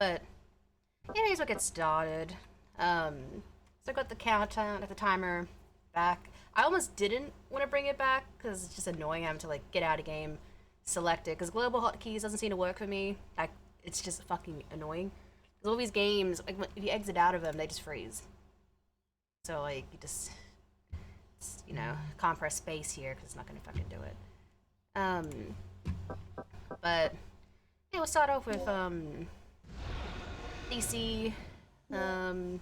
But yeah, here's what gets started. So I got the countdown at the timer back. I almost didn't want to bring it back because it's just annoying having to like get out of game, select it because global hotkeys doesn't seem to work for me. Like it's just fucking annoying. Because all these games, like if you exit out of them, they just freeze. So like you just you know, can't press space here because it's not gonna fucking do it. But yeah, we'll start off with DC. Oh,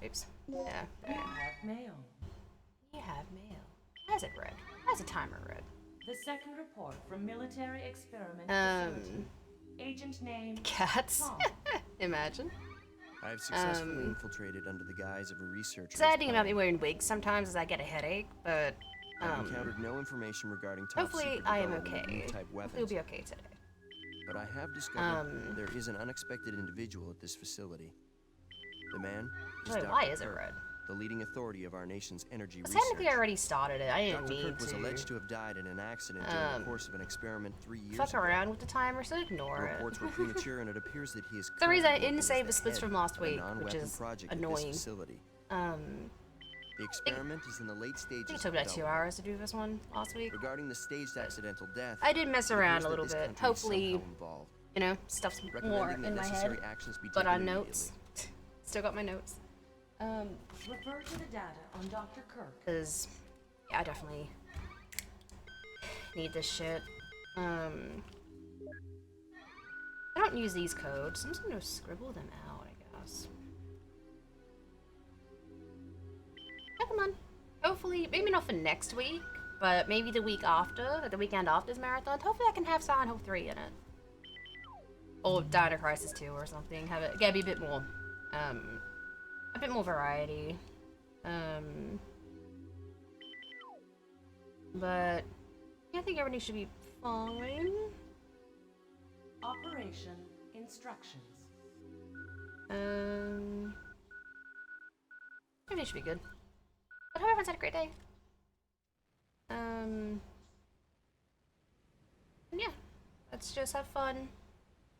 oops. Yeah. You have mail. You have mail. Why is it red? Why is the timer red? The second report from military experiment facility. Agent name Cats. Tom. Imagine. I've successfully infiltrated under the guise of a researcher. Sad thing about me wearing wigs sometimes is I get a headache, but I've encountered no information regarding top hopefully I am okay. type weapons. We'll be okay today. But I have discovered there is an unexpected individual at this facility. The man is Wait, Dr. why is it Kirk, red? the leading authority of our nation's energy Well, research. technically, I already started it. I didn't Dr. need Kirk was to. alleged to have died in an accident during the course of an experiment 3 years Fuck ago. around with the timer, so ignore it. Reports were premature, and it appears that he is. The reason I currently didn't working save as the splits head from last of a week, which non-weapon is project at annoying. this facility. The experiment is in the late I stages. think it took me like 2 hours to do this one last week. Regarding the staged accidental death, I did mess it around appears a that little this bit. country is Hopefully, somehow involved. you know, stuff's more Recommending that in my necessary head. actions be But taken on notes. Still got my notes. Refer to the data on Dr. Kirk. Because, yeah, I definitely need this shit. I don't use these codes. I'm just gonna scribble them out, I guess. Oh, come on. Hopefully, maybe not for next week, but maybe the week after, like the weekend after this marathon. Hopefully I can have Silent Hill 3 in it. Or Dino Crisis 2 or something. Have it, yeah, be a bit more variety. But yeah, I think everything should be fine. Operation instructions. Everything should be good. But hope everyone's had a great day. And yeah, let's just have fun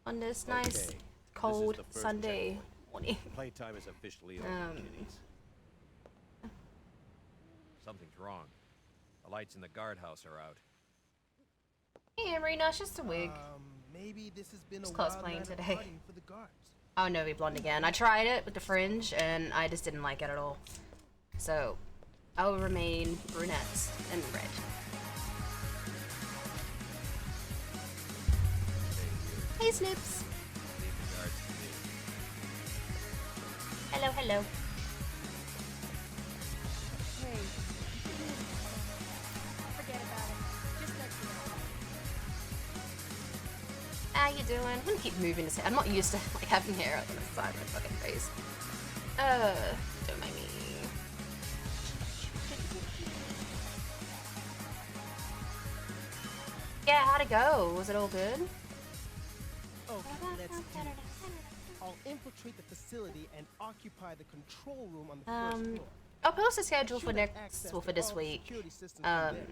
on this nice, cold Sunday morning. Playtime is officially over, kiddies. Something's wrong. The lights in the guardhouse are out. Hey, Marina, it's just a wig. Maybe this has been Just a wild cosplaying night of today. partying for the guards. Oh no, be blonde again. I tried it with the fringe, and I just didn't like it at all. So, I will remain brunette and red. Hey, Snips. Leave the guards to me. Hello, hello. Hey, forget about it. Just let you How you doing? I'm gonna keep moving this head. I'm not used to like having hair up on the side of my fucking face. Don't mind me. Yeah, how'd it go? Was it all good? Okay, let's do this. I'll infiltrate the facility and occupy the control room on the first floor. I'll post a schedule for Should have next, access well, to for this all the week. security systems from there.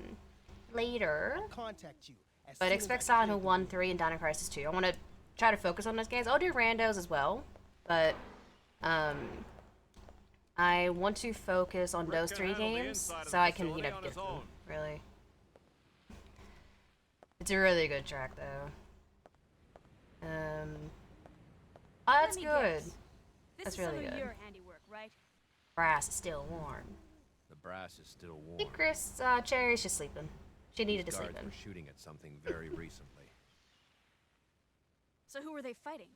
Later. I'll contact you as But soon expect as I Silent hear Hill from 1, you. 3, and Dino Crisis 2. I want to try to focus on those games. I'll do randos as well, but I want to focus on those 3 games so I can, you know, get them. Really. It's a really good track, though. Oh, that's good. That's really good. Your handiwork, right? Brass is still warm. The brass is still warm. Hey, Chris. Cherry's just sleeping. She needed to These sleep guards in. were shooting at something very recently. So who were they fighting?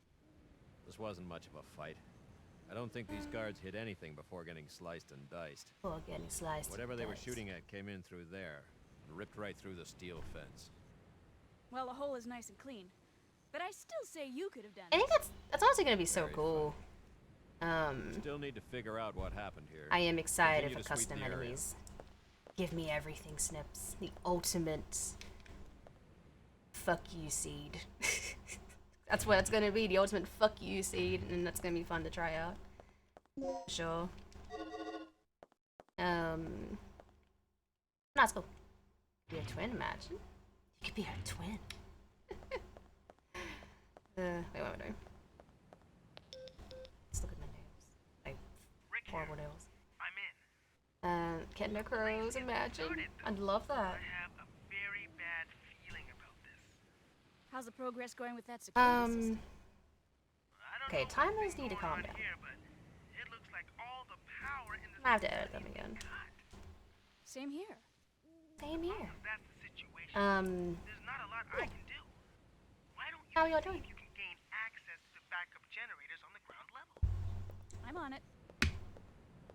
This wasn't much of a fight. I don't think these guards hit anything before getting sliced and diced. Oh, getting sliced. Whatever they were Nice. shooting at came in through there and ripped right through the steel fence. Well, the hole is nice and clean. But I still say you could have done I it. think that's honestly gonna be so Very cool. Still need to figure out what happened here. I am excited Continue for to sweep custom the area. enemies. Give me everything, Snips. The ultimate fuck you seed. That's what it's gonna be, the ultimate fuck you seed, and that's gonna be fun to try out. Sure. That's cool. Be a twin, imagine. You could be her twin. Wait, what am I doing? horrible nails. I'm in. Kendo Crows, imagine. I'd love that. I have a very bad feeling about this. How's the progress going with that security system? I don't Okay, know timers what's need to going calm on down. here, but it looks like all the power in this I have to edit them again. Same here. Same here. If that's the situation, there's not a lot I can do. Why don't you How y'all see doing? if you can gain access to the backup generators on the ground level? I'm on it.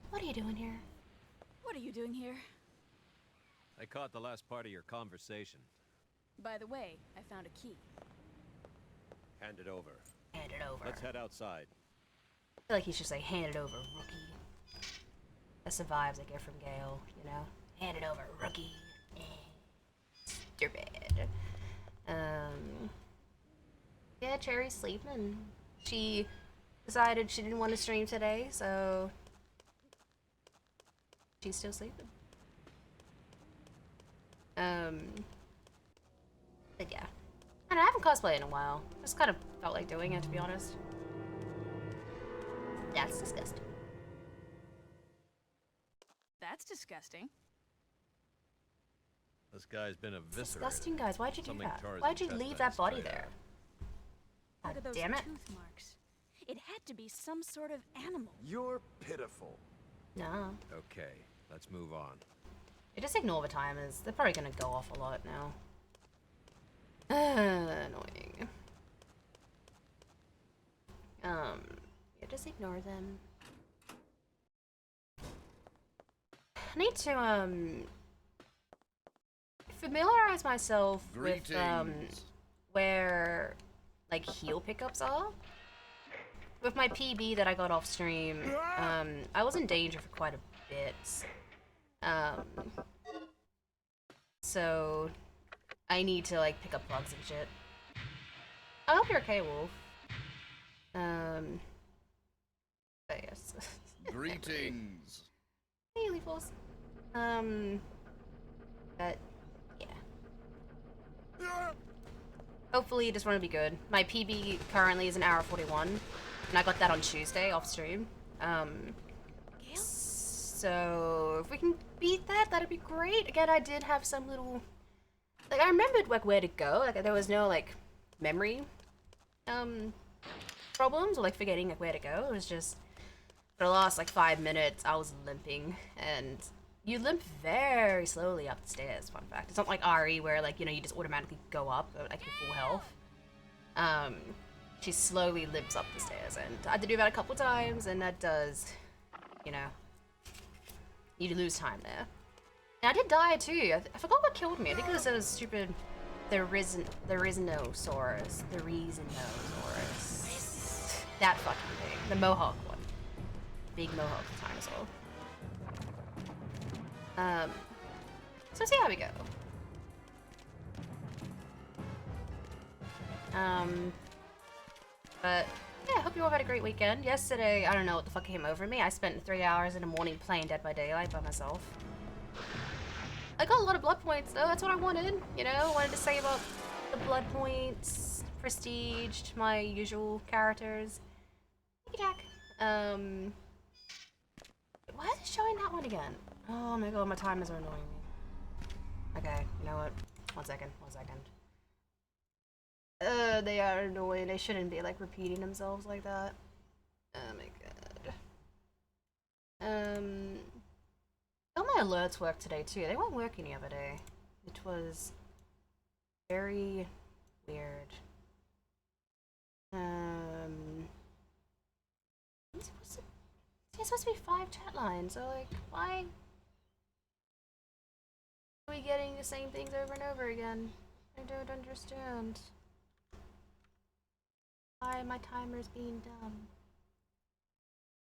What are you doing here? What are you doing here? I caught the last part of your conversation. By the way, I found a key. Hand it over. Hand it over. Let's head outside. I feel like he should say, hand it over, rookie. That's the vibes I get from Gale, you know? Hand it over, rookie. Stupid. Yeah, Cherry's sleeping. She decided she didn't want to stream today, so she's still sleeping. But yeah. And I haven't cosplayed in a while. Just kind of felt like doing it, to be honest. That's disgusting. That's disgusting. This guy's been eviscerated. Disgusting, guys. Why'd you do Something that? tore his Why'd you intestines leave that body straight there? out. Look God at those damn it. tooth marks. It had to be some sort of animal. You're pitiful. No. Okay, let's move on. You just ignore the timers. They're probably gonna go off a lot now. Annoying. Yeah, just ignore them. I need to, familiarize myself with, where, like, heal pickups are. With my PB that I got off stream, I was in danger for quite a bit. So I need to, like, pick up plugs and shit. I hope you're okay, Wolf. But yes. Greetings. Hey, Leafles. But, yeah. Hopefully this one will be good. My PB currently is an hour 41, and I got that on Tuesday off stream. So if we can beat that, that'd be great. Again, I did have some little, like, I remembered, like, where to go. Like, there was no, like, memory, problems, or, like, forgetting, like, where to go. It was just, for the last, like, 5 minutes, I was limping, and you limp very slowly up the stairs, fun fact. It's not like RE where, like, you know, you just automatically go up, like, your full health. She slowly limps up the stairs, and I had to do that a couple times, and that does, you know, you lose time there. And I did die too. I forgot what killed me. I think it was those stupid, the Rhizinosaurus. That fucking thing. The Mohawk one. Big Mohawk dinosaur. So let's see how we go. But yeah, I hope you all had a great weekend. Yesterday, I don't know what the fuck came over me. I spent 3 hours in the morning playing Dead by Daylight by myself. I got a lot of blood points though, that's what I wanted, you know? I wanted to save up the blood points, prestiged my usual characters. Thank you, Jack. Why is it showing that one again? Oh my god, my timers are annoying me. Okay, you know what? One second. They are annoying. They shouldn't be, like, repeating themselves like that. Oh my god. All my alerts worked today too. They weren't working the other day, which was very weird. It's supposed to be 5 chat lines, so, like, why are we getting the same things over and over again? I don't understand. Why my timer's being dumb?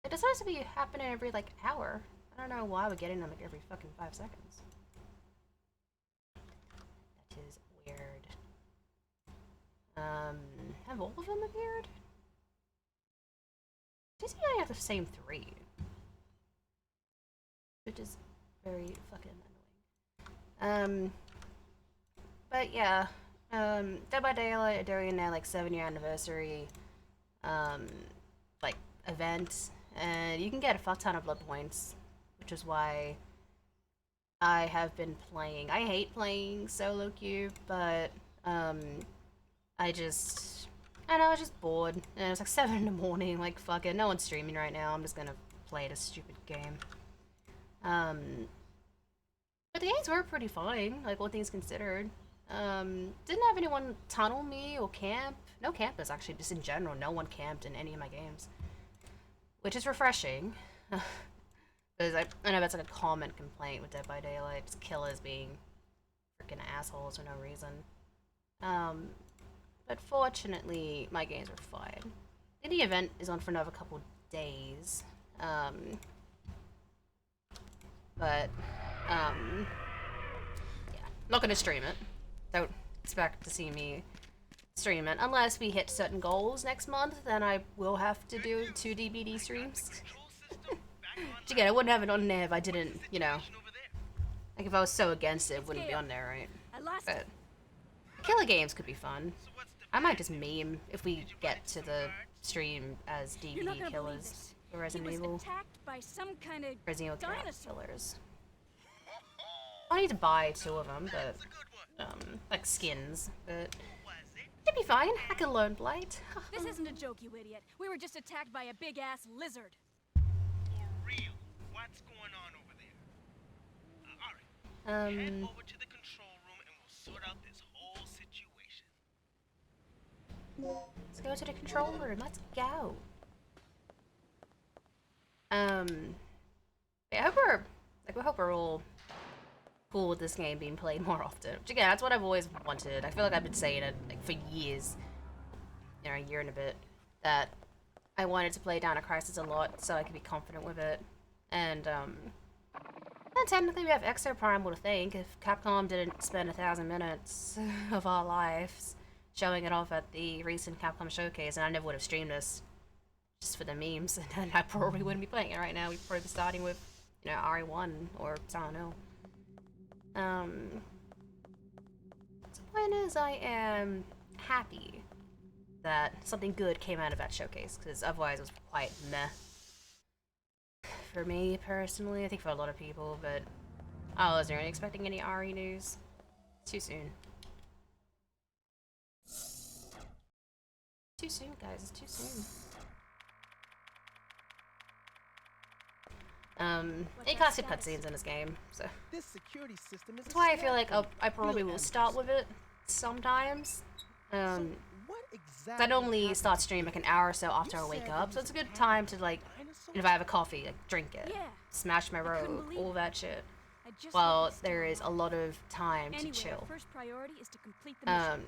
It is supposed to be happening every, like, hour. I don't know why we're getting them, like, every fucking 5 seconds. That is weird. Have all of them appeared? It seems like I have the same 3. Which is very fucking annoying. But yeah. Dead by Daylight are doing their, like, 7-year anniversary, like, event, and you can get a fuck ton of blood points, which is why I have been playing. I hate playing solo queue, but I don't know, I was just bored, and it was like 7 in the morning, like, fuck it, no one's streaming right now, I'm just gonna play this stupid game. But the games were pretty fine, like, all things considered. Didn't have anyone tunnel me or camp. No campers, actually, just in general, no one camped in any of my games. Which is refreshing. Because I know that's like a common complaint with Dead by Daylight, just killers being freaking assholes for no reason. But fortunately, my games were fine. And the event is on for another couple days. But, yeah. Not gonna stream it. Don't expect to see me stream it. Unless we hit certain goals next month, then I will have to do 2 DBD streams. Which again, I wouldn't have it on there if I didn't, you know. Like, if I was so against it, it wouldn't be on there, right? I lost But it. killer games could be fun. I might just meme if we get to the stream as You're not DVD gonna believe killers. this. The He Resident was Evil. attacked by some kind of Resident Evil dinosaur. killers. I need to buy 2 of them, but like skins. But it'd be fine. I can learn Blight. This isn't a joke, you idiot. We were just attacked by a big ass lizard. For real. What's going on over there? Alright. Head over to the control room and we'll sort out this whole situation. Let's go to the control room. Let's go. Yeah, I hope we're all cool with this game being played more often. Which again, that's what I've always wanted. I feel like I've been saying it like for years, you know, a year and a bit, that I wanted to play Dino Crisis a lot so I could be confident with it. And technically we have Exo Primal to thank. If Capcom didn't spend 1,000 minutes of our lives showing it off at the recent Capcom showcase, and I never would have streamed this just for the memes, and I probably wouldn't be playing it right now. We'd probably be starting with, you know, RE1 or I don't know. So the point is, I am happy that something good came out of that showcase, because otherwise it was quite meh. For me, personally, I think for a lot of people, but I wasn't really expecting any RE news. Too soon. Too soon, guys, it's too soon. Any classic cutscenes in this game, so This security system is that's why I feel like I probably will start with it sometimes. What I exactly normally happened start to stream you? like an hour or so after I You wake said up, it so was it's a good an time to like, dinosaur? if I have a coffee, like drink it, Yeah. smash my couldn't robe, believe all it. that shit. I just While let this there go is a on. lot of time to Anyway, chill. our first priority is to complete the mission.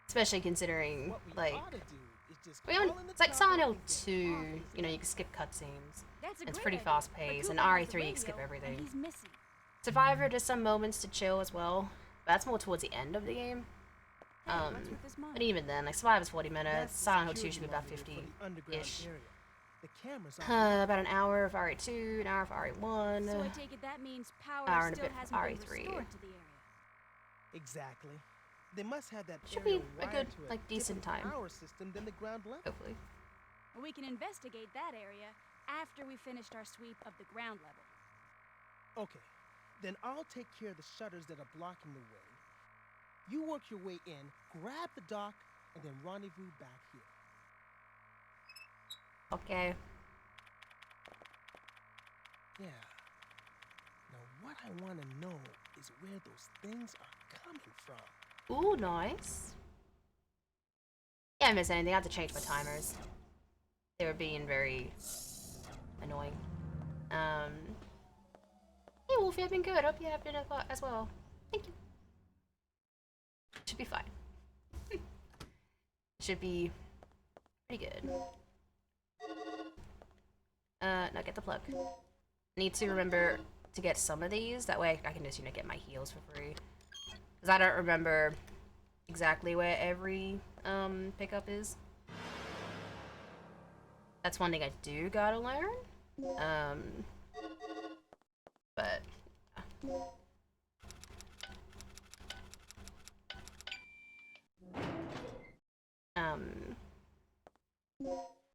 Especially considering What we like ought to do is just we don't, call in the it's like chopper Silent Hill and get 2, off this you know, you can skip cutscenes. That's a It's great pretty idea, fast but paced, and Cooper has RE3 the you can skip radio, everything. and he's missing. Survivor does some moments to chill as well, but that's more towards the end of the game. Hey, what's with this mine? But even then, like Survivor's 40 minutes, That's the Silent Hill 2 security should be about monitor for the underground 50-ish. area. The cameras are About an hour of RE2, an hour of RE1. So I take it that means power hour and a still bit hasn't been RE3. restored to the area. exactly. They must have that Should area be a wired good, to like, decent different time. power system than the ground level. Hopefully. Well, we can investigate that area after we finished our sweep of the ground level. Okay, then I'll take care of the shutters that are blocking the way. You work your way in, grab the dock, and then rendezvous back here. Okay. Yeah. Now what I want to know is where those things are coming from. Ooh, nice. Yeah, I didn't miss anything. I had to change my timers. They were being very annoying. Hey, Wolfie, I've been good. Hope you have been as well. Thank you. Should be fine. Should be pretty good. Now get the plug. Need to remember to get some of these. That way I can just, you know, get my heals for free. Because I don't remember exactly where every pickup is. That's one thing I do gotta learn. But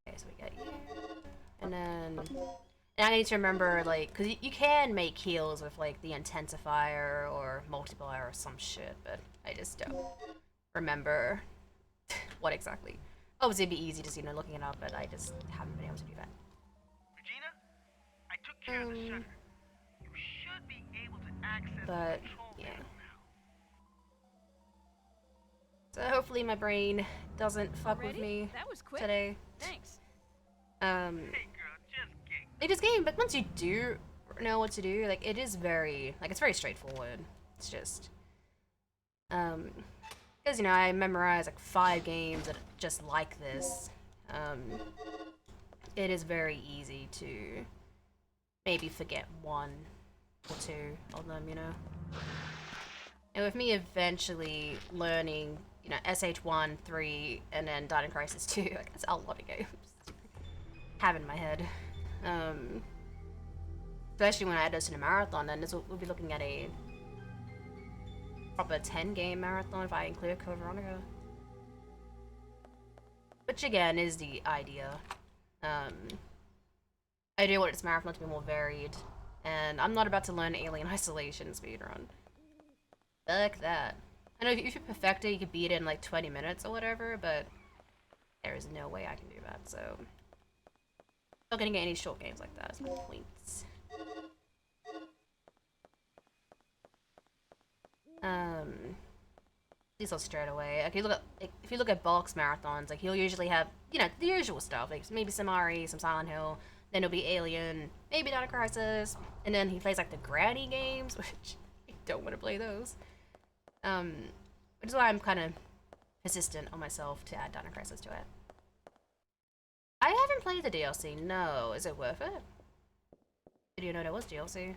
okay, so we got you. And then... And I need to remember, like, because you can make heals with, like, the intensifier or multiplier or some shit, but I just don't remember what exactly. Obviously, it'd be easy just, you know, looking it up, but I just haven't been able to do that. Regina, I took care of the shutter. You should be able to access But, the control yeah. panel now. So hopefully my brain doesn't fuck with Already? me That was quick. today. Thanks. Hey girl, just kidding. It is game, but once you do know what to do, like, it is very, like, it's very straightforward. It's just, because, you know, I memorized, like, 5 games that just like this. It is very easy to maybe forget 1 or 2 of them, you know? And with me eventually learning, you know, SH1, 3, and then Dino Crisis 2, like, that's a lot of games to have in my head. Especially when I add those to the marathon, then we'll be looking at a proper 10-game marathon if I include Code Veronica. Which again is the idea. I do want this marathon to be more varied, and I'm not about to learn Alien Isolation speedrun. Fuck that. I know if you perfect it, you could beat it in like 20 minutes or whatever, but there is no way I can do that, so... Not gonna get any short games like that, is my point. These will straight away. Like, if you look at box marathons, like, he'll usually have, you know, the usual stuff, like maybe some RE, some Silent Hill, then it'll be Alien, maybe Dino Crisis, and then he plays like the granny games, which I don't want to play those. Which is why I'm kind of persistent on myself to add Dino Crisis to it. I haven't played the DLC, no. Is it worth it? Did you know there was DLC?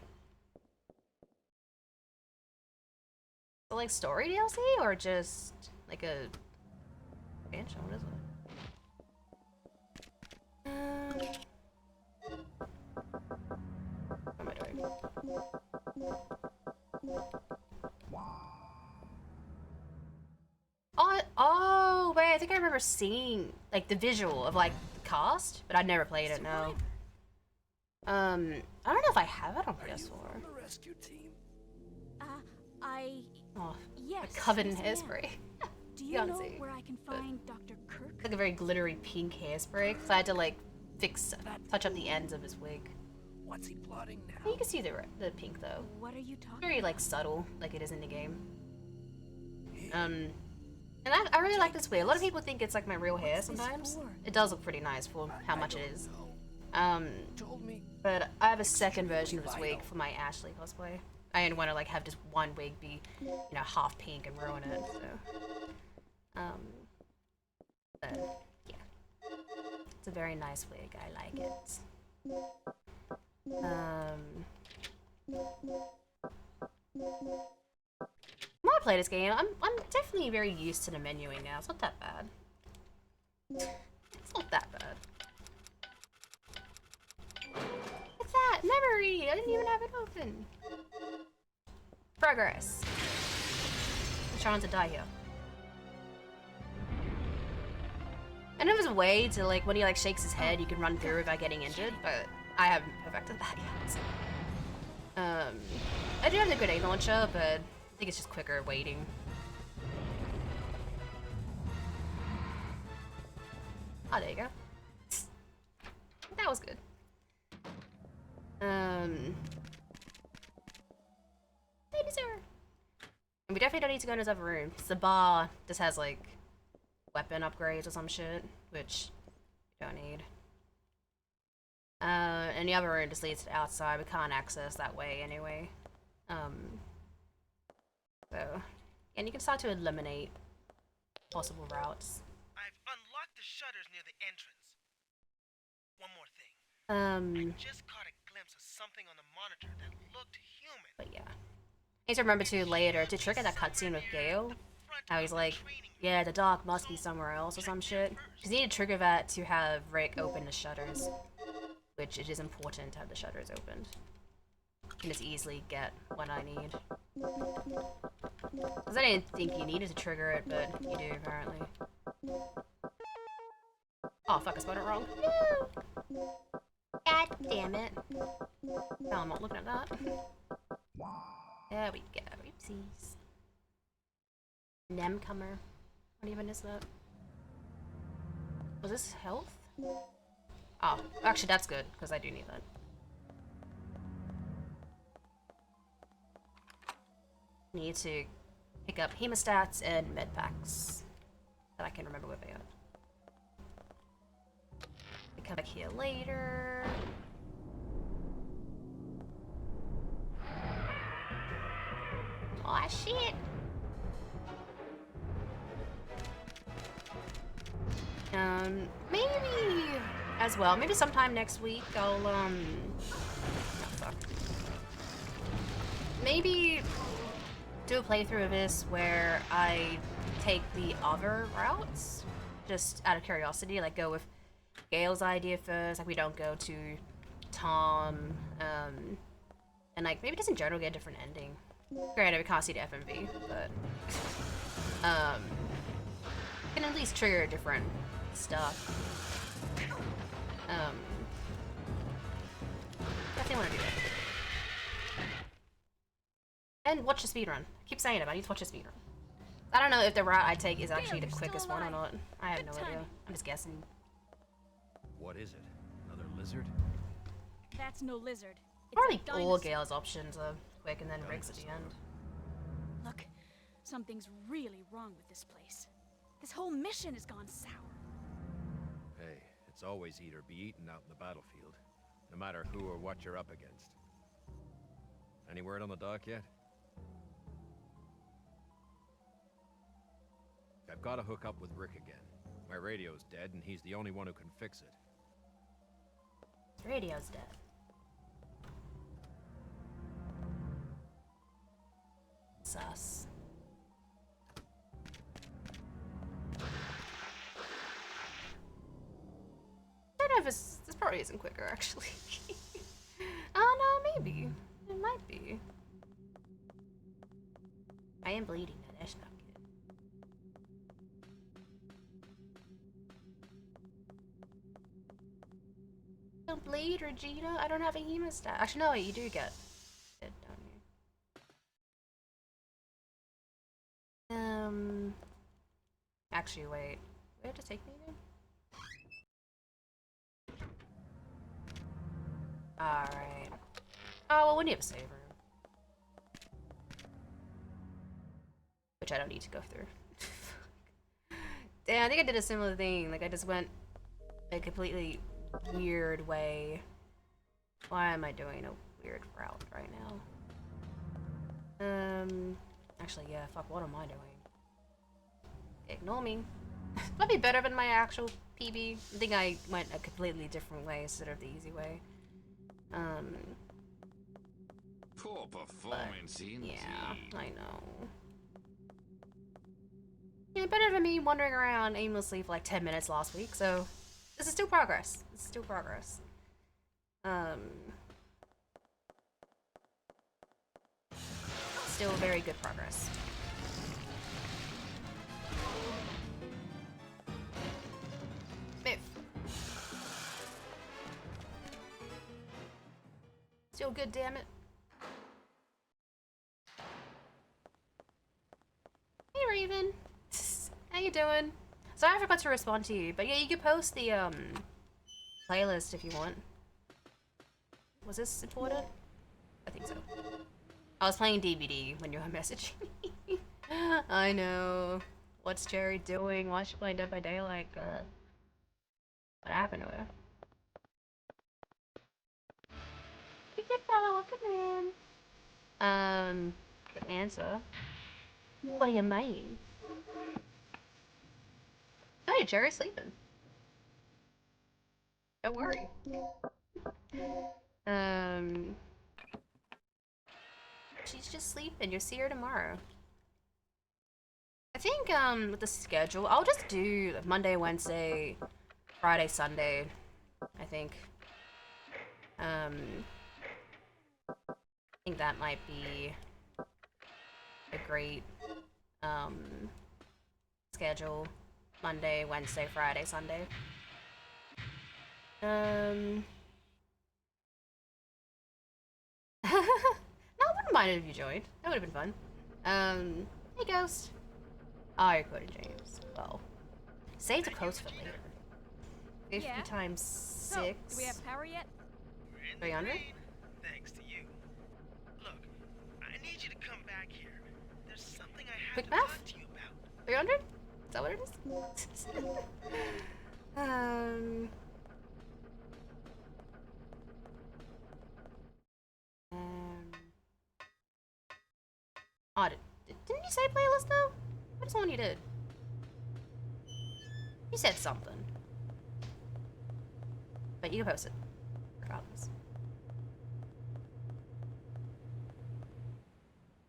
So, like, story DLC, or just, like, a expansion? What is it? What am I doing? Oh, wait, I think I remember seeing, like, the visual of, like, the cast, but I'd never played it, no. I don't know if I have it on PS4. The rescue team. Oh, Yes. covered in yes, I am. hairspray. Do you know Honestly, where I can find Dr. Kirk? It's like a very glittery pink hairspray, so I had to, like, touch up the ends of his wig. What's he plotting now? You can see the pink, though. What are you talking Very, like, subtle, like it is in the game. And I really like this wig. A lot of people think it's, like, my real hair What's this sometimes. for? It does look pretty nice for how much it is. Told me. But I have a second version of this wig for my Ashley cosplay. I didn't want to, like, have just one wig be, you know, half pink and ruin it, so. But, yeah. It's a very nice wig. I like it. When I play this game, I'm definitely very used to the menuing now. It's not that bad. It's not that bad. What's that? Memory! I didn't even have it open. Progress. I'm trying to die here. I know there's a way to, like, when he, like, shakes his head, you can run through without getting injured, but I haven't perfected that yet. I do have the grenade launcher, but I think it's just quicker waiting. Oh, there you go. That was good. Maybe sir. And we definitely don't need to go in his other room. The bar just has, like, weapon upgrades or some shit, which we don't need. And the other room just leads to the outside. We can't access that way anyway. So, and you can start to eliminate possible routes. I've unlocked the shutters near the entrance. One more thing. I just caught a glimpse of something on the monitor that looked human. But yeah. I need to remember to later to trigger that cutscene with Gale. How he's like, yeah, the dock must be somewhere else or some shit. Because you need to trigger that to have Rick open the shutters. Which it is important to have the shutters opened. You can just easily get what I need. Because I didn't think you needed to trigger it, but you do apparently. Oh fuck, I spelled it wrong. God damn it. No, I'm not looking at that. There we go. Oopsies. Nemcomer. What even is that? Was this health? Oh, actually that's good, because I do need that. Need to pick up hemostats and medpacks that I can remember where they are. We come back here later. Aw, shit! Maybe as well. Maybe sometime next week I'll, oh, fuck. Maybe do a playthrough of this where I take the other routes, just out of curiosity, like go with Gail's idea first, like we don't go to Tom, and like maybe just in general get a different ending. Granted, we can't see the FMV, but can at least trigger different stuff. Definitely want to do that. And watch the speedrun. I keep saying it, I need to watch the speedrun. I don't know if the route I take is actually the quickest one or not. I have no idea. I'm just guessing. What is it? Another lizard? That's no lizard. It's Probably a all dinosaur. Gale's options are quick and then Riggs at the end. Look, something's really wrong with this place. This whole mission has gone sour. Hey, it's always eat or be eaten out in the battlefield, no matter who or what you're up against. Any word on the dock yet? I've got to hook up with Rick again. My radio's dead, and he's the only one who can fix it. His radio's dead. Sus. I don't know if this probably isn't quicker, actually. Oh no, maybe. It might be. I am bleeding, though. That's not good. Don't bleed, Regina. I don't have a hemostat. Actually, no, you do get it, don't you? Actually, wait. Where to take me again? Alright. Oh, well, we need a save room. Which I don't need to go through. Damn, I think I did a similar thing. Like, I just went a completely weird way. Why am I doing a weird route right now? Actually, yeah, fuck, what am I doing? Ignore me. Might be better than my actual PB. I think I went a completely different way instead of the easy way. Poor performance indeed. Yeah, I know. Yeah, better than me wandering around aimlessly for like 10 minutes last week, so this is still progress. This is still progress. Still very good progress. Move. Still good, damn it. Hey, Raven. How you doing? Sorry I forgot to respond to you, but yeah, you can post the playlist if you want. Was this important? I think so. I was playing DVD when you were messaging me. I know. What's Jerry doing? Why is she playing Dead by Daylight? What happened to her? You can follow up man. Good answer. What do you mean? Hey, Jerry's sleeping. Don't worry. She's just sleeping. You'll see her tomorrow. I think, with the schedule, I'll just do Monday, Wednesday, Friday, Sunday, I think. I think that might be a great, schedule. Monday, Wednesday, Friday, Sunday. mind if you joined. That would have been fun. Hey, Ghost. Oh, you're quoting James. Well, save the quotes for later. 50 Yeah. times So, 6. do we have power yet? We're in the 300? green, thanks to you. Look, I need you to come back here. There's something I have Quick to math? talk to you about. 300? Is that what it is? Oh, didn't you say playlist though? Which one you did? You said something. But you can post it. Regardless.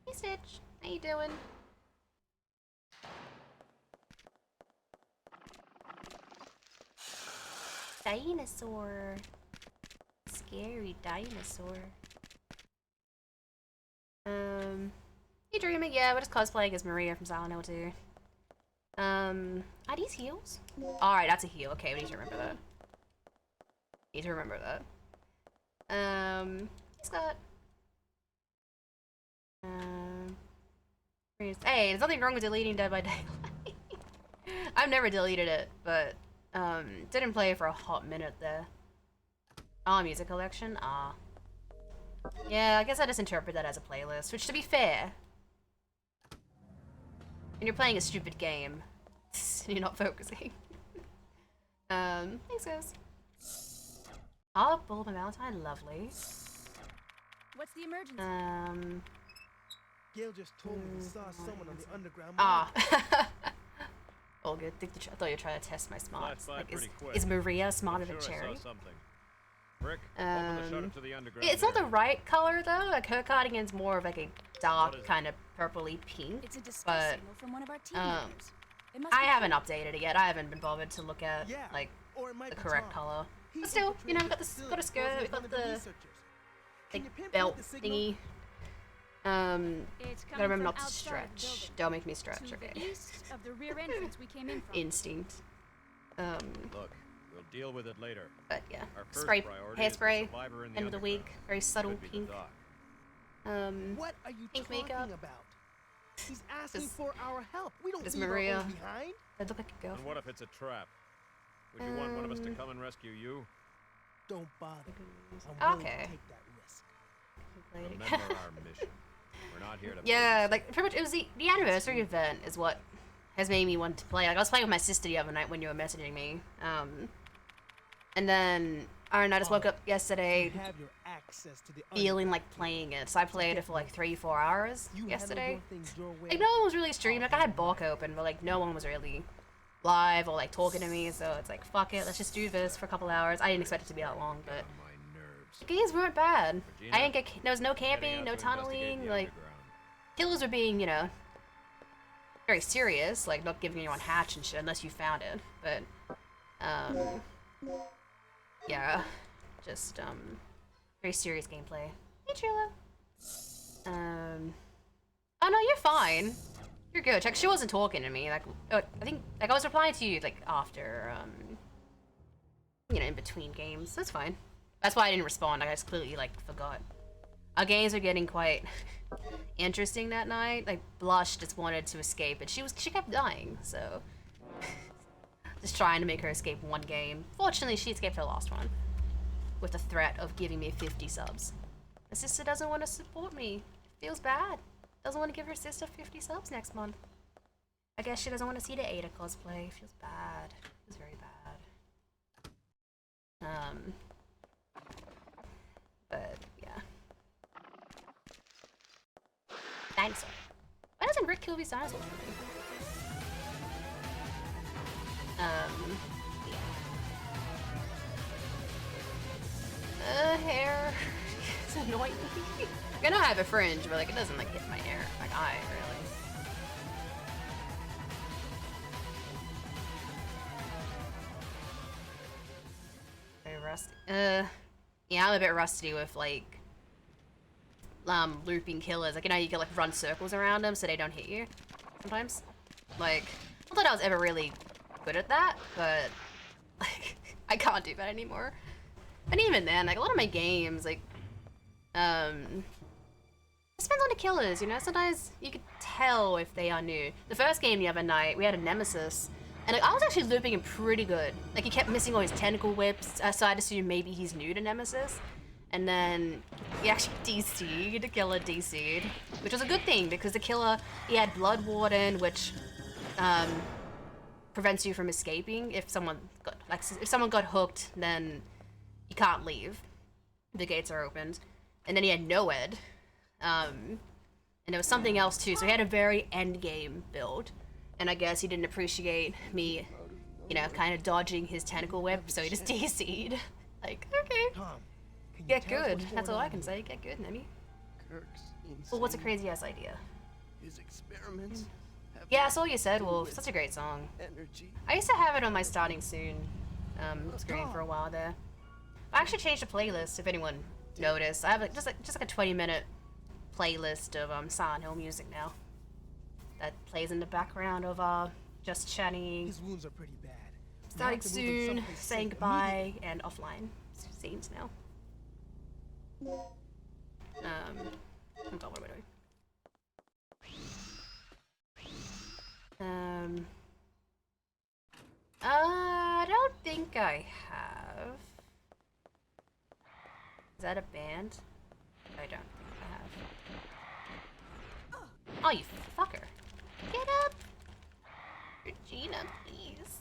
Hey Stitch, how you doing? Dinosaur. Scary dinosaur. You dreaming? Yeah, we're just cosplaying as Maria from Silent Hill 2. Are these heels? Alright, that's a heel. Okay, we need to remember that. Need to remember that. He's got... hey, there's nothing wrong with deleting Dead by Daylight. I've never deleted it, but, didn't play it for a hot minute there. Oh, music collection? Ah. Yeah, I guess I just interpret that as a playlist, which to be fair, when you're playing a stupid game, you're not focusing. Thanks guys. Oh, Bulb and Valentine, lovely. What's the emergency? Gail just told me he saw someone on the underground. Ah. All good. I thought you were trying to test my smarts. Like, is Maria smarter than Cherry? Rick, open the shutter to the underground. Yeah, it's not the right color though. Like her cardigan's more of like a dark kind of purpley pink. It's a distress but signal from one of our team members. It must I be haven't updated it yet. I haven't been bothered to look at like or it might the be correct Tom. color. He But still, you know, we got infiltrated got a skirt, we facility got with the one of researchers. Can like you pinpoint belt the signal? thingy. It's Gotta remember coming not from to outside the stretch. building, Don't make me stretch, to okay. the east of the rear entrance we came in from. Instinct. Look, we'll deal with it later. But yeah. Our first Spray priority is the hairspray, survivor in the end of the week, underground. very subtle Could be the pink. doc. What are you pink talking makeup. about? He's asking Does- for our help. We don't does leave our Maria- own behind. That look like a girl. And what if it's a trap? Would you want one of us to come and rescue you? Don't bother. I'm willing Okay. to take that risk. Remember our mission. We're not here to Yeah, babysit. like pretty much it was the anniversary event is what has made me want to play. Like I was playing with my sister the other night when you were messaging me. And then I just woke up yesterday You have your access to the feeling like playing it. So I played it for like 3-4 hours You handle yesterday. your things your way. Like no one was really streaming. Like I had Bork open, but like no one was really live or like talking to me. So it's like fuck it, let's just do this for a couple hours. I didn't expect it to be that long, but My nerves. the games weren't bad. Regina, I didn't get there was no Heading camping, out no to investigate tunneling. the Like underground. kills were being, you know, very serious, like not giving anyone hatch and shit unless you found it. But yeah, just very serious gameplay. Hey Trilla. Oh no, you're fine. You're good. Like she wasn't talking to me. Like I think like I was replying to you like after you know, in between games. That's fine. That's why I didn't respond. Like, I just completely like forgot. Our games are getting quite interesting that night. Like Blush just wanted to escape, and she kept dying. So just trying to make her escape one game. Fortunately, she escaped her last one with the threat of giving me 50 subs. My sister doesn't want to support me. Feels bad. Doesn't want to give her sister 50 subs next month. I guess she doesn't want to see the Ada cosplay. Feels bad. Feels very bad. But yeah. Dinosaur. Why doesn't Rick kill these dinosaurs for me? Yeah. Hair. It's annoying me. I know I have a fringe, but like it doesn't like hit my hair, my eye, really. Very rusty. Yeah, I'm a bit rusty with like looping killers. Like, you know, you can like run circles around them so they don't hit you sometimes. Like, not that I was ever really good at that, but like I can't do that anymore. And even then, like a lot of my games, like It depends on the killers, you know? Sometimes you could tell if they are new. The first game the other night, we had a nemesis, and like, I was actually looping him pretty good. Like, he kept missing all his tentacle whips, so I'd assume maybe he's new to nemesis. And then he actually DC'd, the killer DC'd, which was a good thing because the killer, he had Blood Warden, which prevents you from escaping if someone got hooked, then you can't leave. The gates are opened. And then he had Noed. And there was something else too, so he had a very endgame build. And I guess he didn't appreciate me, you know, kind of dodging his tentacle whip, so he just DC'd. Like, okay. Tom, can you Get tell us good. what's That's going all I on can here? say. Get good, Nemi. Kirk's insane. Well, what's a crazy-ass idea? His experiments have Yeah, I saw you said Wolf. Such a great song. energy. I used to have it on my starting soon screen for a while there. I actually changed the playlist, if anyone noticed. I have like just like a 20-minute playlist of Silent Hill music now. That plays in the background of just chatting, His wounds are pretty bad. We starting have to move him soon, someplace saying safe goodbye, and offline scenes now. Hold on, what am I doing? I don't think I have. Is that a band? I don't think I have. Oh, you fucker. Get up! Regina, please.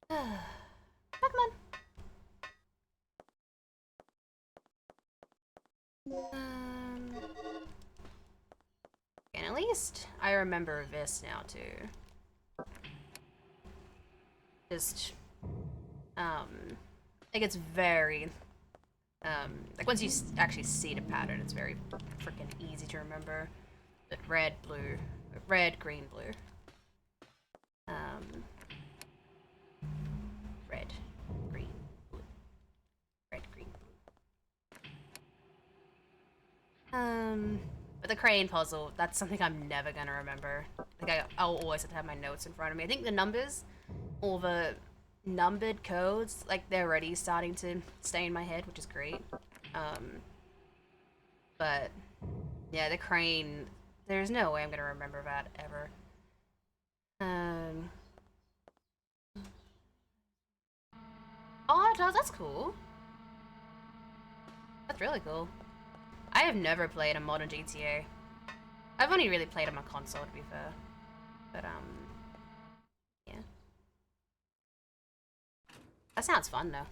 Come on. And at least I remember this now too. Just, like it's very, like once you actually see the pattern, it's very freaking easy to remember. But red, blue, red, green, blue. Red, green, blue. Red, green, blue. But the crane puzzle, that's something I'm never gonna remember. Like I'll always have to have my notes in front of me. I think the numbers, all the numbered codes, like they're already starting to stay in my head, which is great. But yeah, the crane, there's no way I'm gonna remember that ever. Oh, that's cool. That's really cool. I have never played a modern GTA. I've only really played on my console, to be fair. But, yeah. That sounds fun, though.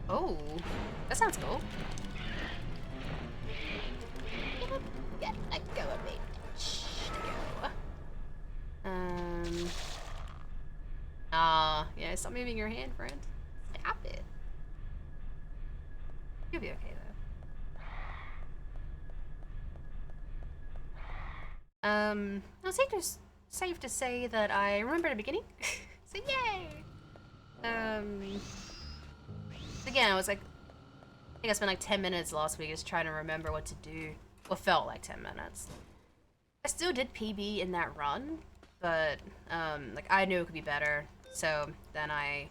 Oh, that sounds cool. Get let go of me. Shh, go. Yeah, stop moving your hand, friend. Stop it. You'll be okay, though. It's safe to say that I remember the beginning. So yay! Again, I was like, I think I spent like 10 minutes last week just trying to remember what to do. What felt like 10 minutes. I still did PB in that run, but like I knew it could be better, so then I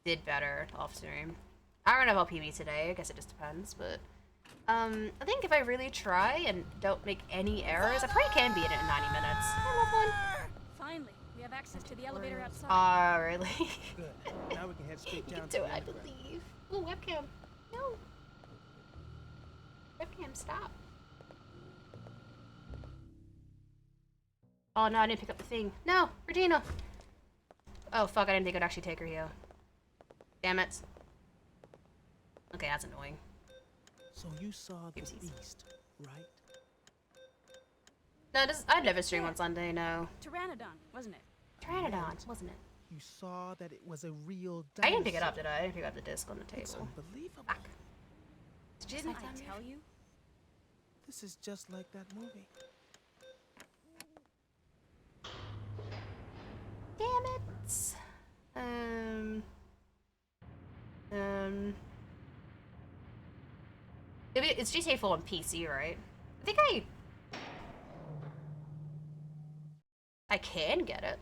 did better off stream. I don't know about PB today, I guess it just depends, but I think if I really try and don't make any errors, I probably can beat it in 90 minutes. Finally, we have access to the elevator outside. Ah, really? Good. Now we can head straight You down can to do the it, I underground. believe. Ooh, webcam. No. Webcam, stop. Oh no, I didn't pick up the thing. No, Regina. Oh fuck, I didn't think I'd actually take her here. Damn it. Okay, that's annoying. So you saw the Oopsies. beast, right? No, I'd never stream on Sunday, no. Pteranodon, wasn't it? Pteranodon, wasn't it? You saw that it was a real dinosaur. I didn't pick it up, did I? I didn't pick up the disc on the It's table. unbelievable. Fuck. Just Didn't like I that tell you? This is just like that movie. Damn it. It's GTA 4 on PC, right? I think I can get it.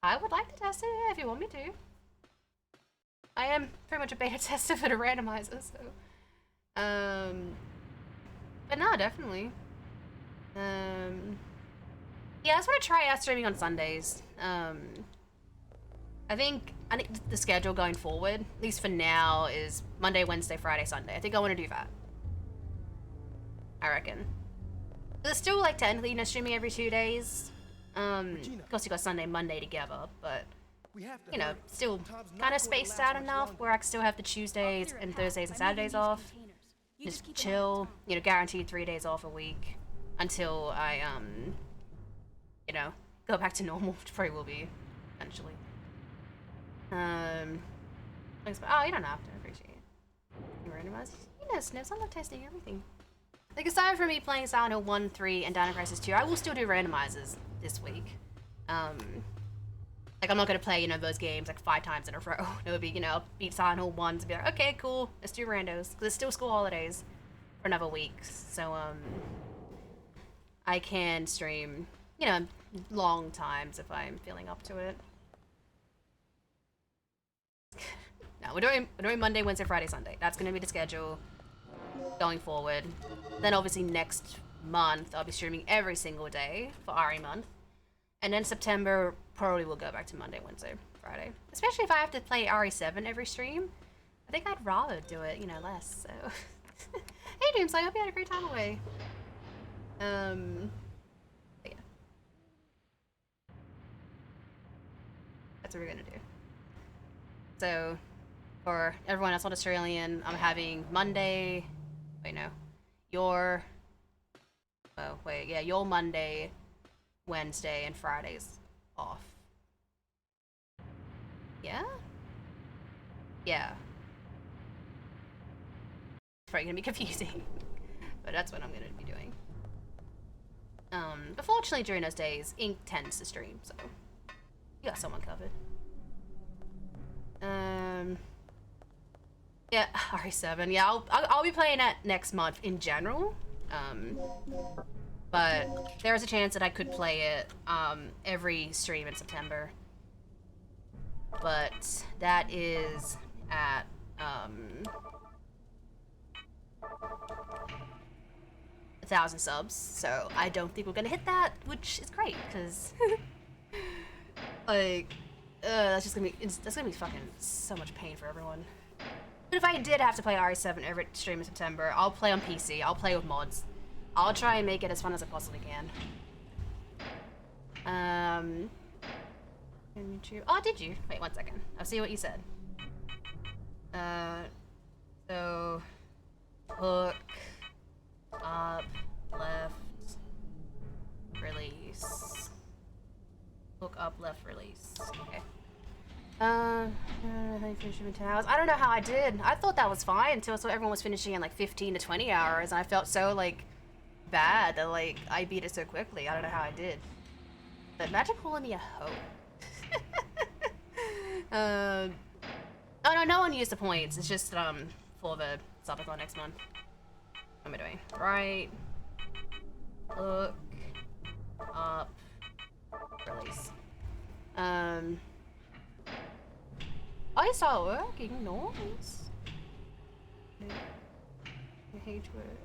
I would like to test it, yeah, if you want me to. I am pretty much a beta tester for the randomizer, so. But no, definitely. Yeah, I just want to try out streaming on Sundays. I think the schedule going forward, at least for now, is Monday, Wednesday, Friday, Sunday. I think I want to do that. I reckon. There's still like technically, you know, streaming every 2 days. Of course you got Sunday, Monday together, but you know, still kind of spaced out enough where I can still have the Tuesdays and Thursdays and Saturdays off. Just chill, you know, guaranteed 3 days off a week until I, you know, go back to normal, which probably will be eventually. Oh, you don't have to, appreciate it. Randomized? You know, Snips, I love testing everything. Like, aside from me playing Silent Hill 1, 3, and Dino Crisis 2, I will still do randomizers this week. Like, I'm not gonna play, you know, those games, like, 5 times in a row. It would be, you know, beat Silent Hill 1 and be like, okay, cool, let's do randos. Because it's still school holidays for another week. So, I can stream, you know, long times if I'm feeling up to it. No, we're doing Monday, Wednesday, Friday, Sunday. That's gonna be the schedule going forward. Then obviously next month I'll be streaming every single day for RE month. And then September probably will go back to Monday, Wednesday, Friday. Especially if I have to play RE7 every stream. I think I'd rather do it, you know, less. So hey Doomslay, I hope you had a great time away. But yeah. That's what we're gonna do. So for everyone else not Australian, I'm having Monday, wait no, your Monday, Wednesday, and Fridays off. Yeah? Yeah. It's probably gonna be confusing, but that's what I'm gonna be doing. But fortunately during those days, Ink tends to stream, so you got someone covered. Yeah, RE7. Yeah, I'll be playing that next month in general. But there's a chance that I could play it every stream in September. But that is at 1,000 subs, so I don't think we're gonna hit that, which is great because like that's gonna be fucking so much pain for everyone. But if I did have to play RE7 every stream in September, I'll play on PC. I'll play with mods. I'll try and make it as fun as I possibly can. Oh, did you? Wait 1 second. I'll see what you said. So hook up, left, release. Hook up, left, release. Okay. I don't know how I did. I thought that was fine until everyone was finishing in like 15 to 20 hours, and I felt so like bad that like I beat it so quickly. I don't know how I did. But Magic calling me a hoe. Oh no one used the points. It's just for the subathon next month. What am I doing? Right. Look. Up. Release. I saw it working. Nice. I hate it.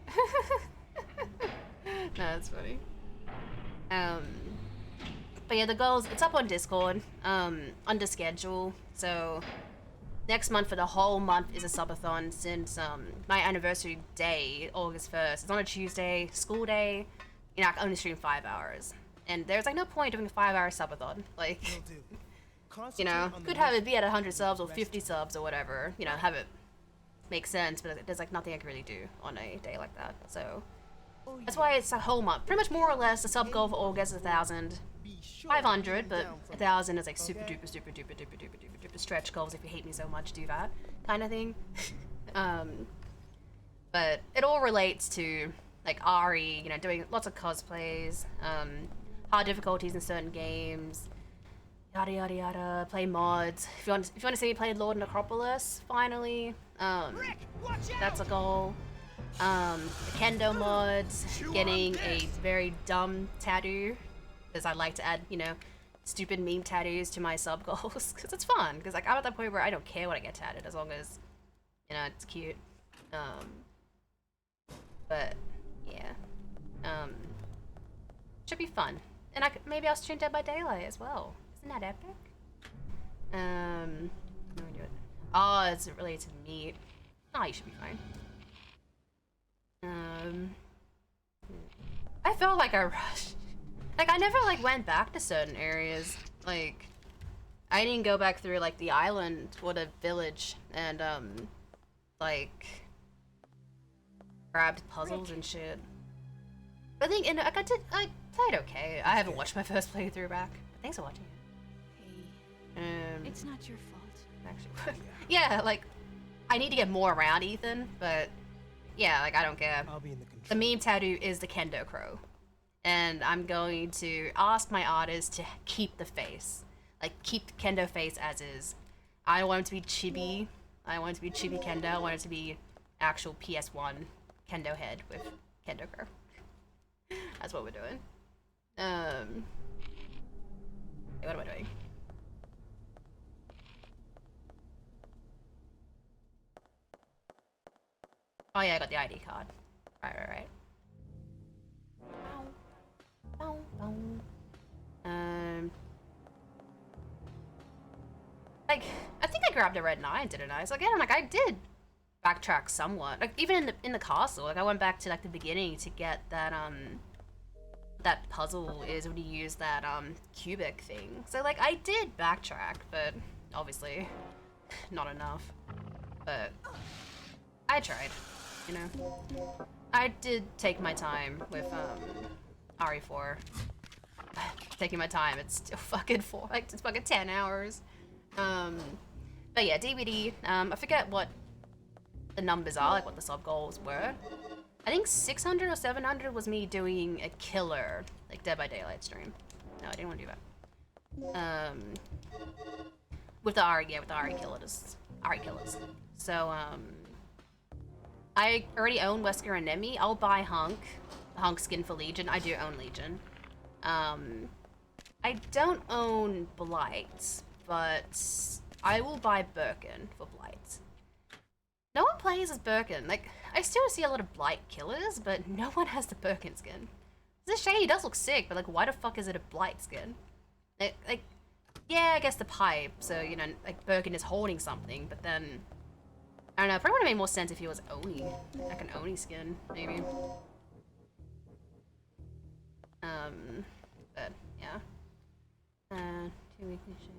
No, that's funny. But yeah, the goals, it's up on Discord, under schedule, so next month for the whole month is a subathon since, my anniversary day, August 1st, it's on a Tuesday, school day, you know, I can only stream 5 hours, and there's like no point doing a 5-hour subathon, like, you know, could have it be at 100 subs or 50 subs or whatever, you know, have it make sense, but there's like nothing I can really do on a day like that, so that's why it's a whole month, pretty much more or less. The sub goal for August is 1,000. 500, but 1,000 is like super duper stretch goals. If you hate me so much, do that kind of thing. But it all relates to like RE, you know, doing lots of cosplays, hard difficulties in certain games, yada yada yada. Play mods. If you want to see me play Lord Necropolis, finally, that's a goal. The kendo mods, getting a very dumb tattoo because I like to add, you know, stupid meme tattoos to my sub goals because it's fun. Because like I'm at that point where I don't care what I get tatted as long as, you know, it's cute. But yeah, should be fun. And maybe I'll stream Dead by Daylight as well. Isn't that epic? Let me do it. Oh, it's related to meat. Oh, you should be fine. I felt like I rushed. Like I never like went back to certain areas. Like I didn't go back through like the island or the village and like grabbed puzzles and shit. But I think I played okay. I haven't watched my first playthrough back. But thanks for watching it. It's not your fault. Actually, yeah, like I need to get more around Ethan, but yeah, like I don't care. I'll be in the control. The meme tattoo is the kendo crow, and I'm going to ask my artist to keep the face, like keep the kendo face as is. I want it to be chibi. I want it to be chibi kendo. I want it to be actual PS1 kendo head with kendo crow. That's what we're doing. What am I doing? Oh yeah, I got the ID card. Right. Like, I think I grabbed a red 9, didn't I? So again, like, I did backtrack somewhat. Like, even in the castle, like, I went back to, like, the beginning to get that, that puzzle is when you use that, cubic thing. So, like, I did backtrack, but obviously not enough. But I tried, you know? I did take my time with, RE4. Taking my time, it's still fucking it's fucking 10 hours. But yeah, DVD, I forget what the numbers are, like what the sub goals were. I think 600 or 700 was me doing a killer, like Dead by Daylight stream. No, I didn't want to do that. With the RE, yeah, with the RE killers. So, I already own Wesker and Nemi. I'll buy Hunk skin for Legion. I do own Legion. I don't own Blight, but I will buy Birkin for Blight. No one plays as Birkin. Like, I still see a lot of Blight killers, but no one has the Birkin skin. It's a shame, he does look sick, but like, why the fuck is it a Blight skin? Like, yeah, I guess the pipe, so, you know, like, Birkin is holding something, but then, I don't know, probably would have made more sense if he was Oni. Like an Oni skin, maybe. But, yeah. 2 weekly share.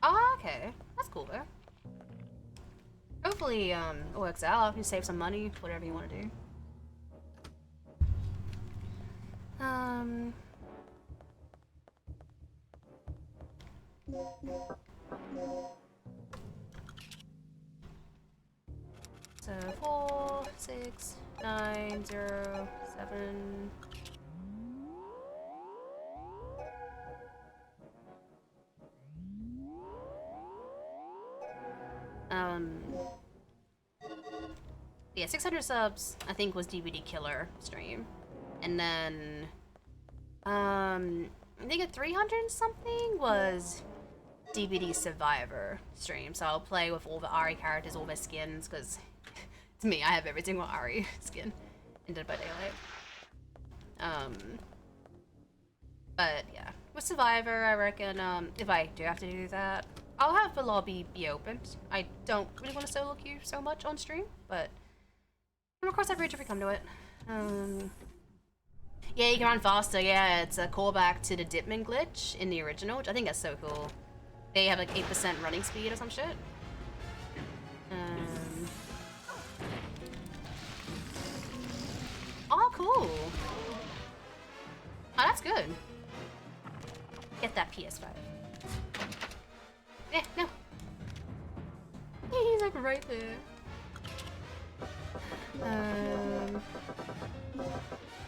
Oh, okay. That's cool, though. Hopefully, it works out. You save some money, whatever you want to do. So 4, 6, 9, 0, 7. Yeah, 600 subs, I think, was DVD Killer stream. And then, I think at 300 and something was DVD Survivor stream. So I'll play with all the Ari characters, all their skins, because to me, I have every single Ari skin in Dead by Daylight. But yeah, with Survivor, I reckon, if I do have to do that, I'll have the lobby be opened. I don't really want to solo queue so much on stream, but I'm of course that bridge if we come to it. Yeah, you can run faster. Yeah, it's a callback to the Dipman glitch in the original, which I think that's so cool. They have like 8% running speed or some shit. Oh, cool. Oh, that's good. Get that PS5. Yeah, no. He's like right there.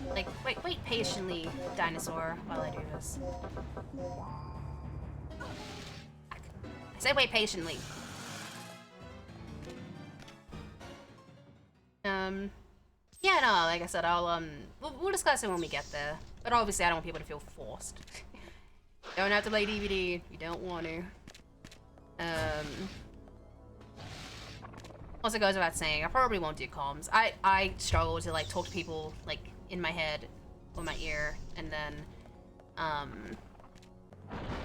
Like, wait patiently, dinosaur, while I do this. I said wait patiently. Yeah, no, like I said, I'll, we'll discuss it when we get there. But obviously I don't want people to feel forced. Don't have to play DVD, you don't want to. Also goes without saying, I probably won't do comms. I struggle to, like, talk to people, like, in my head or my ear, and then,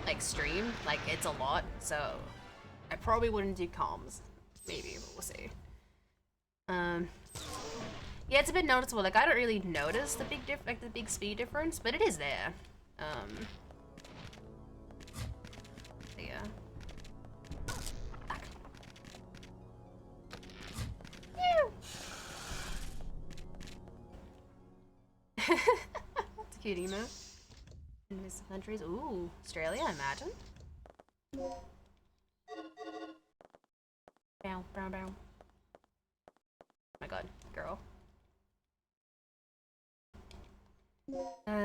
like, stream. Like, it's a lot, so I probably wouldn't do comms. Maybe, but we'll see. Yeah, it's a bit noticeable. Like, I don't really notice the big speed difference, but it is there. Yeah. It's a cute emote. Invisible countries. Ooh, Australia, I imagine. Bow, bow, bow. Oh my god, girl. Okay.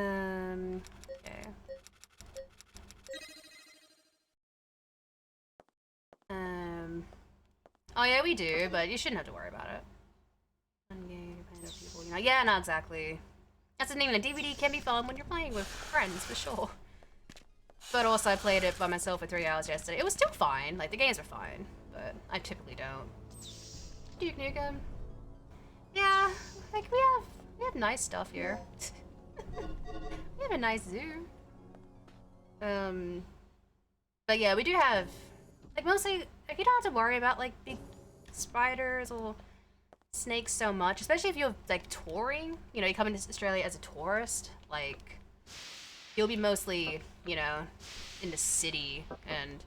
Oh yeah, we do, but you shouldn't have to worry about it. People, you know, yeah, no, exactly. That's the name of the DVD can be fun when you're playing with friends, for sure. But also, I played it by myself for 3 hours yesterday. It was still fine. Like, the games are fine, but I typically don't. Duke Nukem. Yeah, like, we have nice stuff here. We have a nice zoo. But yeah, we do have, like, mostly, like, you don't have to worry about, like, big spiders or snakes so much, especially if you're, like, touring. You know, you come into Australia as a tourist, like, you'll be mostly, you know, in the city and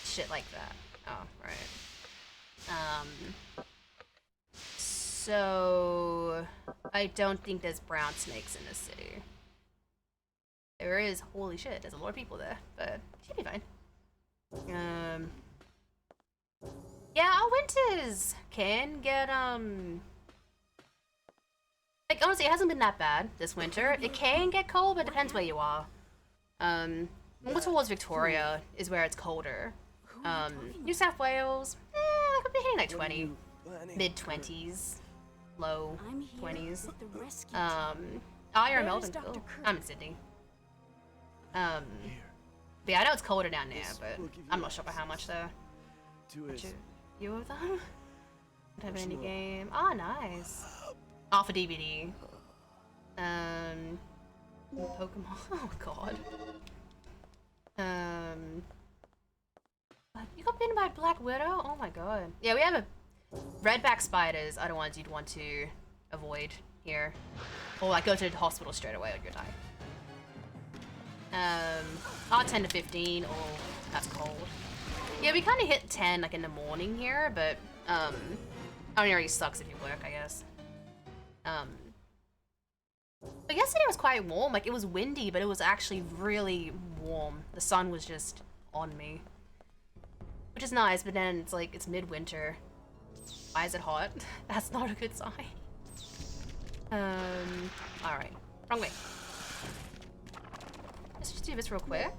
shit like that. Oh, right. So I don't think there's brown snakes in this city. There is, holy shit, there's a lot of people there, but should be fine. Yeah, our winters can get, like, honestly, it hasn't been that bad this winter. It can get cold, but it depends where you are. More towards Victoria is where it's colder. New South Wales, it could be hitting like 20, mid-20s, low 20s. You're in Melbourne, cool. I'm in Sydney. But yeah, I know it's colder down there, but I'm not sure by how much though. You of them? Don't have any game. Oh, nice. Off a DVD. Pokemon. Oh god. You got bitten by a Black Widow? Oh my god. Yeah, we have a redback spiders are the ones you'd want to avoid here. Or like go to the hospital straight away or you'll die. 10 to 15. Oh, that's cold. Yeah, we kind of hit 10 like in the morning here, but I mean, it already sucks if you work, I guess. But yesterday was quite warm. Like, it was windy, but it was actually really warm. The sun was just on me. Which is nice, but then it's like, it's midwinter. Why is it hot? That's not a good sign. Alright. Wrong way. Let's just do this real quick.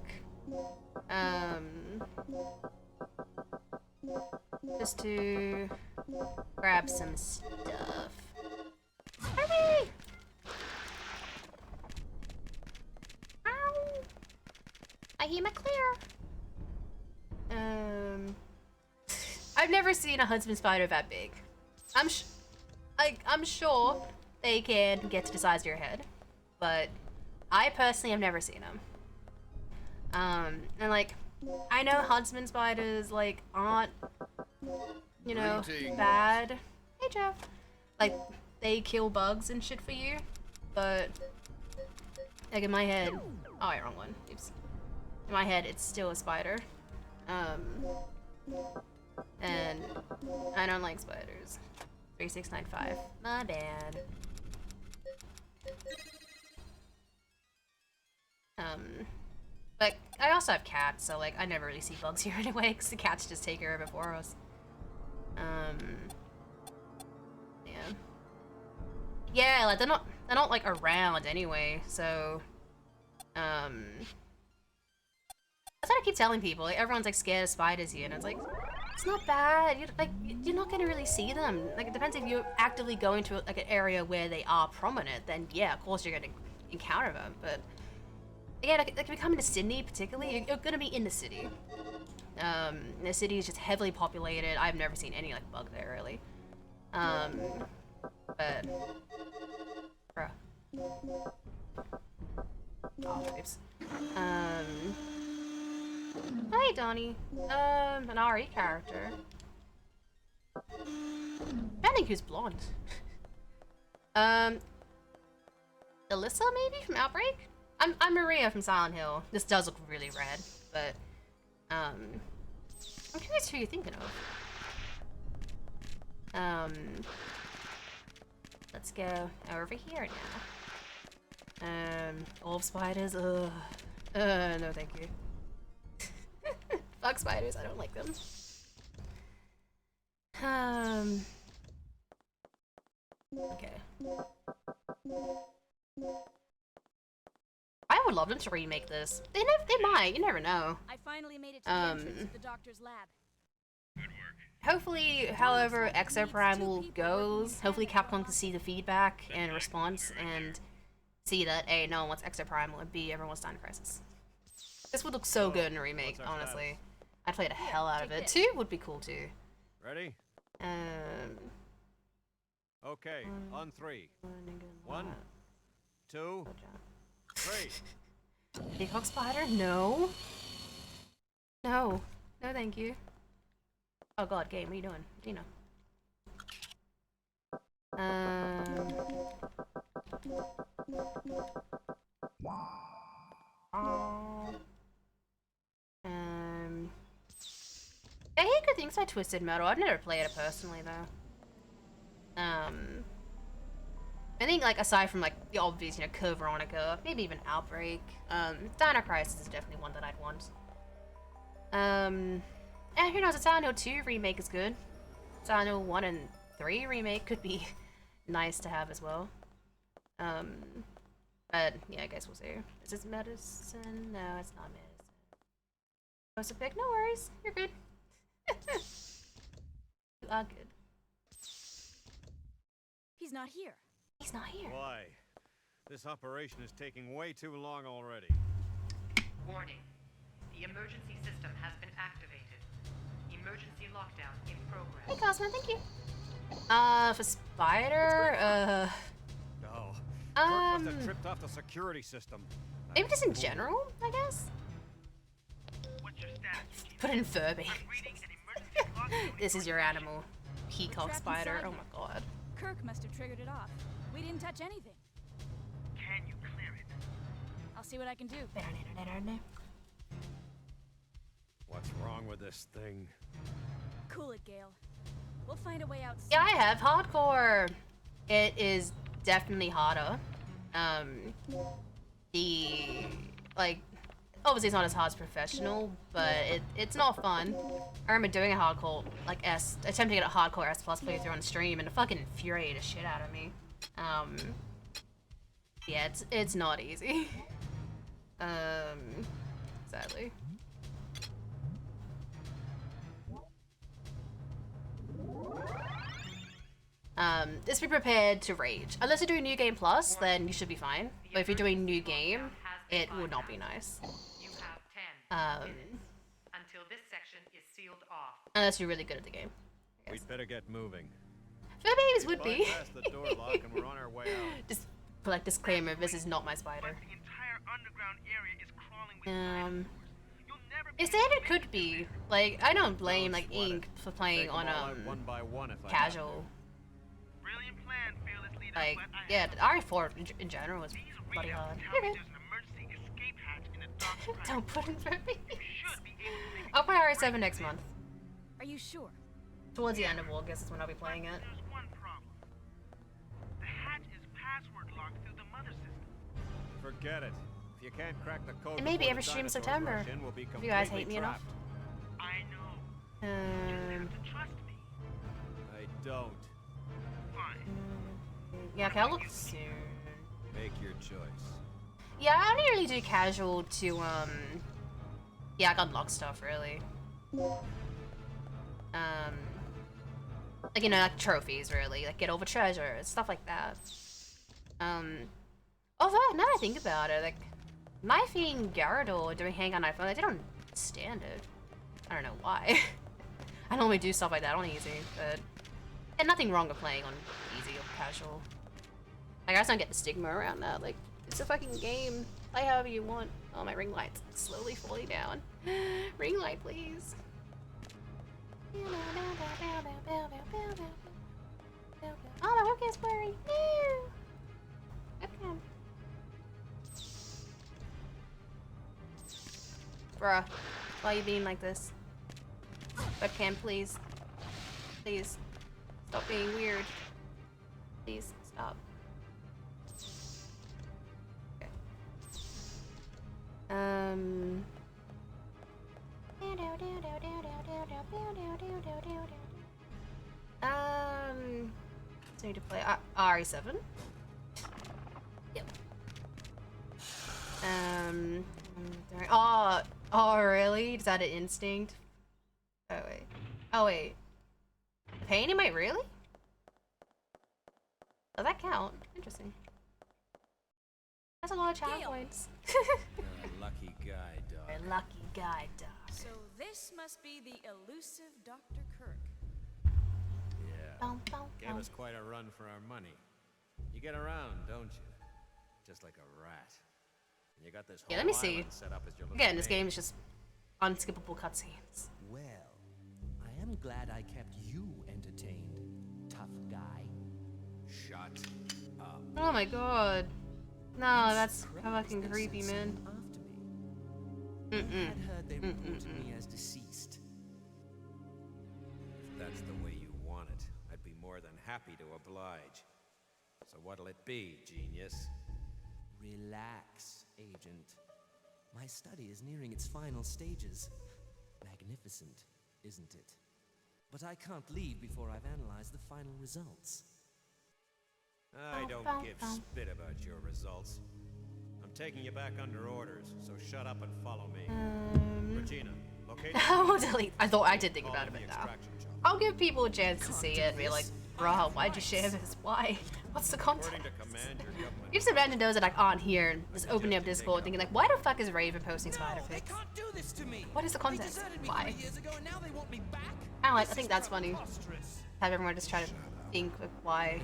Just to grab some stuff. Hurry! Ow! I hear my clear. I've never seen a huntsman spider that big. I'm sure they can get to the size of your head, but I personally have never seen them. And like, I know huntsman spiders like aren't, you know, bad. Hey Jeff. Like, they kill bugs and shit for you, but like in my head, oh wait, wrong one. Oops. In my head, it's still a spider. And I don't like spiders. 3695. My bad. But I also have cats, so like I never really see bugs here anyway, because the cats just take care of it for us. Yeah. Yeah, like they're not like around anyway, so that's what I keep telling people. Like, everyone's like scared of spiders here, and it's like, It's not bad. You're not gonna really see them. Like, it depends if you're actively going to like an area where they are prominent. Then yeah, of course you're gonna encounter them. But again, like if you come into Sydney, particularly, you're gonna be in the city. The city is just heavily populated. I've never seen any like bug there really. But bruh. Oh, oops. Hi, Donnie. An RE character. Depending who's blonde. Alyssa, maybe, from Outbreak? I'm Maria from Silent Hill. This does look really red, but, I'm curious who you're thinking of. Let's go over here now. Orb spiders, ugh. No thank you. Fuck spiders, I don't like them. Okay. I would love them to remake this. They might, you never know. I finally made it to the entrance of the doctor's lab. Hopefully, however Exoprimal goes, hopefully Capcom can see the feedback and response and see that A, no one wants Exoprimal, and B, everyone wants Dino Crisis. This would look so good in a remake, honestly. I'd play the hell out of it. 2 would be cool too. Ready? Okay, on 3. 1, 2, 3. Peacock spider? No. No. No, thank you. Oh god, game, what are you doing? Dino. I hear good things about Twisted Metal. I've never played it personally though. I think like aside from like the obvious, Code Veronica, maybe even Outbreak, Dino Crisis is definitely one that I'd want. And who knows, a Silent Hill 2 remake is good. Silent Hill 1 and 3 remake could be nice to have as well. But yeah, I guess we'll see. Is this medicine? No, it's not medicine. Supposed to pick? No worries, you're good. You are good. He's not here. He's not here. Why? This operation is taking way too long already. Warning. The emergency system has been activated. Emergency lockdown in progress. Hey, Cosmo, thank you. For Spider, No. Kirk must have tripped off the security system. maybe just in general, I guess? What's your status? Put it in Furby. Reading an emergency lockdown. This is your animal. Peacock trapped spider. inside Oh my god. Kirk must have triggered it off. We didn't touch anything. Can you clear it? I'll see what I can do. What's wrong with this thing? Cool it, Gale. We'll find a way out soon. Yeah, I have hardcore. It is definitely harder. Obviously it's not as hard as professional, but it's not fun. I remember doing a hardcore, like attempting to get a hardcore S+ playthrough on stream, and it fucking infuriated the shit out of me. Yeah, it's not easy. Sadly. Just be prepared to rage. Unless you're doing New Game Plus, then you should be fine. But if you're doing New Game, it would not be nice. You have 10 minutes until this section is sealed off. Unless you're really good at the game. We'd better get moving. Fur babies would be. Bypass the door lock and we're on our way out. Just like disclaimer, this is not my spider. The entire underground area is crawling with dinosaurs. You'll never be Standard could be. Like, I don't blame like Ink for playing Take 'em on all out one by one if I have casual. brilliant plan, fearless leader. Like, but I yeah, have the RE4 in general is these bloody readouts hard. tell You're me good. there's an emergency escape hatch in the dock's Don't put in Fur You babies. should be able to make I'll play RE7 next month. Are you sure? Towards the end of August is when I'll be playing it. There's one problem. The hatch is password locked through the mother system. Forget it. If you can't crack the code, And maybe before every the stream in dinosaurs September. rush in, we'll be If you guys hate completely me enough. trapped. I know. You have to trust me. I don't. Fine. Yeah, okay, I'll look soon. Make your choice. Yeah, I only really do casual to, yeah, I got unlock stuff, really. Like, you know, like trophies, really. Like, get over treasures, stuff like that. Although, now that I think about it, like, knifing Gyarados or doing handgun knife, I didn't understand it. I don't know why. I normally do stuff like that on easy, but... And nothing wrong with playing on easy or casual. Like, I just don't get the stigma around that. Like, it's a fucking game. Play however you want. Oh, my ring light's slowly falling down. Ring light, please. Oh, my webcam's blurry. No! Webcam. Bruh, why are you being like this? Webcam, please. Please. Stop being weird. Please, stop. Okay. So I need to play RE7. Yep. Oh, really? Is that an instinct? Oh wait. Oh wait. Painting really? Does that count? Interesting. That's a lot of channel points. Lucky guy, dog. Very lucky guy, dog. So this must be the elusive Dr. Kirk. Yeah. Gave us quite a run for our money. You get around, don't you? Just like a rat. And you got this whole Yeah, let me see. island set up as your little Again, this base. game is just unskippable cutscenes. Well, I am glad I kept you entertained, tough guy. Shut up. Oh my god. No, that's fucking creepy, man. After me. I had heard they reported me as deceased. If that's the way you want it, I'd be more than happy to oblige. So what'll it be, genius? Relax, Agent. My study is nearing its final stages. Magnificent, isn't it? But I can't leave before I've analyzed the final results. I don't give spit about your results. I'm taking you back under orders, so shut up and follow me. Regina, locate I will delete. I did think about it, but now. I'll give people a chance to see it and be like, bro, why'd you share this? Why? What's the context? You just imagine those that like aren't here and just opening up Discord thinking like, why the fuck is Raven posting spider pics? What is the context? Why? I think that's funny. Have everyone just try to think of why.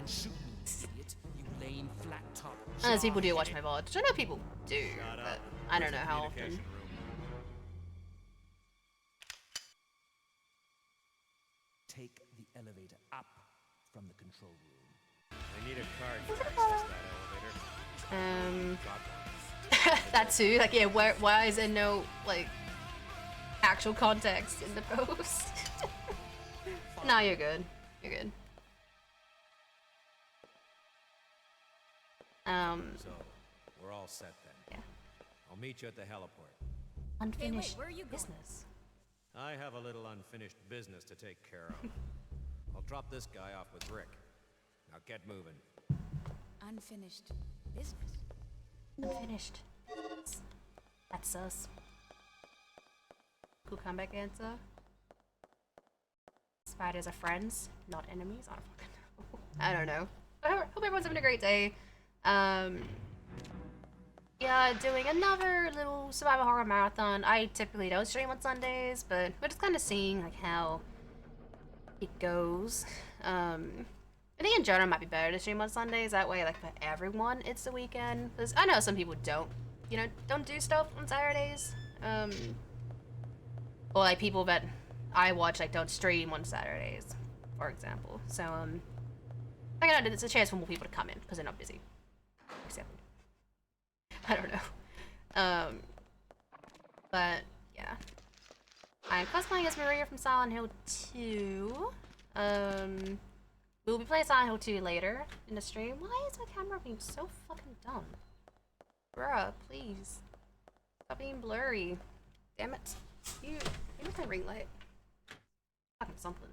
Unless people do watch my VOD, which I know people do, but I don't know how often. Take the elevator up from the control room. I need a card to access that elevator. That too. Like, yeah, why is there no like actual context in the post? No, you're good. You're good. So, we're all set then. Yeah. I'll meet you at the heliport. Unfinished where are you going? business. I have a little unfinished business to take care of. I'll drop this guy off with Rick. Now get moving. Unfinished business. Unfinished. That's us. Cool comeback answer. Spiders are friends, not enemies. I don't fucking know. I don't know. I hope everyone's having a great day. Yeah, doing another little survival horror marathon. I typically don't stream on Sundays, but we're just kind of seeing like how it goes. I think in general it might be better to stream on Sundays. That way, like for everyone, it's the weekend. Because I know some people don't do stuff on Saturdays. Or like people that I watch like don't stream on Saturdays, for example. So I know it's a chance for more people to come in because they're not busy. Except I don't know. But yeah. I'm cosplaying as Maria from Silent Hill 2. We'll be playing Silent Hill 2 later in the stream. Why is my camera being so fucking dumb? Bruh, please. Stop being blurry. Damn it. You give me my ring light. Fucking something.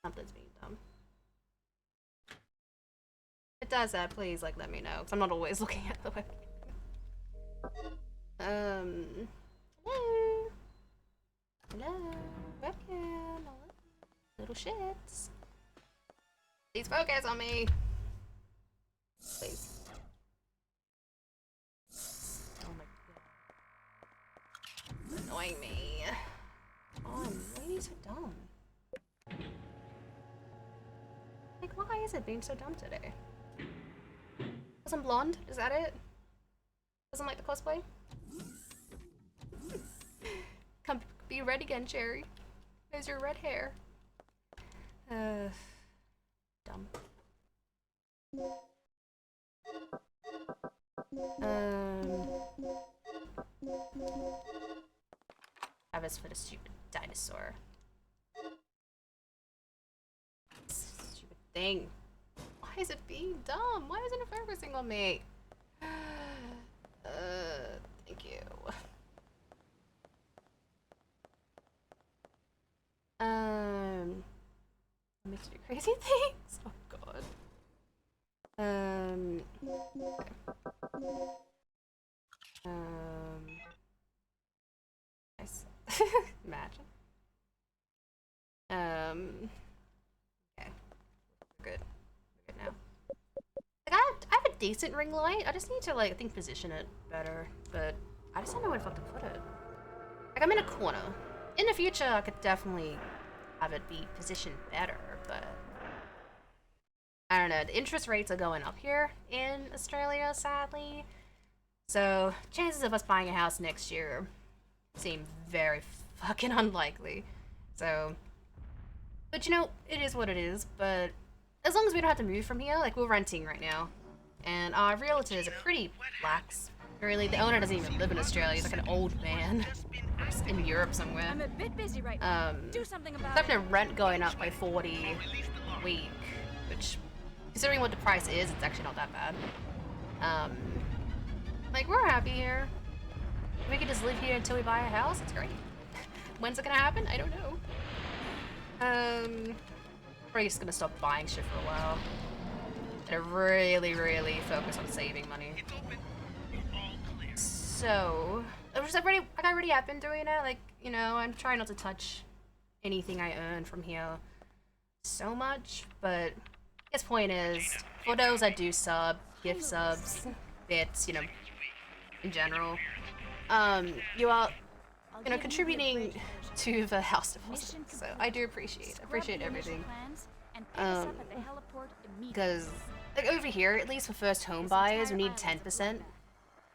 Something's being dumb. If it does that, please like let me know, because I'm not always looking at the webcam. Hello. Hello, webcam, little shits. Please focus on me. Please. Oh my god. Annoying me. Oh, why are you so dumb? Like, why is it being so dumb today? Wasn't blonde? Is that it? Doesn't like the cosplay? Come be red again, Cherry. There's your red hair. Dumb. I was for the stupid dinosaur. Stupid thing. Why is it being dumb? Why isn't it focusing on me? Thank you. Makes you do crazy things? Oh god. Nice. Imagine. Okay. We're good. We're good now. Like, I have a decent ring light. I just need to, like, I think position it better. But I just don't know where the fuck to put it. Like, I'm in a corner. In the future, I could definitely have it be positioned better, but I don't know. The interest rates are going up here in Australia, sadly. So chances of us buying a house next year seem very fucking unlikely. So, but you know, it is what it is. But as long as we don't have to move from here, like we're renting right now, and our realtor is a pretty lax. Really, the owner doesn't even live in Australia. He's like an old man. In Europe somewhere. I'm a bit busy right now. Do something about it. Rent going up by 40 a week, which, considering what the price is, it's actually not that bad. Like, we're happy here. We could just live here until we buy a house. It's great. When's it gonna happen? I don't know. Probably just gonna stop buying shit for a while. And really, really focus on saving money. So, I already have been doing it. Like, you know, I'm trying not to touch anything I earn from here so much. But his point is, for those that do sub, gift subs, bits, you know, in general, you are, you know, contributing to the house deposit. So I do appreciate everything. Because like over here, at least for first home buyers, we need 10%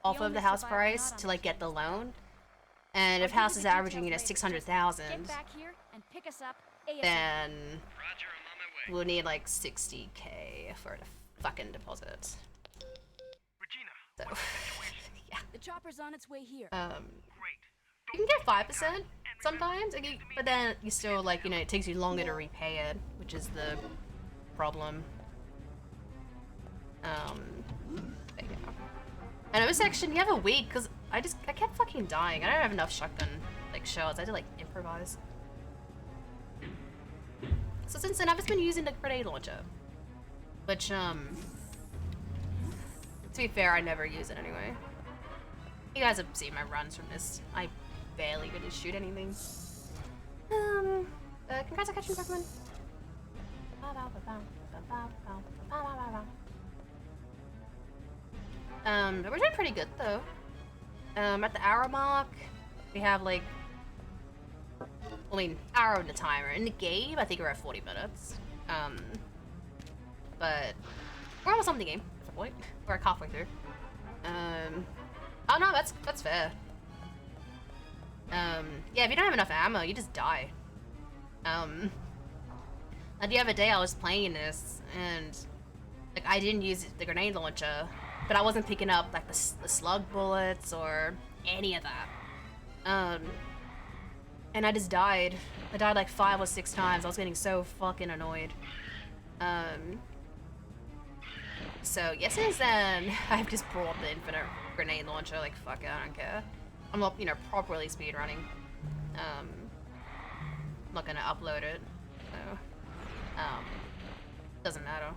off of the house price to like get the loan. And if house is averaging, you know, 600,000, then we'll need like 60K for the fucking deposit. So, yeah. The chopper's on its way here. You can get 5% sometimes, but then you still like, you know, it takes you longer to repay it, which is the problem. But yeah. And this section, you have a week, because I kept fucking dying. I don't have enough shotgun, like, shots. I had to, like, improvise. So since then, I've just been using the grenade launcher. Which, to be fair, I never use it anyway. You guys have seen my runs from this. I barely really shoot anything. Congrats on catching Pokemon. But we're doing pretty good though. At the hour mark, we have like, I mean, hour of the timer. In the game, I think we're at 40 minutes. But we're almost on the game at the point. We're like halfway through. Oh no, that's fair. Yeah, if you don't have enough ammo, you just die. The other day I was playing this, and like I didn't use the grenade launcher, but I wasn't picking up like the slug bullets or any of that. And I just died. I died like 5 or 6 times. I was getting so fucking annoyed. So yeah, since then I've just brought the infinite grenade launcher. Like fuck it, I don't care. I'm not, you know, properly speedrunning. I'm not gonna upload it, so doesn't matter.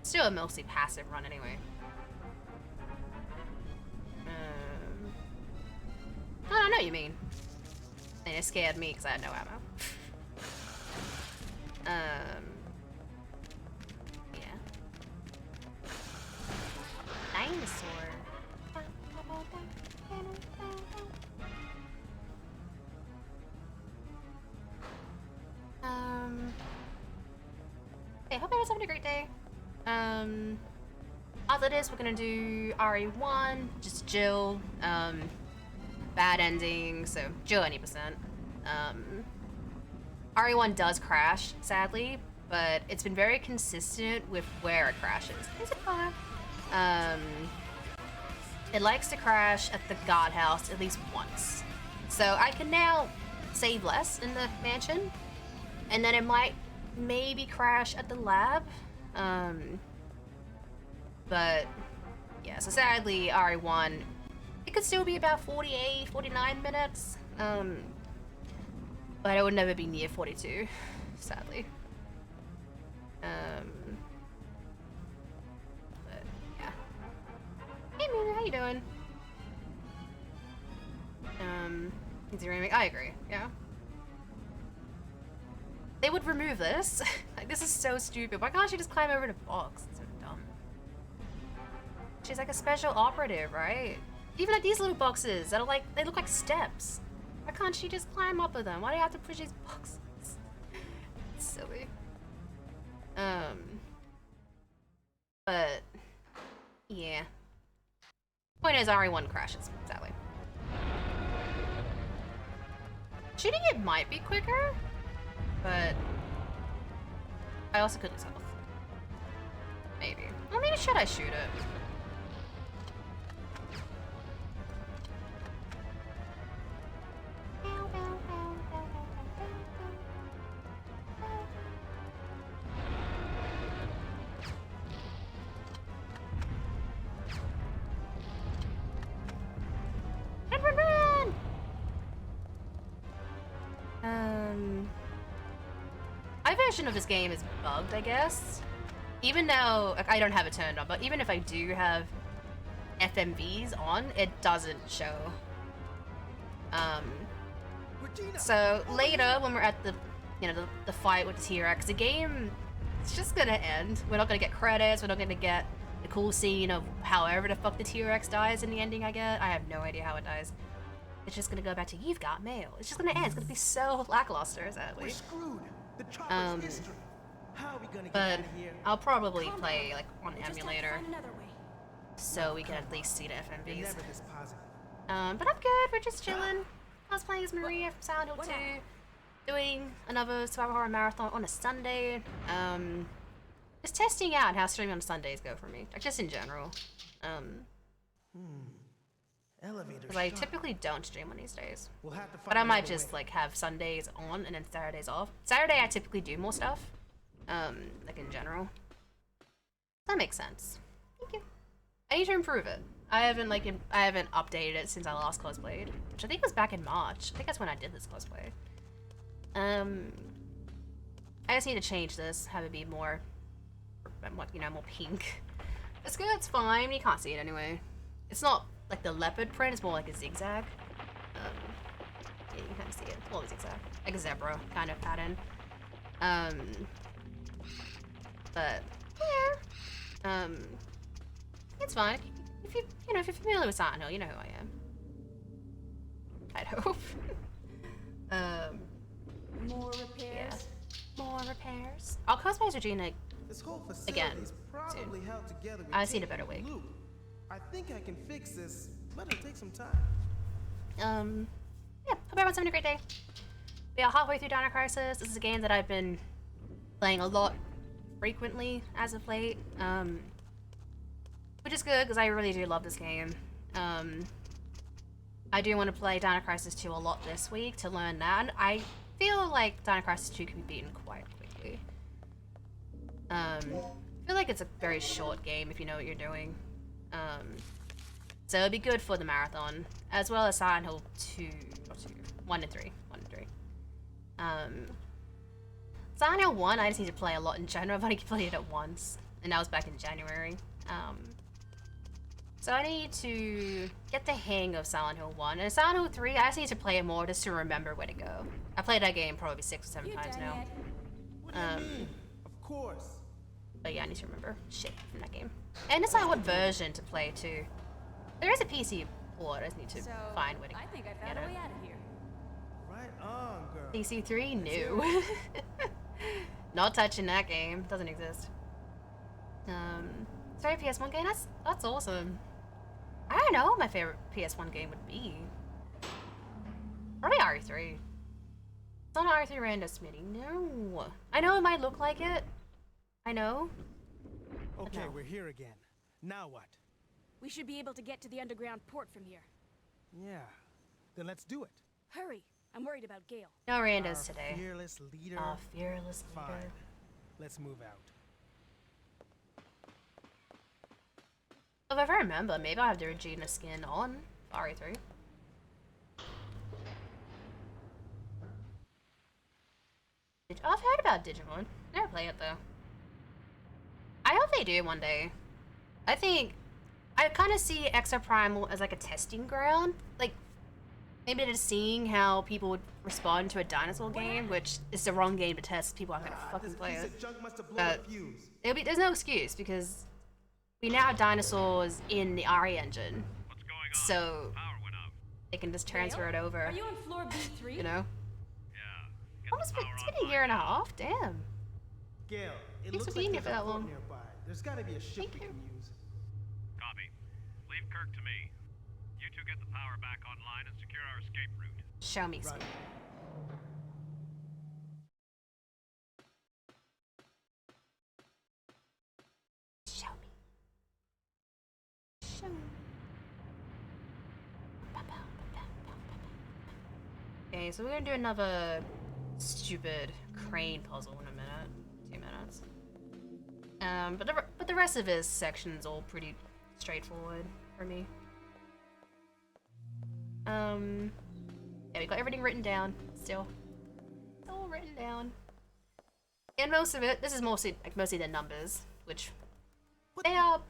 Still a mostly passive run anyway. I don't know what you mean. And it scared me because I had no ammo. Yeah. Dinosaur. Hey, hope everyone's having a great day. After this, we're gonna do RE1, just Jill. Bad ending, so Jill 80%. RE1 does crash, sadly, but it's been very consistent with where it crashes. Is it fine? It likes to crash at the God House at least once. So I can now save less in the mansion, and then it might maybe crash at the lab. But yeah, so sadly RE1, it could still be about 48, 49 minutes. But I would never be near 42, sadly. But yeah. Hey Mira, how you doing? Considering, I agree, yeah. They would remove this. Like, this is so stupid. Why can't she just climb over the box? It's so dumb. She's like a special operative, right? Even like these little boxes that are like, they look like steps. Why can't she just climb up with them? Why do you have to push these boxes? It's silly. But yeah. Point is, RE1 crashes, sadly. Shooting it might be quicker, but I also could lose health. Maybe. Well, maybe should I shoot it? My version of this game is bugged, I guess. Even though, like, I don't have it turned on, but even if I do have FMVs on, it doesn't show. So later, when we're at the, you know, the fight with the T-Rex, the game, it's just gonna end. We're not gonna get credits, we're not gonna get the cool scene of however the fuck the T-Rex dies in the ending I get. I have no idea how it dies. It's just gonna go back to, you've got mail. It's just gonna end. It's gonna be so lackluster, sadly. We're screwed. The chopper's history. How are we gonna get But out of here? I'll probably play like on We'll just have to emulator, find another way. so we can at least see the You're FMVs. never this positive. But I'm good. We're just chilling. I was playing as Maria from Silent Hill 2, doing another survival horror marathon on a Sunday. Just testing out how streaming on Sundays go for me, like just in general. Elevator. Because I typically don't stream on these days. We'll have to find But I might another just way. like have Sundays on and then Saturdays off. Saturday I typically do more stuff, like in general. That makes sense. Thank you. I need to improve it. I haven't updated it since I last cosplayed, which I think was back in March. I think that's when I did this cosplay. I just need to change this, have it be more, more pink. It's good. It's fine. You can't see it anyway. It's not like the leopard print. It's more like a zigzag. Yeah, you can kind of see it. It's more of a zigzag, like a zebra kind of pattern. But yeah, it's fine. If you're familiar with Silent Hill, you know who I am. I'd hope. More repairs. Yeah. More repairs. I'll cosplay as Regina. This whole Again, facility's probably soon. held together with I just need a tape better and wig. glue. I think I can fix this, but it'll take some time. Yeah, hope everyone's having a great day. We are halfway through Dino Crisis. This is a game that I've been playing a lot frequently as of late, which is good because I really do love this game. I do want to play Dino Crisis 2 a lot this week to learn that, and I feel like Dino Crisis 2 can be beaten quite quickly. I feel like it's a very short game if you know what you're doing. So it'd be good for the marathon, as well as Silent Hill 1 and 3. Silent Hill 1, I just need to play a lot in general. I've only played it once, and that was back in January. So I need to get the hang of Silent Hill 1. And Silent Hill 3, I just need to play it more just to remember where to go. I played that game probably 6 or 7 times now. What do you mean? Of course. But yeah, I need to remember shit from that game. And decide what version to play too. There is a PC port, I just need to find where to I think I get found a it. way out of here. Right on, girl. PC3? No. Not touching that game. Doesn't exist. Sorry, PS1 game? That's awesome. I don't know what my favorite PS1 game would be. Probably RE3. It's not RE3 Randa Smitty. No. I know it might look like it. I know. Okay, no. we're here again. Now what? We should be able to get to the underground port from here. Yeah. Then let's do it. Hurry. I'm worried about Gale. No Randas Our today. Fearless leader. Fearless leader. Fine. Let's move out. If I remember, maybe I'll have the Regina skin on RE3. I've heard about Digimon. Never play it though. I hope they do one day. I think I kind of see Exoprimal as like a testing ground, like maybe just seeing how people would respond to a dinosaur game, which is the wrong game to test. People aren't gonna fucking play it. But there's no excuse because we now have dinosaurs in the RE engine, so they can just transfer it over. Are you on floor B3? You know. It's been a year and a half. Damn. Gale, it Thanks looks for being like here there's for that a port long. nearby. There's got to be a ship Thank we you. can use. Copy. Leave Kirk to me. You two get the power back online and secure our escape route. Show me. Right. Show me. Show me. Okay, so we're gonna do another stupid crane puzzle in a minute. 2 minutes. But the rest of his section's all pretty straightforward for me. Yeah, we got everything written down still. It's all written down. And most of it, this is mostly the numbers, which they are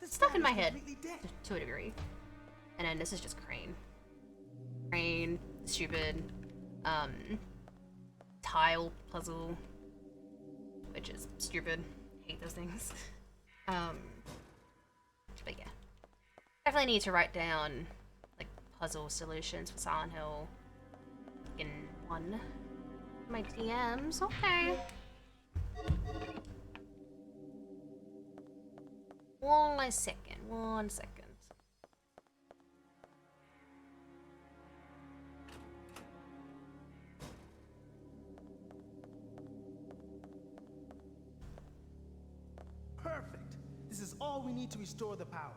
stuck in my head to a degree. And then this is just crane. Crane, stupid, tile puzzle, which is stupid. Hate those things. But yeah, definitely need to write down like puzzle solutions for Silent Hill in one. My DMs, okay. One second. Perfect. This is all we need to restore the power.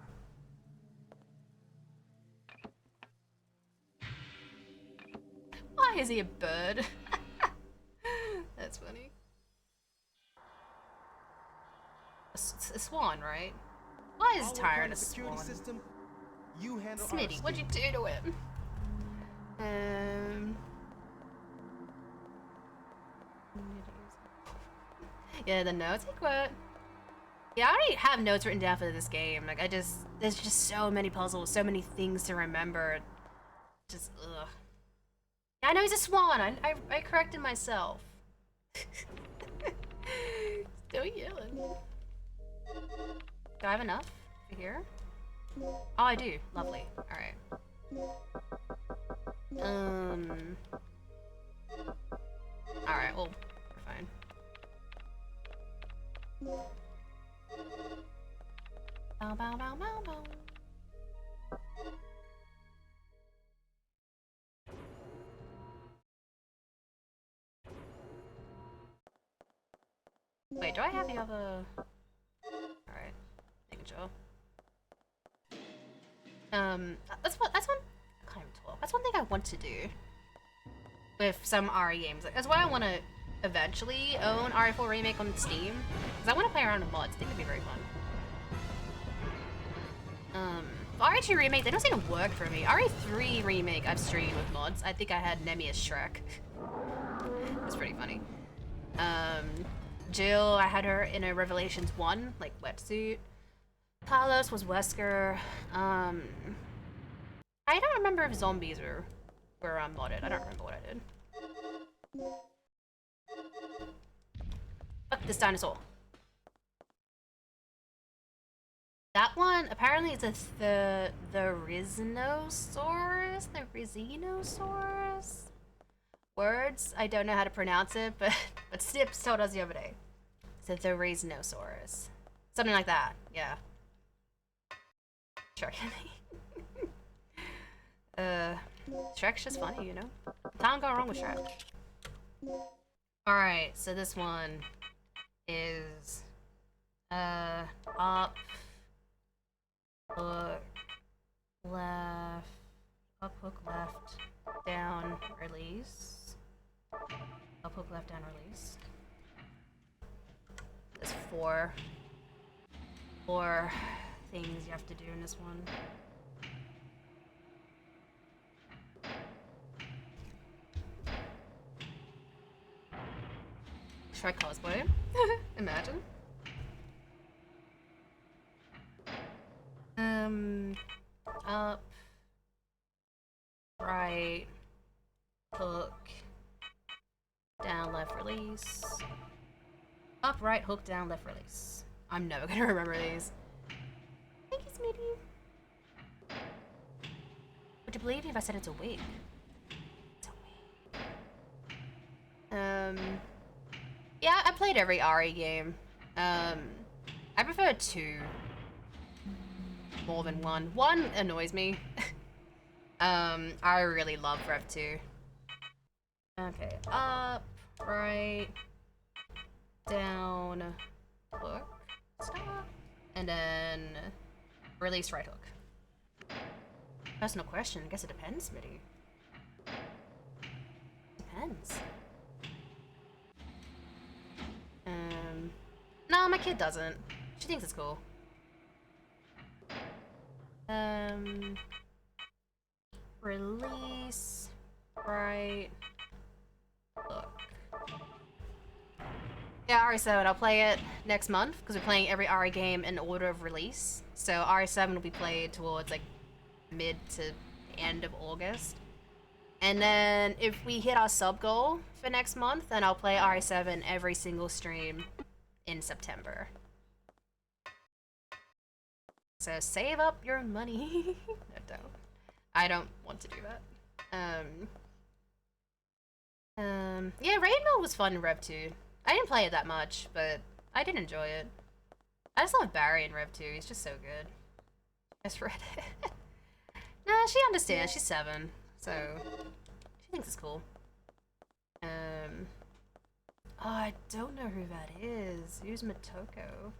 Why is he a bird? That's funny. A swan, right? Why is Tyron a security swan? system, you handle Smitty, what'd you do to him? Yeah, the notes. Like what? Yeah, I already have notes written down for this game. Like, there's just so many puzzles, so many things to remember. Just, ugh. Yeah, I know he's a swan. I corrected myself. Still yelling. Do I have enough for here? Oh, I do. Lovely. Alright. Alright, well, we're fine. Bow, bow, bow, bow, bow. Wait, do I have the other? Alright, making sure. That's one. I can't even talk. That's one thing I want to do with some RE games. Like, that's why I want to eventually own RE4 Remake on Steam, because I want to play around with mods. I think it'd be very fun. RE2 Remake, they don't seem to work for me. RE3 Remake, I've streamed with mods. I think I had Nemi as Shrek. That's pretty funny. Jill, I had her in a Revelations 1, like, wetsuit. Palos was Wesker. I don't remember if zombies were modded. I don't remember what I did. Fuck this dinosaur. That one, apparently it's the Rhizinosaurus? The Rhizinosaurus? Words, I don't know how to pronounce it, but Snips told us the other day. So the Rhizinosaurus. Something like that, yeah. Shrek. Shrek's just funny, you know? Can't go wrong with Shrek. Alright, so this one is up, hook, left, up, hook, left, down, release. Up, hook, left, down, release. There's four things you have to do in this one. Shrek cosplay. Imagine. Up, right, hook, down, left, release. Up, right, hook, down, left, release. I'm never gonna remember these. Thank you, Smitty. Would you believe me if I said it's a wig? It's a wig. Yeah, I played every RE game. I prefer 2 more than 1. 1 annoys me. I really love Rev 2. Okay, up, right, down, hook, stop, and then release right hook. Personal question, I guess it depends, Smitty. Depends. No, my kid doesn't. She thinks it's cool. Release, right, hook. Yeah, RE7, I'll play it next month, because we're playing every RE game in order of release. So RE7 will be played towards, like, mid to end of August. And then if we hit our sub goal for next month, then I'll play RE7 every single stream in September. So save up your money. No, don't. I don't want to do that. Yeah, Raid Mode was fun in Rev 2. I didn't play it that much, but I did enjoy it. I just love Barry in Rev 2. He's just so good. Just read it. Nah, she understands. She's 7, so she thinks it's cool. Oh, I don't know who that is. Who's Motoko?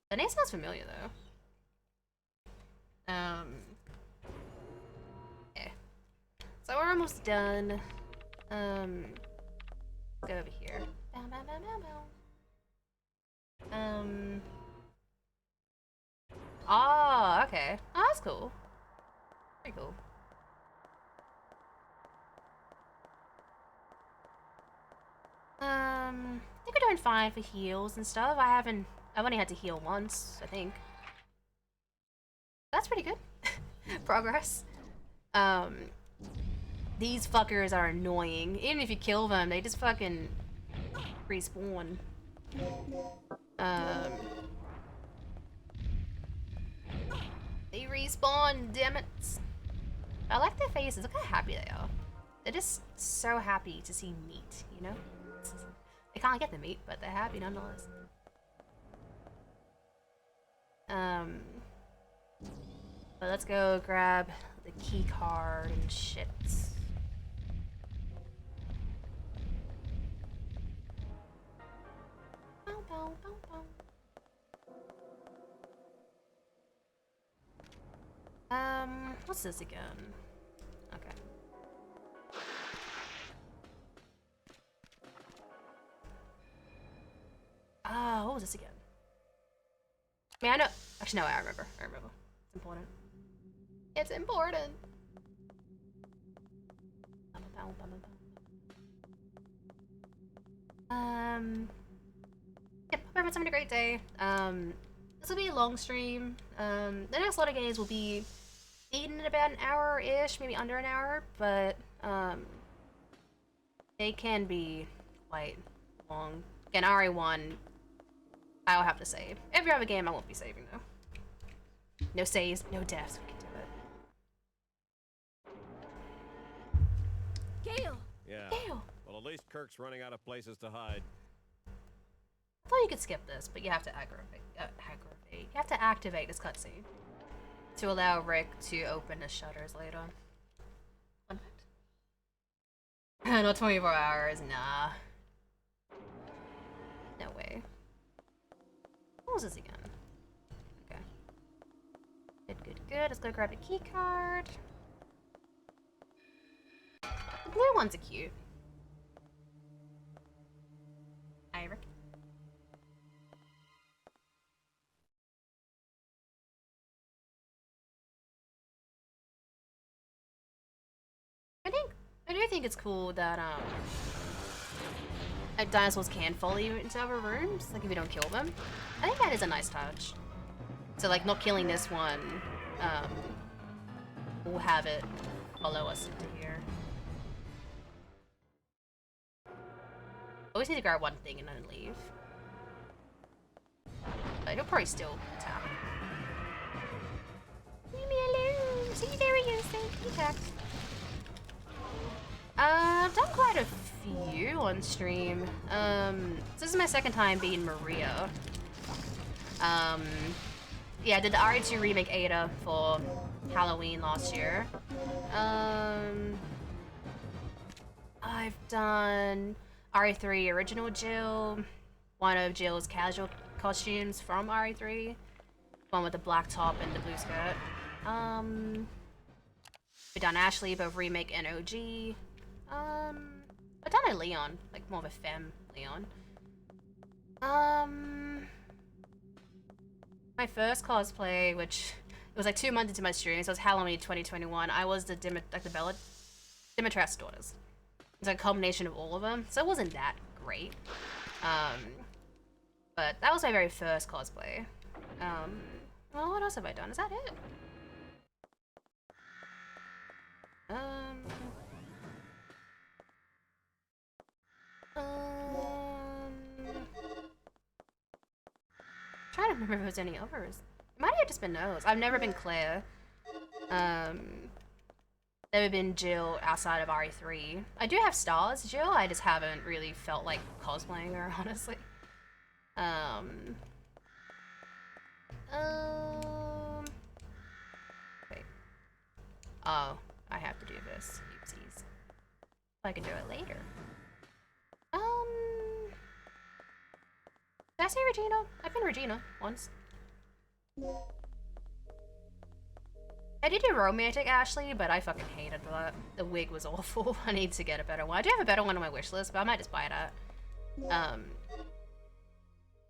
The name sounds familiar though. Yeah. So we're almost done. Let's go over here. Bow, bow, bow, bow, bow. Oh, okay. Oh, that's cool. Pretty cool. I think we're doing fine for heals and stuff. I've only had to heal once, I think. That's pretty good. Progress. These fuckers are annoying. Even if you kill them, they just fucking respawn. They respawn, damn it. I like their faces. Look how happy they are. They're just so happy to see meat, you know? They can't get the meat, but they're happy nonetheless. But let's go grab the key card and shit. Bow, bow, bow, bow. What's this again? Okay. What was this again? I mean, I know. Actually, no, I remember. It's important. It's important. Yep, hope everyone's having a great day. This this will be a long stream. The next lot of games will be in about an hour-ish, maybe under an hour, but they can be quite long. Again, RE1, I'll have to save. Every other game I won't be saving though. No saves, no deaths. We can do it. Gale! Yeah. Gale! Well, at least Kirk's running out of places to hide. I thought you could skip this, but you have to You have to activate this cutscene to allow Rick to open the shutters later. Not 24 hours, nah. No way. What was this again? Okay. Good. Let's go grab the key card. The blue ones are cute. Hi, Rick. I do think it's cool that like dinosaurs can follow you into other rooms, like if you don't kill them. I think that is a nice touch. So like not killing this one, we'll have it follow us into here. Always need to grab one thing and then leave. But he'll probably still attack. Leave me alone. See, there he is. He attacked. I've done quite a few on stream. This is my second time being Maria. Yeah, I did the RE2 Remake Ada for Halloween last year. I've done RE3 Original Jill, one of Jill's casual costumes from RE3, one with the black top and the blue skirt. We've done Ashley, both Remake and OG. I've done a Leon, like more of a femme Leon. My first cosplay, which it was like 2 months into my stream, so it was Halloween 2021. I was the Dimitrescu daughters. It's like a combination of all of them, so it wasn't that great. But that was my very first cosplay. Well, what else have I done? Is that it? Trying to remember if there's any others. It might have just been those. I've never been Claire. Never been Jill outside of RE3. I do have stars Jill, I just haven't really felt like cosplaying her, honestly. Wait. Oh, I have to do this. Oopsies. I can do it later. Did I say Regina? I've been Regina once. I did do romantic Ashley, but I fucking hated that. The wig was awful. I need to get a better one. I do have a better one on my wish list, but I might just buy that.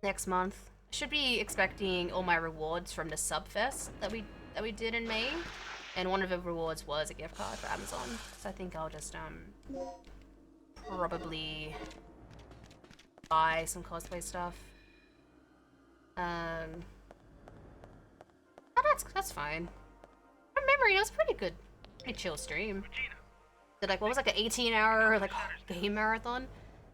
Next month. I should be expecting all my rewards from the Subfest that we did in May. And one of the rewards was a gift card for Amazon. So I think I'll just probably buy some cosplay stuff. That's fine. From memory, it was pretty good. Pretty chill stream. Did like, what was like an 18-hour like game marathon?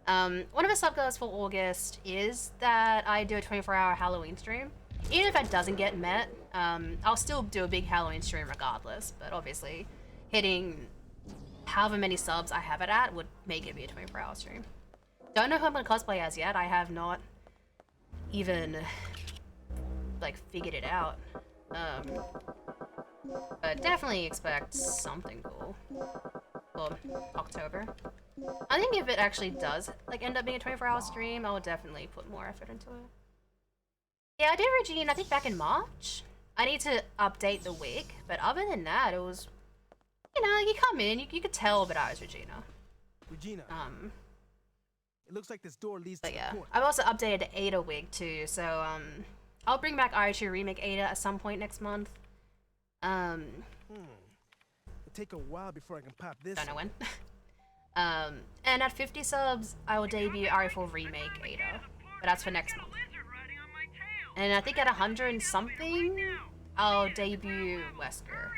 One of the sub goals for August is that I do a 24-hour Halloween stream. Even if that doesn't get met, I'll still do a big Halloween stream regardless. But obviously, hitting however many subs I have it at would make it be a 24-hour stream. Don't know who I'm gonna cosplay as yet. I have not even like figured it out. But definitely expect something cool for October. I think if it actually does like end up being a 24-hour stream, I will definitely put more effort into it. Yeah, I did Regine, I think back in March. I need to update the wig, but other than that, it was, you know, you come in, you could tell that I was Regina. Regina. It looks like this door leads to yeah, the court. I've also updated the Ada wig too, so I'll bring back RE2 Remake Ada at some point next month. It'll take a while before I can pop this. Don't know when. And at 50 subs, I will debut RE4 Remake Ada, but that's for next month. And I think at 100 and something, I'll debut Wesker.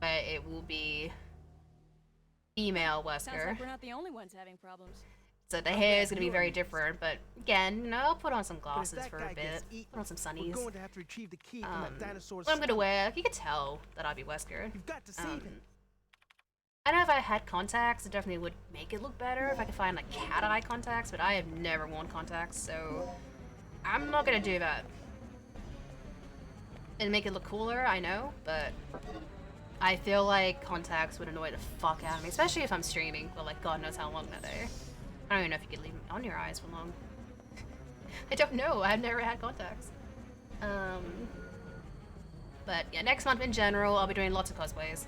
But it will be female Sounds Wesker. like we're not the only ones having problems. So the hair is going to be very different, but again, you know, I'll put on some glasses for a bit. Put on some sunnies. We're going to have to retrieve the key from that dinosaur's What I'm going to wear, you can tell that I'll be Wesker. You've got to save him. I know if I had contacts, it definitely would make it look better if I could find like cat eye contacts, but I have never worn contacts, so I'm not going to do that. It'd make it look cooler, I know, but I feel like contacts would annoy the fuck out of me, especially if I'm streaming for like God knows how long that day. I don't even know if you could leave them on your eyes for long. I don't know. I've never had contacts. But yeah, next month in general, I'll be doing lots of cosplays.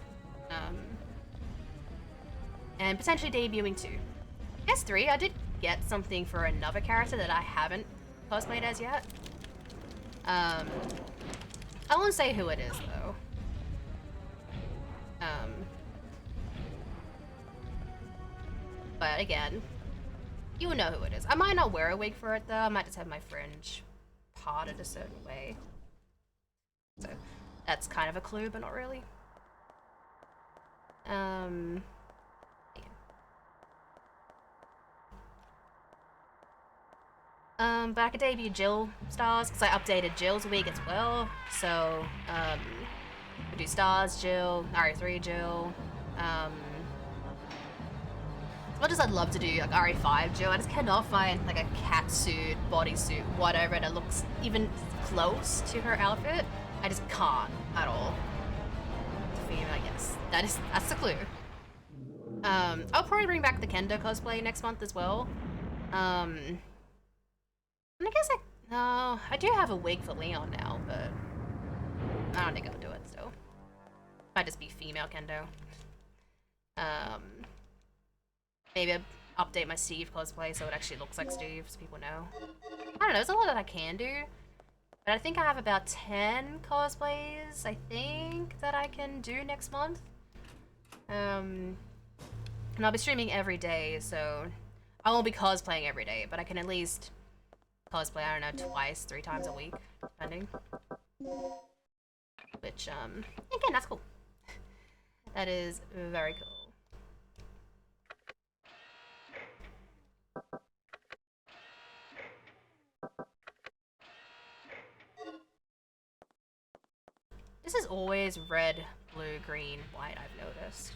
And potentially debuting too. S3, I did get something for another character that I haven't cosplayed as yet. I won't say who it is though. But again, you will know who it is. I might not wear a wig for it though. I might just have my fringe parted a certain way. So that's kind of a clue, but not really. Yeah. But I could debut Jill stars because I updated Jill's wig as well. So we do stars Jill, RE3 Jill. As much as I'd love to do like RE5 Jill, I just cannot find like a cat suit, bodysuit, whatever that looks even close to her outfit. I just can't at all. I guess that's the clue. I'll probably bring back the Kendo cosplay next month as well. And I guess I do have a wig for Leon now, but I don't think I'll do it still. Might just be female Kendo. Maybe I'll update my Steve cosplay so it actually looks like Steve, so people know. I don't know, there's a lot that I can do. But I think I have about 10 cosplays, I think, that I can do next month. And I'll be streaming every day, so I won't be cosplaying every day, but I can at least cosplay, I don't know, twice, 3 times a week, depending. Which, again, that's cool. That is very cool. This is always red, blue, green, white, I've noticed.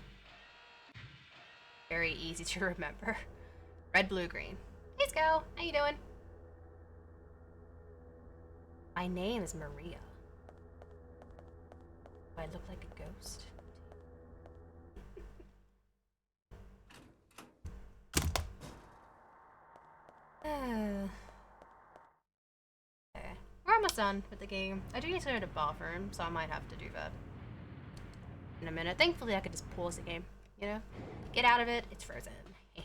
Very easy to remember. Red, blue, green. Hey, Scout. How you doing? My name is Maria. Do I look like a ghost? Okay. We're almost done with the game. I do need to go to the bathroom, so I might have to do that in a minute. Thankfully, I could just pause the game, you know? Get out of it, it's frozen. I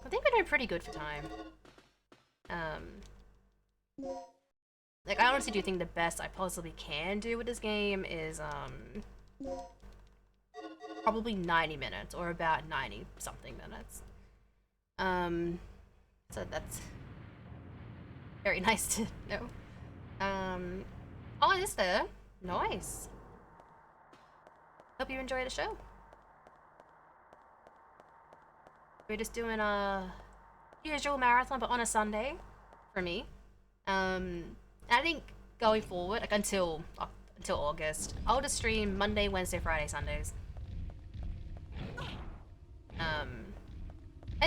think we're doing pretty good for time. Like, I honestly do think the best I possibly can do with this game is, probably 90 minutes, or about 90-something minutes. So that's very nice to know. Oh, it is there. Nice. Hope you enjoy the show. We're just doing a usual marathon, but on a Sunday for me. I think going forward, like until August, I'll just stream Monday, Wednesday, Friday, Sundays. I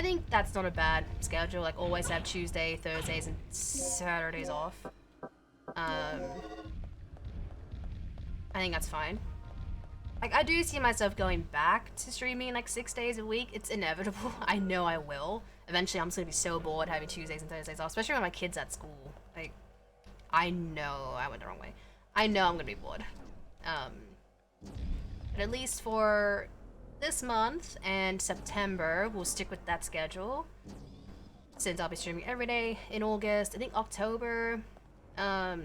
think that's not a bad schedule. Like always have Tuesday, Thursdays, and Saturdays off. I think that's fine. Like, I do see myself going back to streaming like 6 days a week. It's inevitable. I know I will. Eventually, I'm just gonna be so bored having Tuesdays and Thursdays off, especially when my kid's at school. Like, I know I went the wrong way. I know I'm gonna be bored. But at least for this month and September, we'll stick with that schedule. Since I'll be streaming every day in August. I think October, I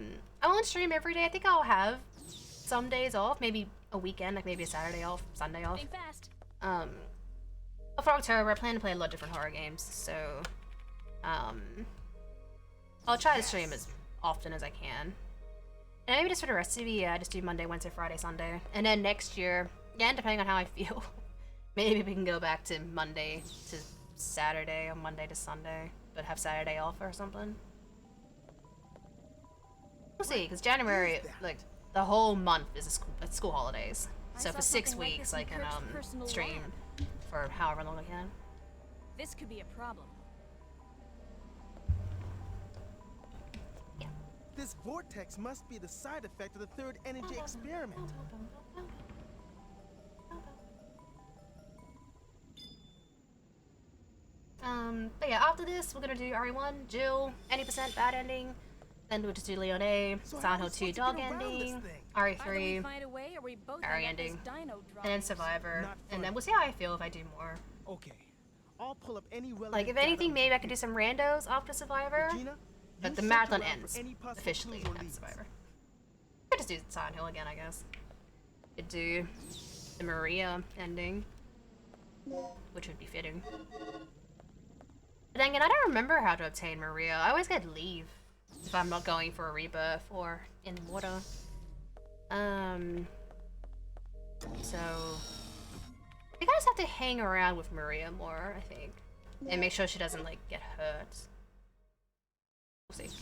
won't stream every day. I think I'll have some days off, maybe a weekend, like maybe a Saturday off, Sunday off. Fast. For October, I plan to play a lot of different horror games, so I'll try to stream as often as I can. And maybe just for the rest of the year, just do Monday, Wednesday, Friday, Sunday. And then next year, again, depending on how I feel, maybe we can go back to Monday to Saturday or Monday to Sunday, but have Saturday off or something. We'll see, because January, like, the whole month is it's school holidays. So for 6 weeks, I can stream for however long I can. This could be a problem. This vortex must be the side effect of the third energy experiment. But yeah, after this, we're gonna do RE1, Jill, any percent bad ending. Then we'll just do Leone, Silent Hill 2 dog ending, RE3, RE ending, and then Survivor. And then we'll see how I feel if I do more. Okay, I'll pull up any like, if anything, maybe I could do some randos after Survivor. But the marathon ends officially at Survivor. Could just do Silent Hill again, I guess. Could do the Maria ending, which would be fitting. But then again, I don't remember how to obtain Maria. I always get leave if I'm not going for a rebirth or in water. So we kind of just have to hang around with Maria more, I think, and make sure she doesn't like get hurt. We'll see.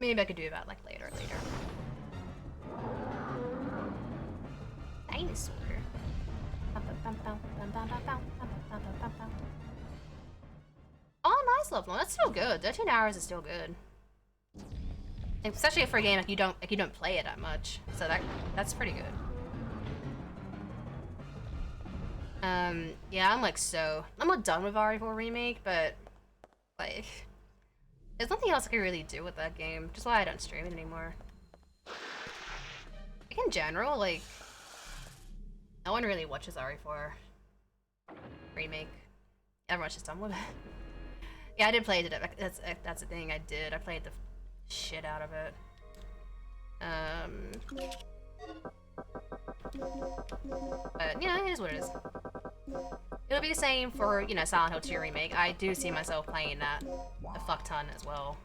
Maybe I could do that like later. Dinosaur. Oh, nice level. That's still good. 13 hours is still good. Especially for a game like you don't play it that much. So that's pretty good. Yeah, I'm not done with RE4 Remake, but like there's nothing else I can really do with that game. Just why I don't stream it anymore. Like in general, like no one really watches RE4 Remake. Everyone's just done with it. Yeah, I did play it. That's the thing I did. I played the shit out of it. But yeah, it is what it is. It'll be the same for, you know, Silent Hill 2 Remake. I do see myself playing that a fuck ton as well.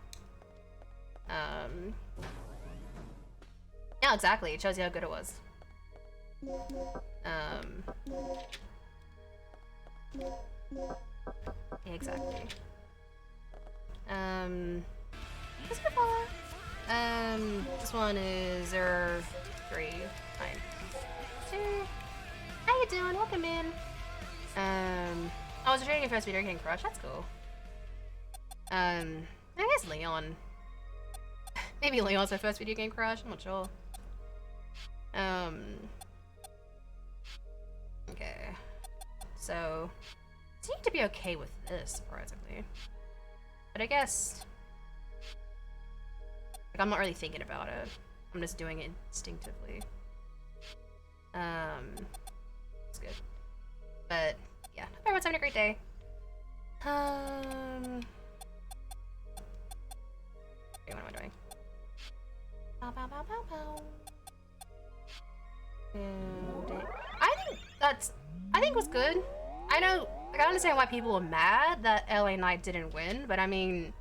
Yeah, exactly. It shows you how good it was. Yeah, exactly. What's it called? This one is 3. Fine. Sir, how you doing? Welcome in. I was reading your first video game crush. That's cool. I guess Leon. Maybe Leon's my first video game crush. I'm not sure. Okay. So, seem to be okay with this, surprisingly. But I guess, like, I'm not really thinking about it. I'm just doing it instinctively. It's good. But yeah, hope everyone's having a great day. What am I doing? Bow, bow, bow, bow, bow. And I think it was good. I know, like, I understand why people were mad that LA Knight didn't win, but I mean,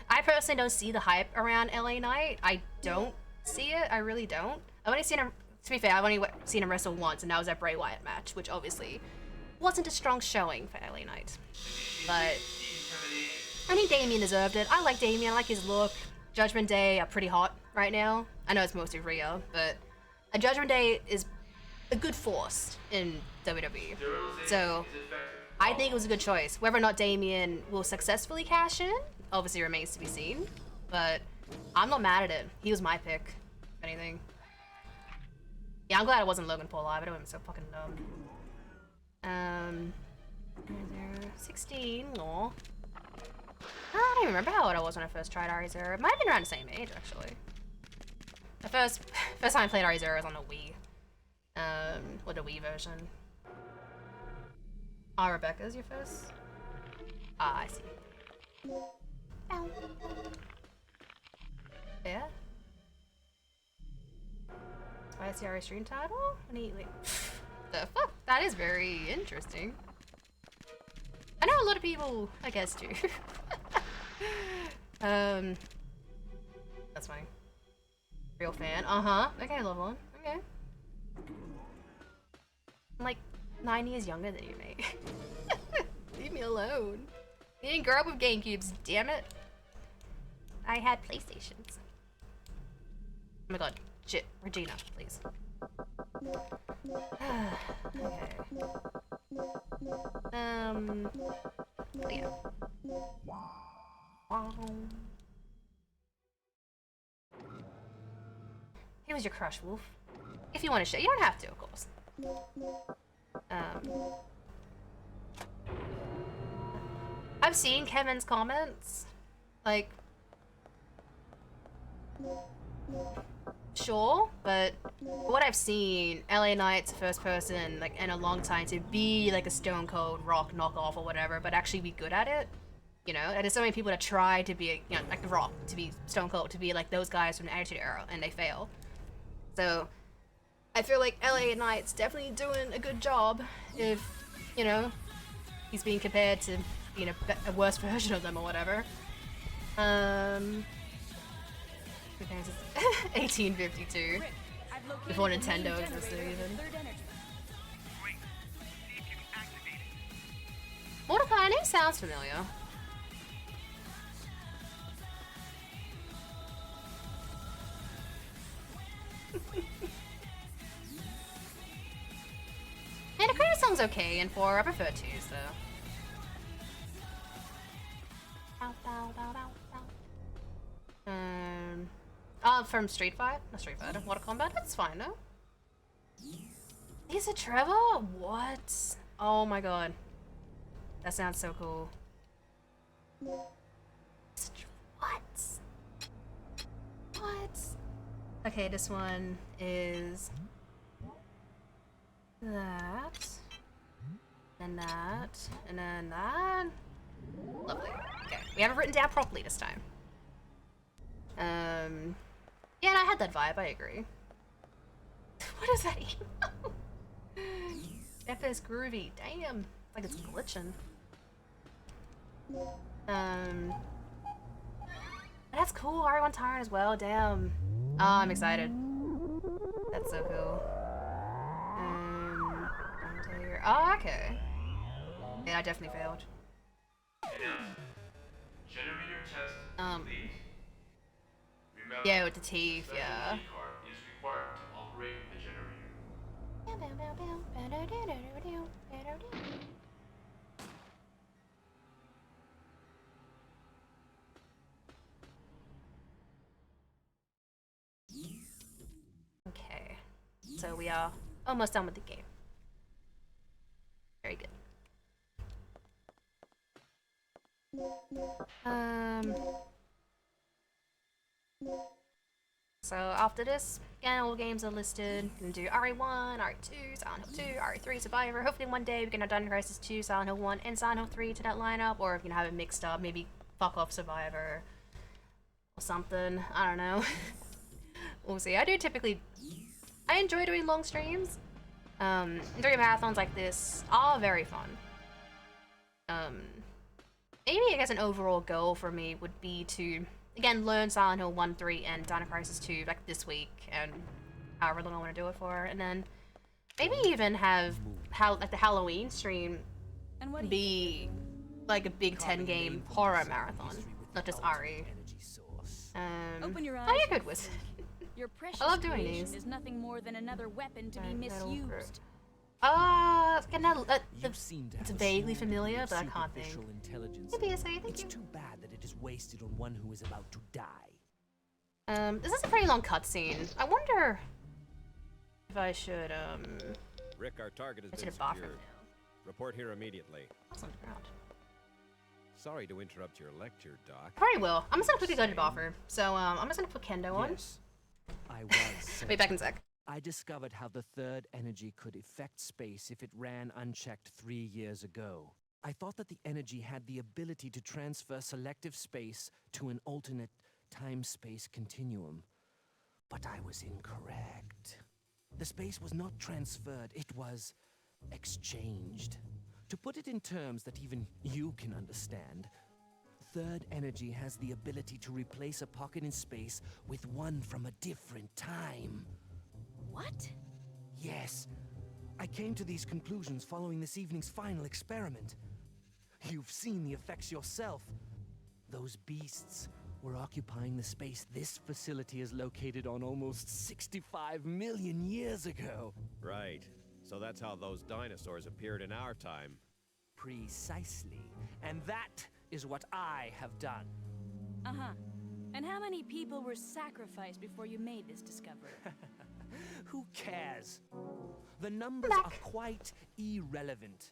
I personally don't see the hype around LA Knight. I don't see it. I really don't. I've only seen him, to be fair, I've only seen him wrestle once, and that was that Bray Wyatt match, which obviously wasn't a strong showing for LA Knight. But I think Damien deserved it. I like Damien. I like his look. Judgment Day are pretty hot right now. I know it's mostly Rio, but a Judgment Day is a good force in WWE. So I think it was a good choice. Whether or not Damien will successfully cash in obviously remains to be seen, but I'm not mad at it. He was my pick, if anything. Yeah, I'm glad it wasn't Logan Paul live. I would have been so fucking dumb. 16, aw. I don't even remember how old I was when I first tried RE0. It might have been around the same age, actually. The first time I played RE0 was on the Wii. Or the Wii version. Ah, Rebecca's your first? Ah, I see. Ow. Yeah? Why is the RE stream title? Wait. The fuck? That is very interesting. I know know a lot of people, I guess, do. That's funny. Real fan. Okay, love one. Okay. I'm like 9 years younger than you, mate. Leave me alone. You didn't grow up with GameCubes, damn it. I had PlayStations. Oh my god. Shit. Regina, please. Okay. Yeah. Wow. Who was your crush, Wolf? If you want to share, you don't have to, of course. I've seen Kevin's comments. Like, sure, but what I've seen, LA Knight's the first person like in a long time to be like a Stone Cold Rock knockoff or whatever, but actually be good at it. You know, and there's so many people that try to be, you know, like The Rock, to be Stone Cold, to be like those guys from the Attitude Era, and they fail. So, I feel like LA Knight's definitely doing a good job if, you know, he's being compared to being a worse version of them or whatever. 1852. Before Nintendo existed even. Mordecai, name sounds familiar. And the credit song's okay, and 4 I prefer 2, so. From Street Fighter? Not Street Fighter, Mortal Kombat? That's fine, no? Is it Trevor? What? Oh my god. That sounds so cool. What? What? Okay, this one is that, and that, and then that. Lovely. Okay, we have it written down properly this time. Yeah, and I had that vibe, I agree. What is that emo? FS Groovy, damn. Like it's glitching. That's cool, R1 Tyrant as well, damn. Oh, I'm excited. That's so cool. Oh, okay. Yeah, I definitely failed. Generator test complete. Remember, yeah, with the teeth, yeah. Is required to operate the generator. Okay, so we are almost done with the game. Very good. So after this, again, all games are listed. We can do RE1, RE2, Silent Hill 2, RE3, Survivor. Hopefully one day we can have Dino Crisis 2, Silent Hill 1, and Silent Hill 3 to that lineup, or if you can have it mixed up, maybe fuck off Survivor or something. I don't know. We'll see. I enjoy doing long streams. Doing marathons like this are very fun. Maybe I guess an overall goal for me would be to, again, learn Silent Hill 1, 3, and Dino Crisis 2 like this week, and however long I want to do it for, and then maybe even have like the Halloween stream be like a big 10-game horror marathon, not just RE. Open your eyes. Oh, you're good with. Your precious I love doing creation these. is nothing more than another weapon to be misused. It's vaguely familiar, but I can't think. Maybe I say thank you. It's too bad that it is wasted on one who is about to die. This is a pretty long cutscene. I wonder if I should, Rick, our target has I been should have secured. Report here immediately. What's on the ground? Sorry to interrupt your lecture, Doc. Probably will. I'm just gonna quickly go to buffer. So, I'm just gonna put Kendo on. Yes, I was. Wait, back in a sec. I discovered how the third energy could affect space if it ran unchecked 3 years ago. I thought that the energy had the ability to transfer selective space to an alternate time-space continuum. But I was incorrect. The space was not transferred, it was exchanged. To put it in terms that even you can understand, third energy has the ability to replace a pocket in space with one from a different time. What? Yes. I came to these conclusions following this evening's final experiment. You've seen the effects yourself. Those beasts were occupying the space this facility is located on almost 65 million years ago. Right. So that's how those dinosaurs appeared in our time. Precisely. And that is what I have done. Uh-huh. And how many people were sacrificed before you made this discovery? Who cares? The numbers are quite irrelevant.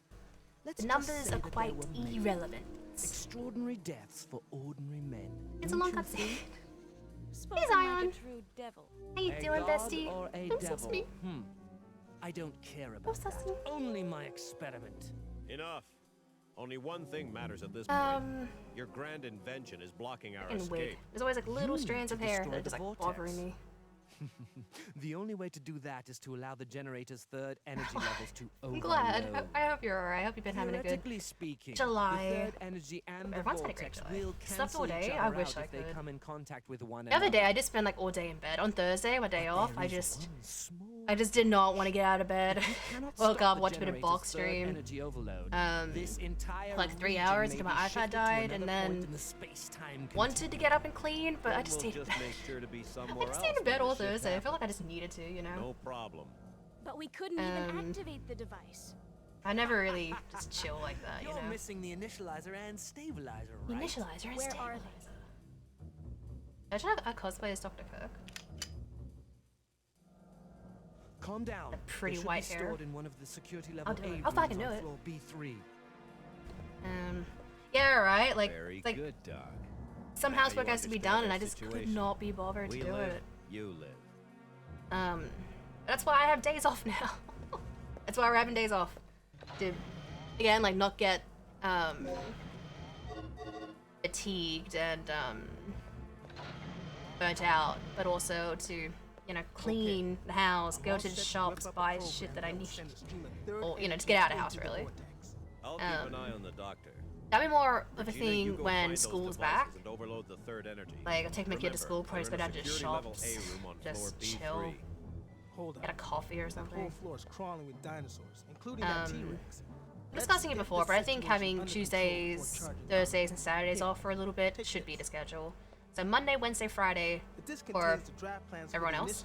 The numbers are quite irrelevant. Extraordinary deaths for ordinary men. It's a long cutscene. Spoken Zion. like a true devil. How you doing, god bestie? Or a Don't devil? suss me. I don't care about Don't suss that. me. Only my experiment. Enough. Only one thing matters at this point. Your grand invention is blocking our Fucking escape. wig. There's always like little strands of hair destroy that are just the like vortex. bothering me. The only way to do that is to allow the generator's third energy levels to overload. I'm glad. I hope you're alright. I hope you've been having a good Theoretically speaking, July. the third energy and the Everyone's had a great vortex July. will Slept all cancel each day? other I wish out I if they could. come in contact with one The other another. day, I just spent like all day in bed. On Thursday, my day off, There I is just one small did not want to get out of bed. cannot Woke stop up, the watched a bit of generator's box third stream. energy overload. This entire For like 3 region hours may until be my iPad shifted to died, and another point then in the space-time wanted to get up and clean, but I just We'll stayed in just bed. make sure to be I somewhere just else. stayed in bed when all the shift Thursday. I happens. felt like I just needed to, you know? No problem. But we couldn't even activate the device. I never really just chill like that, you You're know? missing the initializer and stabilizer, right? Initializer and Where are stabilizer. Imagine a cosplay as Dr. Kirk. Calm down. pretty They should white be hair. stored in one of the security level I'll do A it. rooms I'll fucking on do it. floor B3. Yeah, right. Like, Very like good, Doc. some Now housework you has to be understand done, and our I just could situation. not be bothered to We do live, it. you live. That's why I have days off now. That's why we're having days off. To, again, like, not get, fatigued and, burnt out, but also to, you know, clean the house, go to the shops, buy shit that I need. Or, you know, just get out of the house, really. I'll keep an eye on the doctor. That'd be more of a Regina, you thing go when find those school's devices back. and overload the third energy. Like, I'll take my kid to Remember, school, probably just go they're in down a to the security level shops, A room on floor just B3. chill, Hold get a on. coffee or The whole something. floor is crawling with dinosaurs, including that T-Rex. I'm discussing it before, but I think having Tuesdays, Thursdays, and Saturdays off for a little bit should be the schedule. So Monday, Wednesday, Friday, for everyone else,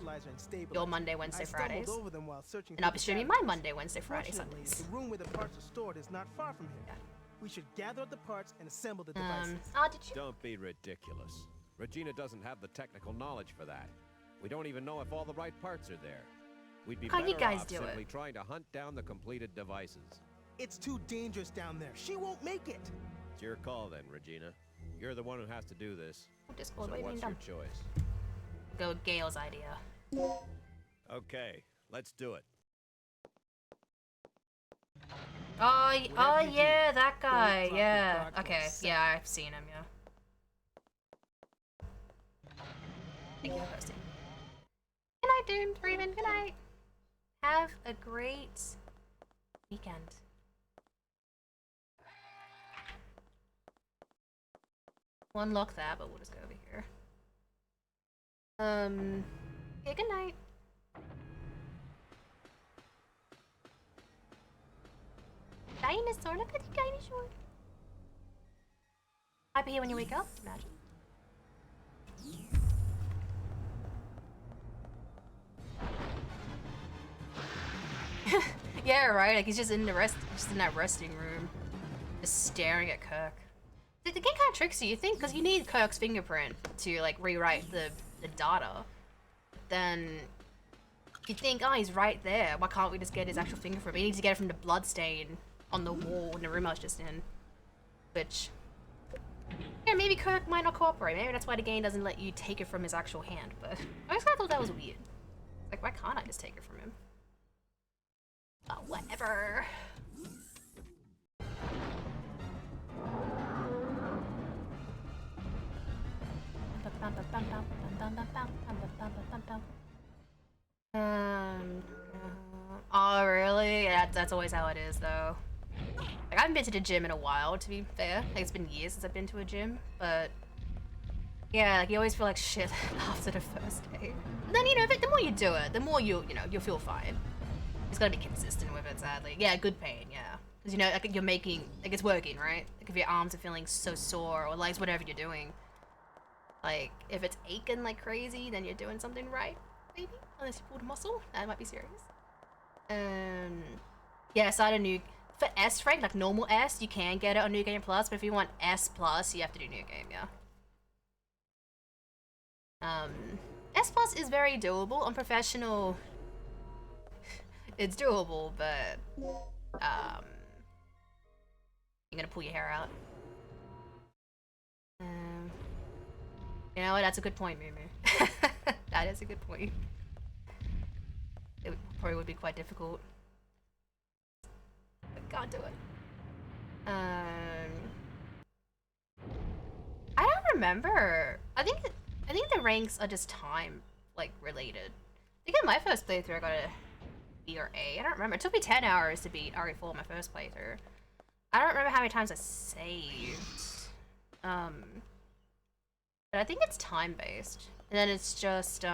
your Monday, Wednesday, Fridays, and I'll be streaming my Monday, Wednesday, Friday, Sundays. The room where the parts are stored is not far from here. We should gather up the parts and assemble the devices. Did you? Don't be ridiculous. Regina doesn't have the technical knowledge for that. We don't even know if all the right parts are there. We'd be How better you guys off do simply it? trying to hunt down the completed devices. It's too dangerous down there. She won't make it. It's your call then, Regina. You're the one who has to do this. Discord, So what do you mean what's your done? choice? Go with Gail's idea. Okay, let's do it. Oh, oh you do, yeah, that guy. drop the Yeah. broadcast Okay. set. Yeah, I've seen him. Yeah. Thank you for posting. Good night, Doomed Raven. Good night. Have a great weekend. We'll unlock that, but we'll just go over here. Yeah, good night. Dinosaur, look at the dinosaur. I'll be here when you wake up, imagine. Yeah, right. Like he's just in that resting room, just staring at Kirk. The game kind of tricks you. You think because you need Kirk's fingerprint to like rewrite the data. But then you think, oh, he's right there. Why can't we just get his actual fingerprint? We need to get it from the blood stain on the wall in the room I was just in. Which, yeah, maybe Kirk might not cooperate. Maybe that's why the game doesn't let you take it from his actual hand. But I just kind of thought that was weird. Like, why can't I just take it from him? Whatever. Oh, really? Yeah, that's always how it is, though. Like, I haven't been to the gym in a while, to be fair. Like, it's been years since I've been to a gym, but yeah, like, you always feel like shit after the first day. But then, you know, the more you do it, the more you'll feel fine. Just gotta be consistent with it, sadly. Yeah, good pain, yeah. Because, you know, like, you're making, like, it's working, right? Like, if your arms are feeling so sore, or legs, whatever you're doing, like, if it's aching like crazy, then you're doing something right, maybe? Unless you pulled a muscle, that might be serious. Yeah, so I had a new, for S rank, like normal S, you can get it on New Game Plus, but if you want S Plus, you have to do New Game, yeah. S Plus is very doable. On professional, it's doable, but you're gonna pull your hair out. You know what? That's a good point, Moo. That is a good point. It probably would be quite difficult. But can't do it. I don't remember. I think the ranks are just time, like, related. I think in my first playthrough I got a B or A. I don't remember. It took me 10 hours to beat RE4 my first playthrough. I don't remember how many times I saved. But I think it's time-based. And then it's just,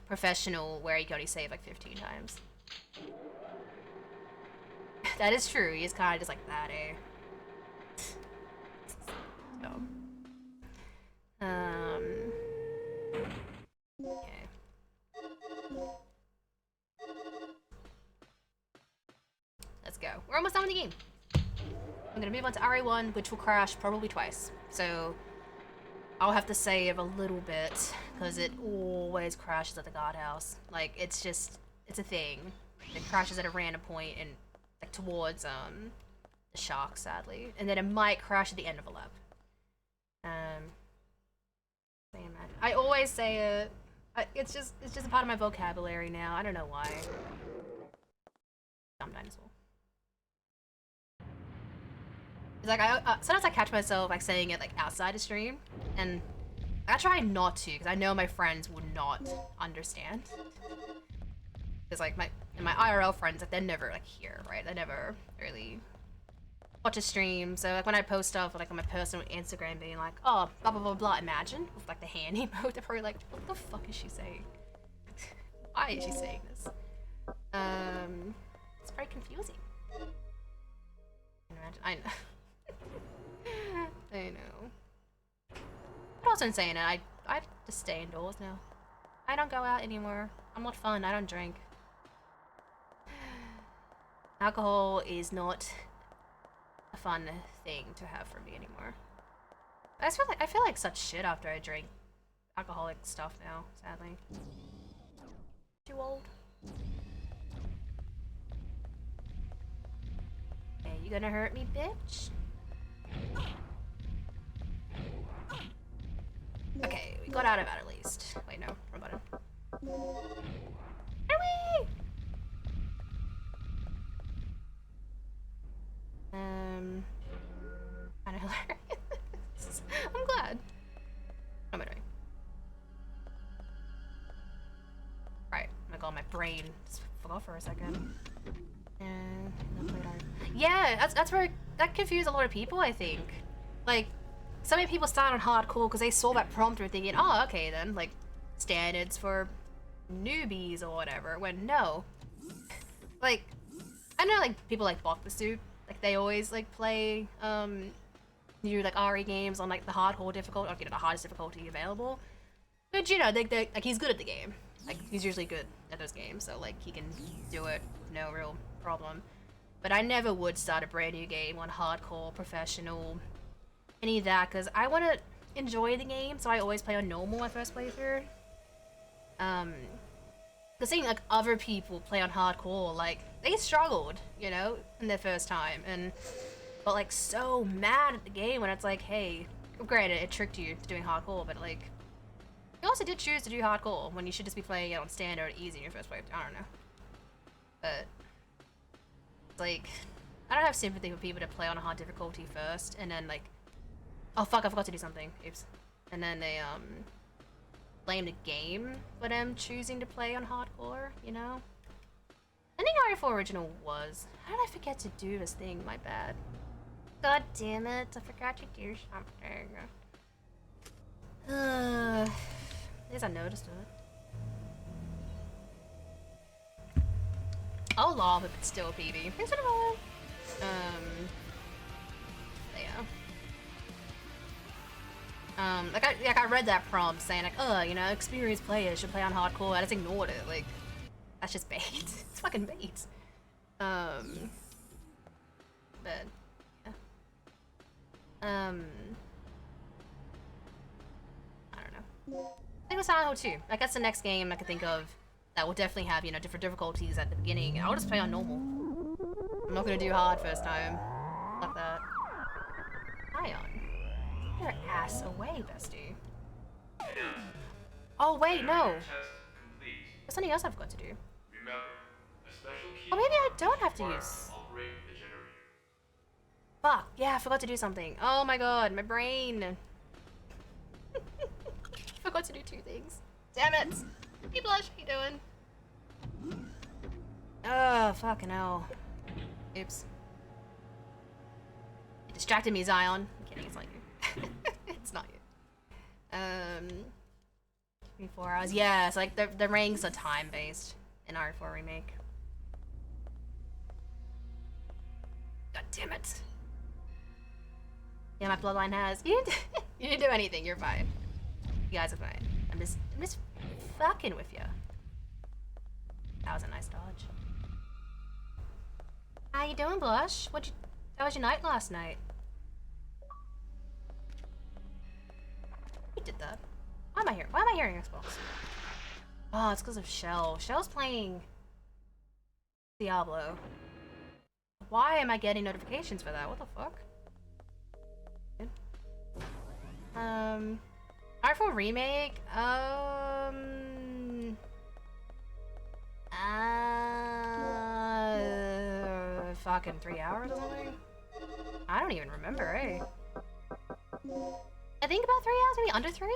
professional, where you can only save, like, 15 times. That is true. He is kind of just like that, eh? So. Okay. Let's go. We're almost done with the game. I'm gonna move on to RE1, which will crash probably twice. So I'll have to save a little bit, because it always crashes at the guardhouse. Like, it's a thing. It crashes at a random point and, like, towards, the shark, sadly. And then it might crash at the end of a lap. I always say it. It's just a part of my vocabulary now. I don't know why. Dumb dinosaur. It's like, sometimes I catch myself, like, saying it, like, outside the stream, and I try not to, because I know my friends would not understand. Because, like, my IRL friends, like, they're never, like, here, right? They never really watch a stream, so, like, when I post stuff, like, on my personal Instagram being like, oh, blah, blah, blah, blah, imagine, with, like, the hand emote, they're probably like, what the fuck is she saying? Why is she saying this? It's very confusing. Imagine, I know. I know. But also insane, I just stay indoors now. I don't go out anymore. I'm not fun. I don't drink. Alcohol is not a fun thing to have for me anymore. I feel like such shit after I drink alcoholic stuff now, sadly. Too old. Hey, you gonna hurt me, bitch? Okay, we got out of that at least. Wait, no, wrong button. Hurry! Kinda hilarious. I'm glad. What am I doing? Right, oh my god, my brain just forgot for a second. Yeah, that's where that confused a lot of people, I think. Like, so many people start on hardcore because they saw that prompt and were thinking, oh, okay then, like, standards for newbies or whatever, when no. Like, I know, like, people like Bok the Soup, like, they always, like, play, new, like, RE games on, like, the hardcore difficulty, or, you know, the hardest difficulty available. But, you know, like, he's good at the game. Like, he's usually good at those games, so, like, he can do it, no real problem. But I never would start a brand new game on hardcore, professional, any of that, because I want to enjoy the game, so I always play on normal my first playthrough. Because seeing, like, other people play on hardcore, like, they struggled, you know, in their first time, and but, like, so mad at the game when it's like, hey, granted, it tricked you to doing hardcore, but, like, you also did choose to do hardcore when you should just be playing it on standard or easy in your first playthrough. I don't know. But like, I don't have sympathy for people to play on a hard difficulty first, and then, like, oh fuck, I forgot to do something, oops. And then they, blame the game for them choosing to play on hardcore, you know? I think RE4 original was. How did I forget to do this thing? My bad. God damn it! I forgot to do something. At least I noticed it. Oh, lol, but it's still PB. Thanks for the follow. Yeah. Like I read that prompt saying like, you know, experienced players should play on hardcore. I just ignored it. Like, that's just bait. It's fucking bait. But yeah. I don't know. I think it was Silent Hill 2. Like that's the next game I could think of that will definitely have, you know, different difficulties at the beginning. I'll just play on normal. I'm not gonna do hard first time. Fuck that. Ion. Get your ass away, bestie. Oh wait, no. There's something else I've got to do. Remember, a special key Oh, maybe I don't have to required use. to operate the generator. Fuck, yeah, I forgot to do something. Oh my god, my brain. Forgot to do 2 things. Damn it. Hey Blush, how you doing? Oh, fucking hell. Oops. You distracted me, Zion. I'm kidding, it's not you. It's not you. 24 hours. Yeah, it's like the ranks are time-based in RE4 Remake. God damn it. Yeah, my bloodline has. You didn't do anything. You're fine. You guys are fine. I'm just fucking with you. That was a nice dodge. How you doing, Blush? How was your night last night? Who did that? Why am I hearing Xbox? Oh, it's because of Shell. Shell's playing Diablo. Why am I getting notifications for that? What the fuck? R4 Remake? Fucking 3 hours or something? I don't even remember, eh? I think about 3 hours, maybe under 3?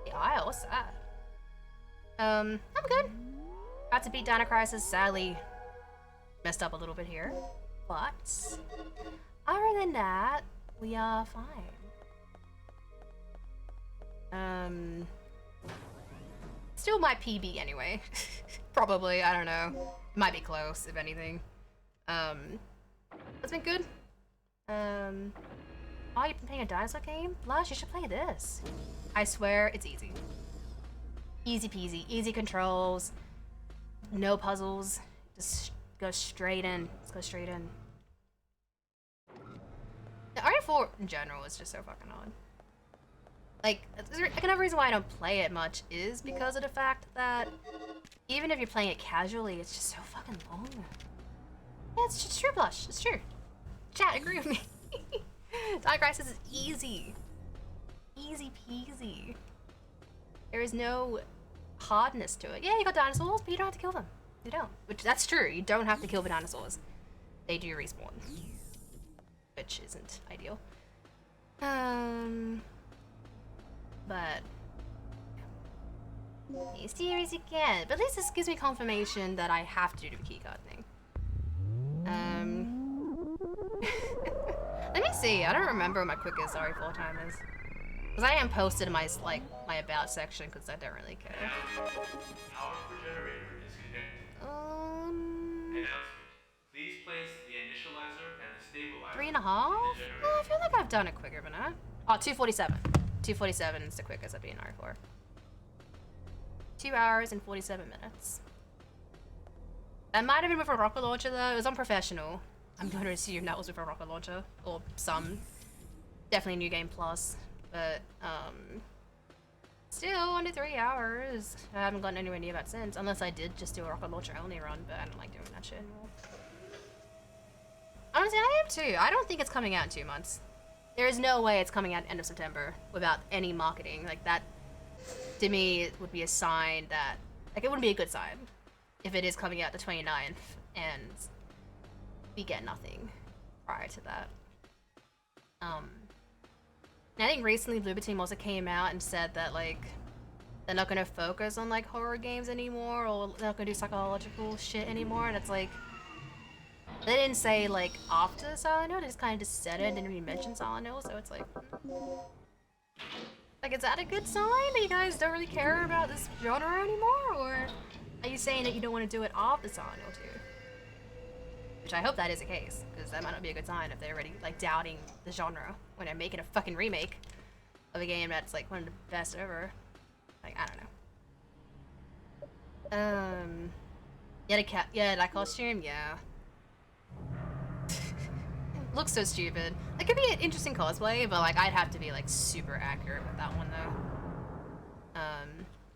The Isle, what's that? I'm good. Got to beat Dino Crisis, sadly messed up a little bit here. But other than that, we are fine. Still my PB anyway. Probably, I don't know. Might be close, if anything. It's been good. Oh, you've been playing a dinosaur game? Blush, you should play this. I swear, it's easy. Easy peasy, easy controls. No puzzles. Just go straight in. Let's go straight in. The RE4 in general is just so fucking odd. Like another reason why I don't play it much is because of the fact that even if you're playing it casually, it's just so fucking long. Yeah, it's true, Blush. It's true. Chat, agree with me. Dino Crisis is easy. Easy peasy. There is no hardness to it. Yeah, you got dinosaurs, but you don't have to kill them. You don't. Which, that's true. You don't have to kill the dinosaurs. They do respawn. Which isn't ideal. But you serious again. But at least this gives me confirmation that I have to do the keycard thing. Let me see. I don't remember what my quickest RE4 time is. Because I am posted in my my about section because I don't really care. Power for generator is connected. Announcement. Please place the initializer and the stabilizer 3.5? in the generator. Oh, I feel like I've done it quicker than that. Oh, 2:47. 2:47 is the quickest I've been in R4. 2 hours and 47 minutes. That might have been with a rocket launcher though. It was on professional. I'm going to assume that was with a rocket launcher or some. Definitely New Game Plus, but still under 3 hours. I haven't gotten anywhere near that since, unless I did just do a rocket launcher only run, but I don't like doing that shit anymore. Honestly, I am too. I don't think it's coming out in 2 months. There is no way it's coming out end of September without any marketing. Like that, to me, it would be a sign that, like, it wouldn't be a good sign if it is coming out the 29th and we get nothing prior to that. And I think recently Bloober Team also came out and said that like they're not gonna focus on like horror games anymore, or they're not gonna do psychological shit anymore. And it's like they didn't say like after Silent Hill, they just kind of just said it and didn't even mention Silent Hill. So it's like is that a good sign that you guys don't really care about this genre anymore, or are you saying that you don't want to do it after Silent Hill 2? Which I hope that is the case, because that might not be a good sign if they're already like doubting the genre when they're making a fucking remake of a game that's like one of the best ever. Like, I don't know. Yeah, that costume, yeah. Looks so stupid. It could be an interesting cosplay, but like I'd have to be like super accurate with that one though.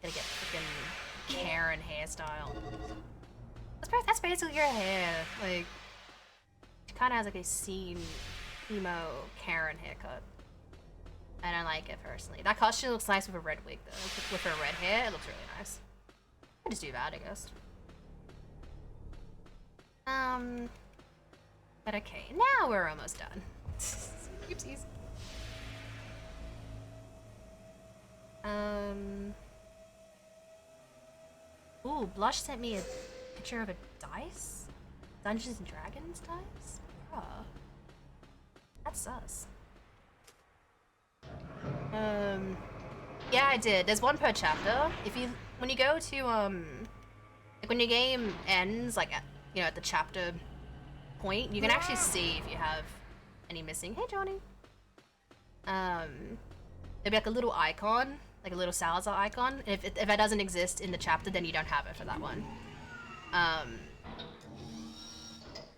Gotta get freaking Karen hairstyle. That's basically her hair. Like, she kind of has like a emo Karen haircut. I don't like it personally. That costume looks nice with a red wig though. With her red hair, it looks really nice. I just do that, I guess. But okay, now we're almost done. Oopsies. Ooh, Blush sent me a picture of a dice? Dungeons and Dragons dice? Bruh. That's sus. Yeah, I did. There's one per chapter. When you go to, like when your game ends, like, at the chapter point, you can actually see if you have any missing. Hey, Johnny. There'll be like a little icon, like a little Salazar icon. If it doesn't exist in the chapter, then you don't have it for that one.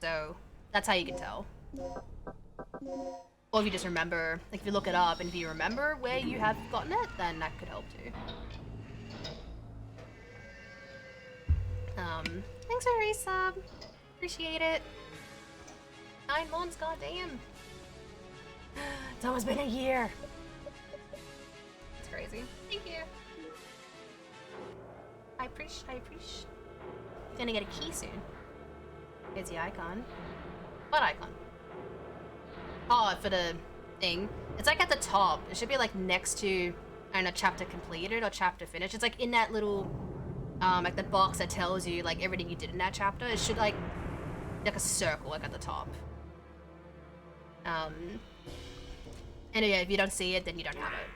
So that's how you can tell. Or if you just remember, like if you look it up and if you remember where you have gotten it, then that could help too. Thanks for resub. Appreciate it. 9 months, goddamn. It's almost been a year. It's crazy. Thank you. I appreciate. Gonna get a key soon. Here's the icon. What icon? Oh, for the thing. It's like at the top. It should be like next to, I don't know, chapter completed or chapter finished. It's like in that little, like the box that tells you like everything you did in that chapter. It should like a circle like at the top. And yeah, if you don't see it, then you don't have it.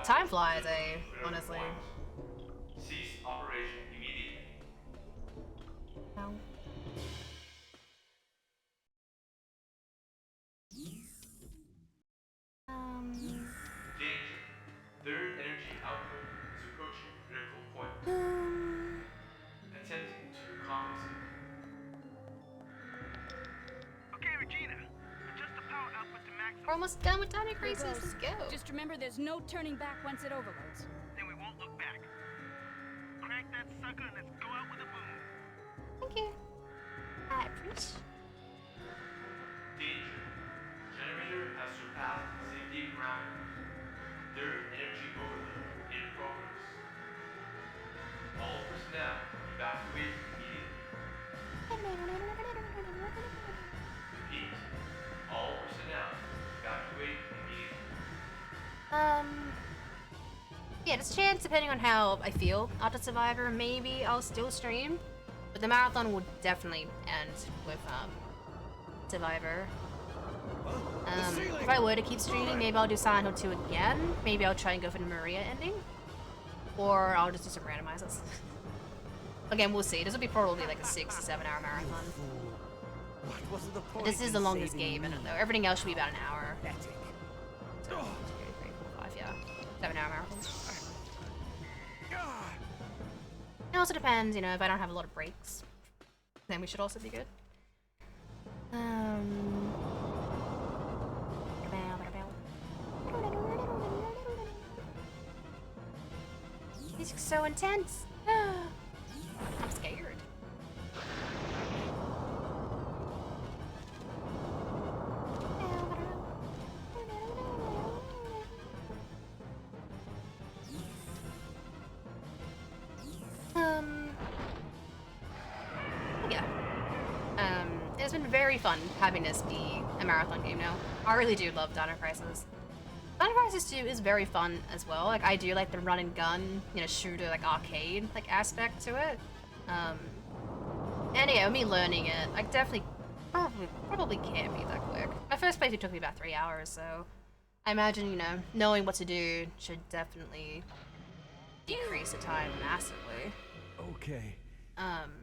Time flies, honestly. Cease operation immediately. No. Danger. Third energy output is approaching critical point. Attempting to compensate. Okay, Regina. Adjust the power output to maximum. We're almost done with Dino Crisis. Let's go. Just remember, there's no turning back once it overloads. Then we won't look back. Crank that sucker and let's go out with a boom. Thank you. I appreciate. Danger. Generator has surpassed safety parameters. Third energy overload in progress. All personnel evacuate immediately. Repeat. All personnel evacuate immediately. Yeah, there's a chance, depending on how I feel after Survivor, maybe I'll still stream. But the marathon will definitely end with, Survivor. If I were to keep streaming, maybe I'll do Silent Hill 2 again. Maybe I'll try and go for the Maria ending. Or I'll just do some randomizers. Again, we'll see. This will be probably like a 6 to 7 hour marathon. But this is the longest game, and everything else should be about an hour. So, 2, 3, 4, 5, yeah. 7 hour marathons. It also depends, if I don't have a lot of breaks, then we should also be good. Music's so intense. I'm scared. Yeah. It's been very fun having this be a marathon game now. I really do love Dino Crisis. Crisis 2 is very fun as well. Like, I do like the run and gun, you know, shooter, like, arcade, like, aspect to it. And yeah, me learning it, I definitely, probably can't be that quick. My first playthrough took me about 3 hours, so I imagine, you know, knowing what to do should definitely decrease the time massively. Okay.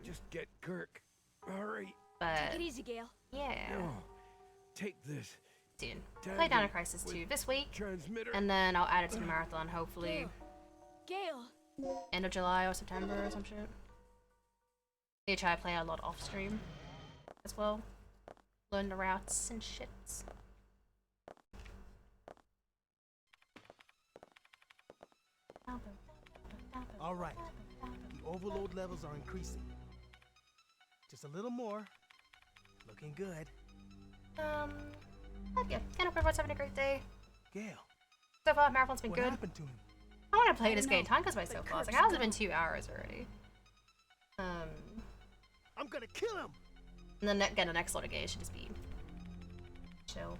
Just get Kirk. Hurry. But Take it easy, Gale. yeah. Oh, take this. Dude, play Dino Crisis 2 this week, and then I'll add it to the marathon, hopefully Gale. end of July or September or some shit. Maybe try to play a lot off stream as well. Learn the routes and shits. All right. The overload levels are increasing. Just a little more. Looking good. Yeah, and hope everyone's having a great day. Gale. So far, marathon's been What good. happened to him? I want to play this game. Time goes by so fast. Like, how's it been 2 hours already? I'm gonna kill him. And then again, the next lot of games should just be chill.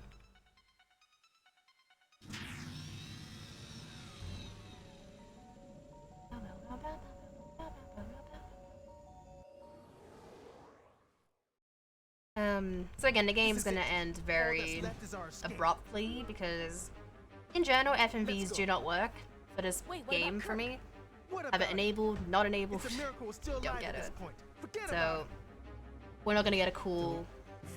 So again, the game's gonna end very abruptly because, in general, FMVs do not work for this game for me. Have it enabled, not enabled, don't get it. So, we're not gonna get a cool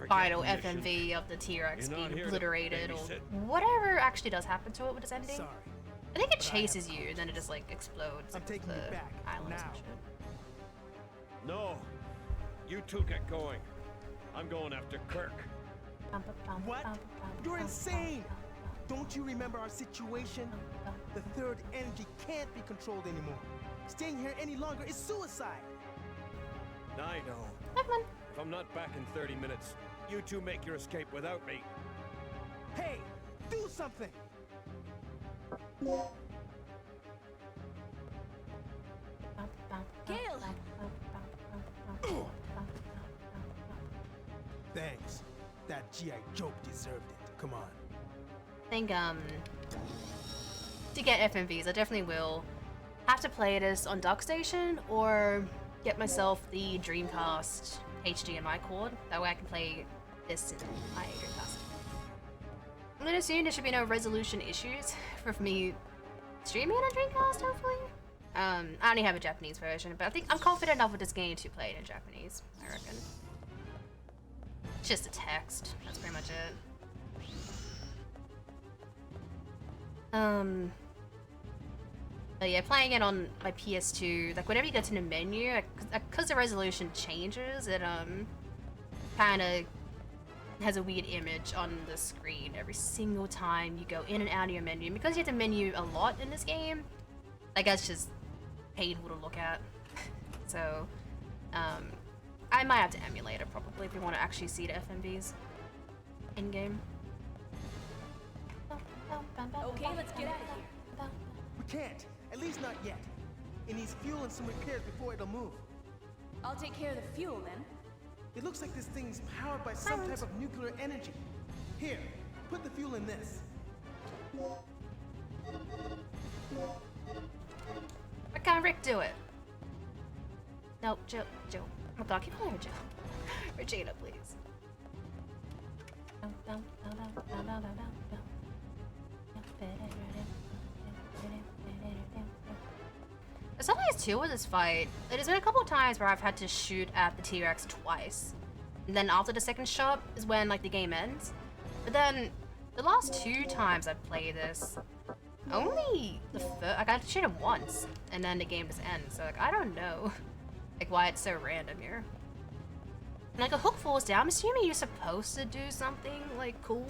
final FMV of the T-Rex being obliterated or whatever actually does happen to it with this ending. I think it chases you and then it just like explodes into the islands and shit. No. You two get going. I'm going after Kirk. What? You're insane! Don't you remember our situation? The third energy can't be controlled anymore. Staying here any longer is suicide. I know. If I'm not back in 30 minutes, you two make your escape without me. Hey, do something! Gale! Thanks. That GI joke deserved it. Come on. I think, to get FMVs, I definitely will have to play this on DockStation or get myself the Dreamcast HDMI cord. That way I can play this in my Dreamcast. I'm gonna assume there should be no resolution issues for me streaming on a Dreamcast, hopefully. I only have a Japanese version, but I think I'm confident enough with this game to play it in Japanese, I reckon. It's just a text. That's pretty much it. But yeah, playing it on my PS2, like whenever you get to the menu, because the resolution changes, it kind of has a weird image on the screen every single time you go in and out of your menu. And because you have to menu a lot in this game, like that's just painful to look at. So, I might have to emulate it probably if we want to actually see the FMVs in game. Okay, let's get out of here. We can't. At least not yet. It needs fuel and some repairs before it'll move. I'll take care of the fuel then. It looks like this thing's powered by some type of nuclear energy. Here, put the fuel in this. Why can't Rick do it? No, Jill. Oh my god, keep calling her Jill. Regina, please. There's something too with this fight. There's been a couple of times where I've had to shoot at the T-Rex twice. And then after the second shot is when like the game ends. But then the last 2 times I've played this, only the first, I got to shoot him once and then the game just ends. So like I don't know like why it's so random here. And, like a hook falls down, I'm assuming you're supposed to do something like cool.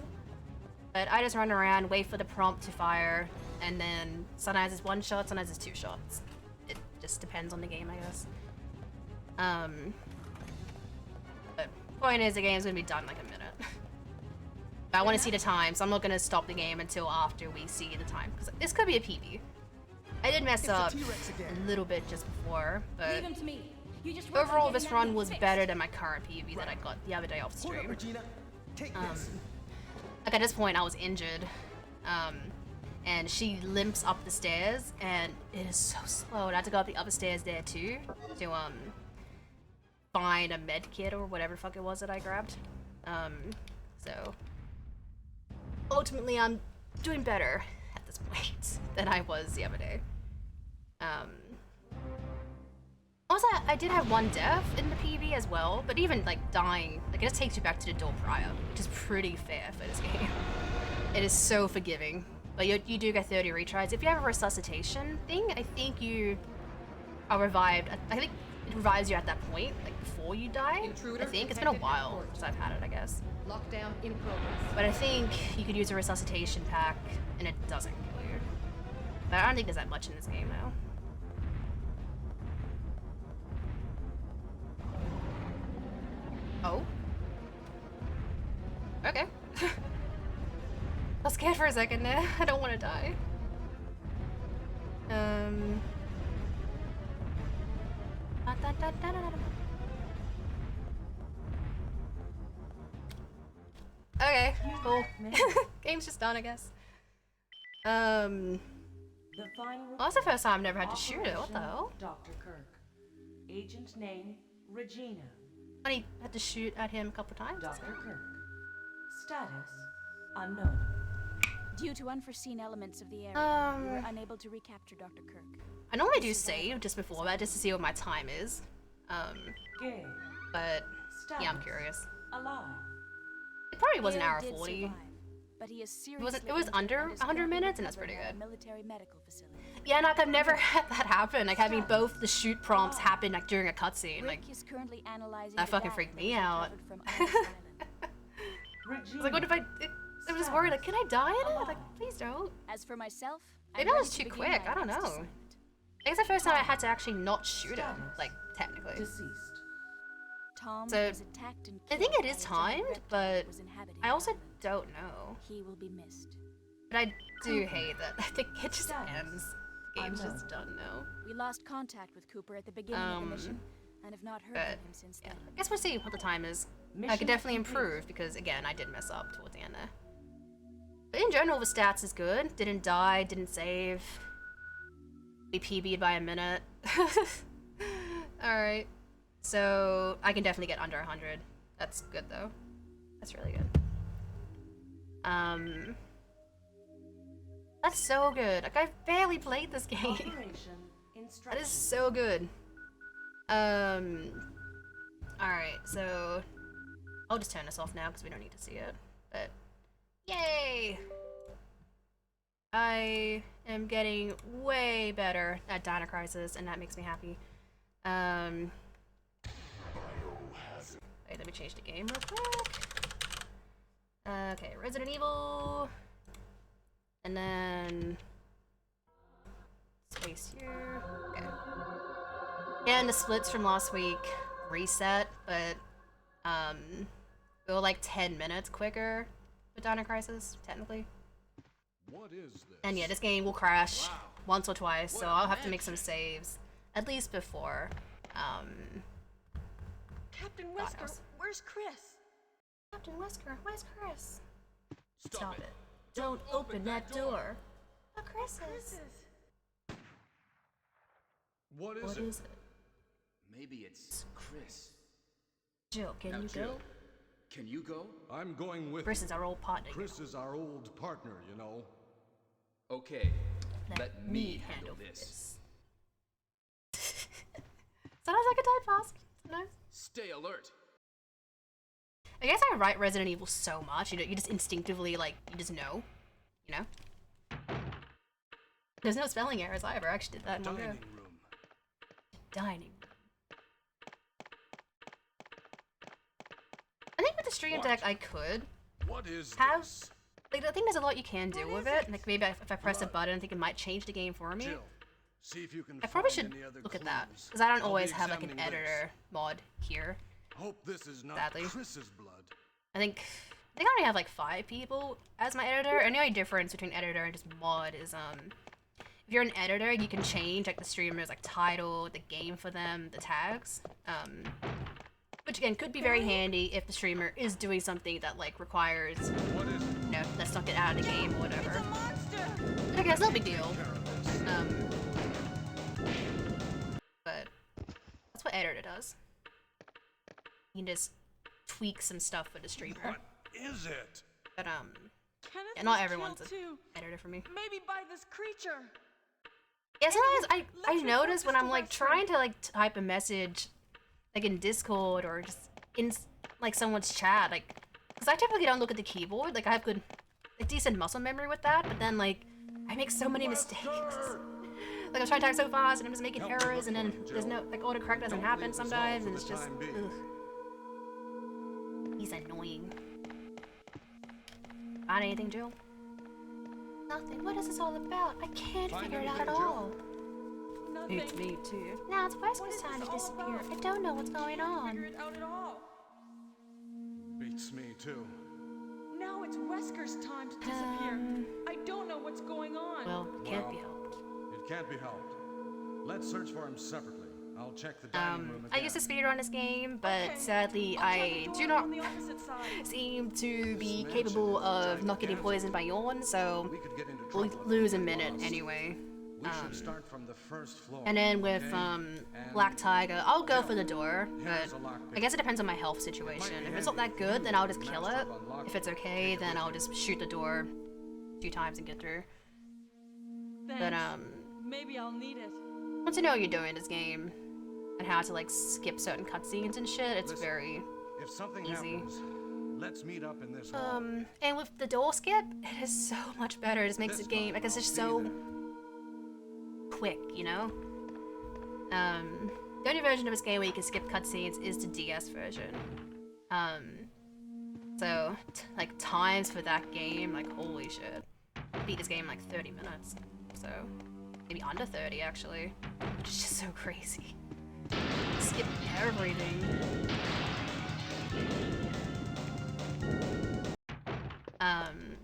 But I just run around, wait for the prompt to fire, and then sometimes it's 1 shot, sometimes it's 2 shots. It just depends on the game, I guess. But point is, the game's gonna be done in like a minute. But I want to see the time, so I'm not gonna stop the game until after we see the time, because this could be a PB. I did mess up a little bit just before, but Leave him to me. You just work on overall getting this that run thing was fixed. better than my current PB that I got the other day off Hold up, stream. Regina. Take this. Like at this point I was injured, and she limps up the stairs, and it is so slow. And I had to go up the other stairs there too to find a med kit or whatever the fuck it was that I grabbed. So ultimately, I'm doing better at this point than I was the other day. Also, I did have one death in the PV as well, but even like dying, like it just takes you back to the door prior, which is pretty fair for this game. It is so forgiving, but you do get 30 retries. If you have a resuscitation thing, I think you are revived. I think it revives you at that point, like before you die. I think it's been a while since I've had it, I guess. Lockdown in progress. But I think you could use a resuscitation pack, and it doesn't kill you. But I don't think there's that much in this game though. Oh. Okay. I was scared for a second there. I don't want to die. Okay, cool. Game's just done, I guess. The final Well, that's the first time I've never had to shoot it. What the hell? Dr. Kirk. Agent name Regina. I only had to shoot at him a couple times. Dr. Kirk. Status unknown. Due to unforeseen elements of the area, we were unable to recapture Dr. Kirk. I normally do save just before that, just to see what my time is. Gay. But Status yeah, I'm curious. alive. It probably was an Gale hour did 40. survive, but he is seriously It was injured under and is 100 currently minutes, and that's pretty recovering at good. a military medical facility. Yeah, like I've never had that happen. Like having both the shoot prompts happen like during a cutscene. Like Rick is currently analyzing that the fucking data freaked that me was out. recovered from Ellis Island. I was like, what if I was worried, like, can I die in it? Like, please don't. As for myself, Maybe I'm that was ready too to begin quick. my I don't next know. assignment. I think it's the first time I had to actually not shoot him, like, technically. Deceased. Tom So, was attacked and I think killed it by is a giant timed, reptile but that was inhabiting I also the island. don't know. He will be missed. But I do hate that. I think it just Status ends. The game's unknown. just done now. We lost contact with Cooper at the beginning of the mission and have not heard But, from him since yeah. then. I guess we'll see what the time is. I Mission could definitely complete. improve because, again, I did mess up towards the end there. But in general, the stats is good. Didn't die, didn't save. We PB'd by a minute. Alright. So, I can definitely get under 100. That's good, though. That's really good. That's so good. Like, I've barely played this game. Operation That instruction. is so good. Alright, so I'll just turn this off now because we don't need to see it. But yay! I am getting way better at Dino Crisis, and that makes me happy. Wait, let me change the game real quick. Okay, Resident Evil. And then space here. Okay. Yeah, and the splits from last week reset, but we were like 10 minutes quicker with Dino Crisis, technically. What is this? And yeah, this game will crash once or twice, so I'll have to make some saves, at least before, Captain Wesker, Wesker, where's Chris? Captain Wesker, where's Chris? Stop it. Don't open that door. Oh, Chris is. What is What it? is it? Maybe it's Chris. Jill, can Now, you Jill, go? Can you go? I'm going with Chris you. is our old partner. Chris is our old partner, you know. Okay. Let me handle this. Sometimes I can type fast. Sometimes. Stay alert. I guess I write Resident Evil so much, you know, you just instinctively, like, you just know, you know? There's no spelling errors either, I actually did that in one go. Dining room. Dining room. I think with the stream deck I could What is have, this? like, I think there's a lot you can do with it, like maybe if I press a button, I think it might change the game for me. Jill, see if you can I probably find should any other look at that, clues. because I don't I'll be always have, like, an examining editor mod here. this. Hope this is not Sadly. Chris's blood. I think I only have like 5 people as my editor, and the only difference between editor and just mod is if you're an editor, you can change like the streamer's like title, the game for them, the tags, which again could be very handy if the streamer is doing something that like requires, What is it? you know, let's not get out of the game or whatever. I guess no big deal. But that's what editor does. You can just tweak some stuff for the streamer. What is it? But Kenneth yeah, not was everyone's an killed too. editor for me. Maybe by this creature. Yeah, sometimes I let's notice report when this I'm to like Wesker. trying to like type a message, like in Discord or just in like someone's chat, like, because I typically don't look at the keyboard. Like I have good, like decent muscle memory with that, but then like I make so many mistakes. Like I'm trying to type so fast and I'm just making errors, and then there's no like autocorrect doesn't happen sometimes, and it's just. Ugh. He's annoying. Find anything, Jill? Nothing. What is this all about? I can't figure it out at all. Nothing. It's me too. Now it's Wesker's time to disappear. I don't know what's going on. Figure it out at all. Beats me too. Now it's Wesker's time to disappear. I don't know what's going on. Well, it can't be helped. It can't be helped. Let's search for him separately. I'll check the dining room I again. used to speedrun this game, but Okay. sadly I'll try I the do door not on the opposite side. seem to be capable of not getting poisoned by yawn, so We could get into we'll trouble if lose a we get minute lost. anyway. We should start from the first floor. And then with okay? And Black Tiger, I'll go for the door, here's but a lockpick. I guess it depends on my health situation. If it's not that good, then I'll just kill it. If it's okay, then I'll just shoot the door 2 times and get through. Thanks. But Maybe I'll need it. once you know what you're doing in this game and how to like skip certain cutscenes and shit, it's Listen, very If something easy. happens, let's meet up in this hall. And with the door skip, it is so much better. It just makes the game like it's just so quick, you know? The only version of this game where you can skip cutscenes is the DS version. So like times for that game, like holy shit. I beat this game in like 30 minutes. So maybe under 30 actually. Which is just so crazy. Skip everything.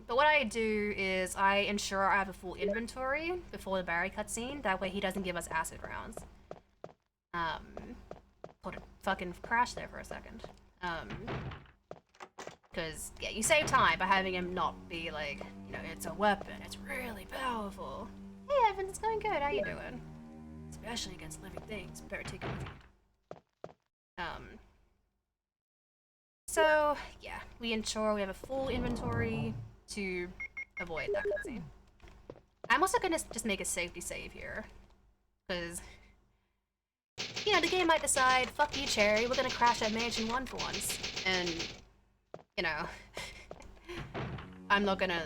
But what I do is I ensure I have a full inventory before the Barry cutscene. That way he doesn't give us acid rounds. Hold it, fucking crash there for a second. Cause yeah, you save time by having him not be like, you know, it's a weapon, it's really powerful. Hey Evan, it's going good, how you doing? Especially against living things, better take it with you. So yeah, we ensure we have a full inventory to avoid that cutscene. I'm also gonna just make a safety save here, because you know the game might decide, fuck you, Cherry, we're gonna crash that mansion 1 for once, and you know, I'm not gonna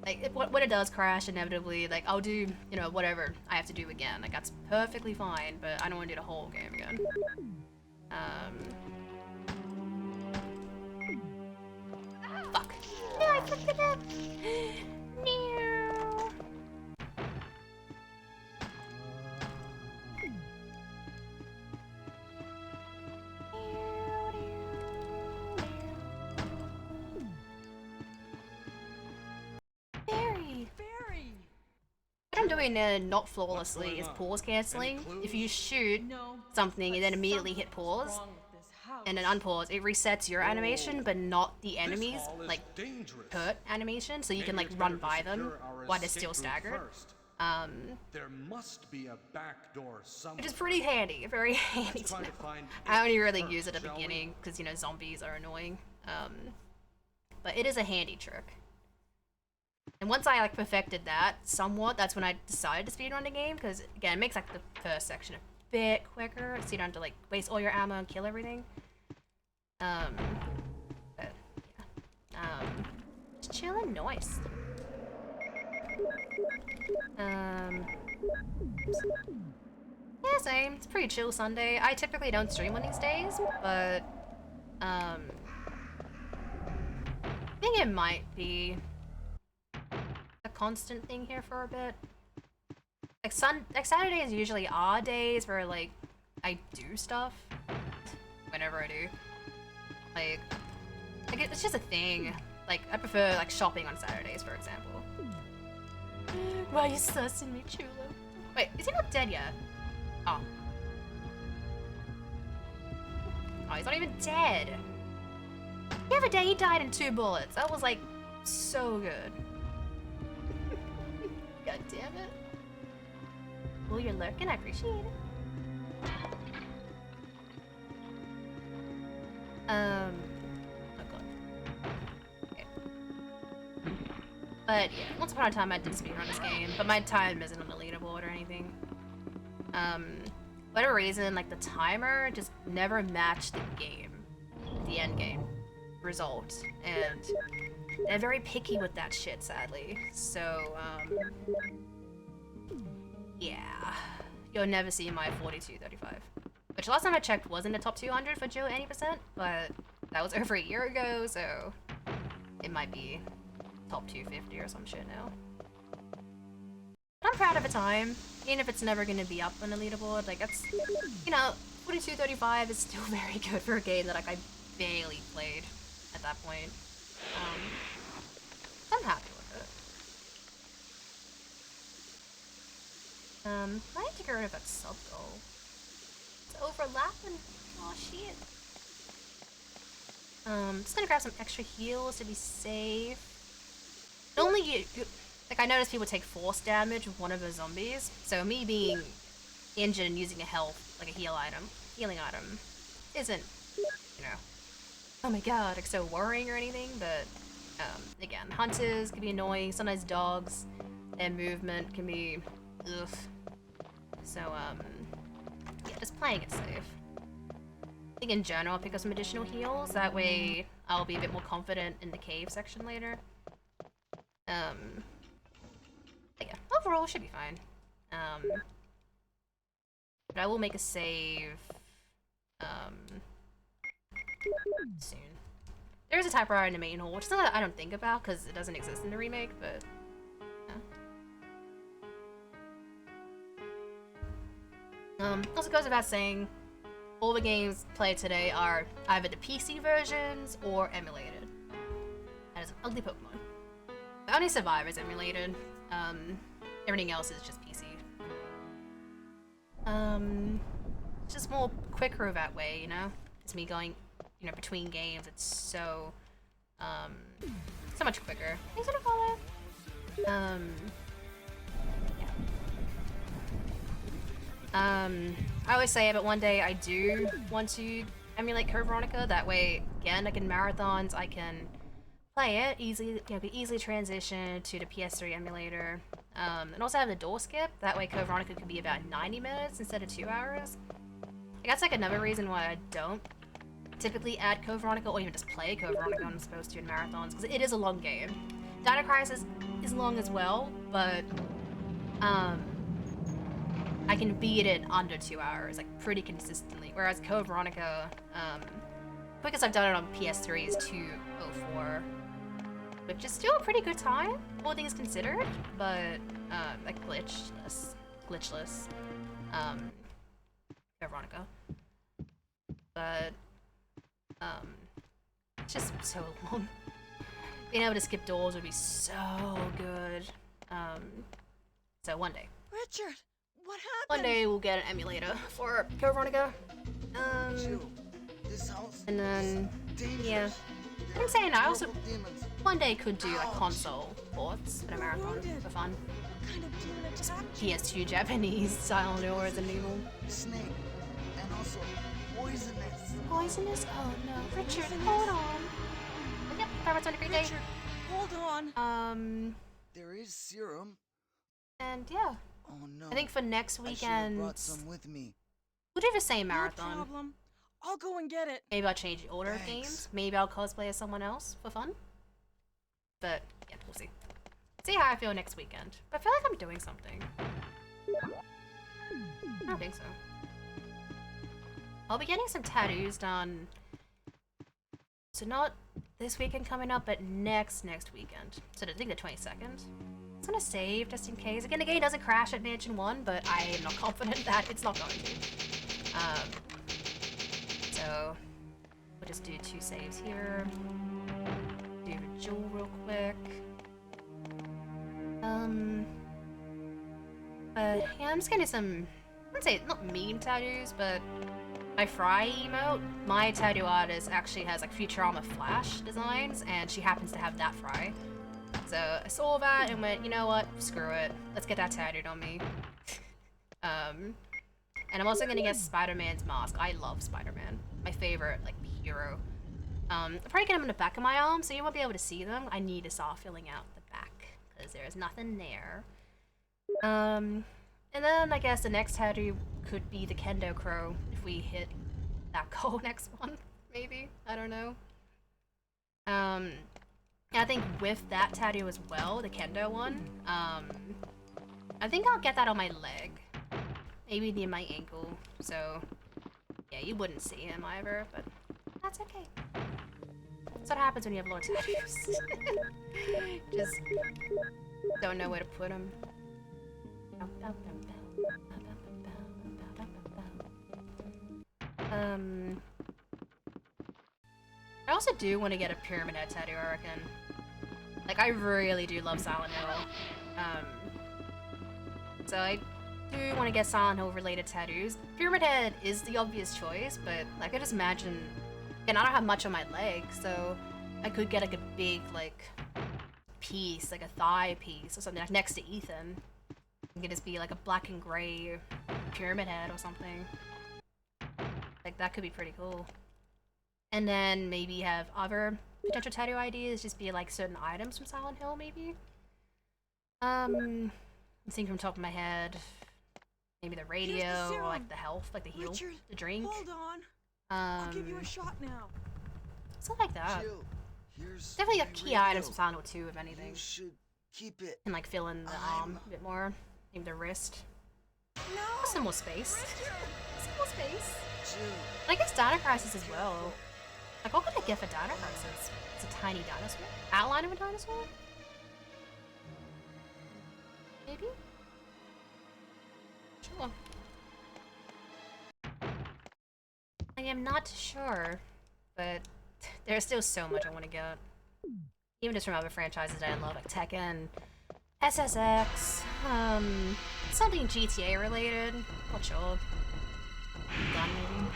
like when it does crash inevitably. Like I'll do you know whatever I have to do again. Like that's perfectly fine, but I don't want to do the whole game again. Fuck. No, I fucked it up. No. Barry. What I'm doing not flawlessly is pause cancelling. If you shoot something and then immediately hit pause and then unpause, it resets your animation but not the enemies like hurt animation, so you can like run by them while they're still staggered. There must be a back door somewhere. Which is pretty handy, very handy to know. I only really use it at the beginning because you know zombies are annoying. But it is a handy trick. And once I like perfected that somewhat, that's when I decided to speedrun the game, because again it makes like the first section a bit quicker, so you don't have to like waste all your ammo and kill everything. But yeah. Just chilling, nice. Yeah, same. It's a pretty chill Sunday. I typically don't stream on these days, but I think it might be a constant thing here for a bit. Like Saturdays usually are days where like I do stuff. Whenever I do. Like it's just a thing. Like I prefer like shopping on Saturdays, for example. Why are you sussing me, Chulo? Wait, is he not dead yet? Oh. Oh, he's not even dead. The other day he died in 2 bullets. That was like so good. God damn it. Oh, you're lurking, I appreciate it. Oh god. Okay. But yeah, once upon a time I did speedrun this game, but my time isn't on the leaderboard or anything. Whatever reason, like the timer just never matched the game, the end game result, and they're very picky with that shit, sadly. So, yeah, you'll never see my 4235, which last time I checked was in the top 200 for Joe 80%, but that was over a year ago, so it might be top 250 or some shit now. But I'm proud of the time, even if it's never gonna be up on the leaderboard. Like, that's, you know, 4235 is still very good for a game that like I barely played at that point. I'm happy with it. I need to get rid of that sub goal. It's overlapping. Oh shit. Just gonna grab some extra heals to be safe. Normally, like I noticed people take force damage with one of the zombies, so me being injured and using a health, like a healing item, isn't, you know, oh my god, like so worrying or anything, but again, hunters can be annoying, sometimes dogs, their movement can be, ugh. So, yeah, just playing it safe. I think in general, I'll pick up some additional heals, that way I'll be a bit more confident in the cave section later. But yeah, overall, should be fine. But I will make a save, soon. There's a typewriter in the main hall, which is something that I don't think about because it doesn't exist in the remake, but yeah. Also goes without saying, all the games played today are either the PC versions or emulated. That is an ugly Pokemon. The only Survivor is emulated. Everything else is just PC. It's just more quicker that way, you know? It's me going, you know, between games. It's so, so much quicker. Thanks for the follow. Yeah. I always say it, but one day I do want to emulate Code Veronica. That way, again, like in marathons, I can play it easily, you know, be easily transition to the PS3 emulator, and also have the door skip. That way, Code Veronica could be about 90 minutes instead of 2 hours. Like, that's like another reason why I don't typically add Code Veronica or even just play Code Veronica when I'm supposed to in marathons, because it is a long game. Dino Crisis is long as well, but I can beat it in under 2 hours, like pretty consistently. Whereas Code Veronica, quickest I've done it on PS3 is 2:04. Which is still a pretty good time, all things considered, but, like, glitchless, Veronica. But, it's just so long. Being able to skip doors would be so good. So one day. Richard, what happened? One day we'll get an emulator for Code Veronica. And then, yeah. I'm saying I also one day could do like console ports in a marathon for fun. Just PS2 Japanese style no Resident Evil. Snake, and also poisonous. Poisonous? Oh no, Richard, hold on. But yep, Pirates on a great day. Richard, hold on. There is serum. And yeah. Oh no. I think for next weekend. I brought some with me. We'll do the same marathon. No problem. I'll go and get it. Maybe I'll change the order of games. Maybe I'll cosplay as someone else for fun. But yeah, we'll see. See how I feel next weekend. But I feel like I'm doing something. I don't think so. I'll be getting some tattoos done. So not this weekend coming up, but next weekend. So I think the 22nd. I'm gonna save just in case. Again, the game doesn't crash at Mansion 1, but I am not confident that it's not going to. So we'll just do 2 saves here. Do the jewel real quick. But yeah, I'm just gonna do some, I wouldn't say not meme tattoos, but my Fry emote, my tattoo artist actually has like Futurama Flash designs, and she happens to have that Fry. So I saw that and went, you know what? Screw it. Let's get that tattooed on me. And I'm also gonna get Spider-Man's mask. I love Spider-Man. My favorite, like, hero. I'll probably get them in the back of my arm, so you won't be able to see them. I need to start filling out the back, because there's nothing there. And then I guess the next tattoo could be the Kendo Crow, if we hit that goal next one, maybe? I don't know. I think with that tattoo as well, the Kendo one, I think I'll get that on my leg. Maybe near my ankle, so yeah, you wouldn't see him either, but that's okay. That's what happens when you have a lot of tattoos. Just don't know where to put them. I also do want to get a Pyramid Head tattoo, I reckon. Like, I really do love Silent Hill. So I do want to get Silent Hill related tattoos. Pyramid Head is the obvious choice, but I could just imagine, and I don't have much on my leg, so I could get like a big like piece, like a thigh piece or something, like next to Ethan. It could just be like a black and gray Pyramid Head or something. Like, that could be pretty cool. And then maybe have other potential tattoo ideas, just be like certain items from Silent Hill, maybe. I'm thinking from the top of my head. Maybe the radio, or like the health, like the heal, Richard, the drink. Hold on. I'll give you a shot now. Something like that. Jill, here's Definitely a my key radio. items from Silent Hill 2, if anything. You should keep it. And like fill in the arm a bit more. Maybe the wrist. No. Some more space. Some more space. Jill. I guess Dino Crisis as well. Like, what could I get for Dino Crisis? It's a tiny dinosaur? Outline of a dinosaur? Maybe? Sure. I am not sure, but there's still so much I want to get. Even just from other franchises that I love, like Tekken, SSX, something GTA related. Not sure. Gun maybe.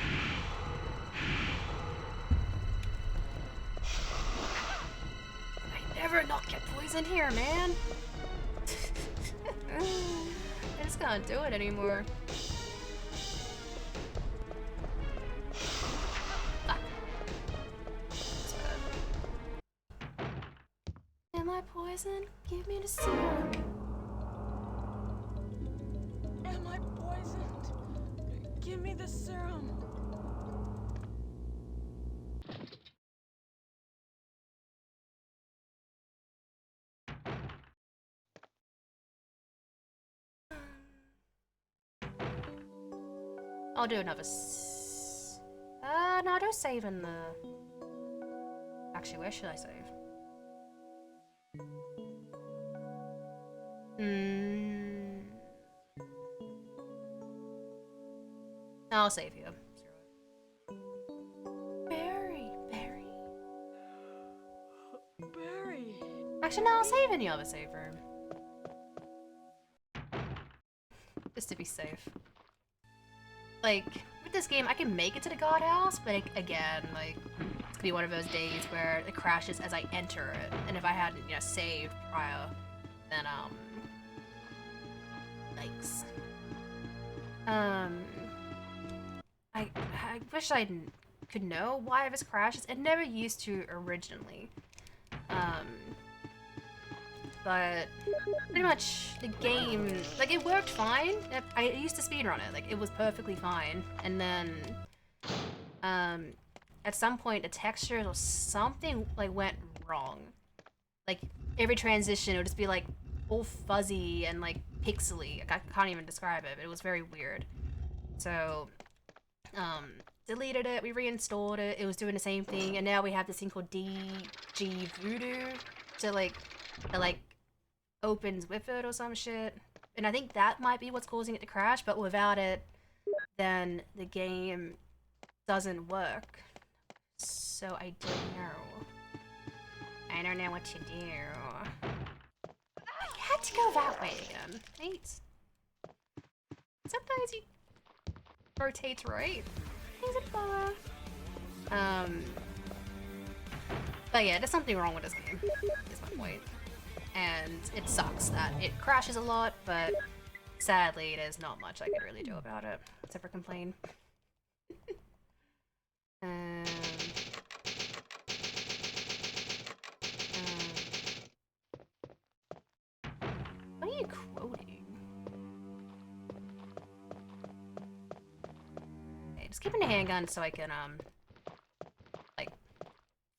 I never not get poisoned here, man. I just can't do it anymore. Am I poisoned? Give me the serum. Am I poisoned? Give me the serum. I'll do another no, don't save in the... Actually, where should I save? I'll save you. Barry. Actually, no, I'll save in the other save room. Just to be safe. Like, with this game, I can make it to the guardhouse, but again, like, it's gonna be one of those days where it crashes as I enter it, and if I hadn't, you know, saved prior, then, yikes. I wish I could know why this crashes. It never used to originally. But pretty much the game, like, it worked fine. I used to speedrun it, like, it was perfectly fine. And then, at some point, the textures or something, like, went wrong. Like, every transition, it would just be, like, all fuzzy and, like, pixely. Like, I can't even describe it, but it was very weird. So, deleted it, we reinstalled it, it was doing the same thing, and now we have this thing called DG Voodoo to, like, opens with it or some shit. And I think that might be what's causing it to crash, but without it, then the game doesn't work. So I don't know. I don't know what to do. I had to go that way again. Right? Sometimes you rotate right. Things are far. But yeah, there's something wrong with this game. Is my point. and it sucks that it crashes a lot, but sadly there's not much I can really do about it, except for complain. What are you quoting? Okay, just keeping a handgun so I can, like,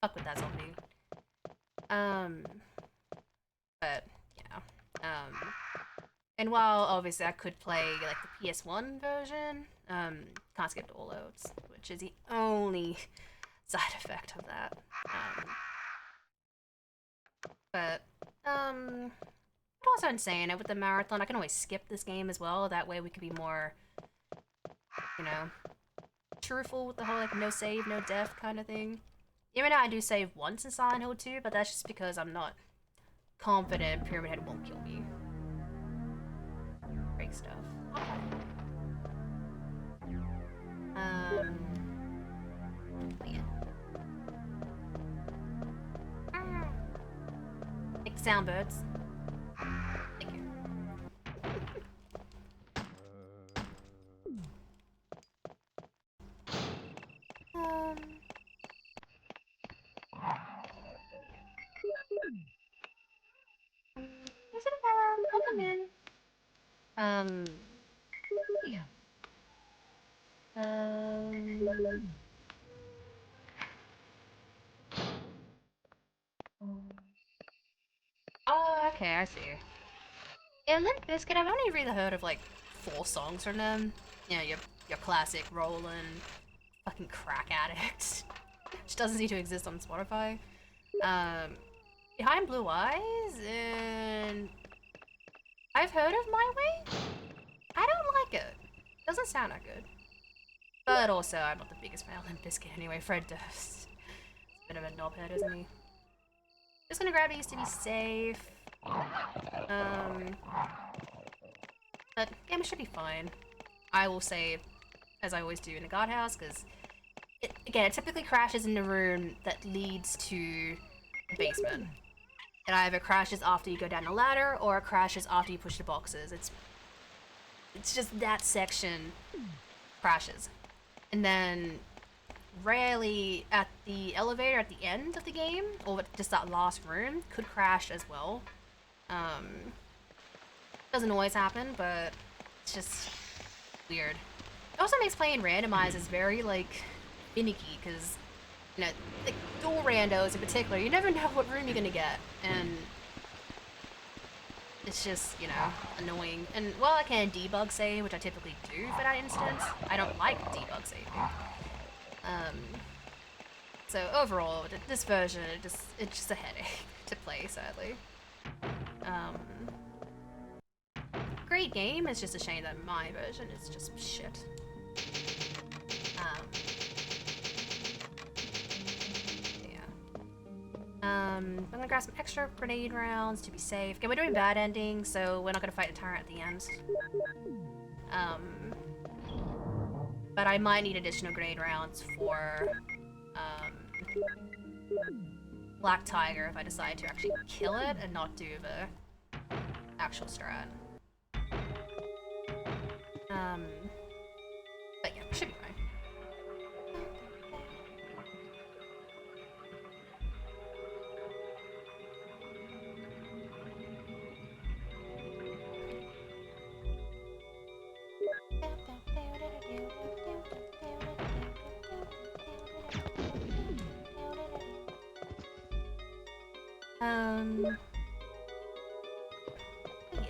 fuck with that zombie. But, yeah. And while, obviously, I could play, like, the PS1 version, can't skip all loads, which is the only side effect of that. But, also insane, with the marathon, I can always skip this game as well, that way we could be more, you know, truthful with the whole, like, no save, no death kind of thing. Even though I do save once in Silent Hill 2, but that's just because I'm not confident Pyramid Head won't kill me. Break stuff. Yeah. Like sound birds. Thank you. Is it I'll come in. Yeah. Oh, okay, I see. Yeah, Limp Bizkit, I've only really heard of like 4 songs from them. You know, your classic Rollin', fucking crack addict, which doesn't seem to exist on Spotify. Behind Blue Eyes, and I've heard of My Way. I don't like it. Doesn't sound that good. But also, I'm not the biggest fan of Limp Bizkit anyway. Fred Durst. He's a bit of a knobhead, isn't he? Just gonna grab these to be safe. But game should be fine. I will save, as I always do in the guardhouse, because again, it typically crashes in the room that leads to the basement. It either crashes after you go down the ladder, or it crashes after you push the boxes. It's just that section crashes. And then rarely at the elevator at the end of the game, or just that last room, could crash as well. Doesn't always happen, but it's just weird. It also makes playing randomized very, like, finicky, because, you know, like, dual randos in particular, you never know what room you're gonna get, and it's just, you know, annoying. And while I can debug save, which I typically do for that instance, I don't like debug saving. So overall, this version, it's just a headache to play, sadly. Great game, it's just a shame that my version is just shit. I'm gonna grab some extra grenade rounds to be safe. Okay, we're doing bad endings, so we're not gonna fight the tyrant at the end. But I might need additional grenade rounds for, Black Tiger if I decide to actually kill it and not do the actual strat. But yeah, should be fine. Yeah.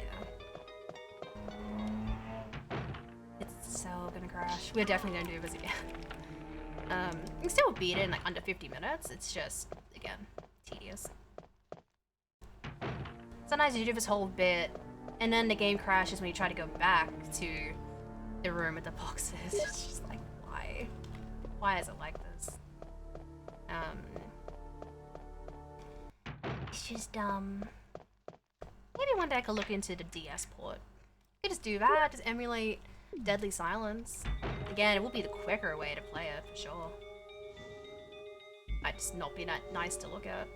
It's so gonna crash. We're definitely gonna do this again. You can still beat it in like under 50 minutes. It's just, again, tedious. Sometimes you do this whole bit, and then the game crashes when you try to go back to the room with the boxes. It's just like, why? Why is it like this? It's just, maybe one day I could look into the DS port. You could just do that, just emulate Deadly Silence. Again, it will be the quicker way to play it, for sure. Might just not be that nice to look at.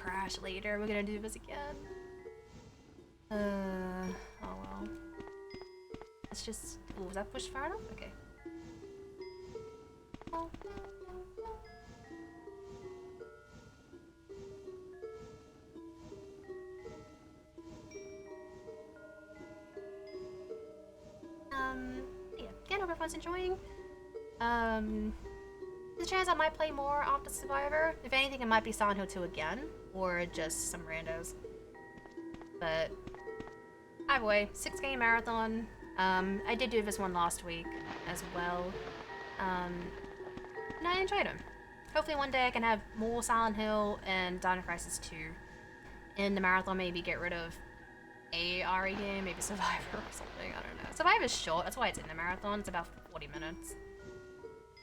crash later. We're gonna do this again. Oh well. Let's just. Ooh, was that pushed far enough? Okay. Yeah, again, hope everyone's enjoying. There's a chance I might play more off the Survivor. If anything, it might be Silent Hill 2 again, or just some randos. But either way, 6-game marathon. I did do this one last week as well. And I enjoyed them. Hopefully one day I can have more Silent Hill and Dino Crisis 2 in the marathon. Maybe get rid of a RE game, maybe Survivor or something, I don't know. Survivor's short, that's why it's in the marathon, it's about 40 minutes.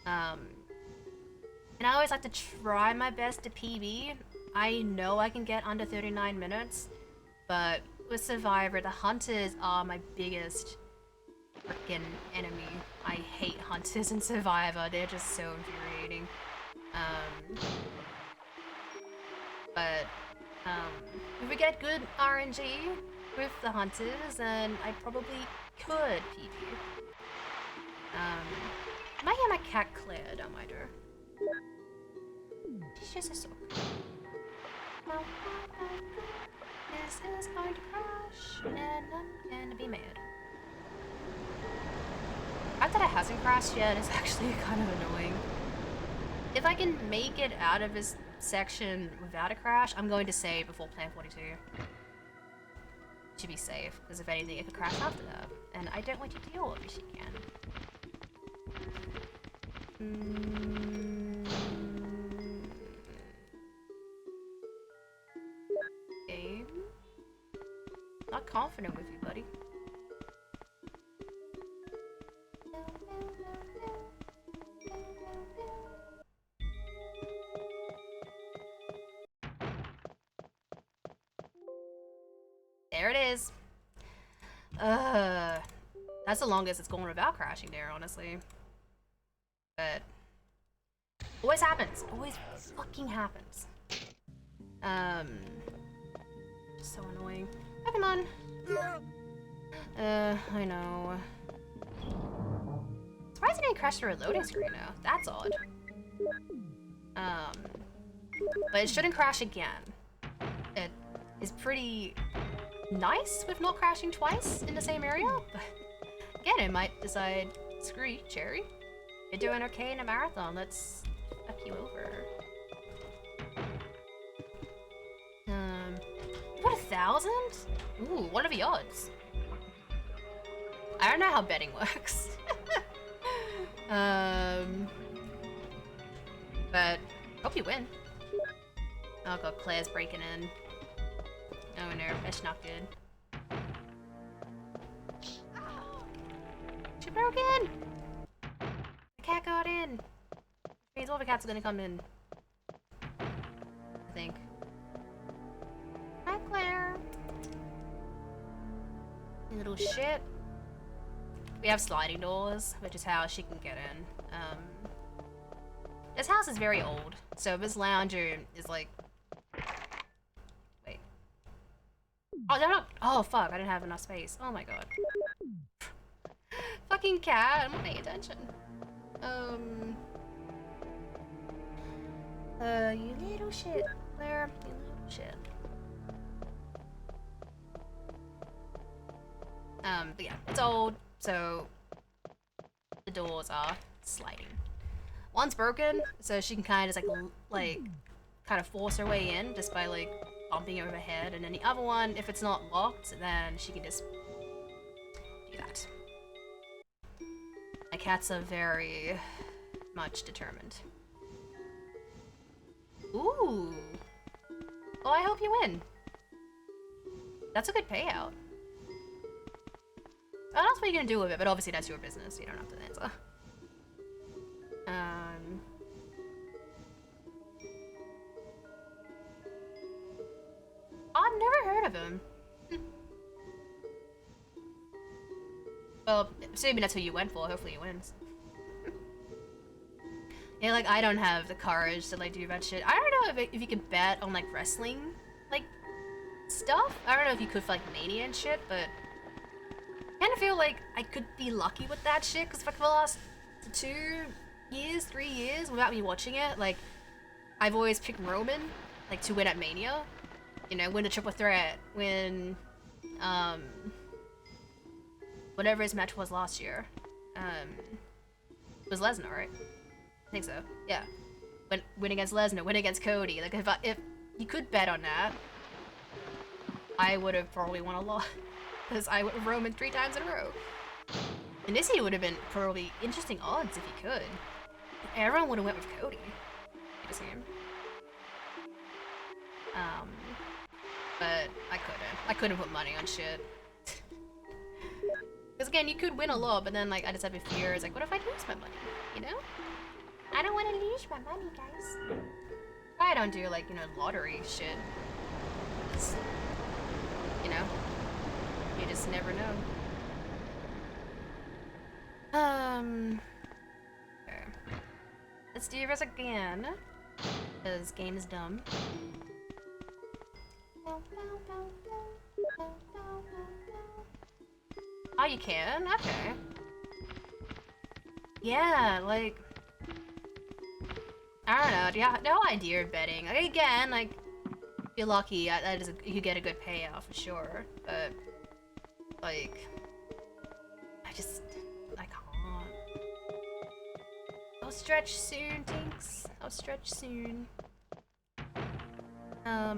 And I always like to try my best to PB. I know I can get under 39 minutes, but with Survivor, the hunters are my biggest freaking enemy. I hate hunters in Survivor, they're just so infuriating. If we get good RNG with the hunters, then I probably could PB. I might get my cat cleared on my door. She's just a soul. This is going to crash, and I'm gonna be mad. The fact that it hasn't crashed yet is actually kind of annoying. If I can make it out of this section without a crash, I'm going to save before Plan 42. To be safe, because if anything, it could crash after that. And I don't want you to deal with it if you can. Okay. Not confident with you, buddy. There it is. That's the longest it's going without crashing there, honestly. But always happens. Always fucking happens. So annoying. Pokemon. I know. Surprised it didn't crash through a loading screen though. That's odd. But it shouldn't crash again. It is pretty nice with not crashing twice in the same area, but again, it might decide, screw you, Cherry. You're doing okay in a marathon, let's fuck you over. What, 1,000? Ooh, what are the odds? I don't know how betting works. But hope you win. Oh god, Claire's breaking in. Oh no, that's not good. She broke in! The cat got in! Means all the cats are gonna come in. I think. Hi, Claire! You little shit. We have sliding doors, which is how she can get in. This house is very old, so this lounger is like... Wait. Oh, they're not... Oh, fuck, I didn't have enough space. Oh my god. Fucking cat, I'm not paying attention. You little shit, Claire. You little shit. But yeah, it's old, so the doors are sliding. One's broken, so she can kind of just like kind of force her way in just by like bumping it over her head, and then the other one, if it's not locked, then she can just do that. My cats are very much determined. Ooh. Well, I hope you win. That's a good payout. I don't know what you're gonna do with it, but obviously that's your business. You don't have to answer. I've never heard of him. Well, assuming that's who you went for, hopefully he wins. Yeah, like, I don't have the courage to, like, do that shit. I don't know if you could bet on, like, wrestling, like, stuff. I don't know if you could for, like, Mania and shit, but I kind of feel like I could be lucky with that shit, because for the last 2 years, 3 years, without me watching it, like, I've always picked Roman, like, to win at Mania. You know, win the triple threat, win, whatever his match was last year. It was Lesnar, right? I think so. Yeah. Win against Lesnar, win against Cody. Like, if you could bet on that, I would have probably won a lot. Because I went with Roman 3 times in a row. And this year would have been probably interesting odds if you could. Everyone would have went with Cody. This game. But I couldn't put money on shit. Because again, you could win a lot, but then, like, I just have a fear. It's like, what if I lose my money? You know? I don't want to lose my money, guys. I don't do, like, you know, lottery shit. It's, you know? You just never know. Okay. Let's do this again. Because game is dumb. Oh, you can? Okay. Yeah, like... I don't know, do you have no idea of betting? Like, again, like, if you're lucky, you could get a good payout for sure, but... Like... I can't. I'll stretch soon, Tinks. I'll stretch soon. Yeah,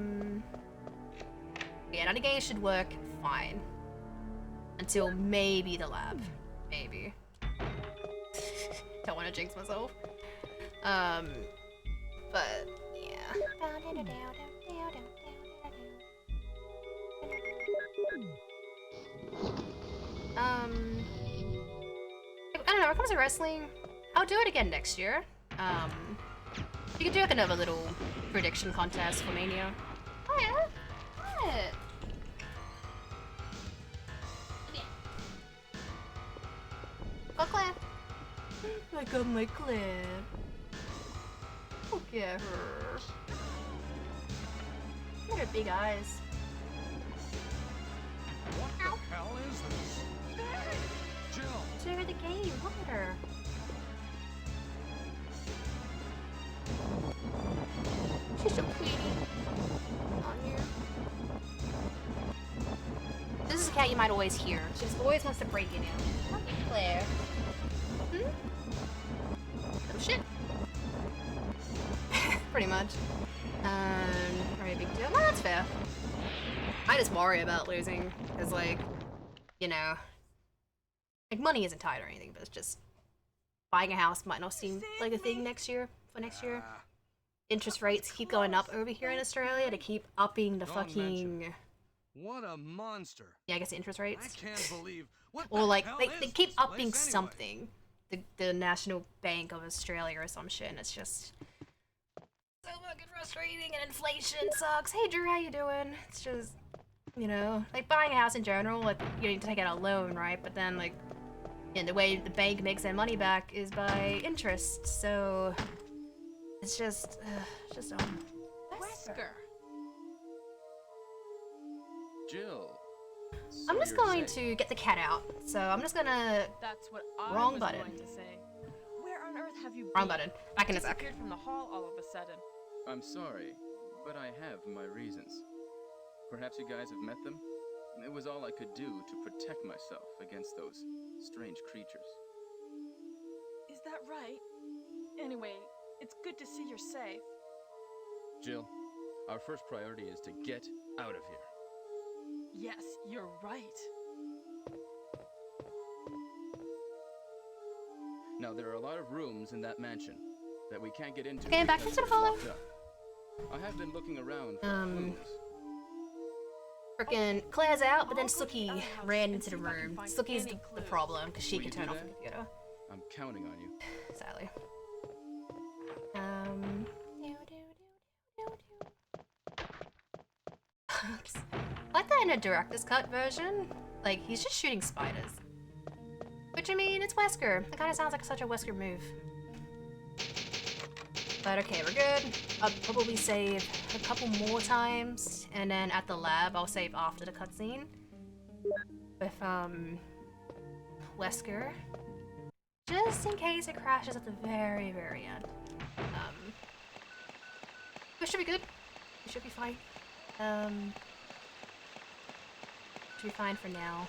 another game should work fine. Until maybe the lab. Maybe. Don't want to jinx myself. But, yeah. I don't know, when it comes to wrestling, I'll do it again next year. You could do like another little prediction contest for Mania. Oh yeah? What? Go Claire. I got my Claire. Look at her. Look at her big eyes. What the hell is this? Jill! Show her the game. Look at her. She's so pretty. On you. This is a cat you might always hear. She just always wants to break in you. Look at Claire. Oh shit. Pretty much. Very big deal. No, that's fair. I just worry about losing, because, like, you know, like, money isn't tight or anything, but it's just buying a house might not seem like a thing next year. Interest rates keep going up over here in Australia to keep upping the fucking... What a monster. Yeah, I guess the interest rates. I can't believe what or like they keep this upping place something. The National Bank of Australia or some shit, and it's just so fucking frustrating, and inflation sucks. Hey Drew, how you doing? It's just, you know, like buying a house in general, like you need to take out a loan, right? But then like, and the way the bank makes their money back is by interest, so it's just Wesker. Jill. I'm just going to get the cat out, so I'm just gonna... That's what I Wrong was button. going to say. Where on earth have you been? Wrong button. Back in a sec. Disappeared from the hall all of a sudden. I'm sorry, but I have my reasons. Perhaps you guys have met them? It was all I could do to protect myself against those strange creatures. Is that right? Anyway, it's good to see you're safe. Jill, our first priority is to get out of here. Yes, you're right. Now, there are a lot of rooms in that mansion that we can't get into. Okay, back into the hall. I have been looking around for clues. Frickin' Claire's out, but then Sookie ran into the room. Sookie's the problem, because she can turn off the computer. I'm counting on you. Sadly. I like that in a director's cut version. Like, he's just shooting spiders. Which, I mean, it's Wesker. That kind of sounds like such a Wesker move. But okay, we're good. I'll probably save a couple more times, and then at the lab, I'll save after the cutscene. With, Wesker. Just in case it crashes at the very, very end. But should be good. It should be fine. Should be fine for now.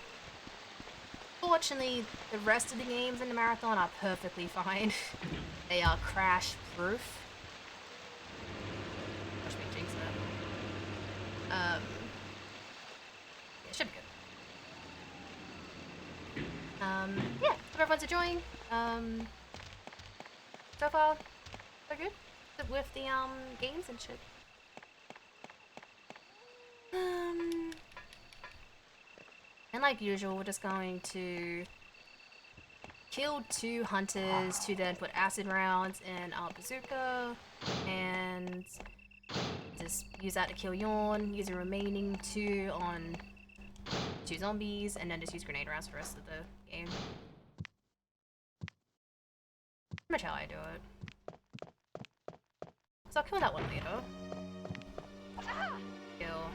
Fortunately, the rest of the games in the marathon are perfectly fine. They are crash-proof. Watch me jinx it. It should be good. Yeah, hope everyone's enjoying. So far, so good with the games and shit. And like usual, we're just going to kill 2 hunters to then put acid rounds in our bazooka and just use that to kill Yawn, use the remaining 2 on 2 zombies, and then just use grenade rounds for the rest of the game. Pretty much how I do it. So I'll kill that one later. Kill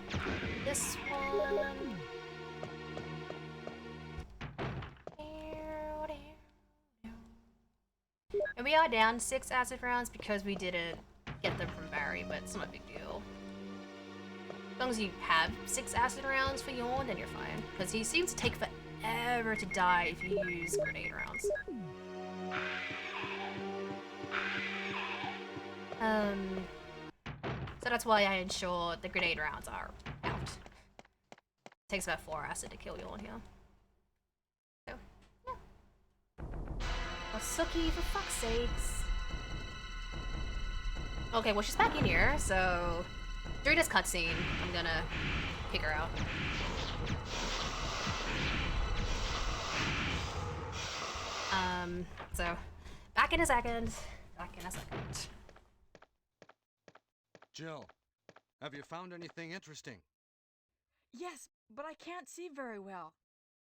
this one. And we are down 6 acid rounds because we didn't get them from Barry, but it's not a big deal. As long as you have 6 acid rounds for Yawn, then you're fine. Because he seems to take forever to die if you use grenade rounds. So that's why I ensure the grenade rounds are out. It takes about 4 acid to kill Yawn here. So, yeah. Well, Suki, for fuck's sakes. Okay, well she's back in here, so during this cutscene, I'm gonna kick her out. So back in a second. Back in a second. Jill, have you found anything interesting? Yes, but I can't see very well.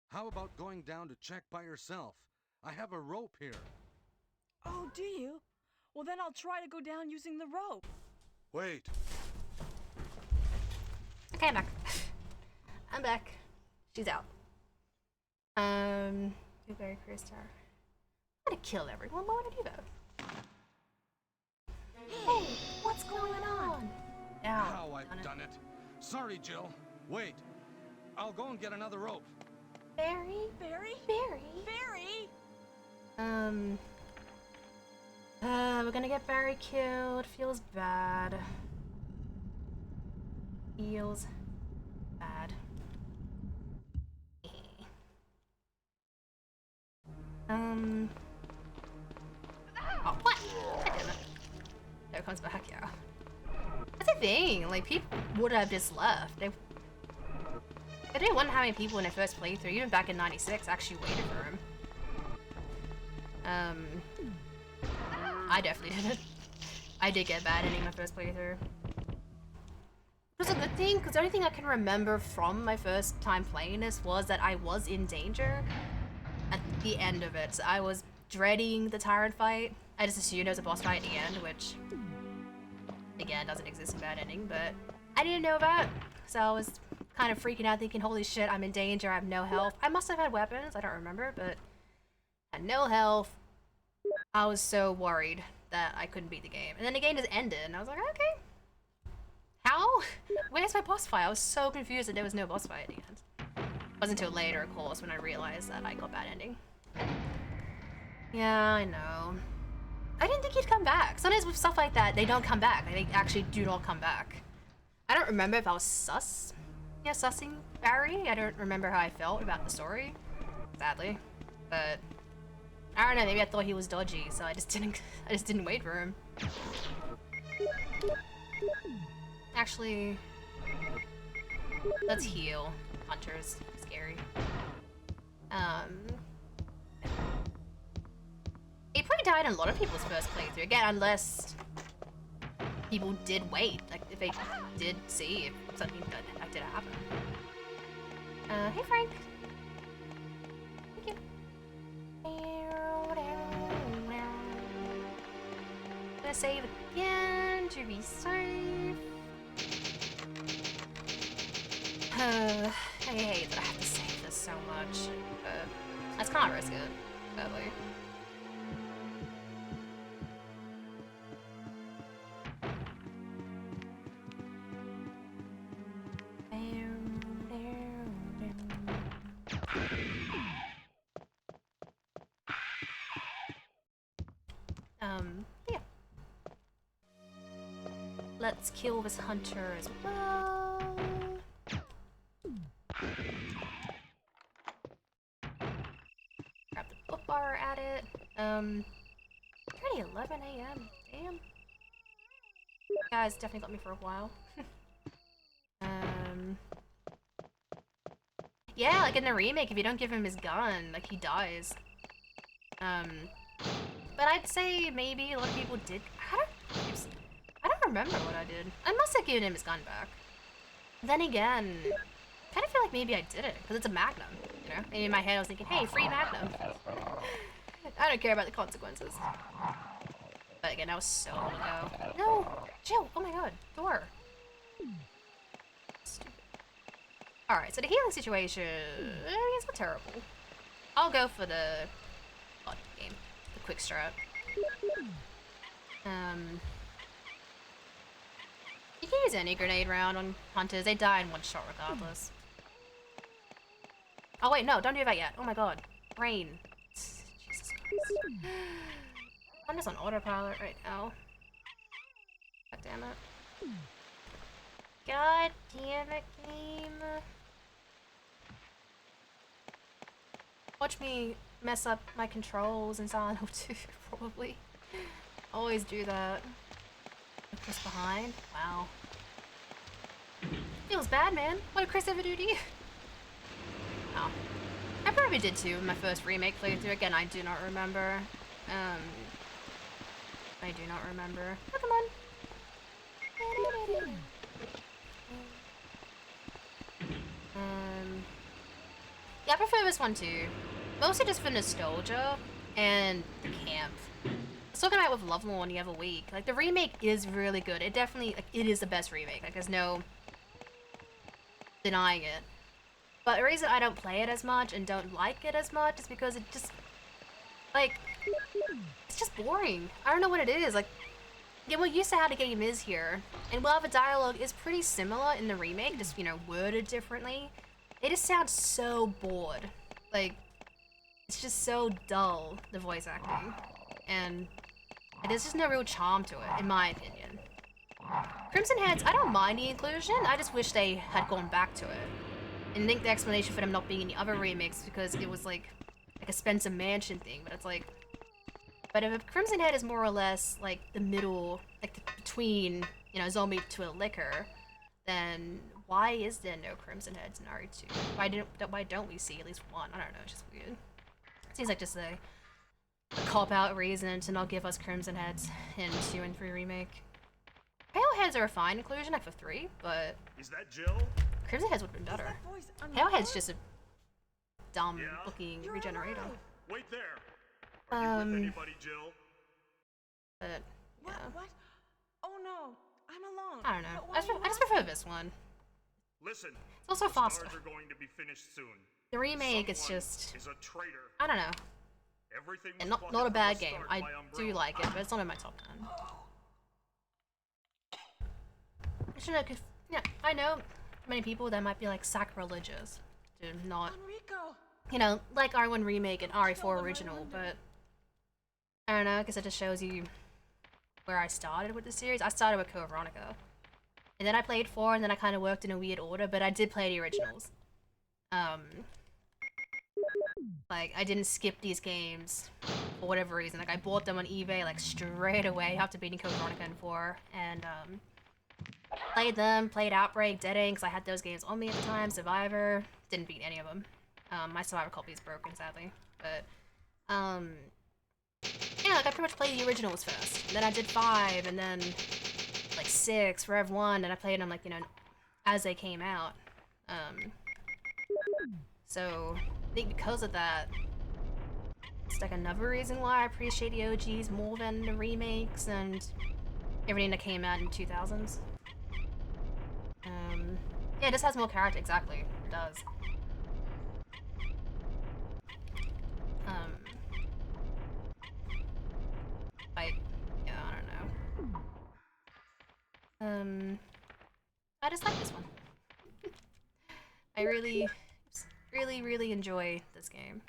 How about going down to check by yourself? I have a rope here. Oh, do you? Well, then I'll try to go down using the rope. Wait. Okay, I'm back. I'm back. She's out. Very Crystar. I'm gonna kill everyone. Why would I do that? Hey, what's going on? Ow. How I've done it. Sorry, Jill. Wait. I'll go and get another rope. Barry? Barry? Barry? Barry? We're gonna get Barry killed. Feels bad. Feels bad. Oh, what? I didn't. There it comes back, yeah. That's the thing, like, people would have just left. They didn't want having people in their first playthrough, even back in 96, actually waited for him. I definitely didn't. I did get bad ending my first playthrough. It was a good thing, because the only thing I can remember from my first time playing this was that I was in danger at the end of it. So I was dreading the tyrant fight. I just assumed there was a boss fight at the end, which, again, doesn't exist in bad ending, but I didn't know about. So I was kind of freaking out, thinking, holy shit, I'm in danger, I have no health. I must have had weapons, I don't remember, but I had no health. I was so worried that I couldn't beat the game. And then the game just ended, and I was like, okay. How? Where's my boss fight? I was so confused that there was no boss fight at the end. It wasn't until later, of course, when I realized that I got bad ending. Yeah, I know. I didn't think he'd come back. Sometimes with stuff like that, they don't come back. They actually do not come back. I don't remember if I was sussing Barry. I don't remember how I felt about the story, sadly. But I don't know, maybe I thought he was dodgy, so I just didn't wait for him. Actually, let's heal. Hunters, scary. He probably died in a lot of people's first playthrough, again, unless people did wait, like if they did see if something that did happen. Hey Frank. Thank you. I'm gonna save again to be safe. I hate that I have to save this so much, but let's kind of risk it, sadly. Yeah. Let's kill this hunter as well. Grab the book while we're at it. Already 11 a.m. Damn. Guys definitely got me for a while. Yeah, like in the remake, if you don't give him his gun, like he dies. But I'd say maybe a lot of people did. I don't remember what I did. I must have given him his gun back. Then again, I kind of feel like maybe I did it because it's a Magnum, you know? And in my head, I was thinking, hey, free Magnum. I don't care about the consequences. But again, that was so long ago. No, Jill. Oh my God, door. Stupid. All right, so the healing situation, it's not terrible. I'll go for the game, the quick strat. You can use any grenade round on hunters. They die in one shot regardless. Oh wait, no, don't do that yet. Oh my God, brain. Jesus Christ. I'm just on autopilot right now. God damn it. God damn it, game. Watch me mess up my controls in Silent Hill 2, probably. Always do that. Chris behind? Wow. Feels bad, man. What did Chris ever do to you? Oh. I probably did too in my first remake playthrough. Again, I do not remember. I do not remember. Oh, come on. Yeah, I prefer this one too. Mostly just for nostalgia and the camp. I was talking about it with Lovelorn the other week. Like, the remake is really good. It definitely, like, it is the best remake. Like, there's no denying it. But the reason I don't play it as much and don't like it as much is because it just, like, it's just boring. I don't know what it is. Like, yeah, we're used to how the game is here. And while the dialogue is pretty similar in the remake, just, you know, worded differently, it just sounds so bored. Like, it's just so dull, the voice acting. And there's just no real charm to it, in my opinion. Crimson Heads, I don't mind the inclusion, I just wish they had gone back to it. And I think the explanation for them not being in the other remakes because it was like a Spencer Mansion thing, but it's like... But if Crimson Head is more or less like the middle, like between, you know, zombie to a liquor, then why is there no Crimson Heads in RE2? Why don't we see at least one? I don't know, it's just weird. It seems like just a cop-out reason to not give us Crimson Heads in 2 and 3 remake. Pale Heads are a fine inclusion, like for 3, but... Is that Jill? Crimson Heads would have been better. Pale Head's just a dumb-looking regenerator. Wait there. Are you with anybody, Jill? But, yeah. What? Oh no, I'm alone. I don't know. I just prefer this one. Listen. It's also faster. Stars are going to be finished soon. The remake is just... Is a traitor. I don't know. Everything and not a bad game. I do like it, but it's not in my top 10. I should know, cause, yeah, I know many people that might be like sacrilegious to not, you know, like R1 remake and RE4 original, but I don't know, because it just shows you where I started with the series. I started with Code Veronica, and then I played 4, and then I kind of worked in a weird order, but I did play the originals. Like, I didn't skip these games for whatever reason. Like, I bought them on eBay, like, straight away after beating Code Veronica in 4, and, played them, played Outbreak, Dead End, because I had those games on me at the time, Survivor, didn't beat any of them. My Survivor copy is broken, sadly, but, yeah, like, I pretty much played the originals first, and then I did 5, and then, like, 6, Rev 1, and I played them, like, you know, as they came out, so, I think because of that, it's like another reason why I appreciate the OGs more than the remakes, and everything that came out in 2000s. Yeah, this has more character, exactly. It does. Like, yeah, I don't know. I just like this one. I really enjoy this game.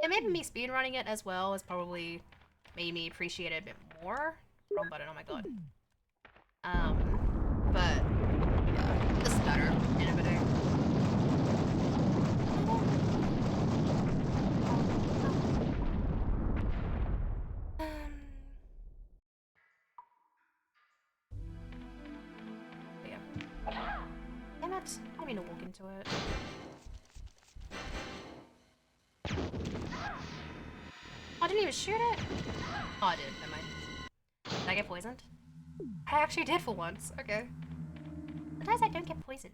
And maybe me speedrunning it as well has probably made me appreciate it a bit more. Wrong button, oh my god. But yeah, this is better at the end of the day. But yeah. Damn it, I didn't mean to walk into it. Oh, I didn't even shoot it? Oh, I did, never mind. Did I get poisoned? I actually did for once, okay. Sometimes I don't get poisoned.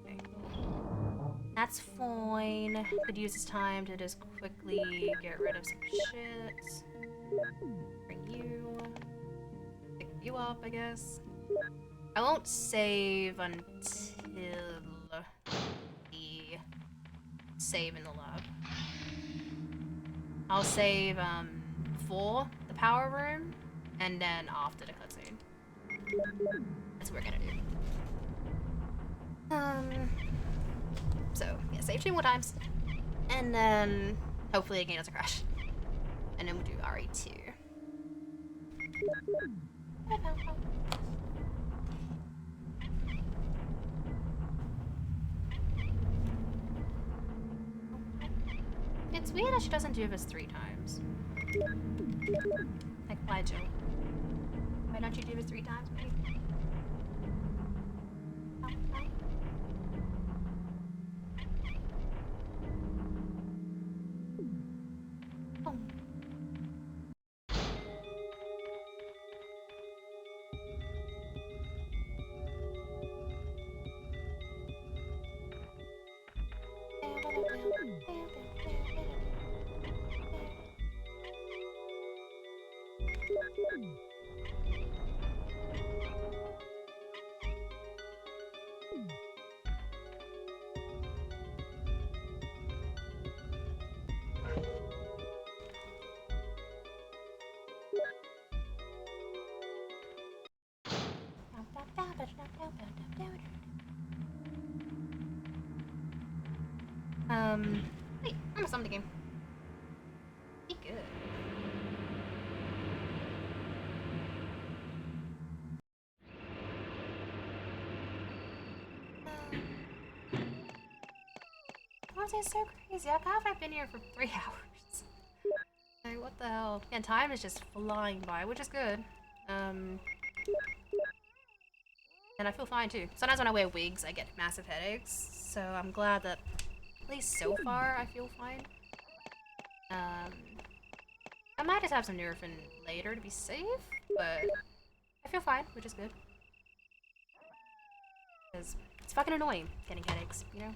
Okay. That's fine. Could use this time to just quickly get rid of some shit. Bring you. Pick you up, I guess. I won't save until the save in the lab. I'll save for the power room and then after the cutscene. That's what we're gonna do. So yeah, save 2 more times. And then hopefully the game doesn't crash. And then we'll do RE2. It's weird that she doesn't do this 3 times. Like, why, Joe? Why don't you do this 3 times, maybe? Oh. Wait, I'm gonna summon the game. Be good. Honestly, it's so crazy. How have I been here for 3 hours? Like, what the hell? And time is just flying by, which is good. And I feel fine too. Sometimes when I wear wigs, I get massive headaches. So I'm glad that, at least so far, I feel fine. I might just have some Nurofen later to be safe, but I feel fine, which is good. Because it's fucking annoying getting headaches, you know?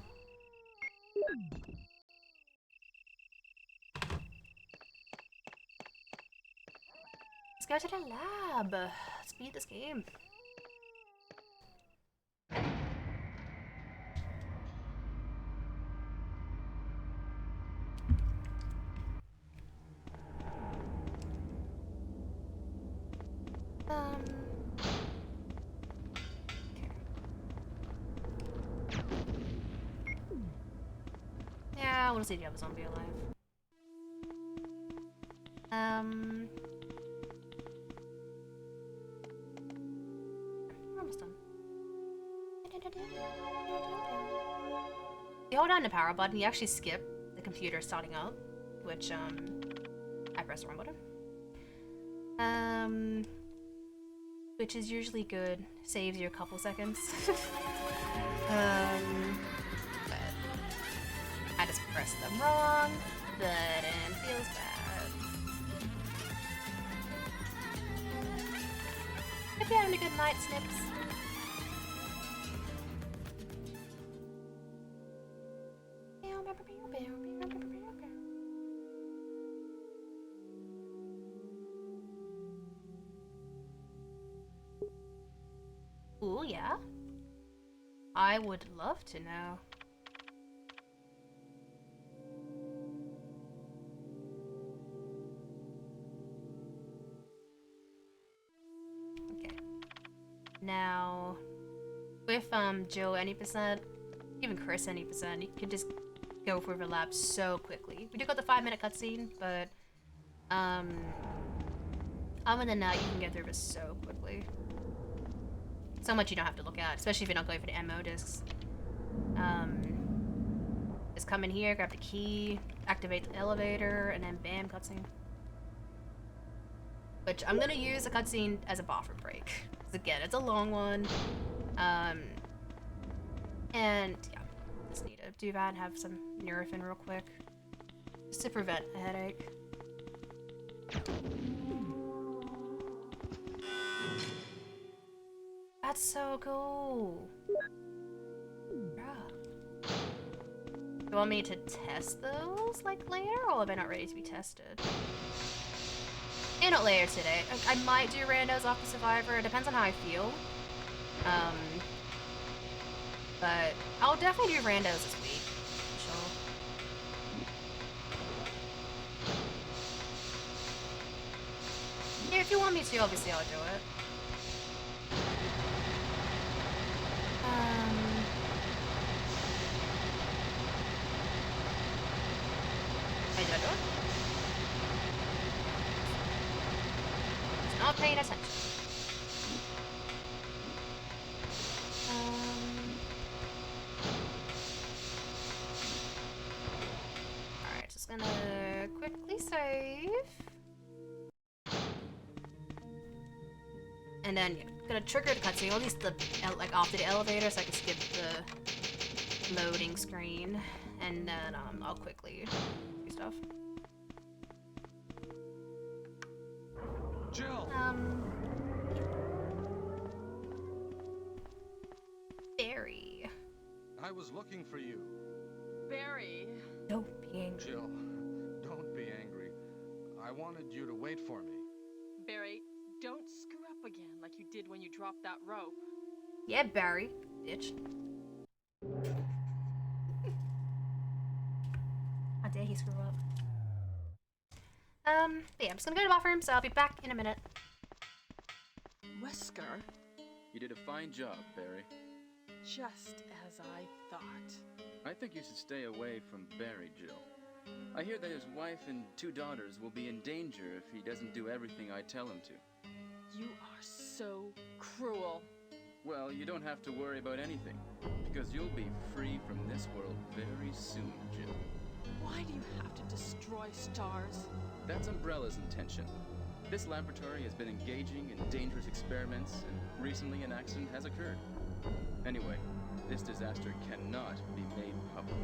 Let's go to the lab. Let's beat this game. Yeah, I want to see the other zombie alive. We're almost done. You hold down the power button, you actually skip the computer starting up, which, I pressed the wrong button. Which is usually good. Saves you a couple seconds. But I just pressed them wrong. Button feels bad. Hope you're having a good night, Snips. Ooh, yeah? I would love to know. Okay. Now, with Jill any %, even Chris any %, you can just go through the lab so quickly. We do got the 5-minute cutscene, but other than that, you can get through this so quickly. So much you don't have to look at, especially if you're not going for the MO discs. Just come in here, grab the key, activate the elevator, and then bam, cutscene. Which I'm gonna use a cutscene as a bathroom break. Because again, it's a long one. And yeah, just need to do that and have some Nurofen real quick. Just to prevent a headache. That's so cool. Yeah. You want me to test those like later, or are they not ready to be tested? Yeah, not later today. I might do randos off the Survivor. It depends on how I feel. But I'll definitely do randos this week. Sure. Yeah, if you want me to, obviously I'll do it. Wait, did I do it? It's not paying attention. Alright, just gonna quickly save. And then, yeah, gonna trigger the cutscene, or at least the, like, after the elevator, so I can skip the loading screen. And then, I'll quickly do stuff. Jill! Barry. I was looking for you. Barry. Don't be angry. Jill, don't be angry. I wanted you to wait for me. Barry, don't screw up again like you did when you dropped that rope. Yeah, Barry, bitch. How dare he screw up? But yeah, I'm just gonna go to the bathroom, so I'll be back in a minute. Wesker? You did a fine job, Barry. Just as I thought. I think you should stay away from Barry, Jill. I hear that his wife and 2 daughters will be in danger if he doesn't do everything I tell him to. You are so cruel. Well, you don't have to worry about anything, because you'll be free from this world very soon, Jill. Why do you have to destroy stars? That's Umbrella's intention. This laboratory has been engaging in dangerous experiments, and recently an accident has occurred. Anyway, this disaster cannot be made public.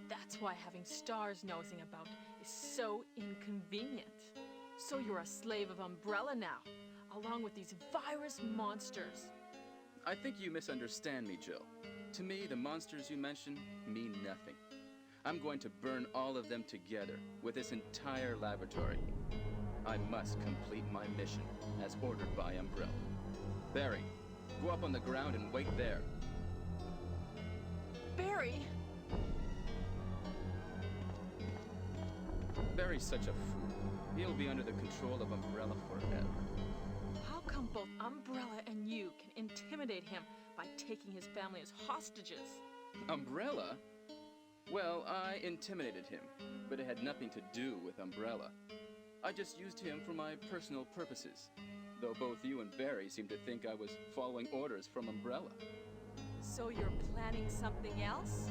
That's why having stars nosing about is so inconvenient. So you're a slave of Umbrella now, along with these virus monsters. I think you misunderstand me, Jill. To me, the monsters you mention mean nothing. I'm going to burn all of them together with this entire laboratory. I must complete my mission as ordered by Umbrella. Barry, go up on the ground and wait there. Barry! Barry's such a fool. He'll be under the control of Umbrella forever. How come both Umbrella and you can intimidate him by taking his family as hostages? Umbrella? Well, I intimidated him, but it had nothing to do with Umbrella. I just used him for my personal purposes, though both you and Barry seem to think I was following orders from Umbrella. So you're planning something else?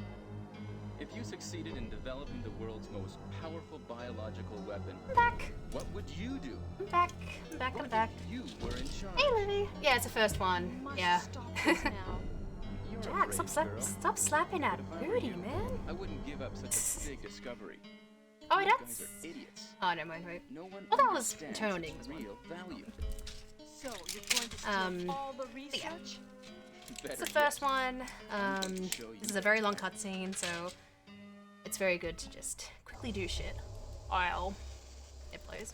If you succeeded in developing the world's most powerful biological weapon, I'm back. What would you do? I'm back. I'm back. I'm back. You were in charge. Hey, Lily. Yeah, it's the first one. Yeah. Jack, stop slapping at Rudy, man. I wouldn't give up such a big discovery. Oh, you that's. guys are idiots. Oh, never mind. Wait. No one well, that was understands toning. its real value. So you're going to steal all the research? Yeah. It's the first one. This is a very long cutscene, so it's very good to just quickly do shit while it plays.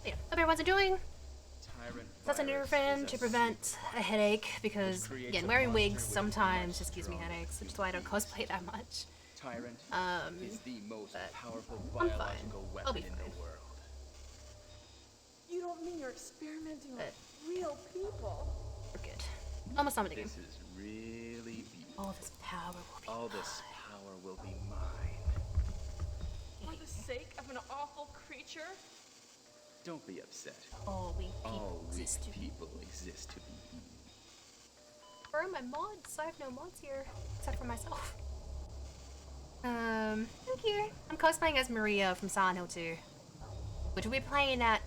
Yeah, hope everyone's enjoying. Tyrant That's a Nurofen to prevent a headache because, again, wearing wigs sometimes just gives me headaches, which is why I don't cosplay that much. Tyrant is the most powerful I'm biological fine. I'll be weapon in fine. the world. You don't mean you're experimenting with real people? We're good. Almost done with the game. This is really beautiful. All this power will be All this power will be mine. For the sake of an awful creature? Don't be upset. All we people exist to be eaten. Where are my mods? I have no mods here, except for myself. Thank you. I'm cosplaying as Maria from Silent Hill 2, which we'll be playing at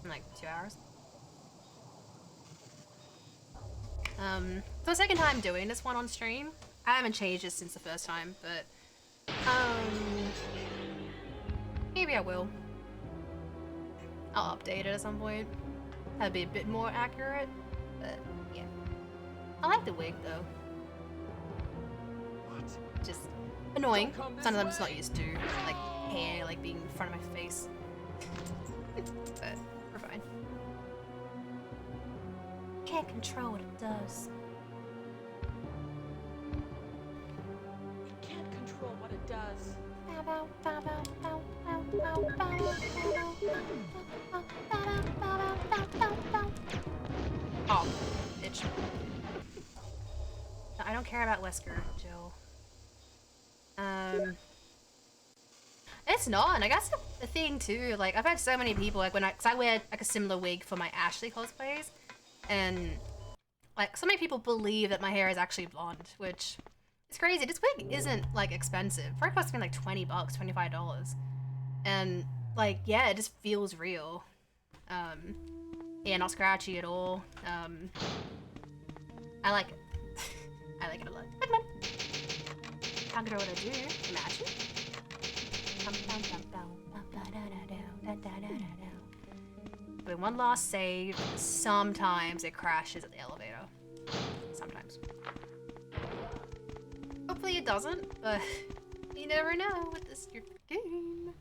in like 2 hours. For the second time doing this one on stream. I haven't changed this since the first time, but maybe I will. I'll update it at some point. That'd be a bit more accurate, but yeah. I like the wig though. What? Just annoying. Some of them I'm just not used to, like hair like being in front of my face. But we're fine. Can't control what it does. We can't control what it does. Oh, bitch. No, I don't care about Wesker, Jill. It's not, and I guess the thing too, like, I've had so many people, like, cause I wear, like, a similar wig for my Ashley cosplays, and, like, so many people believe that my hair is actually blonde, which is crazy. This wig isn't, like, expensive. It probably cost me, like, $20, $25. And, like, yeah, it just feels real. Yeah, not scratchy at all. I like it. I like it a lot. Can't control what I do. Imagine. But one last save, sometimes it crashes at the elevator. Sometimes. Hopefully it doesn't, but you never know with this game.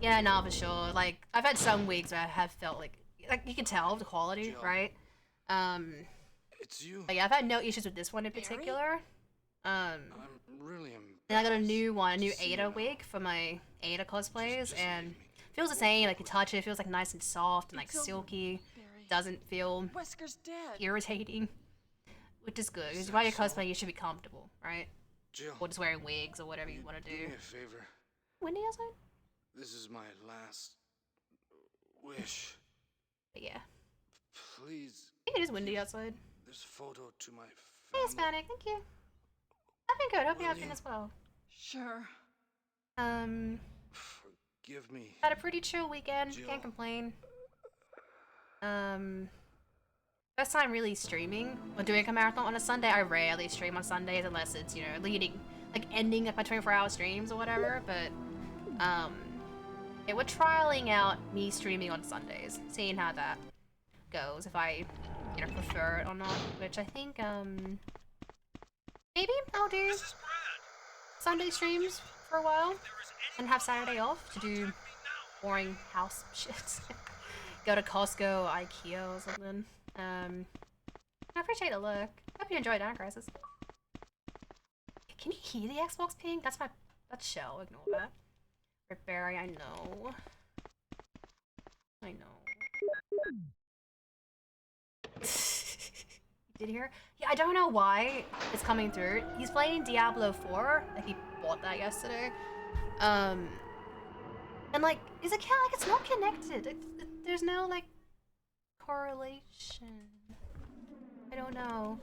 Yeah, no, for sure. Like, I've had some weeks where I have felt like you can tell the quality, Jill. right? It's you. But yeah, I've had no issues with this one in particular. I'm really embarrassed. Then I got a new one, a new Ada wig for my Ada cosplays, and feels the same. Like, you touch it, it feels like nice and soft and like silky. Doesn't feel Wesker's dead. irritating, which is good. Because while you're cosplaying, you should be comfortable, right? Jill. Or just wearing wigs or whatever you want to do. Do me a favor. Windy outside? This is my last wish. But yeah. Please. I think it is windy outside. This photo to my Hey, Hispanic, thank you. I've been good. Hope you have been as well. Sure. Forgive me. Had a pretty chill weekend. Jill. Can't complain. First time really streaming or doing a marathon on a Sunday. I rarely stream on Sundays unless it's, you know, ending like my 24-hour streams or whatever. But yeah, we're trialing out me streaming on Sundays, seeing how that goes. If I, you know, prefer it or not. Which I think maybe I'll do Sunday streams for a while and have Saturday off to do boring house shit. Go to Costco, IKEA or something. I appreciate the look. Hope you enjoyed Dino Crisis. Can you hear the Xbox ping? That's Shell. Ignore that. Rip Berry, I know. I know. You did hear? Yeah, I don't know why it's coming through. He's playing Diablo 4. Like, he bought that yesterday. And like, is it like it's not connected? There's no like correlation. I don't know.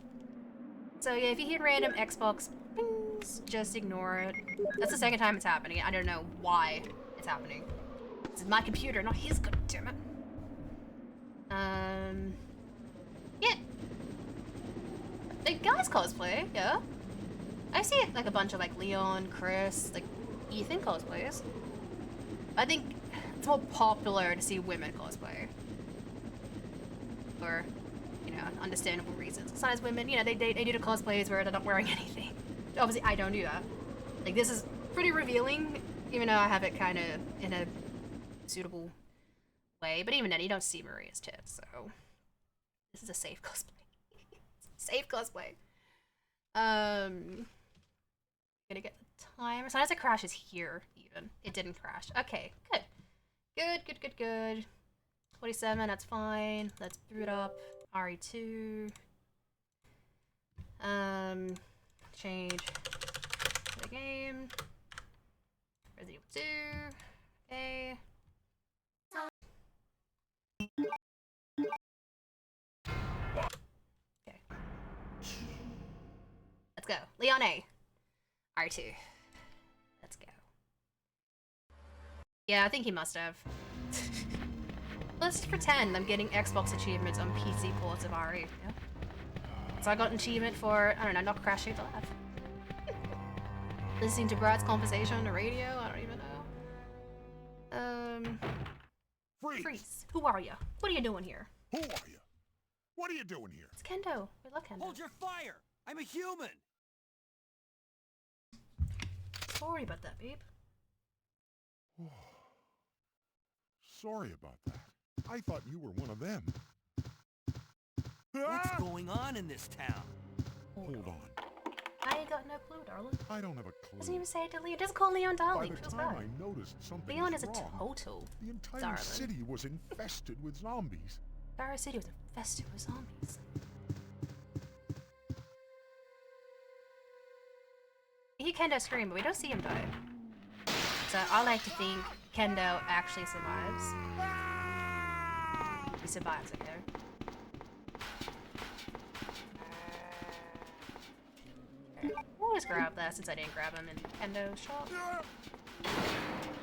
So yeah, if you hear random Xbox pings, just ignore it. That's the second time it's happening. I don't know why it's happening. This is my computer, not his. Goddammit. Yeah. Like guys cosplay, yeah. I see like a bunch of like Leon, Chris, like Ethan cosplays. I think it's more popular to see women cosplay. Or, you you know, understandable reasons. Sometimes women, you know, they do the cosplays where they're not wearing anything. Obviously, I don't do that. Like, this is pretty revealing, even though I have it kind of in a suitable way. But even then, you don't see Maria's tits, so this is a safe cosplay. Safe cosplay. Gonna get the timer. Sometimes it crashes here, even. It didn't crash. Okay, good. Good. 27, that's fine. Let's boot up. RE2. Change the game. Resident Evil 2. Okay. Okay. Let's go. Leon A. R2. Let's go. Yeah, I think he must have. Let's pretend I'm getting Xbox achievements on PC ports of RE. Yeah? So I got an achievement for, I don't know, not crashing the lab. Listening to Brad's conversation on the radio? I don't even know. Freeze. Who are you? What are you doing here? Who are you? What are you doing here? It's Kendo. We love Kendo. Hold your fire! I'm a human! Sorry about that, babe. Sorry about that. I thought you were one of them. What's going on in this town? Hold on. I ain't got no clue, darling. I don't have a clue. Doesn't even say it to Leon. Doesn't call Leon darling. By the Feels time bad. I noticed something Leon was is a wrong, total the entire darling. city was infested with zombies. Barra City was infested with zombies. We hear Kendo scream, but we don't see him die. So I like to think Kendo actually survives. He survives, okay? We'll just grab that since I didn't grab him in Kendo's shop.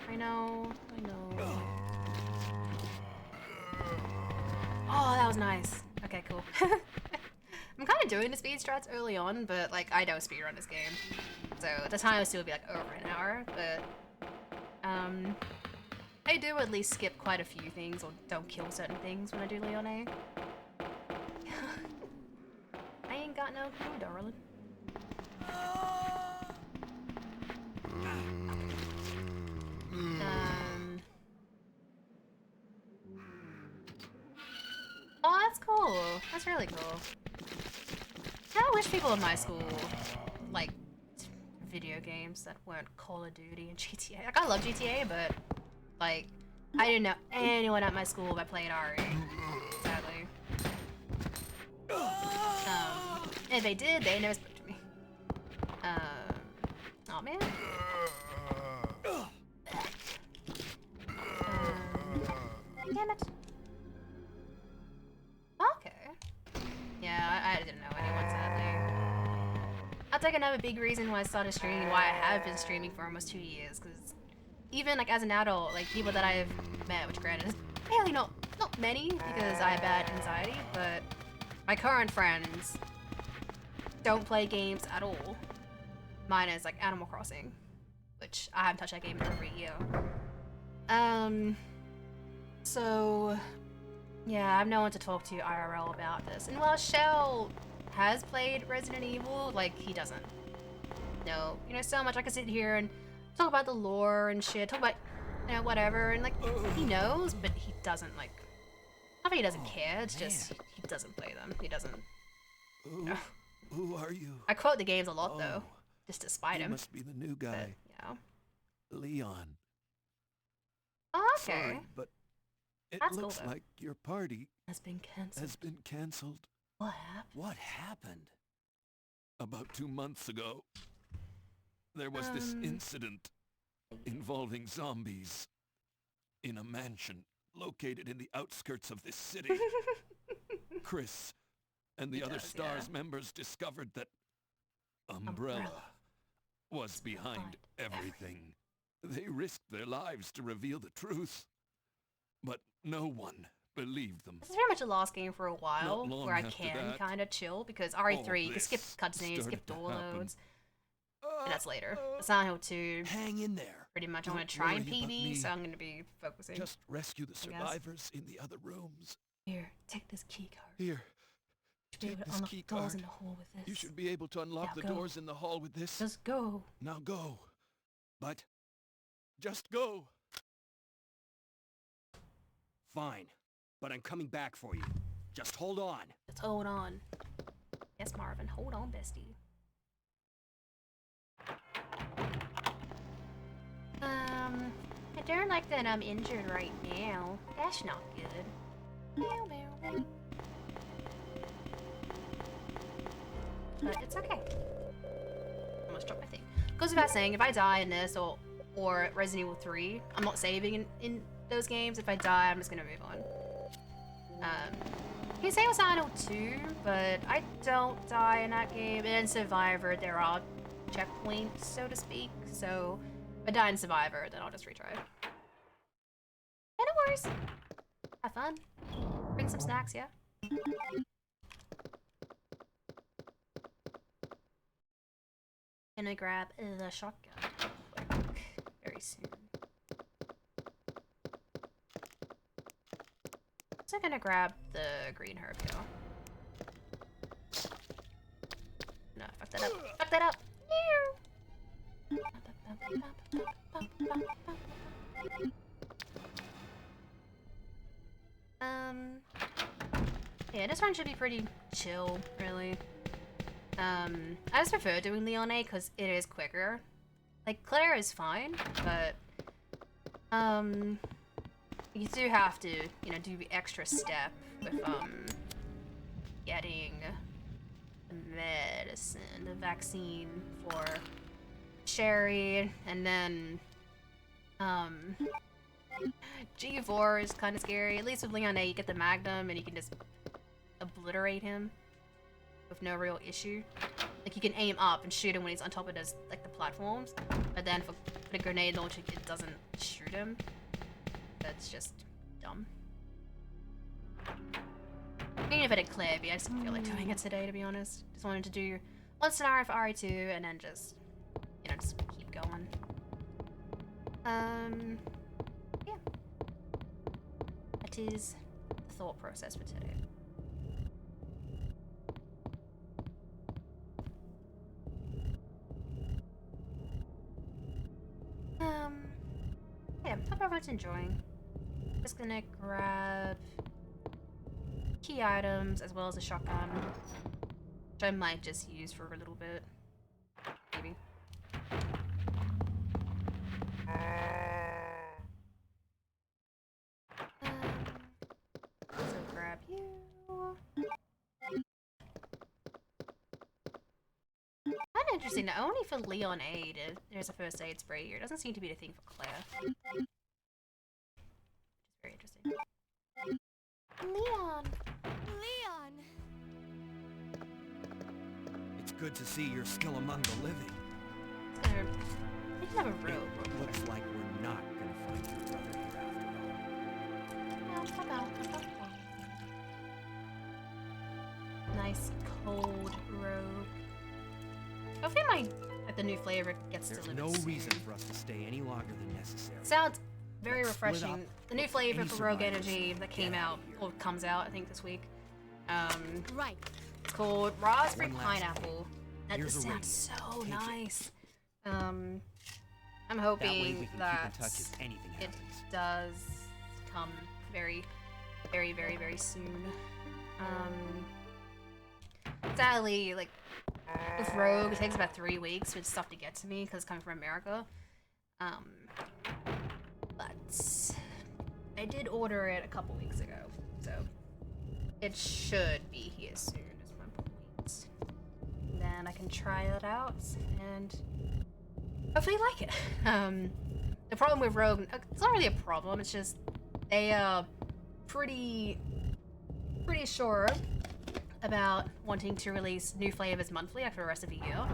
I know. Oh, that was nice. Okay, cool. I'm kind of doing the speed strats early on, but like I don't speedrun this game. So at the time it would still be like over an hour, but I do at least skip quite a few things or don't kill certain things when I do Leon A. I ain't got no clue, darling. Oh, that's cool. That's really cool. I wish people in my school like video games that weren't Call of Duty and GTA. Like I love GTA, but like I didn't know anyone at my school that played RE. Sadly. If they did, they never spoke to me. Oh man. Damn it. Okay. Yeah, I didn't know anyone, sadly. That's like another big reason why I started streaming, why I have been streaming for almost 2 years, because even like as an adult, like people that I've met, which granted is really not many because I have bad anxiety, but my current friends don't play games at all. Mine is like Animal Crossing, which I haven't touched that game in over a year. So yeah, I have no one to talk to IRL about this. And while Shell has played Resident Evil, like he doesn't know, you know, so much. I can sit here and talk about the lore and shit, talk about, you know, whatever, and like he knows, but he doesn't like. Not that he doesn't care. It's just he doesn't play them. He doesn't. Who are you? I quote the games a lot though, just to spite him. Must be the new guy. But, yeah. Leon. Oh, okay. Sorry, but it That's looks cool, though. like your party Has been cancelled. What happened? What happened? About 2 months ago, there was this incident involving zombies in a mansion located in the outskirts of this city. Chris and the other STARS members discovered that Umbrella was behind everything. They risked their lives to reveal the truth, but no one believed them. This is very much a lost game for a while, Not long where I after can that, kind of chill, because RE3, you can skip this cutscenes, skip started to door happen. loads, and that's later. Silent Hill 2, Hang in there. pretty much I'm Don't going to try and worry about PB, me. so I'm going to be focusing. Just rescue the I guess. survivors in the other rooms. Here, take this key card. Here, Take this key doors card. in the hall with this. You should be able to unlock the go. doors in the hall with this. Just go. Now go. But just go. Fine, but I'm coming back for you. Just hold on. Just hold on. Yes, Marvin, hold on, bestie. I don't like that I'm injured right now. That's not good. Meow, meow, meow. But it's okay. Almost dropped my thing. Goes without saying, if I die in this or Resident Evil 3, I'm not saving in those games. If I die, I'm just gonna move on. You can say it was Silent Hill 2, but I don't die in that game. And in Survivor, there are checkpoints, so to speak. So if I die in Survivor, then I'll just retry. Yeah, no worries. Have fun. Bring some snacks, yeah? Gonna grab the shotgun very soon. Also gonna grab the green herb here. No, fuck that up. Fuck that up! Yeah, this run should be pretty chill, really. I just prefer doing Leon A because it is quicker. Like, Claire is fine, but you do have to, you know, do the extra step with getting the medicine, the vaccine for Sherry, and then G4 is kind of scary. At least with Leon A, you get the Magnum and you can just obliterate him with no real issue. Like, you can aim up and shoot him when he's on top of those, like, the platforms, but then for the grenade launcher, it doesn't shoot him. That's just dumb. Even if I did Claire, I just didn't feel like doing it today, to be honest. Just wanted to do one scenario for RE2 and then just, you know, just keep going. Yeah. That is the thought process for today. Yeah, hope everyone's enjoying. Just gonna grab key items as well as a shotgun, which I might just use for a little bit. Maybe. So grab you. Kind of interesting that only for Leon A there's a first aid spray here. It doesn't seem to be a thing for Claire. Which is very interesting. Leon! Leon! It's good to see your skill among the living. We can have a robe. It looks like we're not gonna find your brother here after all. Nice cold robe. Hopefully the new flavor gets There's delivered no soon. reason for us to stay any longer than necessary. Sounds very Let's split refreshing. up, The new look flavor any for Rogue survivors Energy that came get out out, or comes out, I think this week. Right. It's called Raspberry One last Pineapple. That Here's just a sounds radio. so Take it. nice. I'm That way hoping we can that keep in touch if anything it happens. does come very, very, very, very soon. Sadly, like, with Rogue, it takes about 3 weeks for stuff to get to me because it's coming from America. But I did order it a couple weeks ago, so it should be here soon, is my point. Then I can try it out and hopefully like it. The problem with Rogue, it's not really a problem, it's just they are pretty sure about wanting to release new flavors monthly after the rest of the year,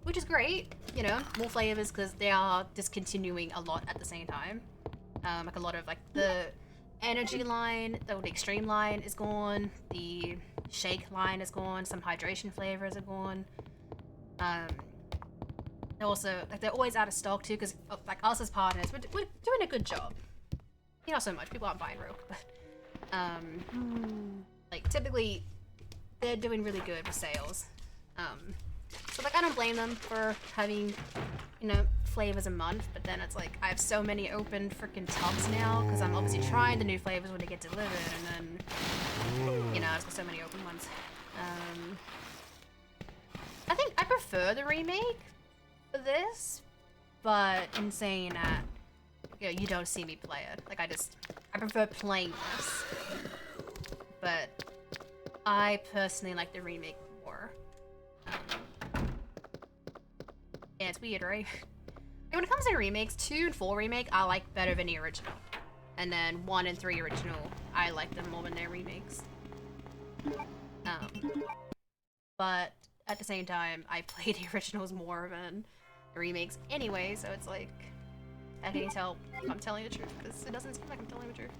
which is great, you know, more flavors because they are discontinuing a lot at the same time. Like a lot of, like, the energy line, the extreme line is gone, the shake line is gone, some hydration flavors are gone. They're also, like, they're always out of stock too because, like, us as partners, we're doing a good job. You know, so much people aren't buying Rogue, but like, typically they're doing really good with sales. So like I don't blame them for having, you know, flavors a month, but then it's like I have so many open freaking tubs now because I'm obviously trying the new flavors when they get delivered, and then, you know, I've got so many open ones. I think I prefer the remake for this, but in saying that, you know, you don't see me play it. Like I prefer playing this, but I personally like the remake more. Yeah, it's weird, right? When it comes to remakes, 2 and 4 remake I like better than the original. And then 1 and 3 original, I like them more than their remakes. But at the same time, I play the originals more than the remakes anyway, so it's like, I can't tell if I'm telling the truth, because it doesn't seem like I'm telling the truth.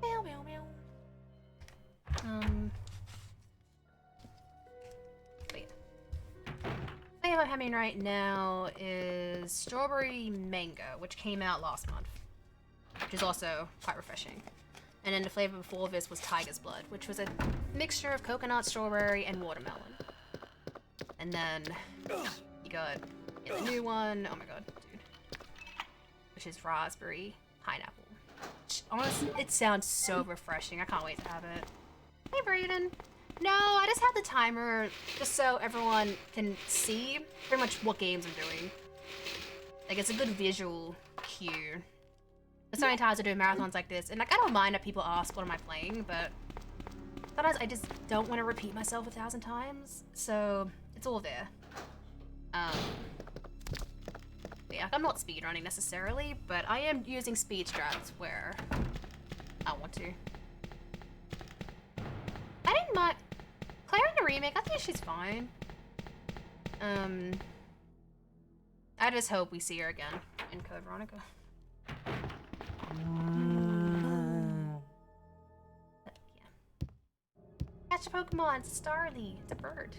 Meow, meow, meow. What I'm having right now is Strawberry Mango, which came out last month, which is also quite refreshing. And then the flavor before this was Tiger's Blood, which was a mixture of coconut, strawberry, and watermelon. And then you got the new one, oh my god, dude, which is raspberry pineapple. Which, honestly, it sounds so refreshing. I can't wait to have it. Hey, Brayden. No, I just have the timer just so everyone can see pretty much what games I'm doing. Like, it's a good visual cue. There's so many times I do marathons like this, and like I don't mind that people ask what am I playing, but sometimes I just don't want to repeat myself 1,000 times, so it's all there. Yeah, I'm not speedrunning necessarily, but I am using speed strats where I want to. I didn't mind Claire in the remake. I think she's fine. I just hope we see her again in Code Veronica. Yeah. Catch a Pokemon. It's a Starly. It's a bird.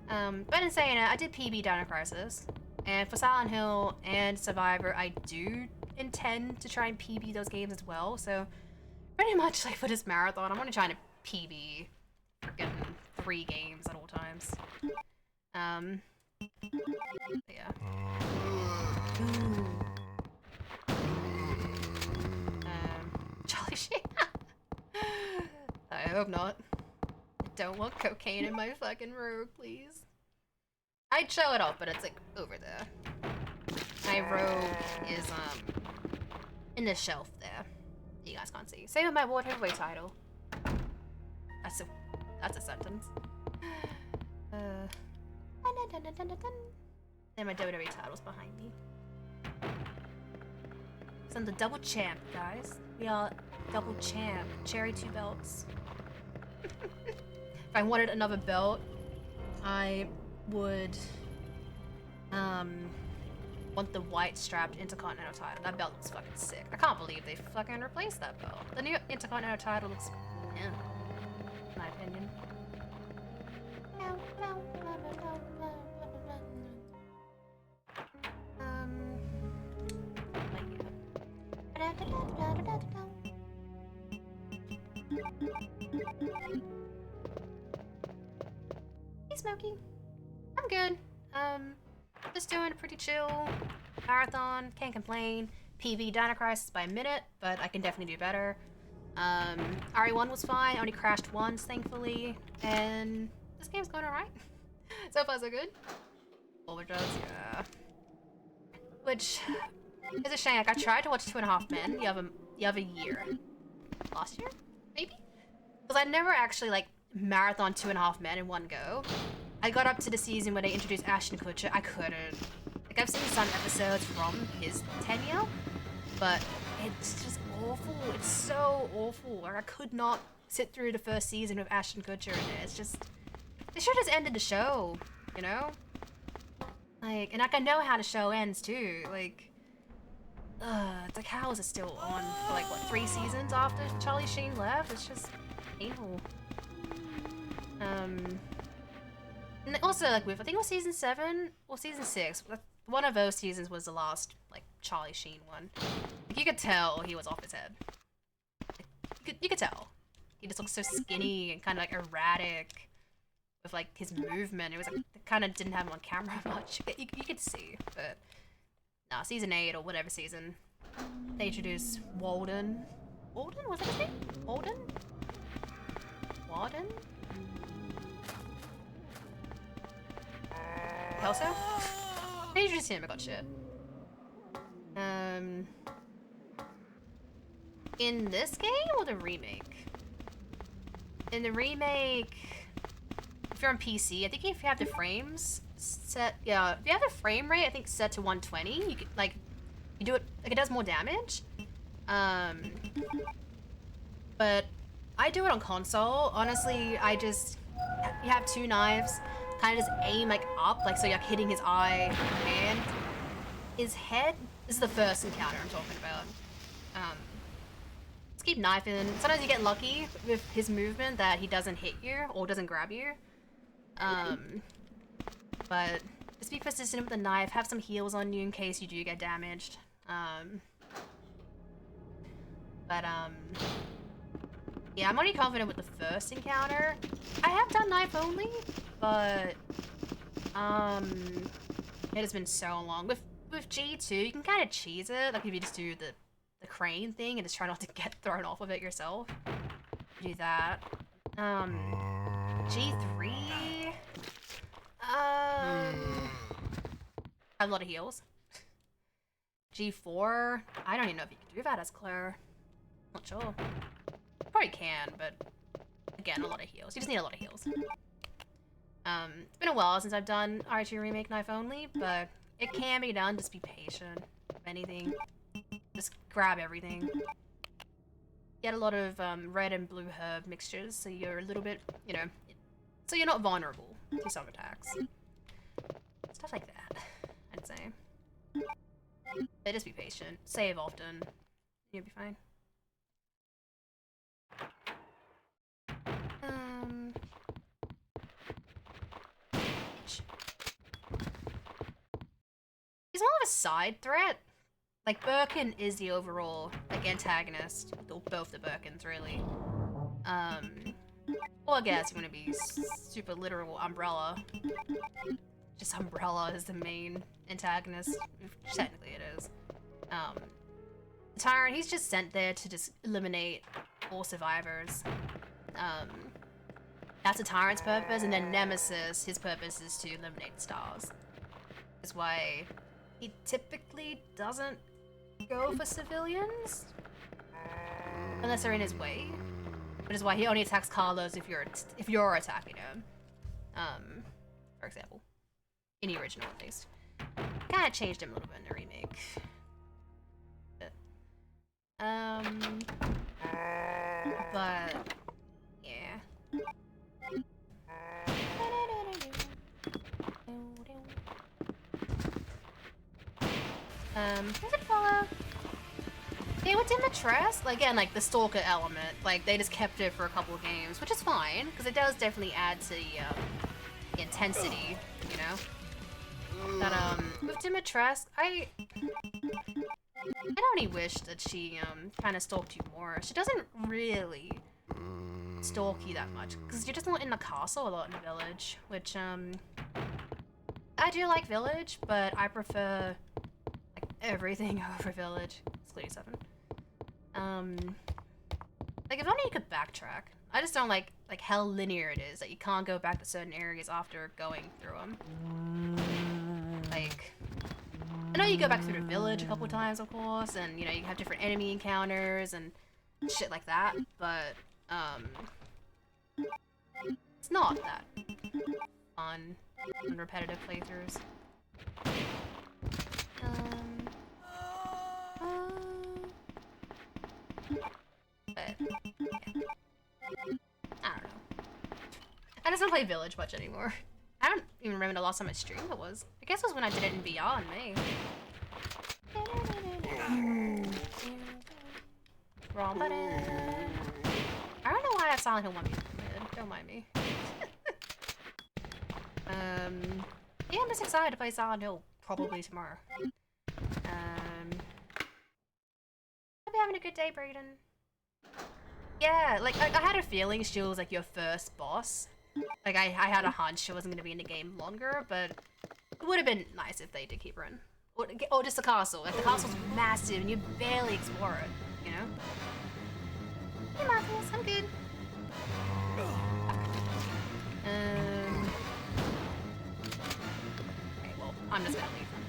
But in saying it, I did PB Dino Crisis, and for Silent Hill and Survivor, I do intend to try and PB those games as well. So pretty much like for this marathon, I'm gonna try to PB freaking 3 games at all times. Yeah. Charlie Sheen. I hope not. I don't want cocaine in my fucking rogue, please. I'd show it off, but it's like over there. My rogue is in the shelf there. You guys can't see. Same with my World Heavyweight title. That's a sentence. And my WWE title's behind me. So I'm the double champ, guys. We are double champ. Cherry 2 belts. If I wanted another belt, I would want the white strapped Intercontinental title. That belt looks fucking sick. I can't believe they fucking replaced that belt. The new Intercontinental title looks, yeah, in my opinion. Hey, Smokey. I'm good. Just doing a pretty chill marathon. Can't complain. PV Dino Crisis by a minute, but I can definitely do better. RE1 was fine. I only crashed once, thankfully, and this game's going alright. So far, so good. Overdose, yeah. Which is a shame. Like, I tried to watch 2.5 Men the other year. Last year? Maybe? Because I never actually, like, marathon 2.5 Men in one go. I got up to the season where they introduced Ashton Kutcher. I couldn't. Like, I've seen some episodes from his tenure, but it's just awful. It's so awful. Like, I could not sit through the first season with Ashton Kutcher in it. It's just... They should have just ended the show, you know? Like, and like, I know how the show ends, too. Like, it's like, how is it still on for, like, what, 3 seasons after Charlie Sheen left? It's just painful. And also, like, with, I think it was season 7 or season 6. One of those seasons was the last, like, Charlie Sheen one. Like, you could tell he was off his head. Like, you could tell. he just looks so skinny and kind of like erratic with like his movement. It was like, they kind of didn't have him on camera much. You could see, but no, season 8 or whatever season, they introduced Walden. Walden? Was that his name? Walden? Warden? Kelso? They introduced him, I got shit. In this game or the remake? In the remake, if you're on PC, I think if you have the frames set, yeah, if you have the frame rate, I think set to 120, you can, like, you do it, like, it does more damage. But I do it on console. Honestly, you have 2 knives, kind of just aim, like, up, like, so you're hitting his eye and his head. This is the first encounter I'm talking about. Just keep knifing. Sometimes you get lucky with his movement that he doesn't hit you or doesn't grab you. But just be persistent with the knife. Have some heals on you in case you do get damaged. Yeah, I'm only confident with the first encounter. I have done knife only, but it has been so long. With G2, you can kind of cheese it, like if you just do the crane thing and just try not to get thrown off of it yourself. Do that. G3, I have a lot of heals. G4, I don't even know if you can do that as Claire. Not sure. Probably can, but again, a lot of heals. You just need a lot of heals. It's been a while since I've done R2 Remake Knife Only, but it can be done. Just be patient. If anything, just grab everything. Get a lot of red and blue herb mixtures, so you're a little bit, you know, so you're not vulnerable to some attacks. Stuff like that, I'd say. But just be patient. Save often. You'll be fine. He's more of a side threat. Like, Birkin is the overall, like, antagonist. Both the Birkins, really. Well, I guess you want to be super literal, Umbrella. Just Umbrella is the main antagonist. Technically it is. The Tyrant, he's just sent there to just eliminate all survivors. That's a Tyrant's purpose, and then Nemesis, his purpose is to eliminate stars. That's why he typically doesn't go for civilians unless they're in his way, which is why he only attacks Carlos if you're attacking him. For example, in the original at least. Kind of changed him a little bit in the remake. But yeah. Does it follow? Yeah, with Dimitrescu, like, again, like, the stalker element, like, they just kept it for a couple of games, which is fine, because it does definitely add to the intensity, you know? But, with Dimitrescu, I only wish that she, kind of stalked you more. She doesn't really stalk you that much, because you're just not in the castle a lot in the village, which, I do like village, but I prefer everything over village. Excluding 7. Like, if only you could backtrack. I just don't like how linear it is, that you can't go back to certain areas after going through them. Like, I know you go back through the village a couple times, of course, and, you know, you have different enemy encounters and shit like that, but, it's not that fun and repetitive playthroughs. But, yeah. I don't know. I just don't play Village much anymore. I don't even remember the last time I streamed it was. I guess it was when I did it in VR in May. Wrong button. I don't know why I have Silent Hill 1 music committed. Don't mind me. Yeah, I'm just excited to play Silent Hill probably tomorrow. Hope you're having a good day, Brayden. Yeah, like I had a feeling she was like your first boss. Like I had a hunch she wasn't gonna be in the game longer, but it would have been nice if they did keep her in. Or just the castle. Like the castle's massive and you barely explore it, you know? Hey Marcus, I'm good. Okay, well, I'm just gonna leave them.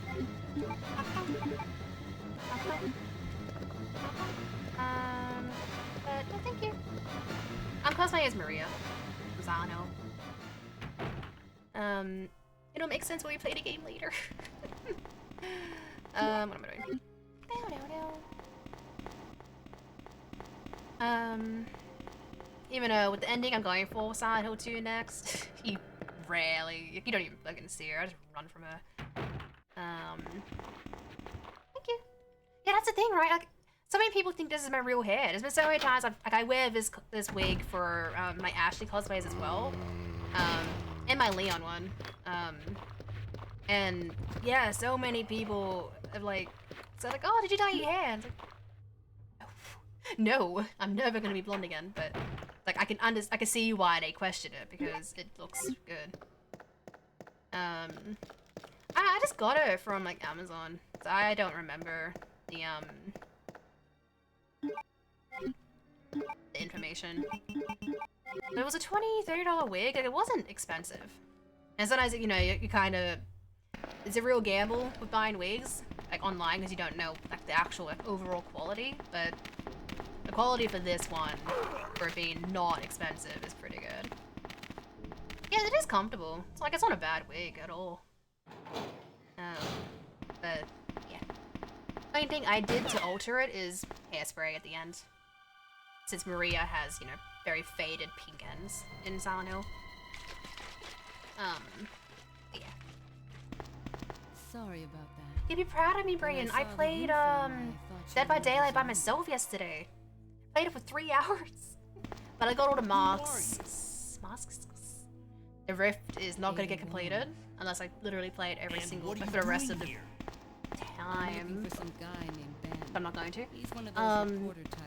But no, thank you. I'm cosplaying as Maria. Zano. It'll make sense when we play the game later. What am I doing? Even though with the ending I'm going for Silent Hill 2 next, you don't even fucking see her, I just run from her. Thank you. Yeah, that's the thing, right? Like, so many people think this is my real hair. There's been so many times I wear this wig for my Ashley cosplays as well, and my Leon one. And yeah, so many people have like said like, "Oh, did you dye your hair?" And it's like, no, I'm never gonna be blonde again. But like I can see why they question it because it looks good. I just got it from like Amazon, so I don't remember the information. But it was a $20-$30 wig. Like it wasn't expensive. And sometimes you know you kind of it's a real gamble with buying wigs like online because you don't know like the actual like, overall quality. But the quality for this one, for it being not expensive, is pretty good. Yeah, it is comfortable. It's like it's not a bad wig at all. But yeah. The only thing I did to alter it is hairspray at the end. Since Maria has, you know, very faded pink ends in Silent Hill. Yeah. Sorry about that. You'd be proud of me, Brian. I played Dead by Daylight by myself yesterday. Played it for 3 hours. But I got all the masks. The Rift is not gonna get completed unless I literally play it every single for the rest of the time. I'm not going to. He's one of those reporter types.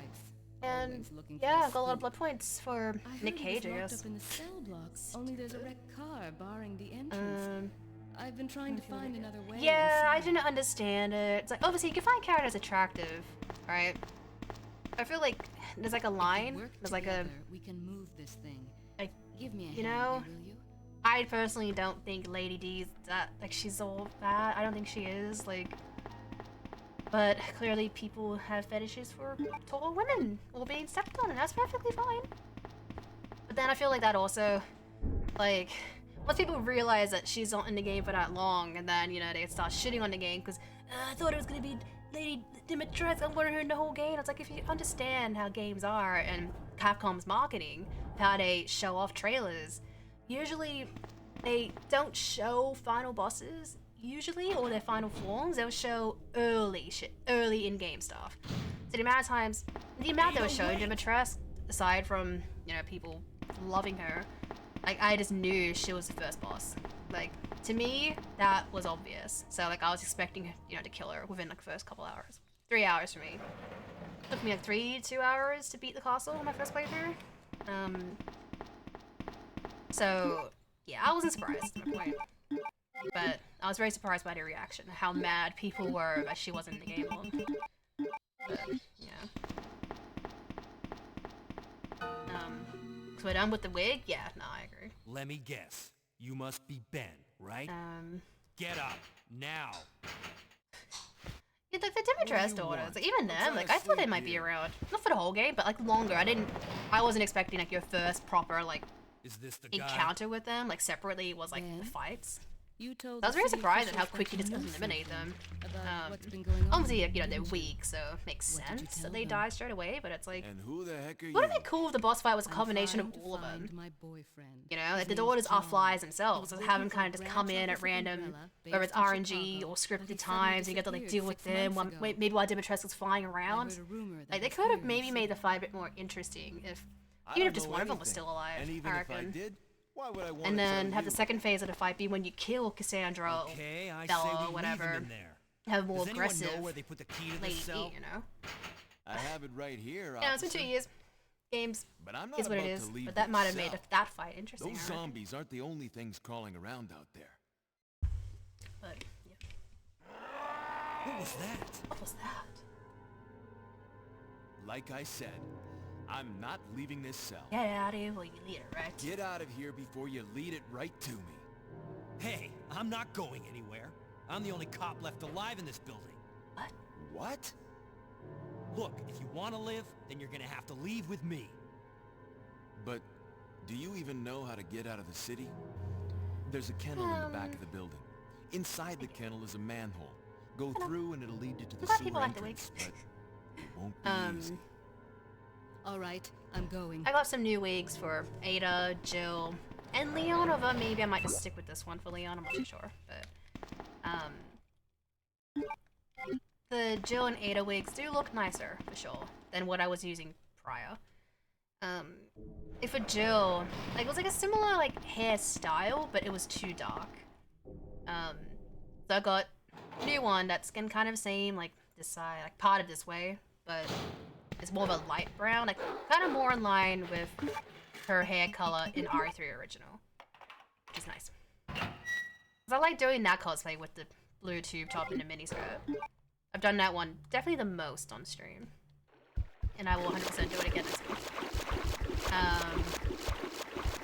And yeah, I got a lot of blood points for Nick Cage, I guess. Up in the cell block. Only there's a wrecked car barring the entrance. I've been trying to find another way. Yeah, I didn't understand it. It's like obviously you can find characters attractive, right? I feel like there's like a line. There's like a. We can move this thing. Give me a you know, I personally don't think Lady D's that like she's all bad. I don't think she is like. But clearly people have fetishes for tall women or being stepped on, and that's perfectly fine. But then I feel like that also, like, once people realize that she's not in the game for that long, and then, you know, they start shitting on the game because I thought it was going to be Lady Dimitrescu, I wanted her in the whole game. It's like, if you understand how games are and Capcom's marketing, how they show off trailers, usually they don't show final bosses. Usually, or their final forms, they'll show early in-game stuff. So the amount of times, the amount they were showing Dimitrescu, aside from, you know, people loving her, like, I just knew she was the first boss. Like, to me, that was obvious. So, like, I was expecting, you know, to kill her within, like, the first couple hours. 3 hours for me. It took me, like, 2 hours to beat the castle on my first playthrough. So, yeah, I wasn't surprised, at my point. But I was very surprised by the reaction, how mad people were that she wasn't in the game long. But, yeah. So we're done with the wig? Yeah, no, I agree. Let me guess. You must be Ben, right? Get up, now. Yeah, like the Dimitrescu daughters, like, even them, like, I thought they might be around. Not for the whole game, but, like, longer. I wasn't expecting, like, your first proper, like, encounter with them, like, separately was, like, the fights. I was very surprised at how quick you just eliminate them. Obviously, you know, they're weak, so it makes sense that they die straight away, but it's like... And who the heck are you? Would have been cool if the boss fight was a combination of all of them. You know, like the daughters are flies themselves, so have them kind of just come in at random, whether it's RNG or scripted times, and you get to like deal with them, maybe while Dimitrescu's flying around. Like, they could have maybe made the fight a bit more interesting if... Even if just one of them was still alive, I reckon. Why would I want and then have the second phase of the fight be when you kill Cassandra or Bella or whatever. Have a more aggressive know where they put the key to Lady this cell? E, you know? I have it right here. Yeah, it's been 2 years. games But I'm not is what it about is. to leave But that this might have made cell. that fight interesting. Those I reckon. zombies aren't the only things crawling around out there. But yeah. What was that? What was that? Like I said, I'm not leaving this cell. Get out of here while you lead it, right? Get out of here before you lead it right to me. Hey, I'm not going anywhere. I'm the only cop left alive in this building. What? Look, if you want to live, then you're gonna have to leave with me. But do you even know how to get out of the city? There's a kennel in the back of the building. Inside the kennel is a manhole. Go through and it'll lead you to the glad sewer people like the entrance, but it won't be easy. All right, I'm going. I got some new wigs for Ada, Jill, and Leon. Although maybe I might just stick with this one for Leon. I'm not too sure, but the Jill and Ada wigs do look nicer for sure than what I was using prior. If for Jill, like it was like a similar like hairstyle, but it was too dark. So I got a new one that's kind of same like this side, like parted this way, but it's more of a light brown, like kind of more in line with her hair color in RE3 original, which is nice. Cause I like doing that cosplay with the blue tube top and the mini skirt. I've done that one definitely the most on stream, and I will 100% do it again this week.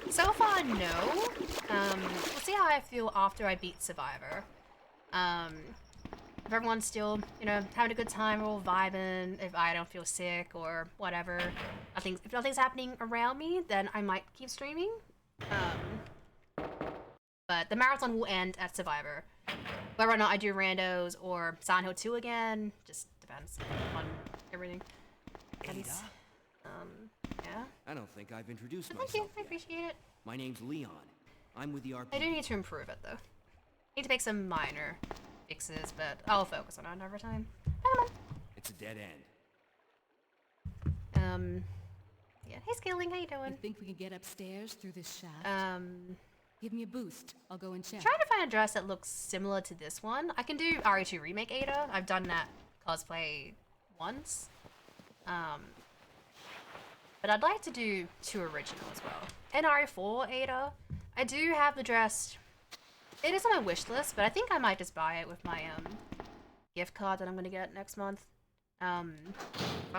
So far, no. We'll see how I feel after I beat Survivor. If everyone's still, you know, having a good time, we're all vibing, if I don't feel sick or whatever, if nothing's happening around me, then I might keep streaming. But the marathon will end at Survivor. Whether or not I do randos or Silent Hill 2 again, just depends on everything. Ada? Yeah. I don't think I've introduced Thank myself you, I yet. appreciate it. My name's Leon. I'm with the RP. I do need to improve it though. Need to make some minor fixes, but I'll focus on it over time. It's a dead end. Yeah. Hey, Scaling, how you doing? I think we can get upstairs through this shaft. Give me a boost. I'll go and check. Trying to find a dress that looks similar to this one. I can do RE2 Remake Ada. I've done that cosplay once. But I'd like to do 2 original as well. And RE4 Ada. I do have the dress. It is on my wish list, but I think I might just buy it with my gift card that I'm gonna get next month. I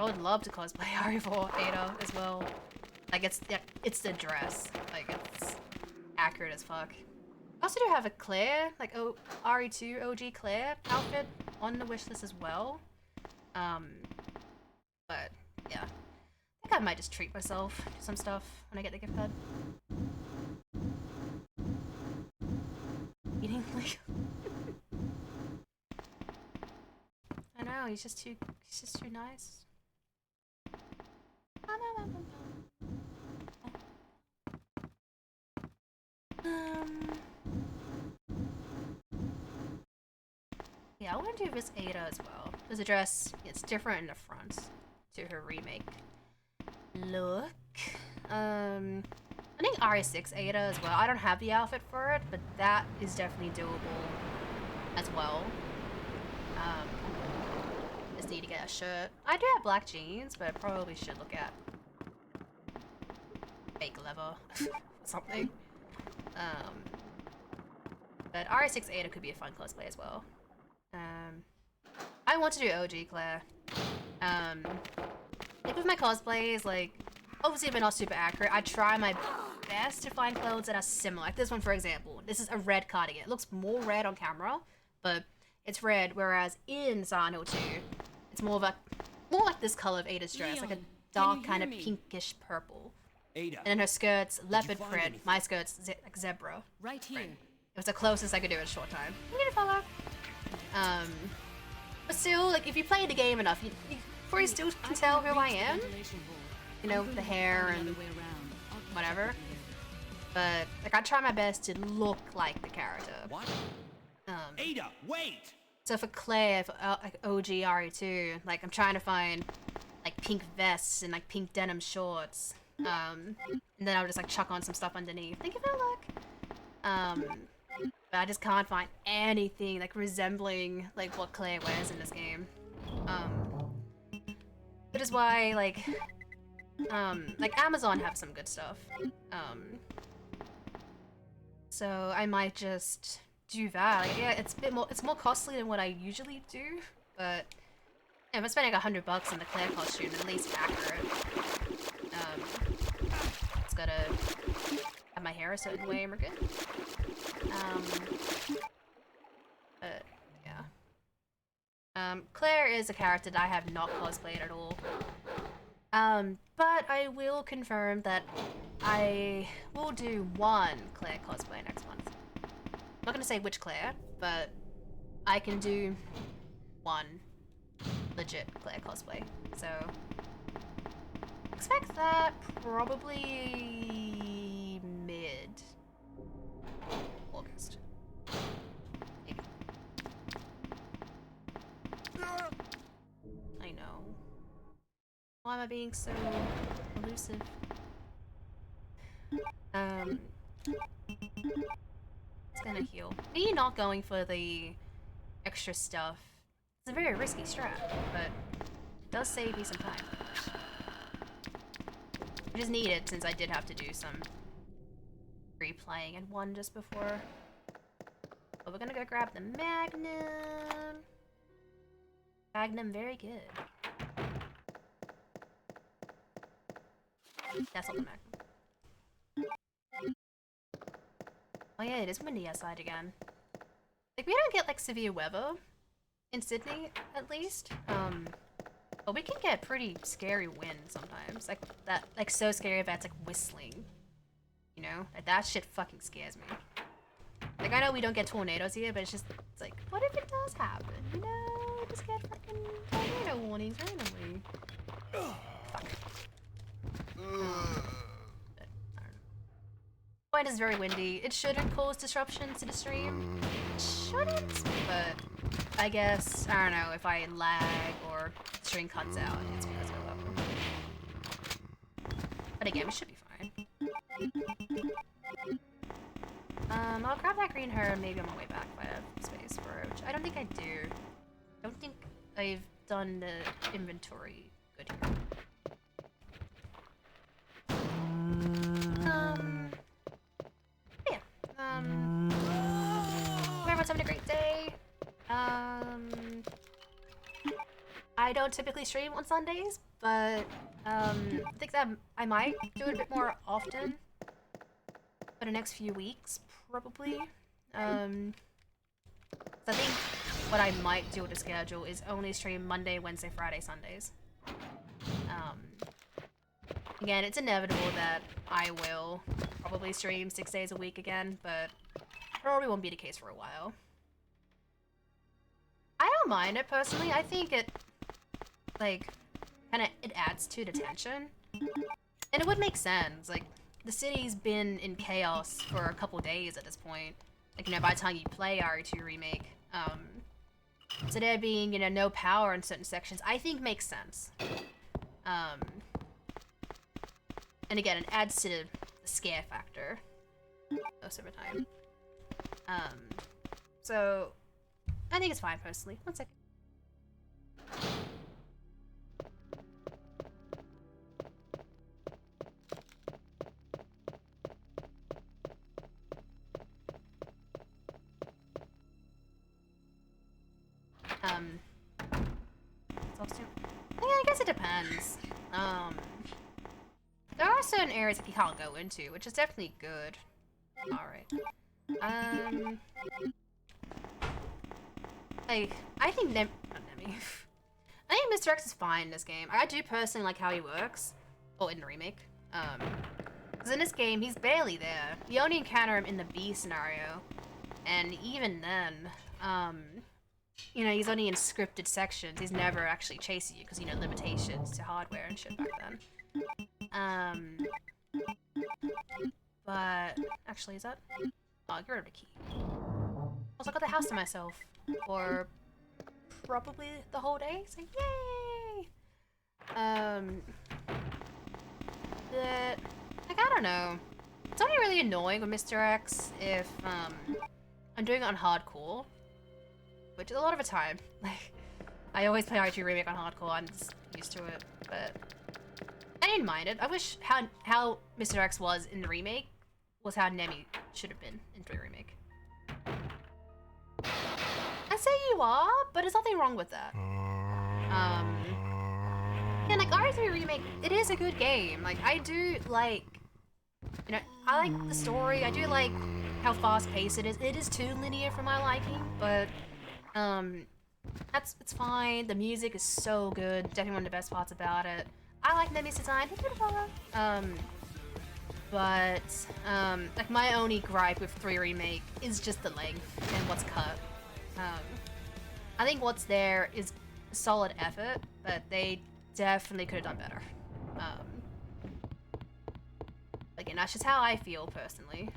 would love to cosplay RE4 Ada as well. Like it's the dress. Like it's accurate as fuck. I also do have a Claire, like RE2 OG Claire outfit on the wish list as well. But yeah. I think I might just treat myself to some stuff when I get the gift card. Eating like I know, he's just too nice. Yeah, I want to do this Ada as well. There's a dress, it's different in the front to her remake look. I think RE6 Ada as well. I don't have the outfit for it, but that is definitely doable as well. Just need to get a shirt. I do have black jeans, but I probably should look at fake leather or something. But RE6 Ada could be a fun cosplay as well. I want to do OG Claire. Like with my cosplays, like obviously they're not super accurate. I try my best to find clothes that are similar. Like this one, for example. This is a red cardigan. It looks more red on camera, but it's red. Whereas in Silent Hill 2, it's more like this color of Ada's dress, Leon, like a dark you kind hear of me? pinkish purple. Ada. And then her skirt's leopard find print. anything? My skirt's like zebra. Right here. It was the closest I could do in a short time. You need to follow. But still, like if you play the game enough, you probably still can tell who I am. You know, the hair and whatever. But like I try my best to look like the character. What? Ada, wait! So for Claire, for like OG RE2, like I'm trying to find like pink vests and like pink denim shorts. And then I'll just like chuck on some stuff underneath. Thank you for the look. But I just can't find anything like resembling like what Claire wears in this game. That is why like Like Amazon have some good stuff. So I might just do that. Like, yeah, it's more costly than what I usually do, but if I'm spending $100 on the Claire costume, at least accurate. It's gotta have my hair a certain way and we're good. But yeah. Claire is a character that I have not cosplayed at all. But I will confirm that I will do one Claire cosplay next month. I'm not gonna say which Claire, but I can do one legit Claire cosplay. So expect that probably mid-August. Maybe. I know. Why am I being so elusive? It's gonna heal. Me not going for the extra stuff. It's a very risky strat, but it does save me some time. I just need it since I did have to do some replaying and one just before. But we're gonna go grab the Magnum. Magnum, very good. That's not the Magnum. Oh yeah, it is windy outside again. Like, we don't get, like, severe weather in Sydney, at least. But we can get pretty scary wind sometimes. Like, that, like, so scary that it's, like, whistling. You know? Like, that shit fucking scares me. Like, I know we don't get tornadoes here, but it's just, it's like, what if it does happen? You know? We just get fucking tornado warnings randomly. Fuck. Point is very windy. It shouldn't cause disruptions to the stream. It shouldn't, but I guess, I don't know, if I lag or the stream cuts out, it's because of weather. But again, we should be fine. I'll grab that green herb maybe on my way back if I have space for it. I don't think I do. I don't think I've done the inventory good here. Everyone's having a great day. I don't typically stream on Sundays, but I think that I might do it a bit more often for the next few weeks, probably. So I think what I might do with the schedule is only stream Monday, Wednesday, Friday, Sundays. Again, it's inevitable that I will probably stream 6 days a week again, but probably won't be the case for a while. I don't mind it personally. I think it, like, it adds to the tension. And it would make sense. Like, the city's been in chaos for a couple days at this point. Like, you know, by the time you play RE2 Remake. So there being, you know, no power in certain sections, I think makes sense. And again, it adds to the scare factor most of the time. So I think it's fine personally. One second. Yeah, I guess it depends. There are certain areas that you can't go into, which is definitely good. Alright. Like, I think I think Mr. X is fine in this game. I do personally like how he works. Or in the remake. Because in this game, he's barely there. You only encounter him in the B scenario. And even then, you know, he's only in scripted sections. He's never actually chasing you because, you know, limitations to hardware and shit back then. But actually, is that? Oh, get rid of the key. Also, I got the house to myself for probably the whole day. So yay! Like, I don't know. It's only really annoying with Mr. X if I'm doing it on hardcore, which is a lot of the time. Like, I always play RE2 Remake on hardcore. I'm just used to it, but. And didn't mind it. I wish how Mr. X was in the remake was how Nemi should have been in 3 remake. I say you are, but there's nothing wrong with that. And like RE3 remake, it is a good game. Like I do like, you know, I like the story. I do like how fast paced it is. It is too linear for my liking, but it's fine. The music is so good. Definitely one of the best parts about it. I like Nemi's design. Like my only gripe with 3 remake is just the length and what's cut. I think what's there is solid effort, but they definitely could have done better. Again, that's just how I feel personally.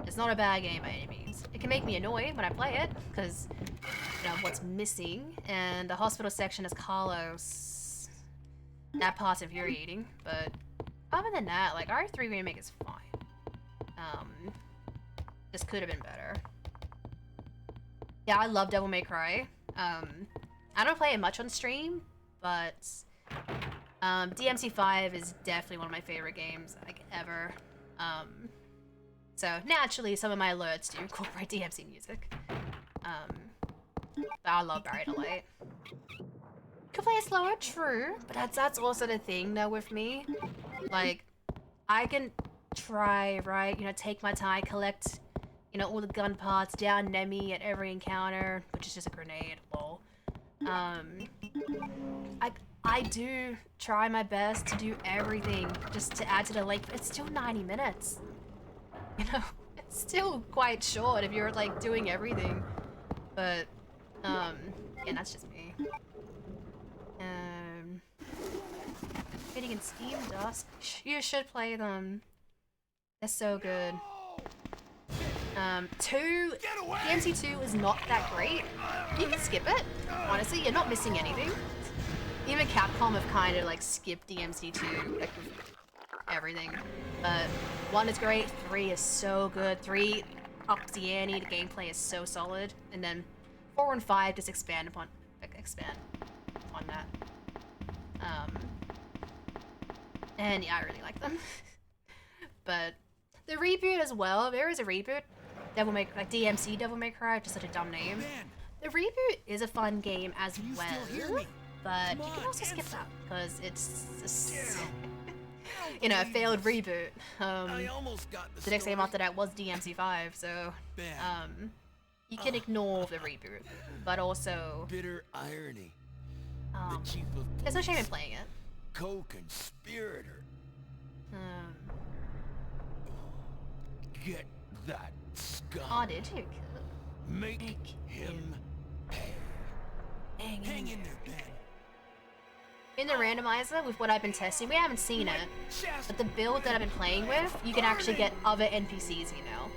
It's not a bad game by any means. It can make me annoyed when I play it, because, you know, what's missing, and the hospital section is Carlos. That part's infuriating, but other than that, like, R3 Remake is fine. This could have been better. Yeah, I love Devil May Cry. I don't play it much on stream, but DMC5 is definitely one of my favorite games, like, ever. So naturally, some of my alerts do incorporate DMC music. But I love Buried Alight. Could play it slower, true, but that's also the thing though with me. Like, I can try, right? You know, take my time, collect, you know, all the gun parts, down Nemi at every encounter, which is just a grenade. Lol. I do try my best to do everything just to add to the length, but it's still 90 minutes. You know, it's still quite short if you're like doing everything. But and that's just me. Hitting in Steam Dust. You should play them. They're so good. 2 DMC 2 is not that great. You can skip it. Honestly, you're not missing anything. Even Capcom have kind of like skipped DMC 2, like everything. But 1 is great, 3 is so good. 3 ups the ante, the gameplay is so solid, and then 4 and 5 just expand upon that. And yeah, I really like them. But the reboot as well. There is a reboot. DMC Devil May Cry, just such a dumb name. The reboot is a fun game as well, but you can also skip that because it's just, you know, a failed reboot. The next game after that was DMC5, so you can ignore the reboot, but also bitter irony. there's no shame in playing it. Co-conspirator. Get that scum. Oh, did you? Make him pay. Hang in there, Ben. In the randomizer, with what I've been testing, we haven't seen it, but the build that I've been playing with, you can actually get other NPCs, you know.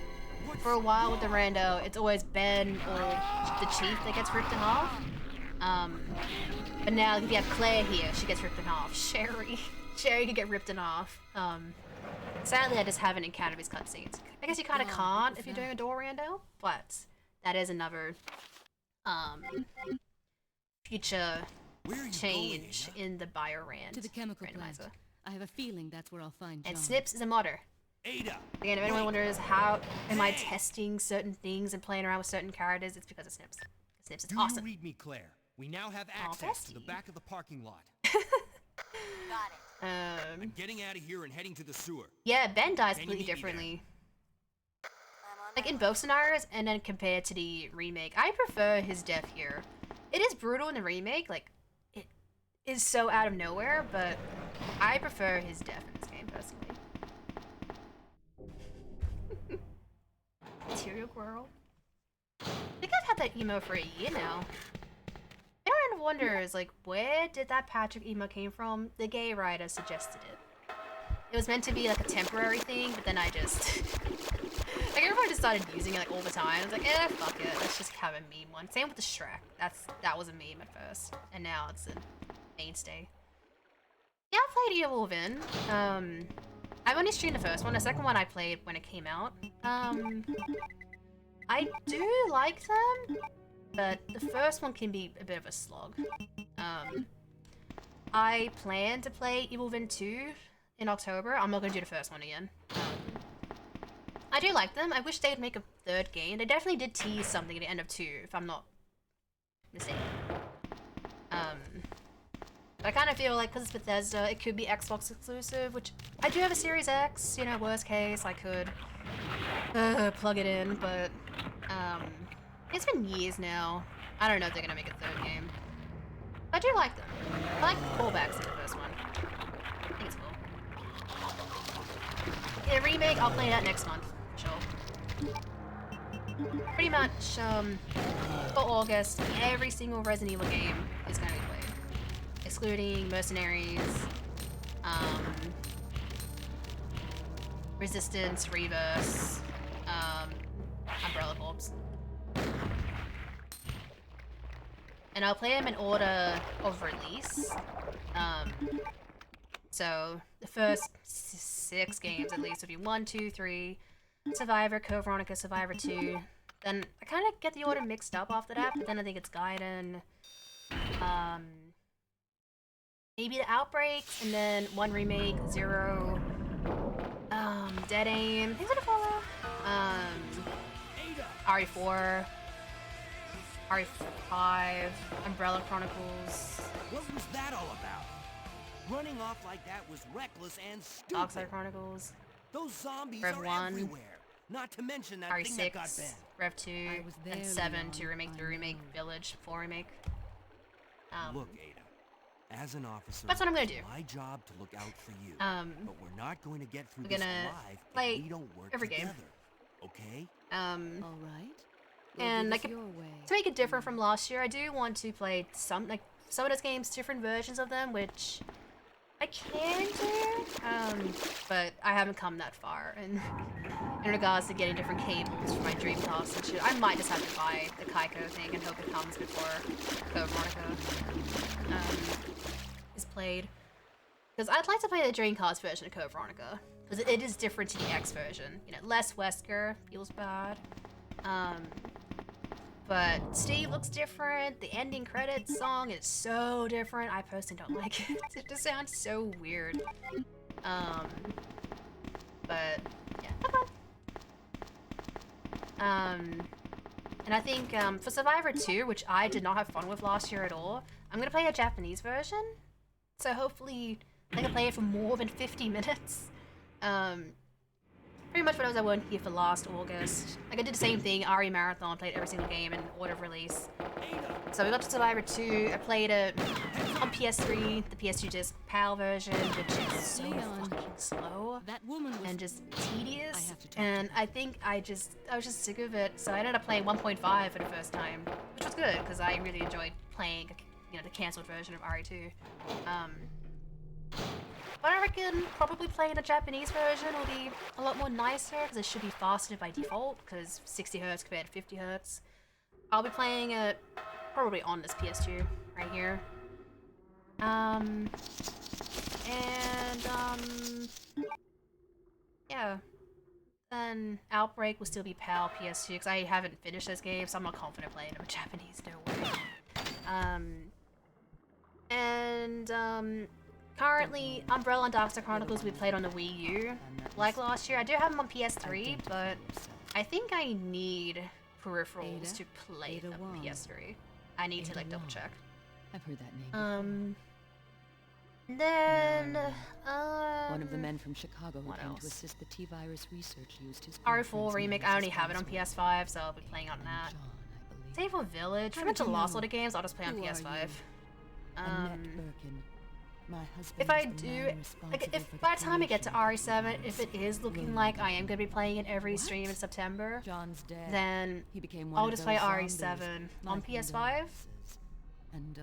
For a while with the rando, it's always Ben or the chief that gets ripped in half. But now if you have Claire here, she gets ripped in half. Sherry could get ripped in half. Sadly, I just haven't encountered these cutscenes. I guess you kind of can't if you're doing a door rando, but that is another future change in the BioRand to the chemical randomizer. plant. I have a feeling that's where I'll find John. And Snips is a modder. Ada. Again, if anyone wonders how am I testing certain things and playing around with certain characters, it's because of Snips. Snips is awesome. Do you read me, Claire? We now have access to the back of the parking lot. Got it. I'm getting out of here and heading to the sewer. Yeah, Ben dies completely differently. Like in both scenarios, and then compared to the remake, I prefer his death here. It is brutal in the remake, like it is so out of nowhere, but I prefer his death in this game personally. Material Girl. I think I've had that emo for a year now. Everyone wonders, like, where did that Patrick emo came from? The gay writer suggested it. It was meant to be like a temporary thing, but then I just like everyone just started using it like all the time. I was like, fuck it, let's just have a meme one. Same with the Shrek. That was a meme at first, and now it's a mainstay. Yeah, I played Evil Within. I've only streamed the first one. The second one I played when it came out. I do like them, but the first one can be a bit of a slog. I plan to play Evil Within 2 in October. I'm not gonna do the first one again. I do like them. I wish they'd make a third game. They definitely did tease something at the end of 2, if I'm not mistaken. But I kind of feel like because it's Bethesda, it could be Xbox exclusive, which I do have a Series X. You know, worst case, I could plug it in, but it's been years now. I don't know if they're gonna make a third game. But I do like them. I like the callbacks in the first one. I think it's cool. Yeah, remake, I'll play that next month. Sure. Pretty much, for August, every single Resident Evil game is gonna be played. Excluding Mercenaries, Resistance, Reverse, Umbrella Corps. And I'll play them in order of release. So the first 6 games at least would be 1, 2, 3, Survivor, Code Veronica, Survivor 2. Then I kind of get the order mixed up after that, but then I think it's Gaiden, maybe the Outbreaks, and then 1 remake, 0, Dead Aim, things gonna follow. RE4, RE5, Umbrella Chronicles. What was that all about? Running off like that was reckless and stupid. Darkside Chronicles. Those zombies Rev are 1, everywhere. Not to mention that RE6, thing that got banned. Rev 2, and 7 to remake the remake, Village 4 remake. Look, Ada. As an officer, that's what I'm gonna do. It's my job to look out for you. But we're not going to get through I'm this gonna alive play if we don't work every together. game. Okay? All right. And like to make it different from last year, I do want to play some of those games, different versions of them, which I can do, but I haven't come that far. And in regards to getting different cables for my Dreamcast and shit, I might just have to buy the Kaiko thing and hope it comes before Code Veronica is played. Because I'd like to play the Dreamcast version of Code Veronica, because it is different to the X version. You know, less Wesker, feels bad. But Steve looks different. The ending credits song is so different. I personally don't like it. It just sounds so weird. But yeah, and I think for Survivor 2, which I did not have fun with last year at all, I'm gonna play a Japanese version. So hopefully I can play it for more than 50 minutes. Pretty much what I was at here for last August. Like I did the same thing, RE Marathon, played every single game in order of release. So we got to Survivor 2, I played it on PS3, the PS2 disc PAL version, which is so fucking slow and just tedious. And I think I was just sick of it, so I ended up playing 1.5 for the first time, which was good, because I really enjoyed playing, you know, the cancelled version of RE2. But I reckon probably playing the Japanese version will be a lot more nicer, because it should be faster by default, because 60 Hz compared to 50 Hz. I'll be playing it probably on this PS2 right here. Yeah. Then Outbreak will still be PAL PS2, because I haven't finished this game, so I'm not confident playing it with Japanese, no way. Currently, Umbrella and Darkside Chronicles we played on the Wii U. Like last year, I do have them on PS3, but I think I need peripherals to play them on PS3. I need to like double check. I've heard that name. Then one of the men from Chicago who came to assist the T-virus research used his RE4 remake. I only have it on PS5, so I'll be playing on that. Same for Village. Pretty much the last lot of games, I'll just play on PS5. If I do, like, if by the time I get to RE7, if it is looking like I am gonna be playing it every stream in September, then I'll just play RE7 on PS5.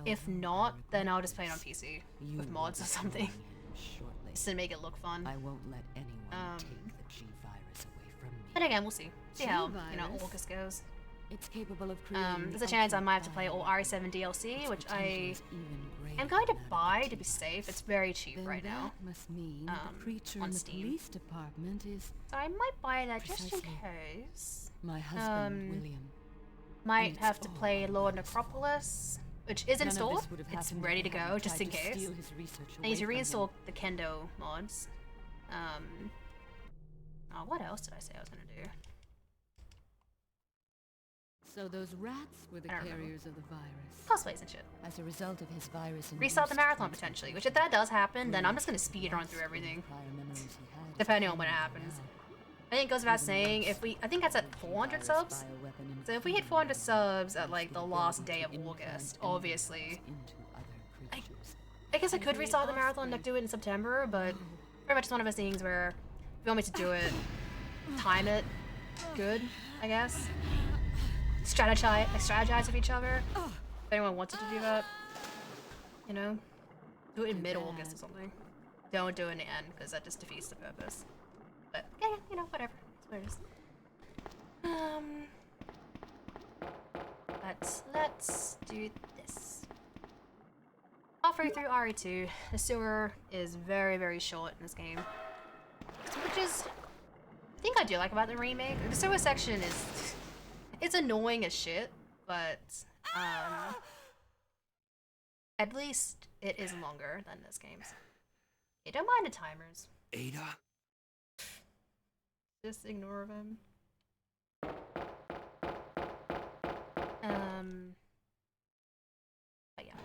If not, then I'll just play it on PC with mods or something, just to make it look fun. I won't let anyone take the G-virus away from me. But again, we'll see. See how August goes. It's capable of there's a chance I might have to play all RE7 DLC, which I am going to buy to be safe. It's very cheap right now. Must mean the creature on in the Steam. police department is So I might buy that just in case. my husband, William. Might have to play Lord Necropolis. which is None of installed. this would have It's happened ready if to I hadn't go, just tried in to case. steal his research I need to away from reinstall him. the Kendo mods. Oh, what else did I say I was gonna do? So those rats were the I don't remember. carriers of the virus. Cosplays and shit. As a result of his virus, Restart the marathon potentially, which if that does happen, then I'm just gonna speed run through everything. Depending on when it happens. I think it goes without saying, if we, I think that's at 400 subs. So if we hit 400 subs at like the last day of August, obviously. I guess I could restart the marathon and like do it in September, but pretty much it's one of those things where if you want me to do it, time it good, I guess. Strategize with each other. If anyone wanted to do that, you know, do it in mid-August or something. Don't do it in the end because that just defeats the purpose. But yeah, you know, whatever. It's what it is. Let's do this. Halfway through RE2, the sewer is very, very short in this game, which is, I think I do like about the remake. The sewer section is, it's annoying as shit, but at least it is longer than this game's. You don't mind the timers. Ada? Just ignore them. But yeah.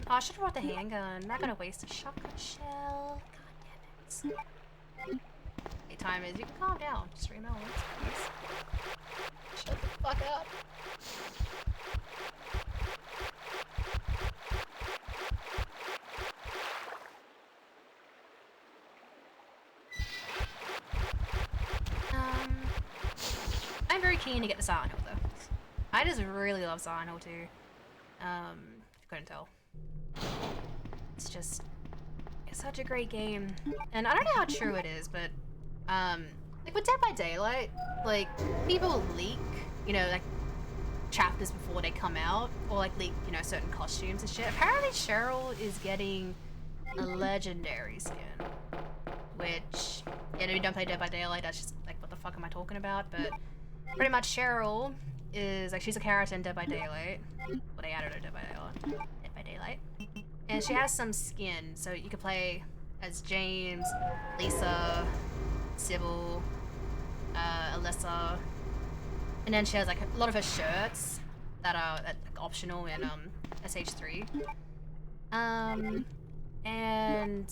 I should have brought the handgun. I'm not gonna waste a shotgun shell. God damn it. Hey, timers, you can calm down. Just read my words, please. Shut the fuck up. I'm very keen to get to Silent Hill though. I just really love Silent Hill 2. If you couldn't tell. It's just, it's such a great game. And I don't know how true it is, but like with Dead by Daylight, like people leak, you know, like chapters before they come out, or like leak, you know, certain costumes and shit. Apparently Cheryl is getting a legendary skin, which, yeah, if you don't play Dead by Daylight, that's just like, what the fuck am I talking about? But pretty much Cheryl is like, she's a character in Dead by Daylight. Well, they added her Dead by Daylight. And she has some skin, so you could play as James, Lisa, Sybil, Alyssa, and then she has like a lot of her shirts that are like, optional in SH3. And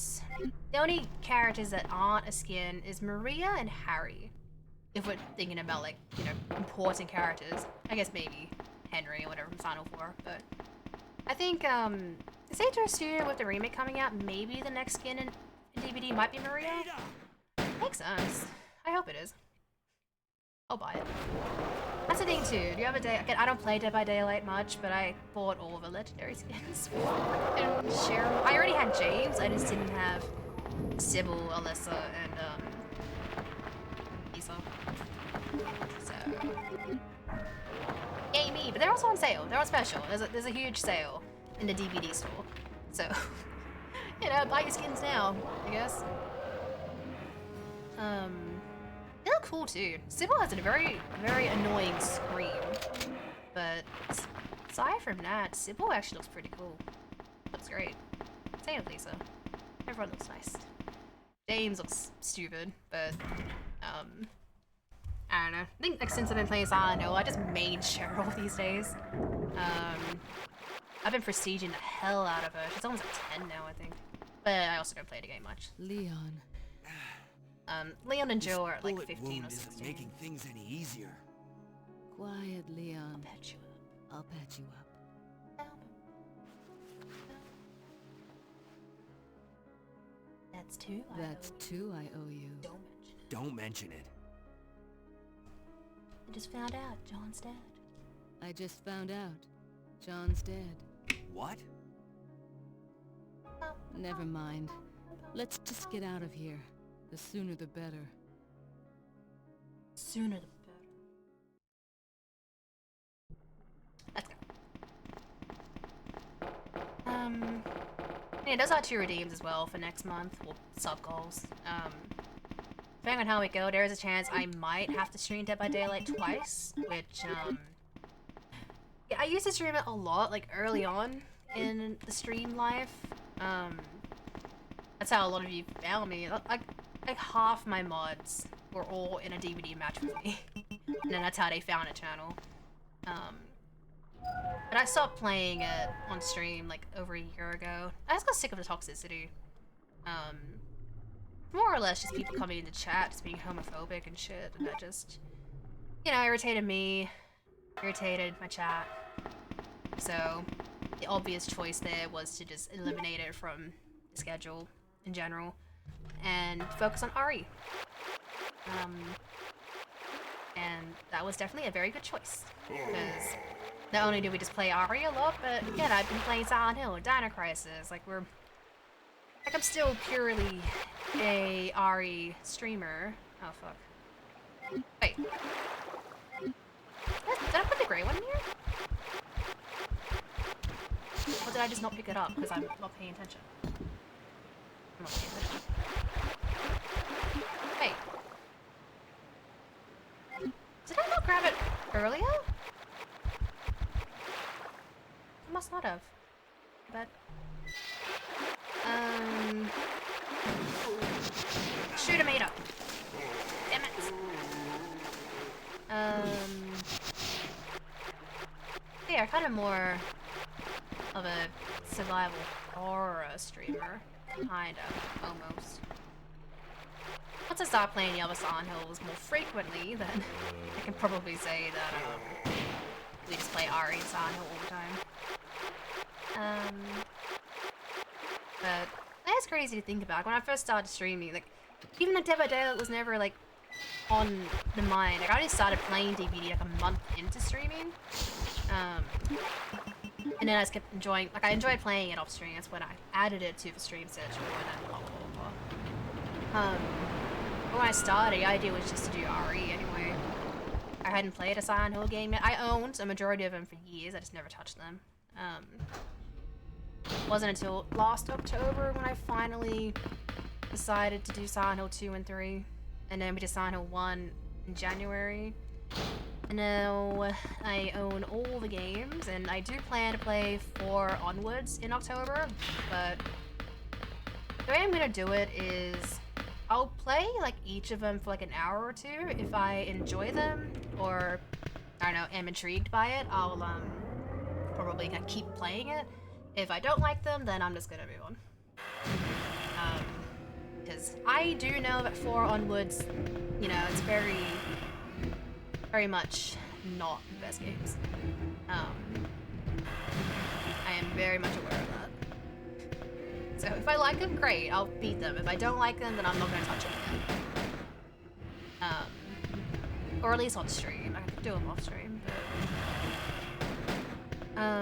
the only characters that aren't a skin is Maria and Harry. If we're thinking about like, you know, important characters. I guess maybe Henry or whatever from Final 4, but I think it's safe to assume with the remake coming out, maybe the next skin in DVD might be Maria. Makes sense. I hope it is. I'll buy it. That's the thing too. The other day, again, I don't play Dead by Daylight much, but I bought all the legendary skins. And Cheryl. I already had James. I just didn't have Sybil, Alyssa, and Lisa. So, yay me! But they're also on sale. They're on special. There's a huge sale in the DVD store. So, you know, buy your skins now, I guess. They look cool too. Sybil has a very, very annoying scream. But aside from that, Sybil actually looks pretty cool. Looks great. Same with Lisa. Everyone looks nice. James looks stupid, but I don't know. I think like since I've been playing Silent Hill, I just main Cheryl these days. I've been prestiging the hell out of her. She's almost at 10 now, I think. But I also don't play the game much. Leon. Leon and Joe are at like Bullet 15 wound or isn't 16. making things any easier. Quiet, Leon. I'll patch you up. I'll patch you up. That's two. That's two I owe you. Don't mention it. I just found out John's dead. I just found out. John's dead. What? Never mind. Let's just get out of here. The sooner the better. Sooner the better. Let's go. Yeah, those are 2 redeems as well for next month, or sub goals. depending on how we go, there is a chance I might have to stream Dead by Daylight twice, which, yeah, I used to stream it a lot, like, early on in the stream life. That's how a lot of you found me. Like half my mods were all in a DVD match with me. And then that's how they found a channel. But I stopped playing it on stream, like, over a year ago. I just got sick of the toxicity. More or less just people coming into chat, just being homophobic and shit, and that just, you know, irritated me, irritated my chat. So, the obvious choice there was to just eliminate it from the schedule in general, and focus on Ari. And that was definitely a very good choice, because not only do we just play Ari a lot, but again, I've been playing Silent Hill, Dino Crisis, like I'm still purely a Ari streamer. Oh fuck. Wait. Did I put the grey one in here? Or did I just not pick it up because I'm not paying attention? I'm not paying attention. Wait. Did I not grab it earlier? I must not have. But shoot a meter. Damn it. Yeah, kind of more of a survival horror streamer. Kind of, almost. Once I start playing the other Silent Hills more frequently, then I can probably say that we just play Ari and Silent Hill all the time. But that's crazy to think about. When I first started streaming, like, even the Dead by Daylight was never, like, on the mind. Like, I only started playing DVD, like, a month into streaming. And then I just kept enjoying, like, I enjoyed playing it off stream. That's when I added it to the stream schedule, and then blah, blah, blah. But when I started, the idea was just to do RE anyway. I hadn't played a Silent Hill game yet. I owned a majority of them for years. I just never touched them. Wasn't until last October when I finally decided to do Silent Hill 2 and 3. And then we did Silent Hill 1 in January. And now I own all the games, and I do plan to play 4 onwards in October, but the way I'm gonna do it is I'll play like each of them for like an hour or two. If I enjoy them, or I don't know, am intrigued by it, I'll probably gonna keep playing it. If I don't like them, then I'm just gonna move on. Because I do know that 4 onwards, you know, it's very much not the best games. I am very much aware of that. So if I like them, great, I'll beat them. If I don't like them, then I'm not gonna touch them again. Or at least on stream. I could do them off stream, but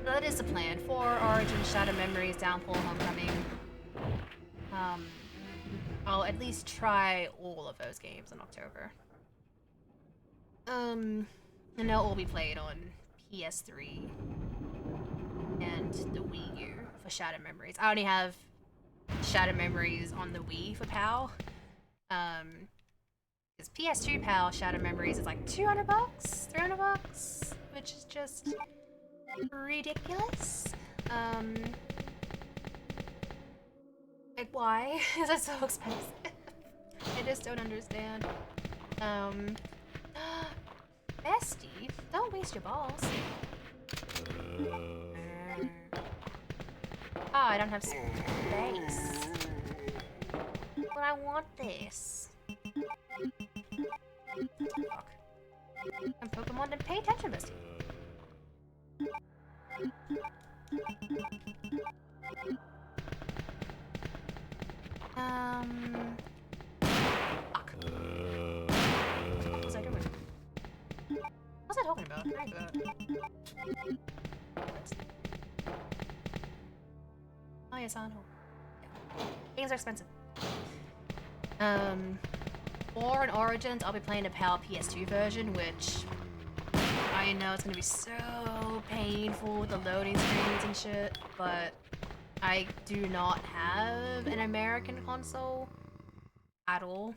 that is the plan. 4 Origin, Shadow Memories, Downpour, Homecoming. I'll at least try all of those games in October. And they'll all be played on PS3 and the Wii U for Shadow Memories. I already have Shadow Memories on the Wii for PAL. Because PS2 PAL Shadow Memories is like $200, $300, which is just ridiculous. Like, why is it so expensive? I just don't understand. Bestie, don't waste your balls. Oh, I don't have space. But I want this. Fuck. I'm Pokemon, and pay attention, Bestie. Fuck. What was I doing? What was I talking about? Very good. Oh yeah, Silent Hill. Yeah. Games are expensive. For an Origins, I'll be playing the PAL PS2 version, which I know it's gonna be so painful with the loading screens and shit, but I do not have an American console. at all.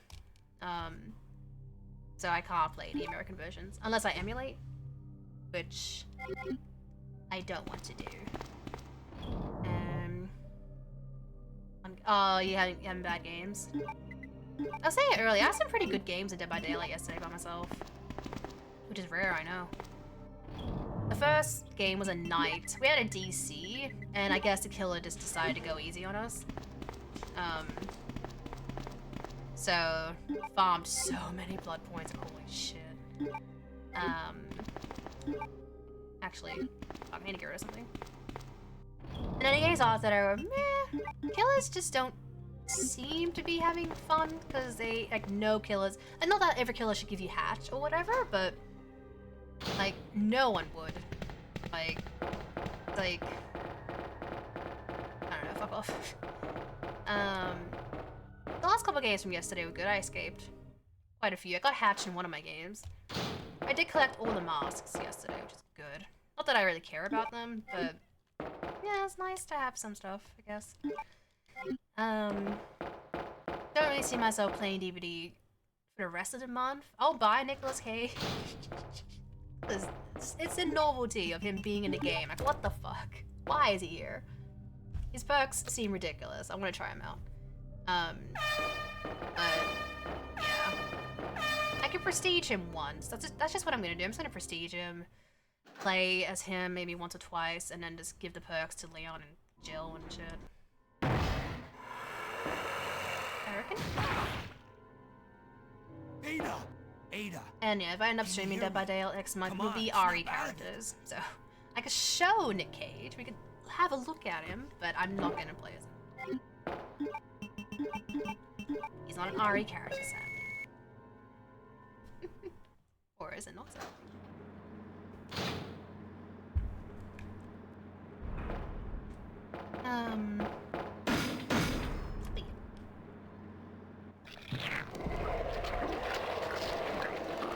So I can't play the American versions unless I emulate, which I don't want to do. Oh, you having bad games? I was saying it earlier, I had some pretty good games in Dead by Daylight yesterday by myself. Which is rare, I know. The first game was a night. We had a DC, and I guess the killer just decided to go easy on us. So, farmed so many blood points, holy shit. Actually, I need to get rid of something. And then the games off that are meh. Killers just don't seem to be having fun because they like no killers. And not that every killer should give you hatch or whatever, but like no one would. Like I don't know, fuck off. The last couple games from yesterday were good. I escaped quite a few. I got hatched in one of my games. I did collect all the masks yesterday, which is good. Not that I really care about them, but yeah, it's nice to have some stuff, I guess. Don't really see myself playing DVD for the rest of the month. I'll buy Nicolas Cage. It's a novelty of him being in the game. Like, what the fuck? Why is he here? His perks seem ridiculous. I want to try him out. But yeah, I could prestige him once. That's just what I'm gonna do. I'm just gonna prestige him, play as him maybe once or twice, and then just give the perks to Leon and Jill and shit. I reckon. Ada. And yeah, if I end up streaming Dead by Daylight next month, we'll be RE characters. So I could show Nick Cage. We could have a look at him, but I'm not gonna play as him. He's not an RE character, sadly. Or is it not sadly?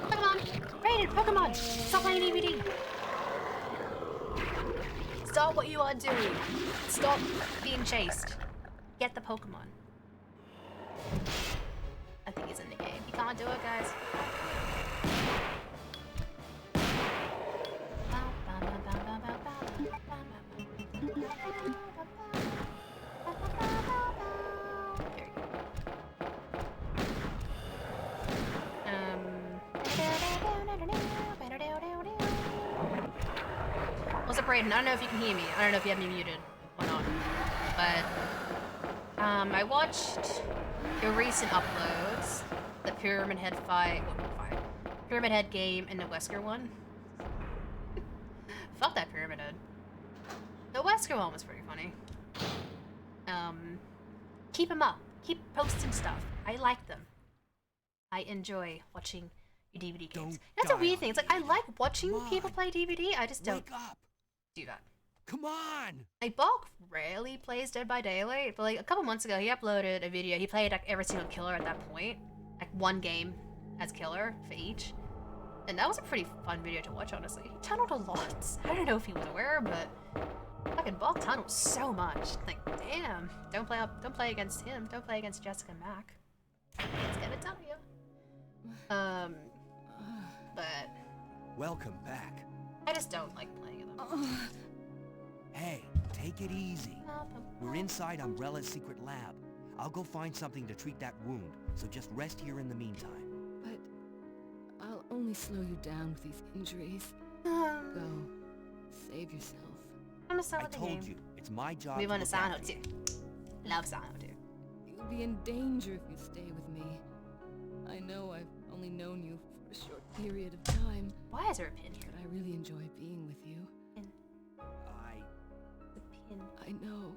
Pokemon! Rated Pokemon! Stop playing DVD! Stop what you are doing! Stop being chased. Get the Pokemon. I think he's in the game. You can't do it, guys. What's up, Brayden? I don't know if you can hear me. I don't know if you have me muted or not. But I watched your recent uploads, the Pyramid Head Pyramid Head game and the Wesker one. Fuck that Pyramid Head. The Wesker one was pretty funny. Keep them up. Keep posting stuff. I like them. I enjoy watching your DVD games. That's a weird thing. It's like I like watching people play DVD. I just don't do that. Come on! Like, Bulk rarely plays Dead by Daylight, but like a couple months ago he uploaded a video. He played like every single killer at that point. Like one game as killer for each. And that was a pretty fun video to watch, honestly. He tunneled a lot. I don't know if he was aware, but fucking Bulk tunneled so much. Like, damn. Don't play against him. Don't play against Jessica Mack. It's gonna tell you. But Welcome back. I just don't like playing them. Hey, take it easy. We're inside Umbrella's secret lab. I'll go find something to treat that wound, so just rest here in the meantime. But I'll only slow you down with these injuries. Go. Save yourself. I'm gonna start I told you, it's my job. We want to look Sano after too. you. Love Sano too. You'll be in danger if you stay with me. I know I've only known you for a short period of time. Why is there a pin here? But I really enjoy being with you. The pin. I know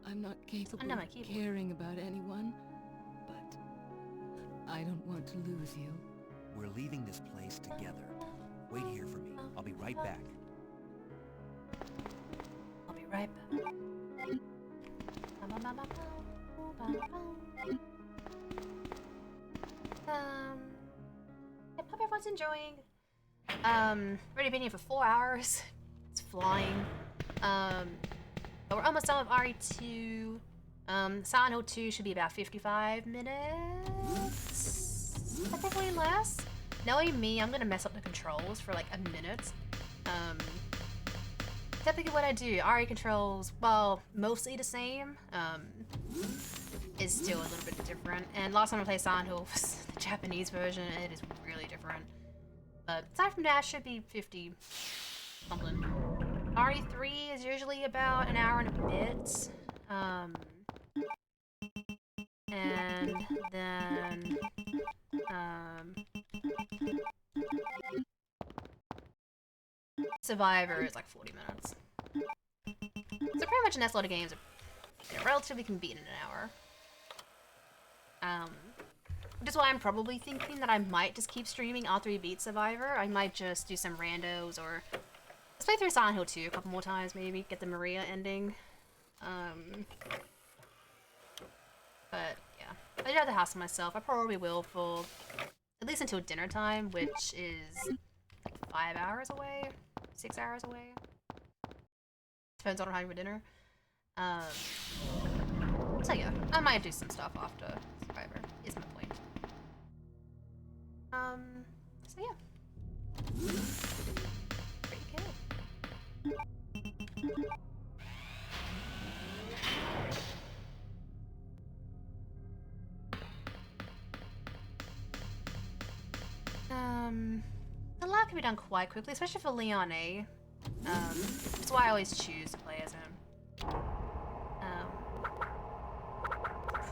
I'm not capable of caring about anyone, but I don't want to lose you. We're leaving this place together. Wait here for me. I'll be right back. I'll be right back. I hope everyone's enjoying. Already been here for 4 hours. It's flying. But we're almost done with RE2. Silent Hill 2 should be about 55 minutes. Probably less. Knowing me, I'm gonna mess up the controls for like a minute. Typically what I do, RE controls, while mostly the same, is still a little bit different. And last time I played Silent Hill was the Japanese version, and it is really different. But aside from that, should be 50 something. RE3 is usually about an hour and a bit. And then, Survivor is like 40 minutes. So pretty much a nice lot of games are relatively can beat in an hour. Which is why I'm probably thinking that I might just keep streaming after we beat Survivor. I might just do some randos or let's play through Silent Hill 2 a couple more times maybe, get the Maria ending. But yeah, I do have the house to myself. I probably will for at least until dinner time, which is like 5 hours away, 6 hours away. Depends on time for dinner. So yeah, I might do some stuff after Survivor, is my point. So yeah. Pretty cool. A lot can be done quite quickly, especially for Leon A. That's why I always choose to play as him.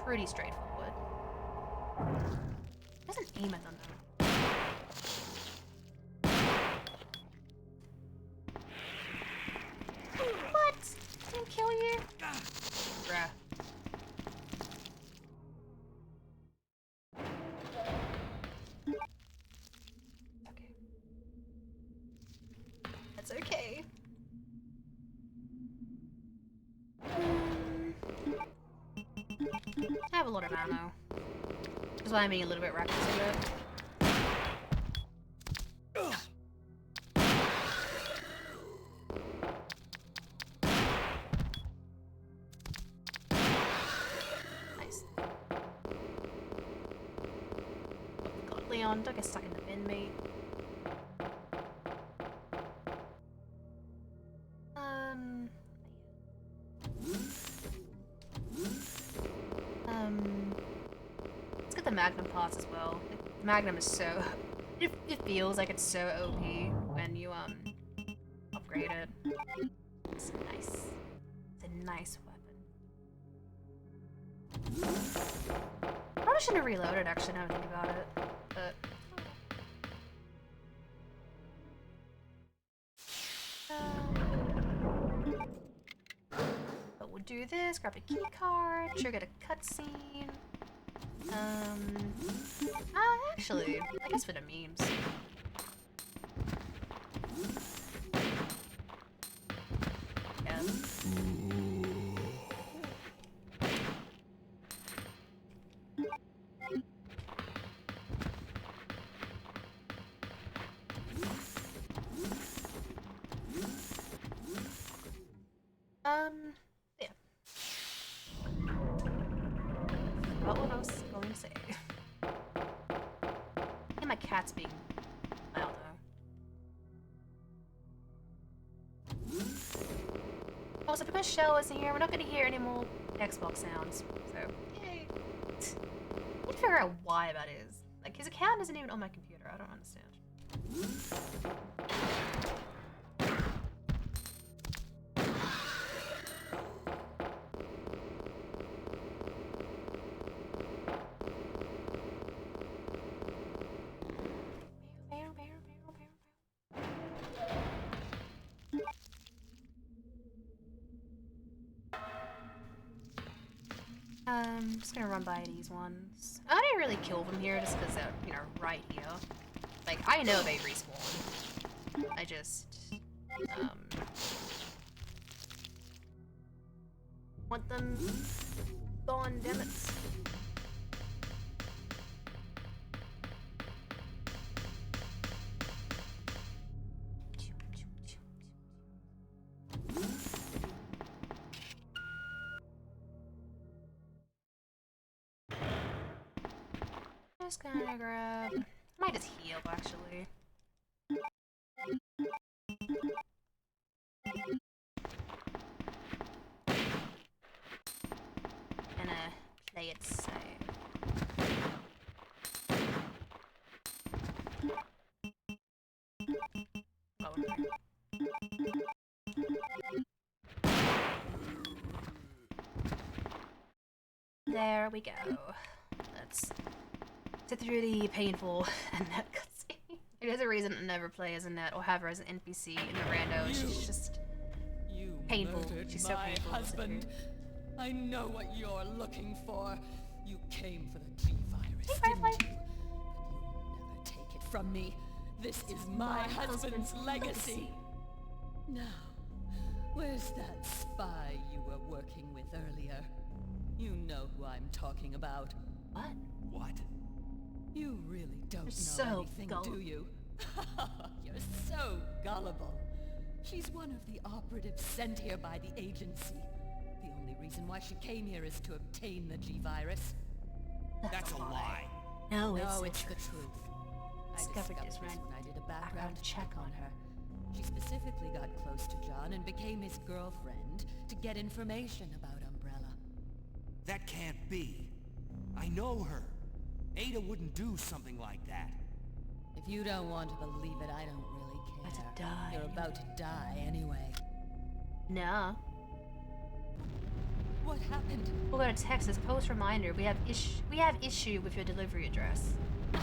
Pretty straightforward. Doesn't aim at them though. What? Didn't kill you? Bruh. Okay. That's okay. I have a lot of ammo. That's why I'm being a little bit reckless with it. Nice. Oh god, Leon, don't get stuck in the bin, mate. Let's get the Magnum parts as well. The Magnum is so... It feels like it's so OP when you, upgrade it. It's nice. It's a nice weapon. Probably shouldn't have reloaded, actually, now I think about it. But... But we'll do this, grab a key card, trigger the cutscene. Actually, I guess for the memes. Yeah. Yeah. Forgot what I was going to say. I think my cat's being loud though. Also, because Shell isn't here, we're not going to hear any more Xbox sounds. So, yay. I need to figure out why that is. Like, his account isn't even on my computer. I don't understand. I'm just gonna run by these ones. I didn't really kill them here just because they're, you know, right here. Like, I know they respawn. I just, want them gone, damn it. Just gonna grab... I might just heal, actually. Gonna play it safe. There we go. Let's sit through the painful Annette cutscene. There's a reason I never play as Annette or have her as an NPC in the rando. She's just painful. She's so painful. Husband. I know what you're looking for. You came for the G-Virus, didn't you? But you'll never take it from me. This is my husband's legacy. Now, where's that spy you were working with earlier? You know who I'm talking about. What? What? You really don't know so anything, gullible. do you? You're so gullible. She's one of the operatives sent here by the agency. The only reason why she came here is to obtain the G-Virus. That's a lie. No, it's the truth. I discovered this when I did a background check on her. She specifically got close to John and became his girlfriend to get information about Umbrella. That can't be. I know her. Ada wouldn't do something like that. If you don't want to believe it, I don't really care. About to die. You're about to die anyway. No. What happened? We'll go to Texas. Post reminder. We have issue with your delivery address. I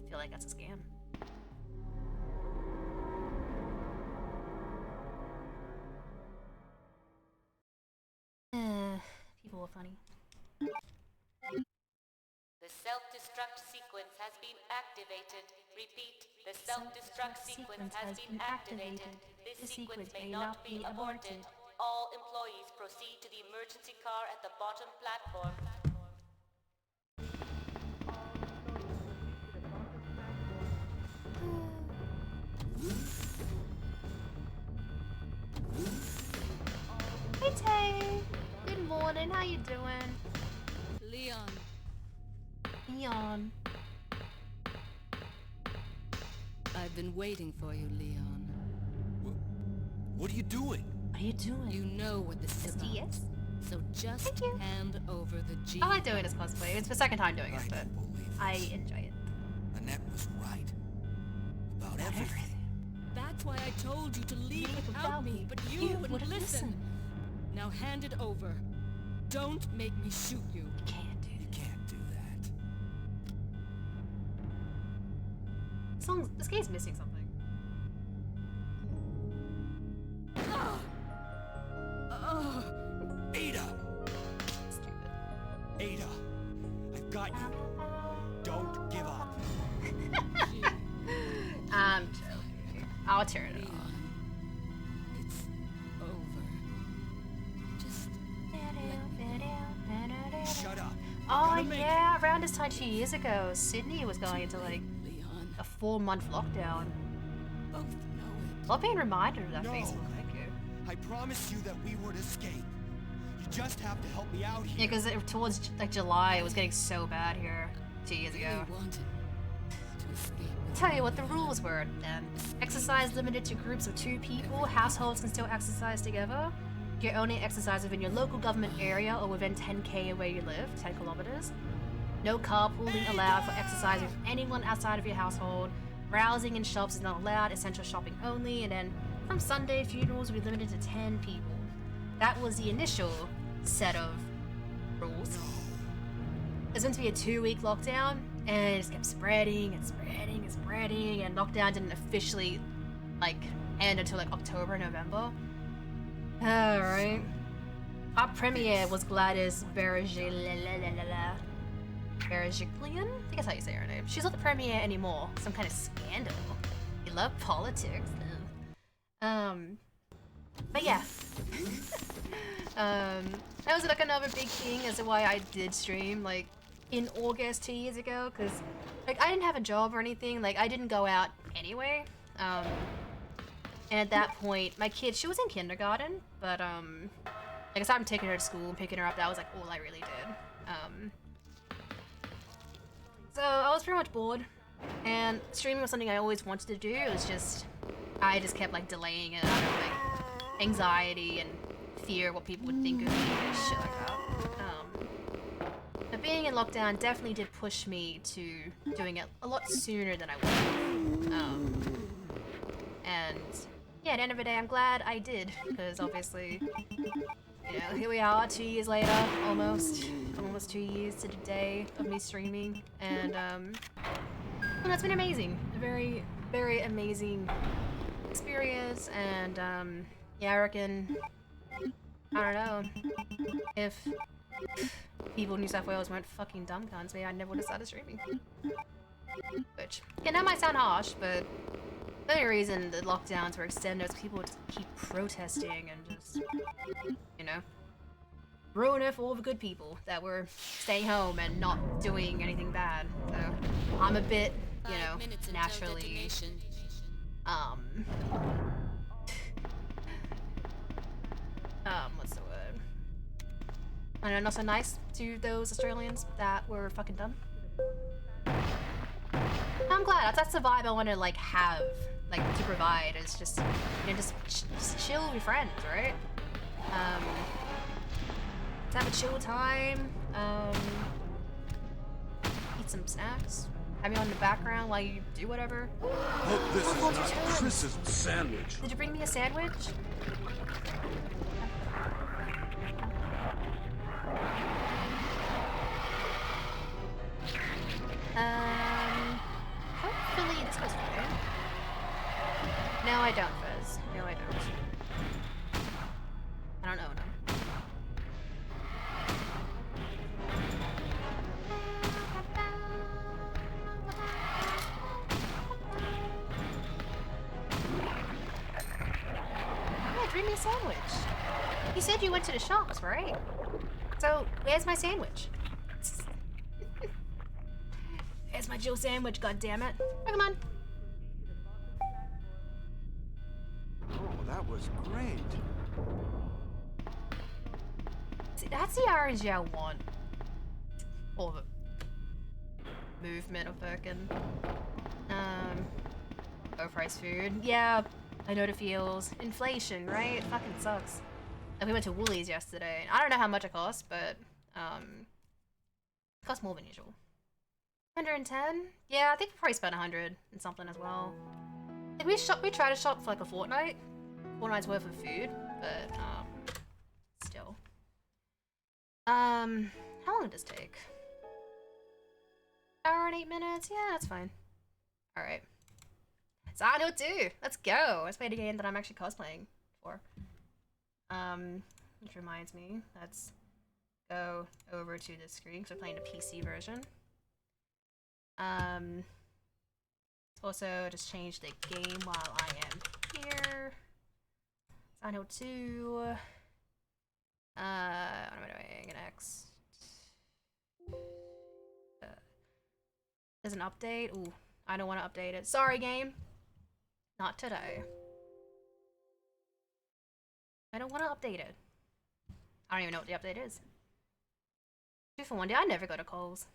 feel like that's a scam. People are funny. The self-destruct sequence has been activated. Repeat, the self-destruct sequence has been activated. This sequence may not be aborted. All employees proceed to the emergency car at the bottom platform. Hey Tay! Good morning, how you doing? Leon. Leon. I've been waiting for you, Leon. What are you doing? What are you doing? You know what this is about. DS? So just hand over the G. I like doing this cosplay. It's the second time doing it, but I enjoy it. Annette was right. About everything. That's why I told you to leave without me, but you wouldn't listen. Now hand it over. Don't make me shoot you. You can't do that. You can't do that. This game's missing something. Ada! Stupid. Ada! I've got you. Don't give up. I'm joking. I'll turn it off. It's over. Just shut up. Oh yeah, around this time 2 years ago, Sydney was going into like a 4-month lockdown. both know it. Love being reminded of that No. Facebook, thank you. I promised you that we would escape. You just have to help me out Yeah, here. because towards like July, it was getting so bad here 2 years ago. Tell you what the rules were then. Exercise limited to groups of 2 people. Households can still exercise together. You only exercise within your local government area or within 10k of where you live, 10 kilometers. No carpooling allowed for exercise with anyone outside of your household. Browsing in shops is not allowed, essential shopping only. And then from Sunday, funerals will be limited to 10 people. That was the initial set of rules. It was meant to be a 2-week lockdown, and it just kept spreading and spreading and spreading, and lockdown didn't officially like end until like October, November. Alright. Our premiere was Gladys Berejiklian? I think that's how you say her name. She's not the premiere anymore. Some kind of scandal. You love politics. But yeah. That was like another big thing as to why I did stream like in August 2 years ago, because like I didn't have a job or anything. Like I didn't go out anyway. And at that point, my kid, she was in kindergarten, but like I started taking her to school and picking her up. That was like all I really did. So I was pretty much bored, and streaming was something I always wanted to do. It was just, I just kept like delaying it out of like anxiety and fear what people would think of me and shit like that. But being in lockdown definitely did push me to doing it a lot sooner than I would. And yeah, at the end of the day, I'm glad I did, because obviously, you know, here we are 2 years later, almost 2 years to the day of me streaming, and well, that's been amazing. A very, very amazing experience, and yeah, I reckon, I don't know, if people in New South Wales weren't fucking dumb cunts, maybe I never would have started streaming. Which, yeah, that might sound harsh, but the only reason the lockdowns were extended is people would keep protesting and just, you know, ruin it for all the good people that were staying home and not doing anything bad. So I'm a bit, you know, naturally, what's the word? I don't know, not so nice to those Australians that were fucking dumb. I'm glad. That's the vibe I want to like have, like to provide. Is just, you know, just chill with your friends, right? Let's have a chill time. Eat some snacks. Have you on the background while you do whatever. Hope this is not Chris's sandwich. Did you bring me a sandwich? Hopefully this goes fine. No, I don't, Fez. No, I don't. I don't know, no. Yeah, bring me a sandwich. You said you went to the shops, right? So, where's my sandwich? Where's my Jill sandwich, goddammit? Oh, come on. Oh, that was great. See, that's the RNG I want. All the movement of fucking overpriced food. Yeah, I know the feels. Inflation, right? It fucking sucks. Like, we went to Woolies yesterday. I don't know how much it cost, but it cost more than usual. 110? Yeah, I think we probably spent 100 and something as well. Like, we tried to shop for like a fortnight's worth of food, but still. How long did this take? Hour and 8 minutes? Yeah, that's fine. Alright. Silent Hill 2! Let's go! Let's play the game that I'm actually cosplaying for. Which reminds me, let's go over to the screen because we're playing the PC version. Also just change the game while I am here. Silent Hill 2. What am I doing? An X. There's an update. Ooh, I don't want to update it. Sorry, game. Not today. I don't want to update it. I don't even know what the update is. 2 for 1 day. I never go to Kohl's.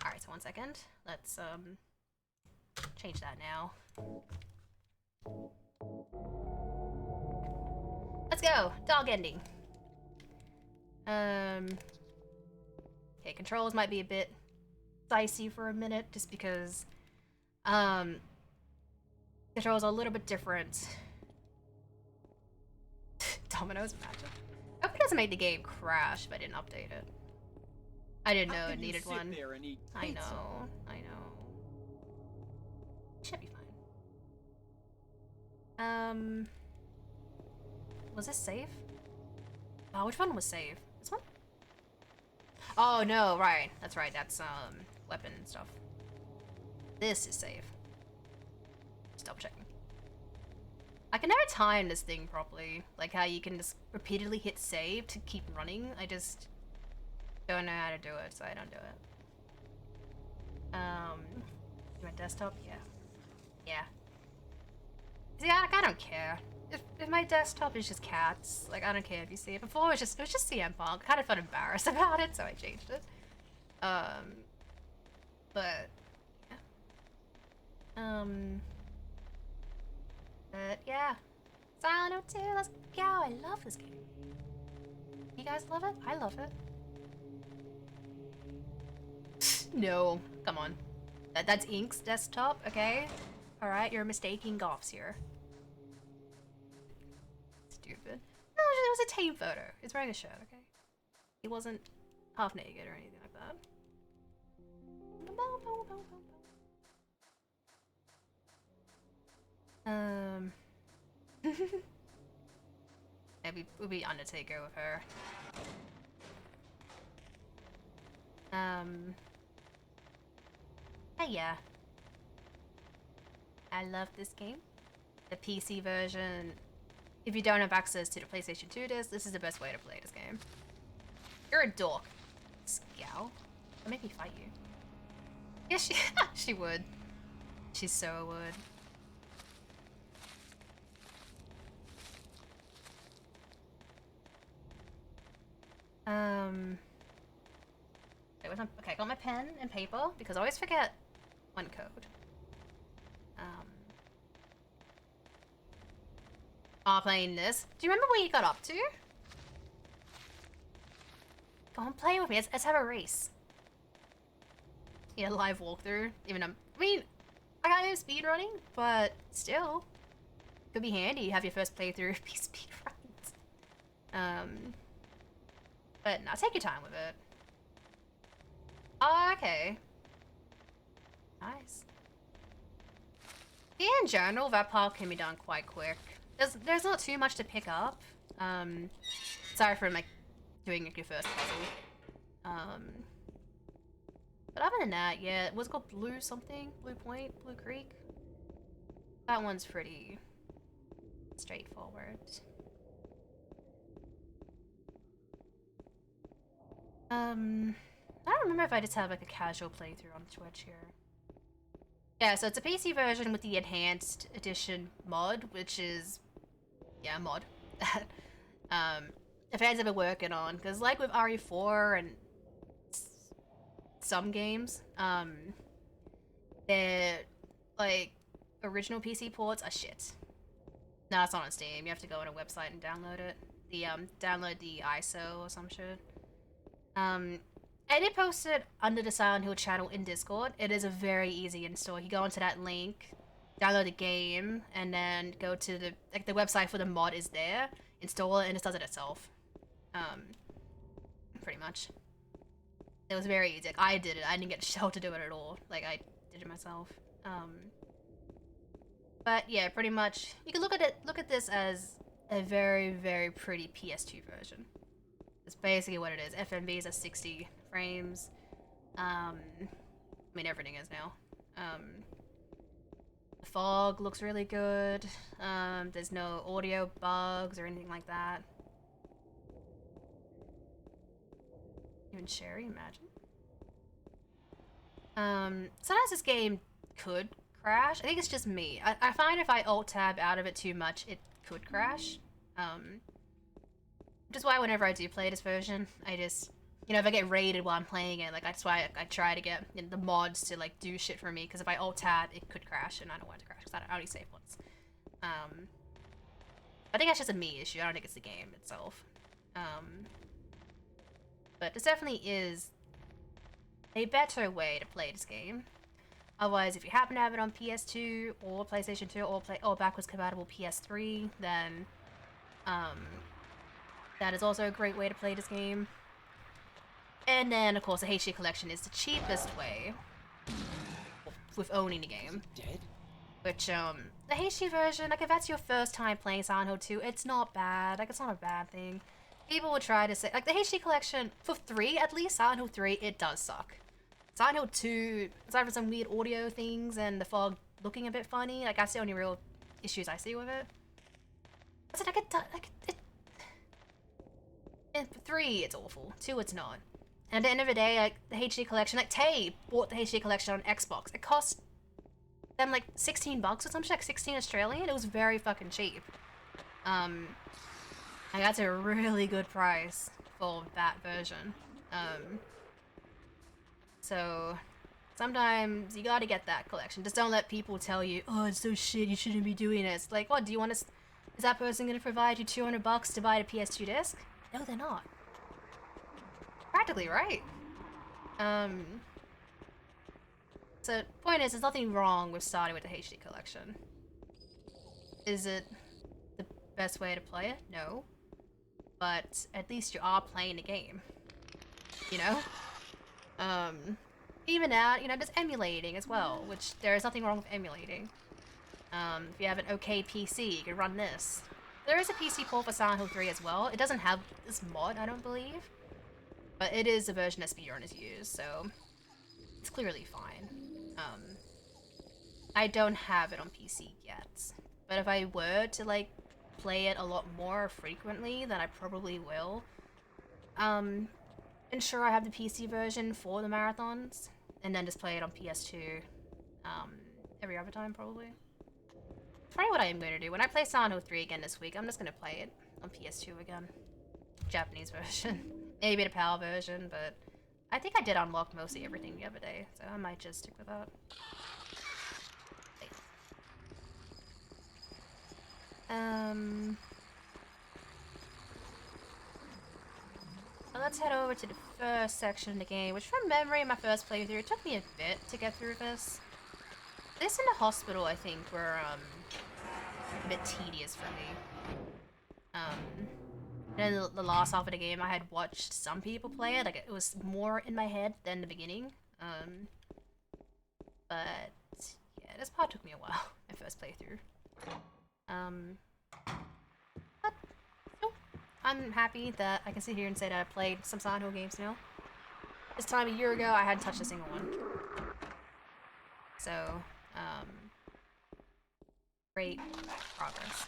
Alright, so 1 second. Let's change that now. Let's go! Dog ending. Okay, controls might be a bit dicey for a minute just because controls are a little bit different. Domino's magic. I hope it doesn't make the game crash if I didn't update it. I didn't know it needed one. I know. Should be fine. Was this save? Oh, which one was save? This one? Oh no, right. That's right. That's weapon and stuff. This is save. Just double checking. I can never time this thing properly. Like how you can just repeatedly hit save to keep running. I just don't know how to do it, so I don't do it. My desktop? Yeah. Yeah. See, I don't care. If my desktop is just cats, like I don't care if you see it. Before it was just CM Punk. I kind of felt embarrassed about it, so I changed it. But yeah. But yeah. Silent Hill 2, let's go. I love this game. You guys love it? I love it. No, come on. That's Ink's desktop, okay? Alright, you're mistaking Goff's here. Stupid. No, it was a team photo. He's wearing a shirt, okay? He wasn't half naked or anything like that. Maybe we'll be Undertaker with her. Yeah. I love this game. The PC version. If you don't have access to the PlayStation 2 disc, this is the best way to play this game. You're a dork. Scowl. Don't make me fight you. Yeah, she would. She so would. Okay, I got my pen and paper because I always forget one code. Playing this. Do you remember where you got up to? Go on, play with me. Let's have a race. Yeah, live walkthrough. Even though, I mean, I got no speed running, but still, could be handy. Have your first playthrough be speed runs. But no, take your time with it. Oh, okay. Nice. Yeah, in general, that part can be done quite quick. There's not too much to pick up. Sorry for like doing like, your first puzzle. But other than that, yeah, what's it called? Blue something? Blue Point? Blue Creek? That one's pretty straightforward. I don't remember if I just have like a casual playthrough on Twitch here. Yeah, so it's a PC version with the Enhanced Edition mod, which is, yeah, mod. The fans have been working on, because like with RE4 and some games, their, like, original PC ports are shit. No, it's not on Steam. You have to go on a website and download it. Download the ISO or some shit. I did post it under the Silent Hill channel in Discord. It is a very easy install. You go onto that link, download the game, and then go to the website for the mod is there. Install it, and it does it itself. Pretty much. It was very easy. Like, I did it. I didn't get Shell to do it at all. Like, I did it myself. But yeah, pretty much. You can look at this as a very, very pretty PS2 version. It's basically what it is. FMV is at 60 frames. I mean, everything is now. The fog looks really good. There's no audio bugs or anything like that. Even Sherry, imagine. Sometimes this game could crash. I think it's just me. I find if I alt-tab out of it too much, it could crash. Which is why whenever I do play this version, I just, you know, if I get raided while I'm playing it, like, that's why I try to get the mods to, like, do shit for me, because if I alt-tab, it could crash, and I don't want it to crash, because I only save once. I think that's just a me issue. I don't think it's the game itself. But this definitely is a better way to play this game. Otherwise, if you happen to have it on PS2 or PlayStation 2 or backwards compatible PS3, then that is also a great way to play this game. And then, of course, the HD collection is the cheapest way with owning the game. Dead? Which, the HD version, like, if that's your first time playing Silent Hill 2, it's not bad. Like, it's not a bad thing. People would try to say, like, the HD collection, for 3 at least, Silent Hill 3, it does suck. Silent Hill 2, aside from some weird audio things and the fog looking a bit funny, like, that's the only real issues I see with it. I said, and for 3, it's awful. 2, it's not. And at the end of the day, like, the HD collection, like, Tay bought the HD collection on Xbox. It cost them, like, 16 bucks or something, like 16 Australian. It was very fucking cheap. I got a really good price for that version. So, Sometimes you gotta get that collection. Just don't let people tell you, oh, it's so shit, you shouldn't be doing it. It's like, what, do you want to... Is that person gonna provide you $200 to buy a PS2 disc? No, they're not. Practically right. So, point is, there's nothing wrong with starting with the HD collection. Is it the best way to play it? No. But at least you are playing the game. You know? Even that, you know, there's emulating as well, which there is nothing wrong with emulating. If you have an okay PC, you can run this. There is a PC port for Silent Hill 3 as well. It doesn't have this mod, I don't believe. But it is the version that speedrunners use, so it's clearly fine. I don't have it on PC yet. But if I were to, like, play it a lot more frequently, then I probably will. Ensure I have the PC version for the marathons, and then just play it on PS2 every other time, probably. Probably what I am going to do. When I play Silent Hill 3 again this week, I'm just going to play it on PS2 again. Japanese version. Maybe the PAL version, but I think I did unlock mostly everything the other day, so I might just stick with that. Well, let's head over to the first section of the game, which from memory in my first playthrough, it took me a bit to get through this. This and the hospital, I think, were a bit tedious for me. And then the last half of the game, I had watched some people play it, like it was more in my head than the beginning. But yeah, this part took me a while, my first playthrough. But oh, I'm happy that I can sit here and say that I played some Silent Hill games now. This time a year ago, I hadn't touched a single one. So, great progress.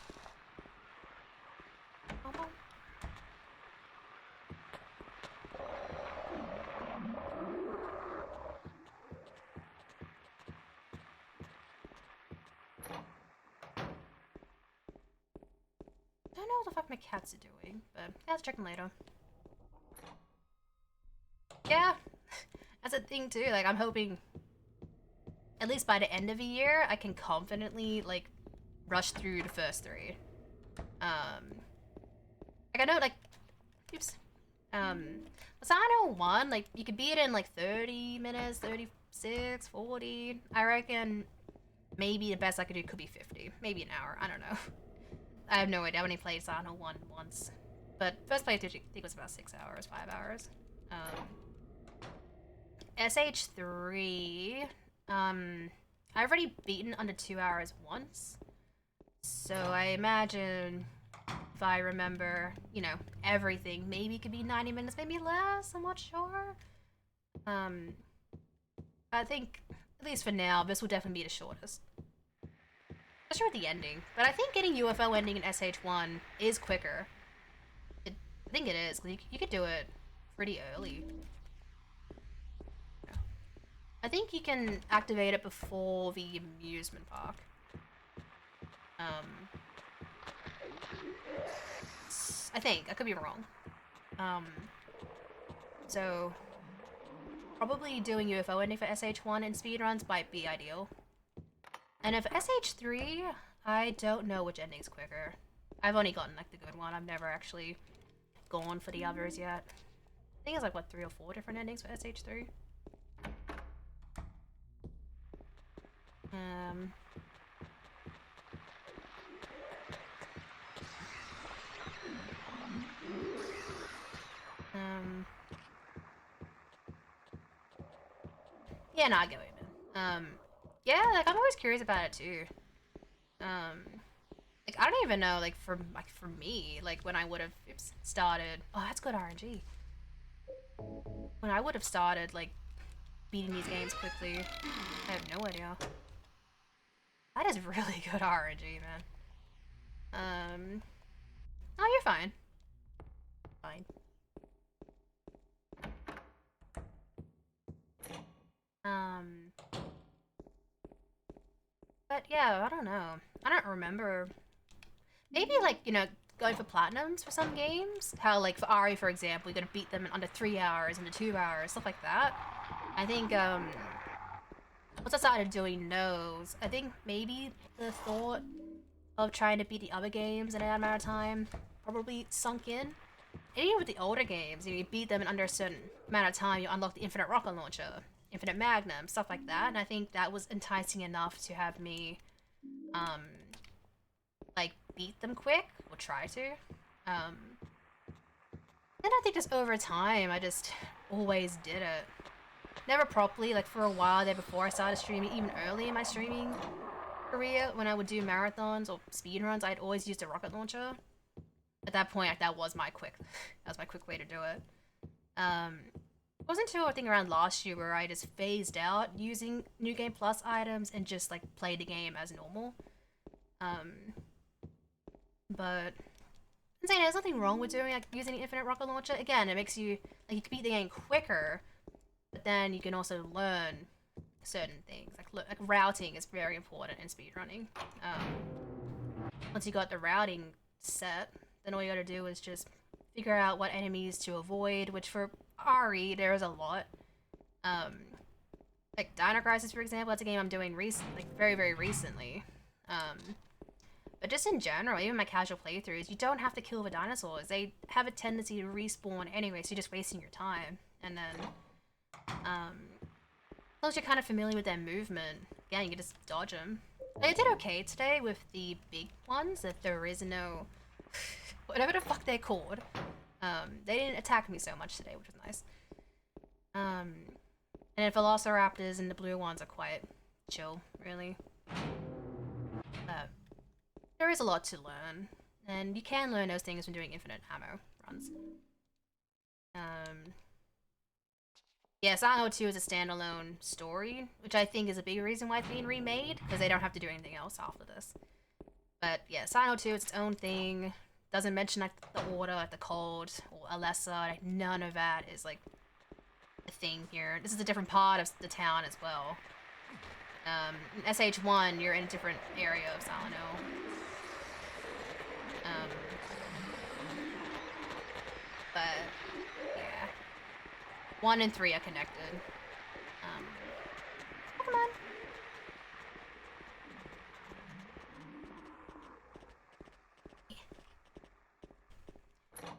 I don't know what the fuck my cats are doing, but let's check them later. Yeah, that's a thing too. Like, I'm hoping, at least by the end of the year, I can confidently, like, rush through the first 3. Like, I know, like, oops. Silent Hill 1, like, you could beat it in, like, 30 minutes, 36, 40. I reckon maybe the best I could do could be 50. Maybe an hour, I don't know. I have no idea. I only played Silent Hill 1 once. But first playthrough, I think it was about 6 hours, 5 hours. SH3, I've already beaten under 2 hours once. So I imagine, if I remember, you know, everything, maybe it could be 90 minutes, maybe less, I'm not sure. I think, at least for now, this will definitely be the shortest. Not sure with the ending, but I think getting UFO ending in SH1 is quicker. I think it is, because you could do it pretty early. I think you can activate it before the amusement park. I think. I could be wrong. So, probably doing UFO ending for SH1 and speedruns might be ideal. And if SH3, I don't know which ending's quicker. I've only gotten, like, the good one. I've never actually gone for the others yet. I think it's, like, what, 3 or 4 different endings for SH3? Yeah, no, I get what you mean. Yeah, like, I'm always curious about it, too. Like, I don't even know, like, for me, like, when I would have started... Oh, that's good RNG. When I would have started, like, beating these games quickly, I have no idea. That is really good RNG, man. Oh, you're fine. Fine. But yeah, I don't know. I don't remember. Maybe, like, you know, going for platinums for some games. How, like, for Ari, for example, you gotta beat them in under 3 hours, under 2 hours, stuff like that. I think, once I started doing those, I think maybe the thought of trying to beat the other games in an amount of time probably sunk in. And even with the older games, you beat them in under a certain amount of time, you unlock the infinite rocket launcher, infinite magnum, stuff like that, and I think that was enticing enough to have me, like, beat them quick, or try to. Then I think just over time, I just always did it. Never properly, like for a while there before I started streaming, even early in my streaming career, when I would do marathons or speedruns, I'd always use the rocket launcher. At that point, like, that was my quick way to do it. It wasn't until I think around last year where I just phased out using New Game Plus items and just like played the game as normal. But I'm saying there's nothing wrong with doing like using the infinite rocket launcher. Again, it makes you like you can beat the game quicker, but then you can also learn certain things. Like routing is very important in speedrunning. Once you got the routing set, then all you gotta do is just figure out what enemies to avoid, which for RE, there is a lot. Like Dino Crisis, for example, that's a game I'm doing very, very recently. But just in general, even my casual playthroughs, you don't have to kill the dinosaurs. They have a tendency to respawn anyway, so you're just wasting your time. And then, as long as you're kind of familiar with their movement, again, you can just dodge them. I did okay today with the big ones, that there is no... whatever the fuck they're called. They didn't attack me so much today, which was nice. And then Velociraptors and the blue ones are quite chill, really. There is a lot to learn, and you can learn those things when doing infinite ammo runs. Yeah, Silent Hill 2 is a standalone story, which I think is a big reason why it's being remade, because they don't have to do anything else after this. But yeah, Silent Hill 2 is its own thing. Doesn't mention like the Order, like the Cold, or Alessa, like none of that is like a thing here. This is a different part of the town as well. In SH1, you're in a different area of Silent Hill. 1 and 3 are connected. Come on.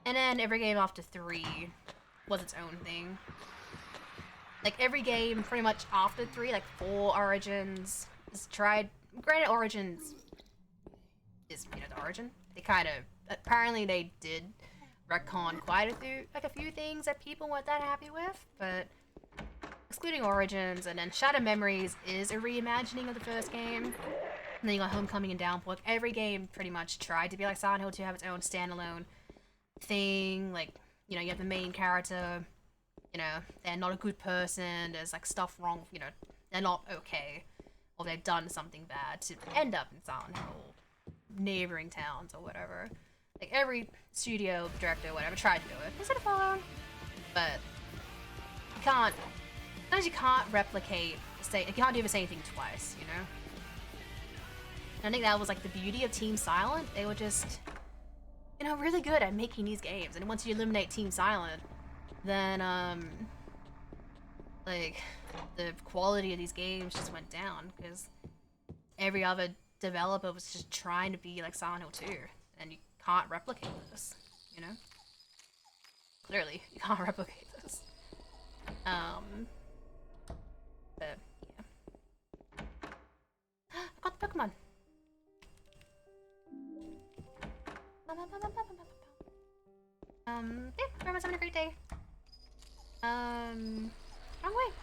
And then every game after 3 was its own thing. Like every game pretty much after 3, like 4 Origins, is tried. Granted, Origins is, you know, the Origin. They kind of, apparently they did retcon quite a few things that people weren't that happy with, but excluding Origins, and then Shattered Memories is a reimagining of the first game. And then you got Homecoming and Downpour. Every game pretty much tried to be like Silent Hill 2, have its own standalone thing. Like, you know, you have the main character, you know, they're not a good person, there's like stuff wrong, you know, they're not okay, or they've done something bad to end up in Silent Hill, neighboring towns or whatever. Like every studio director, whatever, tried to do it. Is it a phone? But you can't. Sometimes you can't replicate. You can't do the same thing twice. You know. And I think that was like the beauty of Team Silent. They were just, you know, really good at making these games. And once you eliminate Team Silent, then like the quality of these games just went down because every other developer was just trying to be like Silent Hill 2, and you can't replicate this, you know? Clearly, you can't replicate this. But, yeah. I got the Pokemon! Yeah, everyone's having a great day. Wrong way.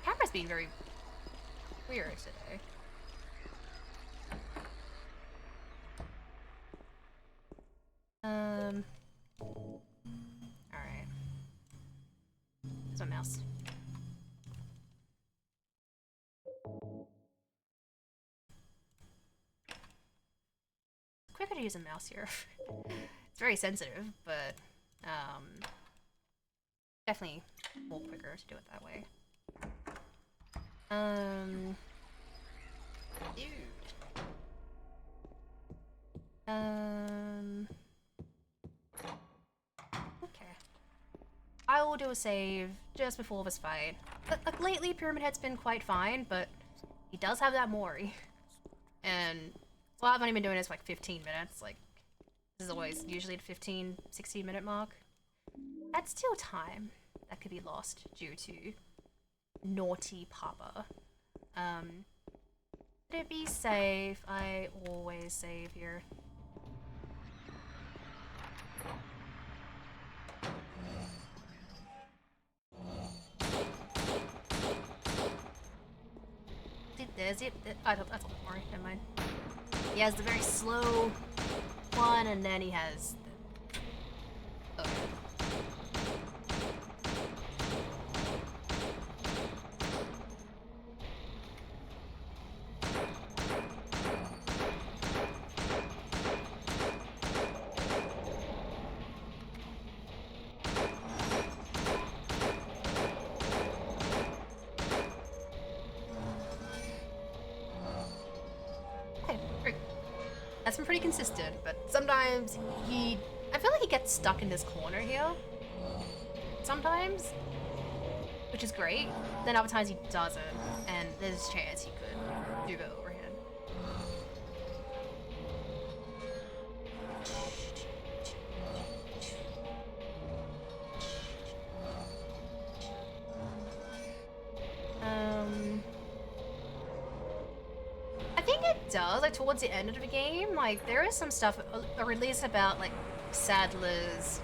Camera's being very weird today. Alright. There's my mouse. Quicker to use a mouse here. It's very sensitive, but definitely more quicker to do it that way. Dude. Okay. I will do a save just before this fight. Like lately, Pyramid Head's been quite fine, but he does have that Mori. And, well, I've only been doing this for like 15 minutes. Like, this is always usually the 15, 16 minute mark. That's still time that could be lost due to naughty Papa. To be safe, I always save here. There's it. That's a little more. Never mind. He has the very slow one, and then he has. Okay. That's been pretty consistent, but sometimes I feel like he gets stuck in this corner here. Sometimes. Which is great. Then other times he doesn't, and there's a chance he could do the overhand. I think it does, like towards the end of the game, like there is some stuff, a release about like Sadler's,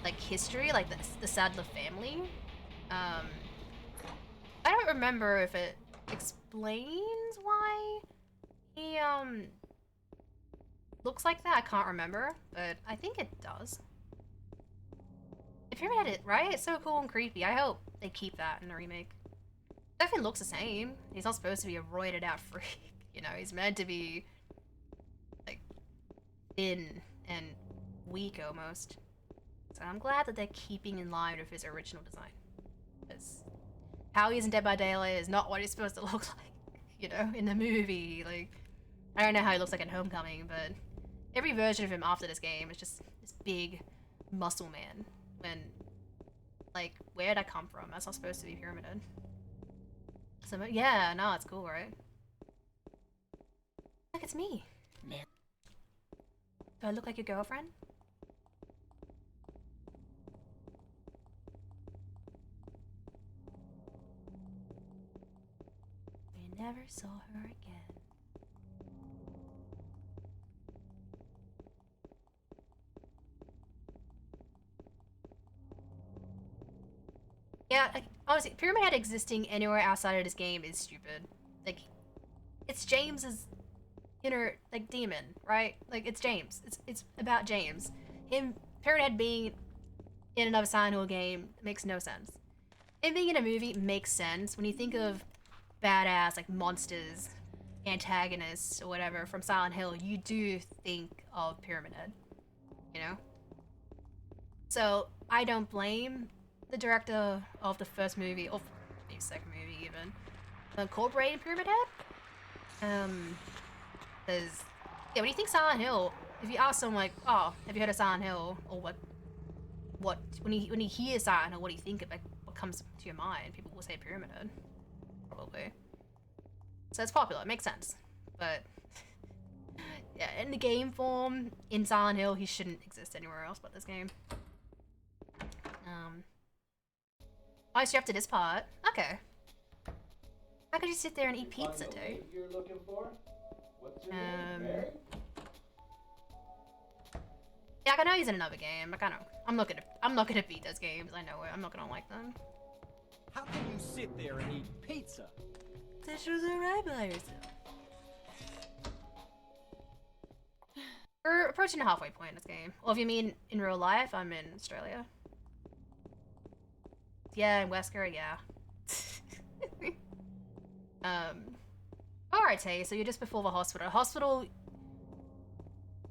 like history, like the Sadler family. I don't remember if it explains why he, looks like that. I can't remember, but I think it does. If you read it, right? It's so cool and creepy. I hope they keep that in the remake. Definitely looks the same. He's not supposed to be a roided out freak, you know, he's meant to be like thin and weak almost. So I'm glad that they're keeping in line with his original design. Because how he's in Dead by Daylight is not what he's supposed to look like, you know, in the movie. Like, I don't know how he looks like in Homecoming, but every version of him after this game is just this big muscle man. When, like, where'd I come from? That's not supposed to be Pyramided. So, yeah, no, it's cool, right? Look, it's me. Do I look like your girlfriend? We never saw her again. Yeah, like, honestly, Pyramid Head existing anywhere outside of this game is stupid. Like, it's James's inner, like, demon, right? Like, it's James. It's about James. Pyramid Head being in another Silent Hill game makes no sense. Him being in a movie makes sense when you think of badass, like, monsters, antagonists, or whatever from Silent Hill. You do think of Pyramid Head, you know? So, I don't blame the director of the first movie, or maybe second movie even, incorporating Pyramid Head. Because, yeah, when you think Silent Hill, if you ask someone like, oh, have you heard of Silent Hill, or when he hears Silent Hill, what do you think of, like, what comes to your mind? People will say Pyramid Head, probably. So it's popular, it makes sense. But, yeah, in the game form, in Silent Hill, he shouldn't exist anywhere else but this game. Oh, so you're up to this part? Okay. How could you sit there and eat pizza, too? You're looking for? What's your name, Mary? Yeah, I know he's in another game. Like, I know. I'm not gonna beat those games. I know it. I'm not gonna like them. How can you sit there and eat pizza? This was alright by yourself. We're approaching the halfway point in this game. Well, if you mean in real life, I'm in Australia. Yeah, in Wesker, yeah. Alright, Tay, so you're just before the hospital. Hospital,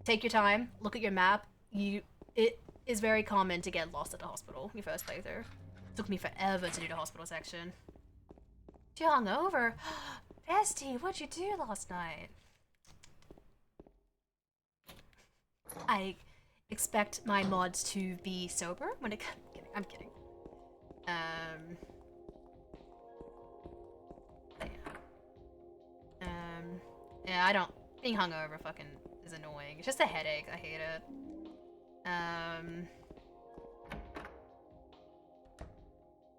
take your time, look at your map. It is very common to get lost at the hospital, your first playthrough. It took me forever to do the hospital section. Too hungover? Bestie, what'd you do last night? I expect my mods to be sober when it I'm kidding. Yeah, I don't. Being hungover fucking is annoying. It's just a headache. I hate it.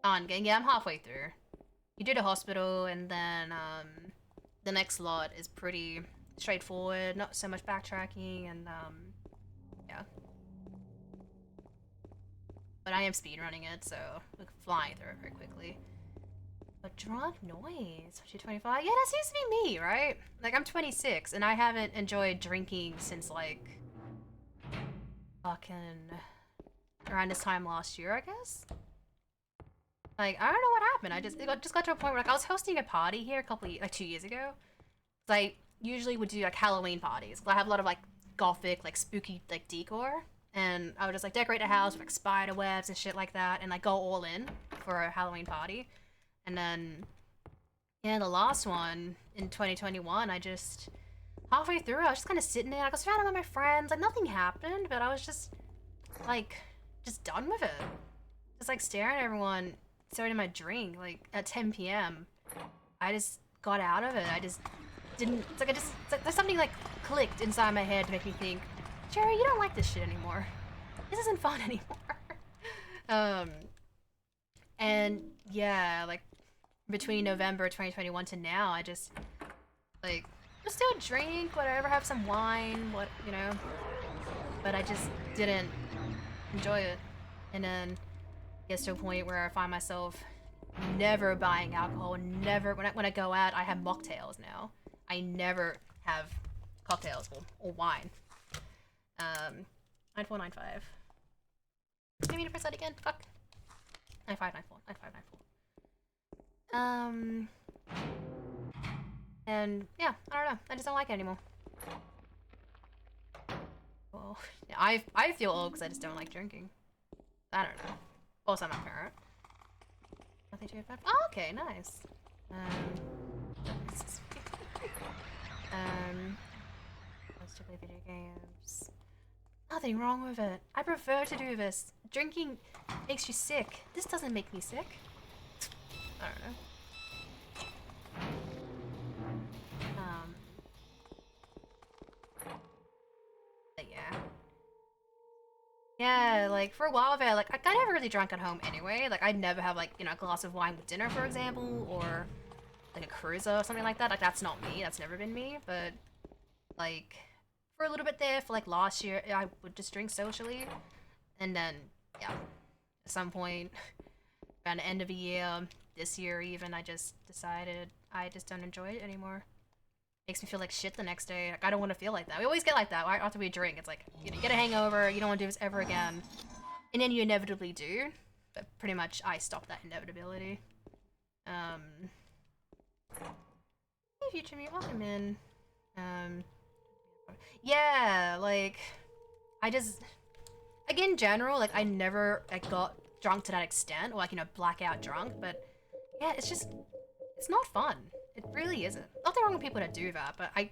On again. Yeah, I'm halfway through. You do the hospital, and then the next lot is pretty straightforward. Not so much backtracking, and yeah. But I am speedrunning it, so we're flying through it very quickly. But drunk noise. She's 25. Yeah, that seems to be me, right? Like, I'm 26, and I haven't enjoyed drinking since, like, fucking around this time last year, I guess? Like, I don't know what happened. It just got to a point where, like, I was hosting a party here like 2 years ago. So I usually would do, like, Halloween parties. I have a lot of, like, gothic, like, spooky, like, decor. And I would just, like, decorate the house with, like, spider webs and shit like that. And, like, go all in for a Halloween party. And then, yeah, the last one in 2021, halfway through, I was just kind of sitting there. I was surrounded by my friends. Like, nothing happened, but I was just, like, just done with it. Just, like, staring at everyone, staring at my drink, like, at 10 p.m. I just got out of it. I just didn't, it's like, there's something, like, clicked inside my head to make me think, Jerry, you don't like this shit anymore. This isn't fun anymore. And, yeah, like, between November 2021 to now, I just, like, just still drink, whatever, have some wine, you know, but I just didn't enjoy it. And then it gets to a point where I find myself never buying alcohol, never, when I go out, I have mocktails now. I never have cocktails or wine. 9495. Didn't mean to press that again, fuck. 9594, 9594. And yeah, I don't know. I just don't like it anymore. Well, yeah, I feel old because I just don't like drinking. I don't know. Also, I'm a parent. Nothing too bad. Oh, okay, nice. Let's play video games. Nothing wrong with it. I prefer to do this. Drinking makes you sick. This doesn't make me sick. I don't know. But yeah. Yeah, like, for a while there, like, I never really drank at home anyway. Like, I'd never have, like, you know, a glass of wine with dinner, for example, or, like, a cruiser or something like that. Like, that's not me. That's never been me. But, like, for a little bit there, for, like, last year, I would just drink socially. And then, yeah, at some point, around the end of the year, this year even, I just decided I just don't enjoy it anymore. Makes me feel like shit the next day. Like, I don't want to feel like that. We always get like that after we drink. It's like, you know, you get a hangover, you don't want to do this ever again. And then you inevitably do. But pretty much, I stopped that inevitability. Hey, Future Me, welcome in. Yeah, like, like, in general, like, I never, like, got drunk to that extent, or, like, you know, blackout drunk, but, yeah, it's just, it's not fun. It really isn't. Nothing wrong with people that do that, but I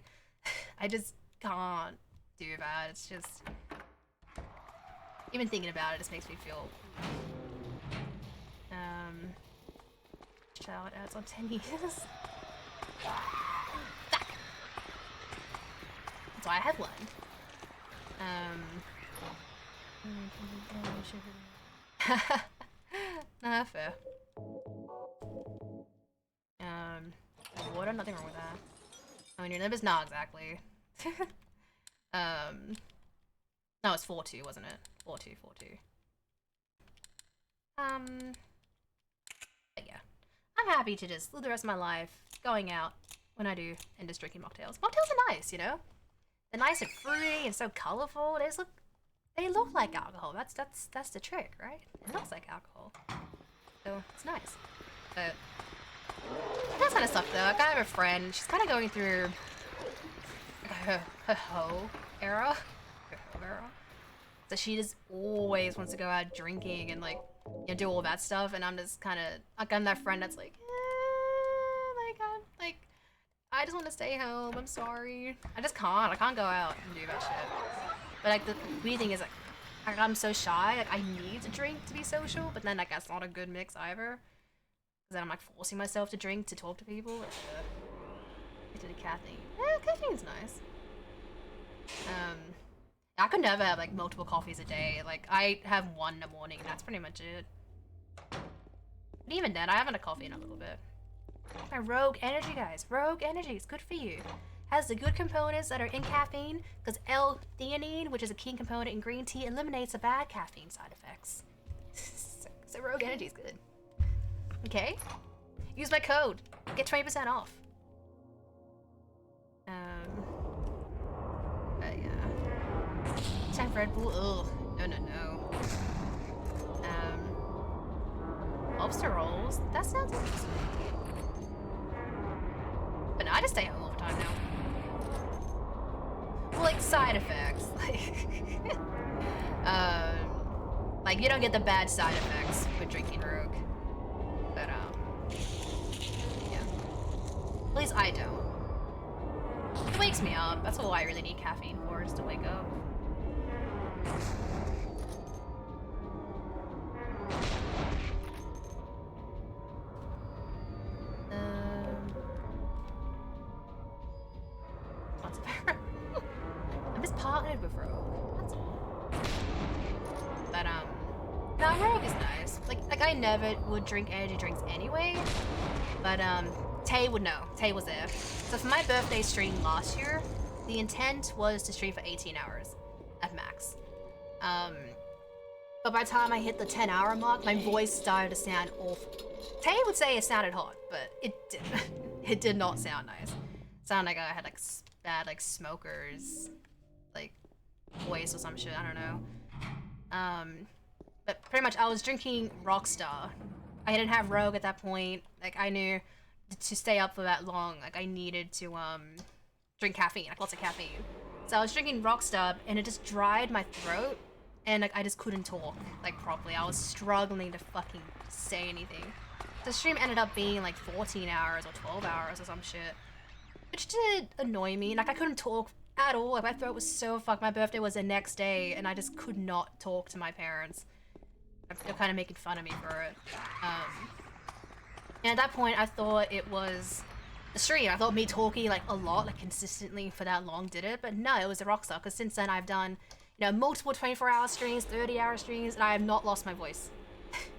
just can't do that. It's just, even thinking about it just makes me feel, child ads on 10 years. Fuck. That's why I have one. Nah, fair. Water? Nothing wrong with that. I mean, your nib is not exactly. No, it's 4-2, wasn't it? 4-2, 4-2. But yeah. I'm happy to just live the rest of my life going out when I do and just drinking mocktails. Mocktails are nice, you know? They're nice and fruity and so colorful. They look like alcohol. That's the trick, right? It looks like alcohol. So it's nice. But that kind of sucked though. I have a friend. She's kind of going through her hoe era. So she just always wants to go out drinking and, like, you know, do all that stuff. And I'm just kind of, like, I'm that friend that's like, I just want to stay home. I'm sorry. I just can't. I can't go out and do that shit. But, like, the weird thing is, like, Like, I'm so shy, like, I need to drink to be social, but then, like, that's not a good mix either. Because then I'm, like, forcing myself to drink to talk to people. Into the caffeine. Caffeine's nice. I could never have, like, multiple coffees a day. Like, I have one in the morning, and that's pretty much it. But even then, I haven't had a coffee in a little bit. My Rogue Energy, guys. Rogue Energy is good for you. Has the good components that are in caffeine, because L-theanine, which is a key component in green tea, eliminates the bad caffeine side effects. So Rogue Energy is good. Okay? Use my code. Get 20% off. But yeah. Time for Red Bull. Ugh. No. Lobster rolls. That sounds interesting. But no, I just stay home all the time now. Well, like, side effects. Like, you don't get the bad side effects with drinking Rogue. But, yeah. At least I don't. It wakes me up. That's all I really need caffeine for, is to wake up. I'm just partnered with Rogue. That's all. But no, Rogue is nice. Like I never would drink energy drinks anyway. But Tay would know. Tay was there. So for my birthday stream last year, the intent was to stream for 18 hours at max. But by the time I hit the 10-hour mark, my voice started to sound awful. Tay would say it sounded hot, but it didn't. It did not sound nice. Sounded like I had like bad like smokers like voice or some shit. I don't know. But pretty much I was drinking Rockstar. I didn't have Rogue at that point. Like I knew to stay up for that long, like I needed to drink caffeine, like lots of caffeine. So I was drinking Rockstar and it just dried my throat and like I just couldn't talk like properly. I was struggling to fucking say anything. The stream ended up being like 14 hours or 12 hours or some shit. Which did annoy me. Like I couldn't talk at all. Like my throat was so fucked. My birthday was the next day and I just could not talk to my parents. They're kind of making fun of me for it. And at that point I thought it was the stream. I thought me talking like a lot, like consistently for that long did it. But no, it was the Rockstar. Because since then I've done, you know, multiple 24-hour streams, 30-hour streams, and I have not lost my voice.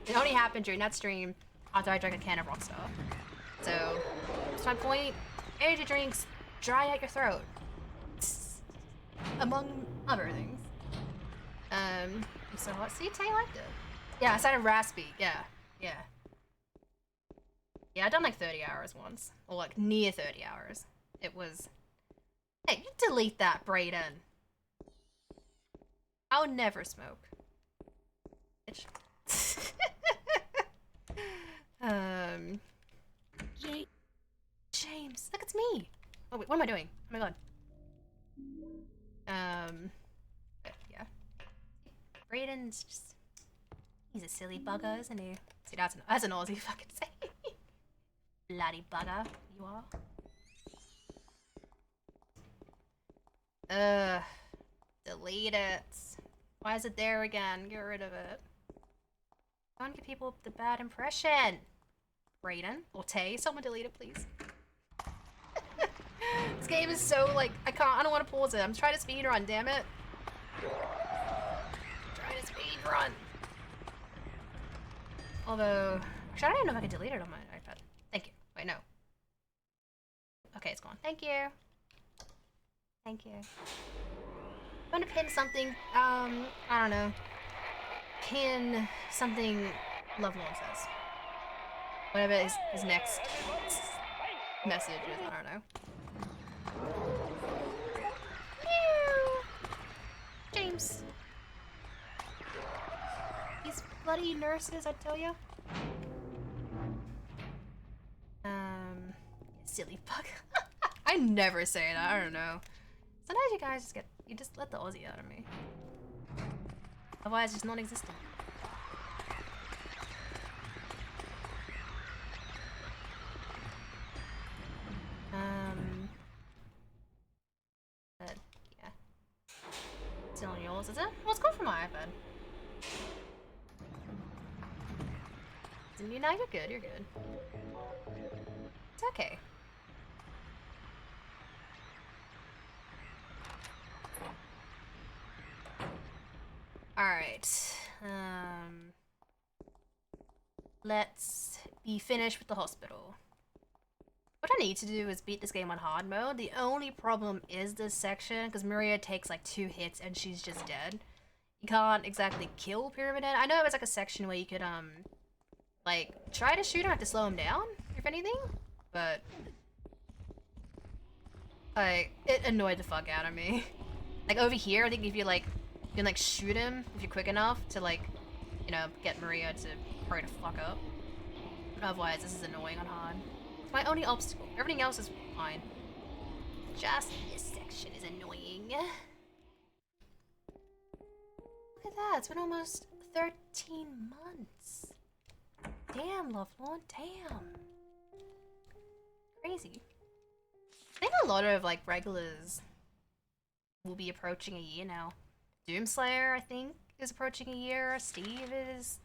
It only happened during that stream after I drank a can of Rockstar. So, that's my point. Energy drinks dry out your throat. Among other things. So what? See, Tay liked it. Yeah, I sounded raspy. Yeah. Yeah, I've done like 30 hours once. Or like near 30 hours. It was... Hey, you delete that, Brayden. I would never smoke. Bitch. James, look, it's me. Oh wait, what am I doing? Oh my god. Yeah. Brayden's just... He's a silly bugger, isn't he? See, that's an Aussie fucking saying. Bloody bugger, you are. Delete it. Why is it there again? Get rid of it. Don't give people the bad impression. Brayden or Tay, someone delete it, please. This game is so like I don't want to pause it. I'm trying to speedrun, damn it. Trying to speedrun. Although, actually, I don't even know if I can delete it on my iPad. Thank you. Wait, no. Okay, it's gone. Thank you. Thank you. I'm gonna pin something. I don't know. Pin something Lovelorn says. Whatever his next message is, I don't know. James. These bloody nurses, I tell you. Silly fuck. I never say that, I don't know. Sometimes you guys just let the Aussie out of me. Otherwise, it's non-existent. But yeah. It's on yours, is it? Well, it's gone from my iPad. You know, you're good, you're good. It's okay. Alright. Let's be finished with the hospital. What I need to do is beat this game on hard mode. The only problem is this section, because Maria takes like 2 hits and she's just dead. You can't exactly kill Pyramid Head. I know it was like a section where you could, like, try to shoot him, have to slow him down, if anything, but, like, it annoyed the fuck out of me. Like, over here, I think if you, like, you can, like, shoot him if you're quick enough to, like, you know, get Maria to hurry the fuck up. But otherwise, this is annoying on hard. It's my only obstacle. Everything else is fine. Just this section is annoying. Look at that, it's been almost 13 months. Damn, Lovelorn, damn. Crazy. I think a lot of, like, regulars will be approaching a year now. Doomslayer, I think, is approaching a year. Steve is.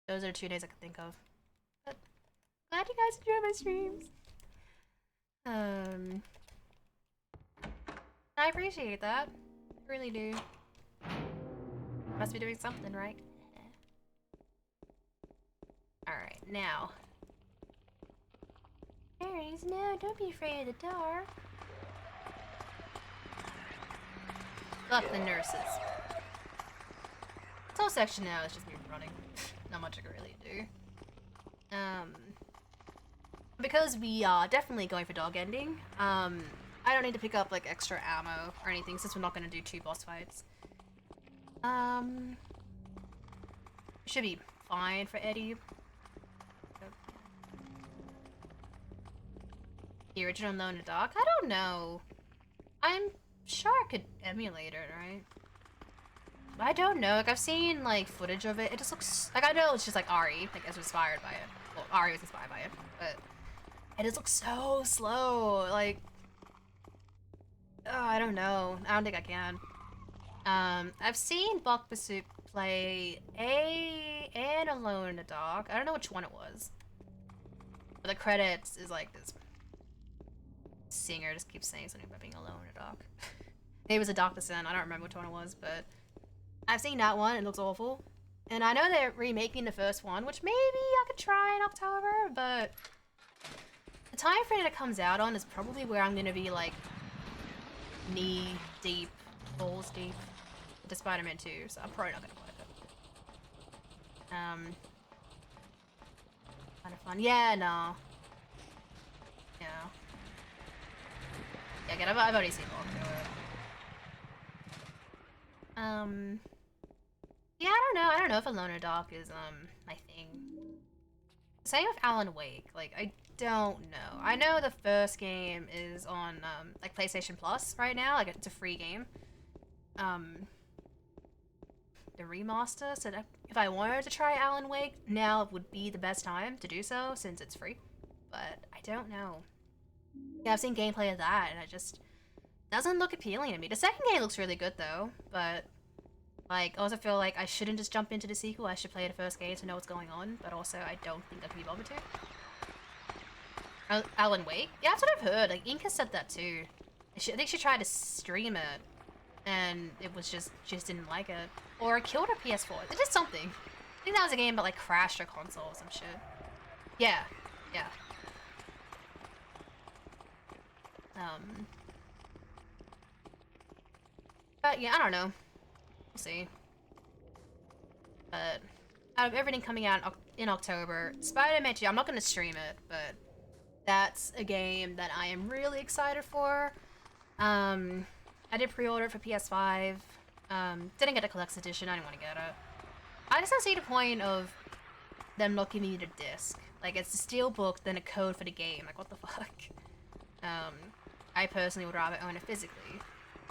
Those are 2 days I can think of. But glad you guys enjoy my streams. I appreciate that. I really do. Must be doing something, right? Alright, now. Aries, no, don't be afraid of the dark. Fuck the nurses. This whole section now is just me running. Not much I can really do. Because we are definitely going for dog ending, I don't need to pick up like extra ammo or anything since we're not gonna do 2 boss fights. Should be fine for Eddie. The original Alone in the Dark? I don't know. I'm sure I could emulate it, right? I don't know. Like, I've seen, like, footage of it. It just looks... Like, I know it's just, like, Ari. Like, it was inspired by it. Well, Ari was inspired by it. But it just looks so slow. Like... Oh, I don't know. I don't think I can. I've seen Bok Basuk play and Alone in the Dark. I don't know which one it was. But the credits is, like, this... singer just keeps saying something about being alone in the dark. Maybe it was a Dark Descent, I don't remember which one it was, but I've seen that one, it looks awful. And I know they're remaking the first one, which maybe I could try in October, but the time frame that it comes out on is probably where I'm gonna be like knee deep, balls deep into Spider-Man 2, so I'm probably not gonna play it. Kind of fun. Yeah, no. Yeah. Yeah, again, I've already seen Walk do it. Yeah, I don't know if Alone in the Dark is, my thing. Same with Alan Wake, like, I don't know. I know the first game is on, like, PlayStation Plus right now, like, it's a free game. The remaster, so that if I wanted to try Alan Wake, now would be the best time to do so, since it's free. But, I don't know. Yeah, I've seen gameplay of that, and it just doesn't look appealing to me. The second game looks really good, though, but, like, I also feel like I shouldn't just jump into the sequel. I should play the first game to know what's going on, but also I don't think I can be bothered to. Alan Wake? Yeah, that's what I've heard. Like, Inka said that, too. I think she tried to stream it, and it was just, she just didn't like it. Or it killed her PS4. It did something. I think that was a game that, like, crashed her console or some shit. Yeah. Yeah. But yeah, I don't know. We'll see. But out of everything coming out in October, Spider-Man 2, I'm not gonna stream it, but that's a game that I am really excited for. I did pre-order it for PS5. Didn't get the collector's edition, I didn't want to get it. I just don't see the point of them not giving you the disc. Like, it's a steelbook, then a code for the game. Like, what the fuck? I personally would rather own it physically.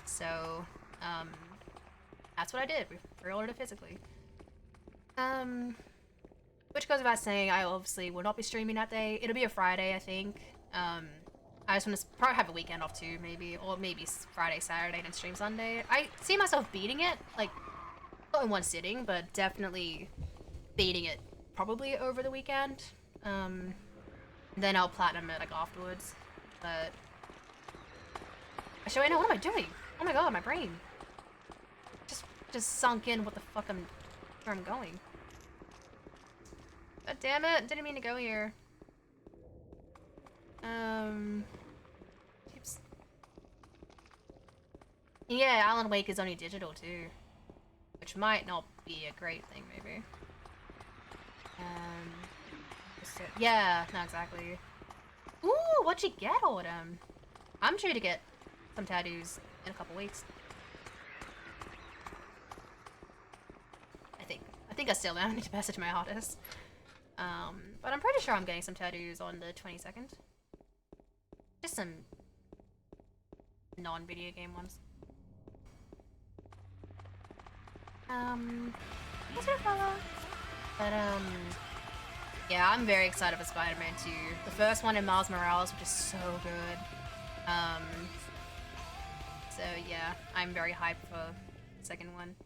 So, that's what I did. We pre-ordered it physically. Which goes without saying, I obviously will not be streaming that day. It'll be a Friday, I think. I just want to probably have a weekend off too, maybe, or maybe Friday, Saturday, and stream Sunday. I see myself beating it, like, not in one sitting, but definitely beating it probably over the weekend. Then I'll platinum it like afterwards. But actually, wait, no, what am I doing? Oh my god, my brain just sunk in. What the fuck where I'm going? God damn it! Didn't mean to go here. Oops. Yeah, Alan Wake is only digital too, which might not be a great thing, maybe. So, yeah, no, exactly. Ooh, what'd you get, Autumn? I'm due to get some tattoos in a couple weeks. I think I still am. I need to pass it to my artist. But I'm pretty sure I'm getting some tattoos on the 22nd. Just some non-video game ones. What's your fella? But, yeah, I'm very excited for Spider-Man 2. The first one in Miles Morales, which is so good. So yeah, I'm very hyped for the second one.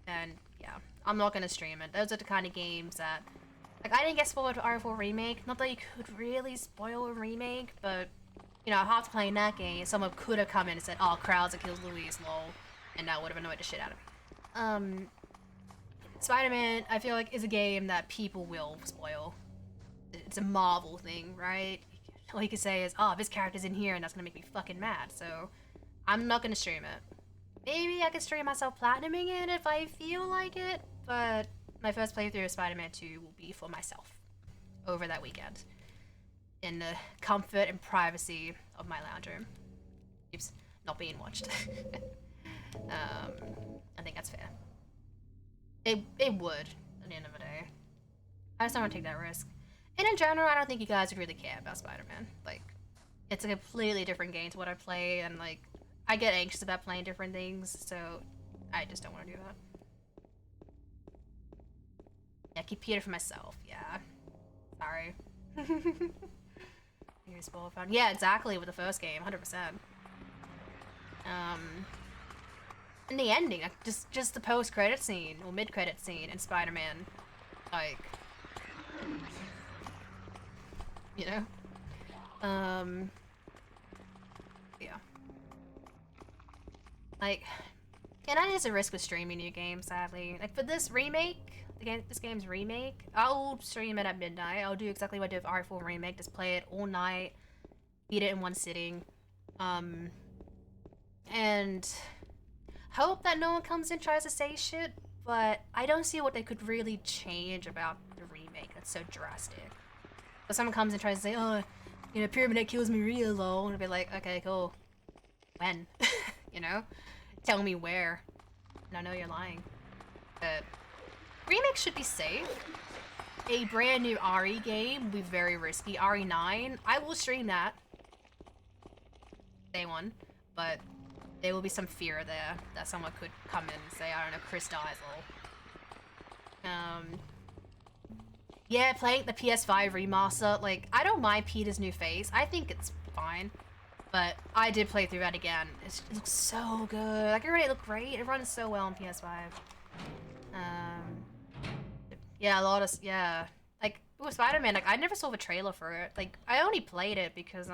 And yeah, I'm not gonna stream it. Those are the kind of games that, like, I didn't get spoiled for RE4 Remake. Not that you could really spoil a remake, but, you know, after playing that game, someone could have come in and said, oh, Krauser kills Louise, lol. And that would have annoyed the shit out of me. Spider-Man, I feel like, is a game that people will spoil. It's a Marvel thing, right? All you can say is, oh, this character's in here and that's gonna make me fucking mad, so I'm not gonna stream it. Maybe I could stream myself platinuming it if I feel like it, but my first playthrough of Spider-Man 2 will be for myself over that weekend in the comfort and privacy of my lounge room. Oops, not being watched. I think that's fair. It would, at the end of the day. I just don't want to take that risk. And in general, I don't think you guys would really care about Spider-Man. Like, it's a completely different game to what I play, and, like, I get anxious about playing different things, so I just don't want to do that. Yeah, keep Peter for myself, yeah. Sorry. You're spoiled fun. Yeah, exactly, with the first game, 100%. And the ending, like, just the post-credit scene, or mid-credit scene in Spider-Man, like, you know? Yeah. Like, and that is a risk with streaming new games, sadly. Like, for this remake, this game's remake, I'll stream it at midnight. I'll do exactly what I did with RE4 Remake, just play it all night, beat it in one sitting, and hope that no one comes in and tries to say shit, but I don't see what they could really change about the remake that's so drastic. But someone comes and tries to say, oh, you know, Pyramid kills me real low, and I'll be like, okay, cool. When? You know? Tell me where. And I know you're lying. But remakes should be safe. A brand new RE game would be very risky. RE9, I will stream that. Day one. But there will be some fear there that someone could come in and say, I don't know, Chris dies, lol. Yeah, playing the PS5 remaster, like, I don't mind Peter's new face. I think it's fine. But I did play through that again. It looks so good. Like, it already looked great. It runs so well on PS5. Yeah, a lot of, yeah. Like, with Spider-Man, like, I never saw the trailer for it. Like, I only played it because,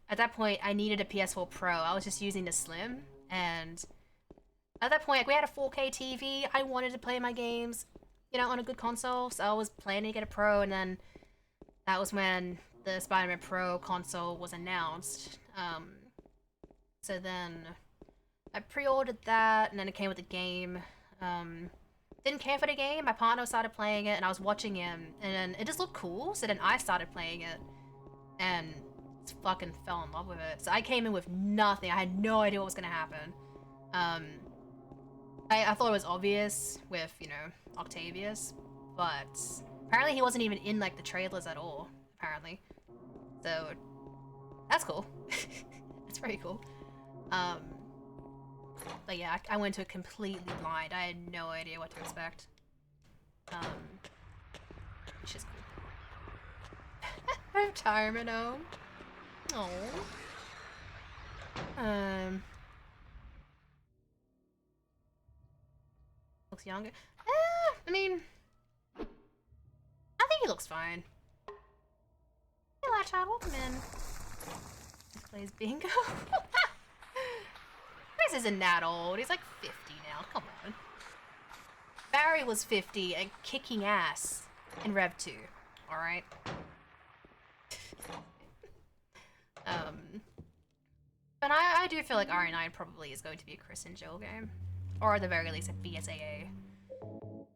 at that point, I needed a PS4 Pro. I was just using the Slim, and at that point, like, we had a 4K TV. I wanted to play my games, you know, on a good console, so I was planning to get a Pro, and then that was when the Spider-Man Pro console was announced. So then I pre-ordered that, and then it came with the game. Didn't care for the game. My partner started playing it, and I was watching him, and then it just looked cool, so then I started playing it, and fucking fell in love with it. So I came in with nothing. I had no idea what was gonna happen. I thought it was obvious with, you know, Octavius, but apparently he wasn't even in, like, the trailers at all, apparently. So that's cool. That's pretty cool. But yeah, I went to it completely blind. I had no idea what to expect. Which is cool. Retirement home. Oh. Looks younger. I mean, I think he looks fine. Hey, lad child, welcome in. He plays bingo. Chris isn't that old. He's like 50 now. Come on. Barry was 50 and kicking ass in Rev 2. Alright? But I do feel like RE9 probably is going to be a Chris and Jill game. Or at the very least a BSAA.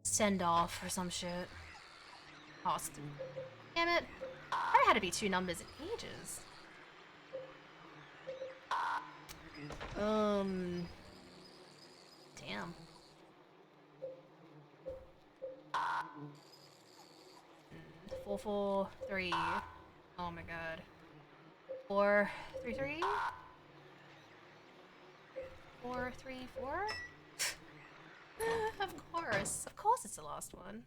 Send off or some shit. Austin. Damn it. I haven't had to be 2 numbers in ages. Damn. 4, 4, 3. Oh my god. 4, 3, 3. 4, 3, 4. Of course, it's the last one.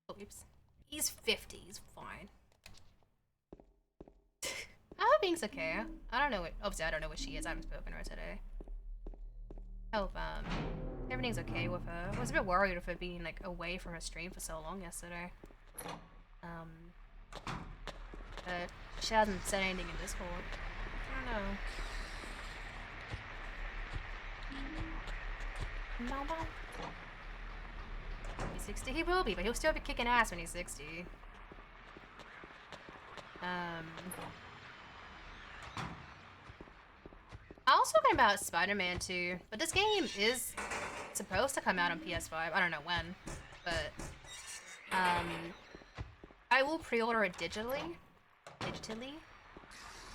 Oh, oops. He's 50. He's fine. I hope Ink's okay. I don't know what. Obviously, I don't know what she is. I haven't spoken to her today. Hope everything's okay with her. I was a bit worried of her being like away from her stream for so long yesterday. But she hasn't said anything in Discord. I don't know. He's 60. He will be, but he'll still be kicking ass when he's 60. I was talking about Spider-Man 2, but this game is supposed to come out on PS5. I don't know when, but I will pre-order it digitally.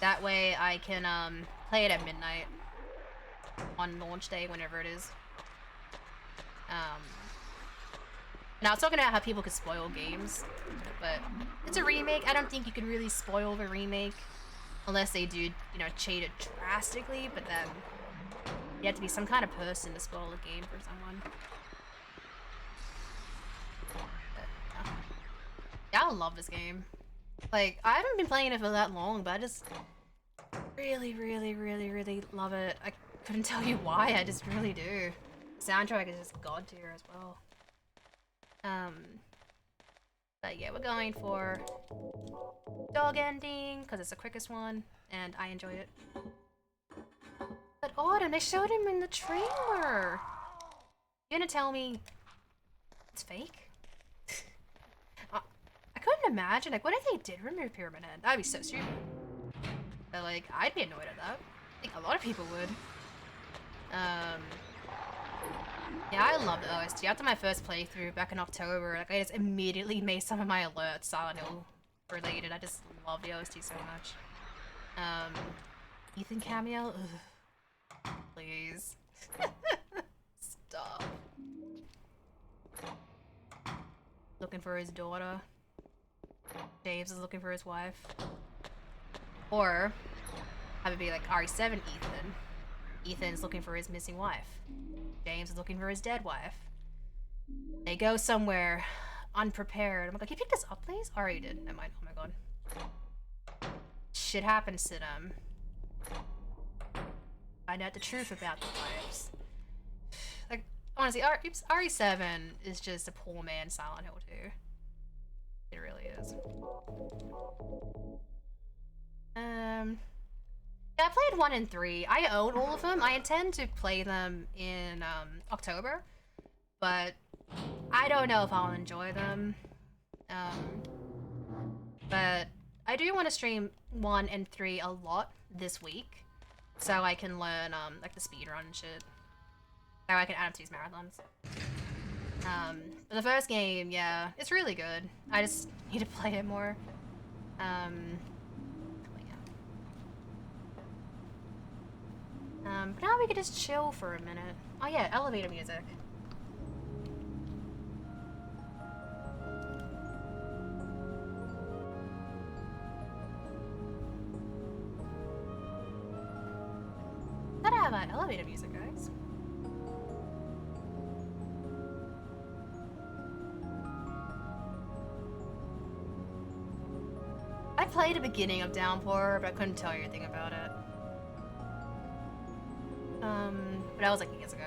That way I can play it at midnight on launch day, whenever it is. And I was talking about how people could spoil games, but it's a remake. I don't think you can really spoil the remake unless they do, you know, cheat it drastically, but then you have to be some kind of person to spoil a game for someone. But, yeah, I love this game. Like, I haven't been playing it for that long, but I just really, really, really, really love it. I couldn't tell you why, I just really do. Soundtrack is just god tier as well. But yeah, we're going for dog ending because it's the quickest one and I enjoy it. But Autumn, they showed him in the trailer. You gonna tell me it's fake? I couldn't imagine, like, what if they did remove Pyramid Head? That'd be so stupid. But like, I'd be annoyed at that. I think a lot of people would. Yeah, I love the OST. After my first playthrough back in October, like, I just immediately made some of my alerts Silent Hill related. I just love the OST so much. Ethan cameo? Ugh. Please. Stop. Looking for his daughter. James is looking for his wife. Or have it be like RE7 Ethan. Ethan's looking for his missing wife. James is looking for his dead wife. They go somewhere unprepared. I'm like, can you pick this up, please? Already did. Never mind. Oh my god. Shit happens to them. Find out the truth about the wives. Like, honestly, RE7 is just a poor man's Silent Hill 2. It really is. Yeah, I played 1 and 3. I own all of them. I intend to play them in October, but I don't know if I'll enjoy them. But I do want to stream 1 and 3 a lot this week, so I can learn like the speedrun and shit. So I can add them to these marathons. But the first game, yeah, it's really good. I just need to play it more. But now we can just chill for a minute. Oh yeah, elevator music. Gotta have elevator music, guys. I played the beginning of Downpour, but I couldn't tell you anything about it. But that was like years ago.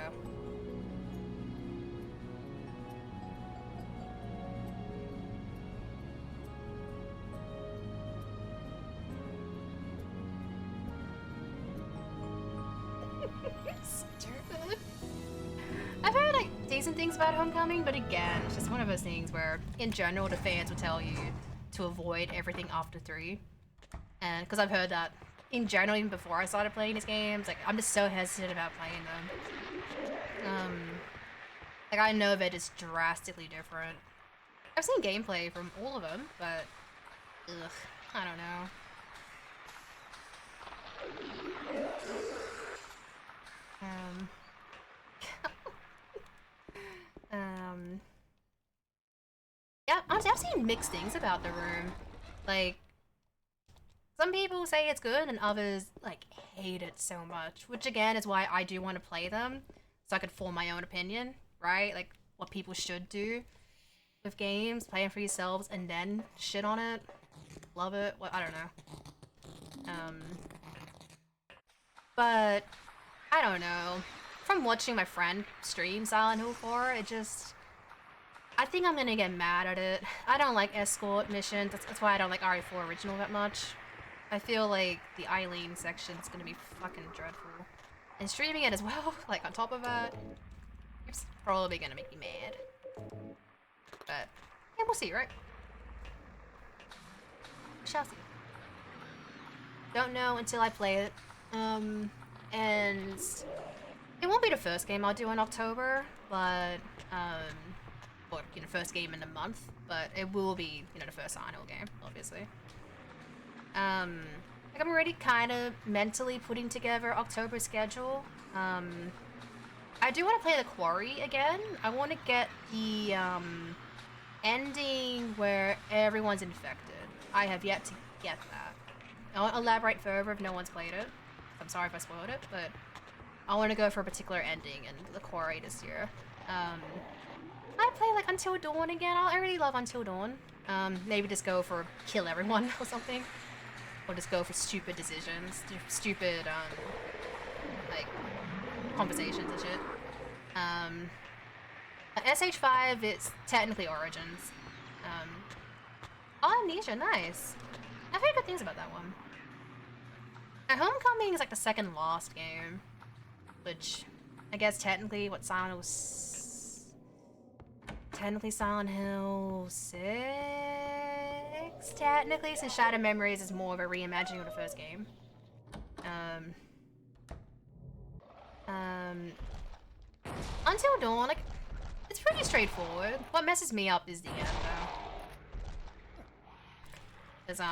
Stupid. I've heard like decent things about Homecoming, but again, it's just one of those things where, in general, the fans will tell you to avoid everything after 3. And because I've heard that in general, even before I started playing these games, like I'm just so hesitant about playing them. Like I know that it's drastically different. I've seen gameplay from all of them, but ugh, I don't know. Yeah, honestly, I've seen mixed things about the room. Like, some people say it's good and others, like, hate it so much. Which, again, is why I do want to play them. So I could form my own opinion, right? Like, what people should do with games. Play them for yourselves and then shit on it. Love it. Well, I don't know. But, I don't know. From watching my friend stream Silent Hill 4, it just... I think I'm gonna get mad at it. I don't like escort missions. That's why I don't like RE4 Original that much. I feel like the Eileen section is gonna be fucking dreadful. And streaming it as well, like on top of that, it's probably gonna make me mad. But, yeah, we'll see, right? We shall see. Don't know until I play it. And it won't be the first game I'll do in October, but, or, you know, first game in a month, but it will be, you know, the first Silent Hill game, obviously. Like I'm already kind of mentally putting together October's schedule. I do want to play The Quarry again. I want to get the, ending where everyone's infected. I have yet to get that. I won't elaborate further if no one's played it. I'm sorry if I spoiled it, but I want to go for a particular ending in The Quarry this year. I play like Until Dawn again. I really love Until Dawn. Maybe just go for kill everyone or something. Or just go for stupid decisions. Stupid, like, conversations and shit. SH5, it's technically Origins. Oh, Amnesia, nice. I've heard good things about that one. Homecoming is like the second last game. Which, I guess technically what Silent Hill was... Technically Silent Hill 6? Technically, since Shattered Memories is more of a reimagining of the first game. Until Dawn, like, it's pretty straightforward. What messes me up is the end, though. Cause,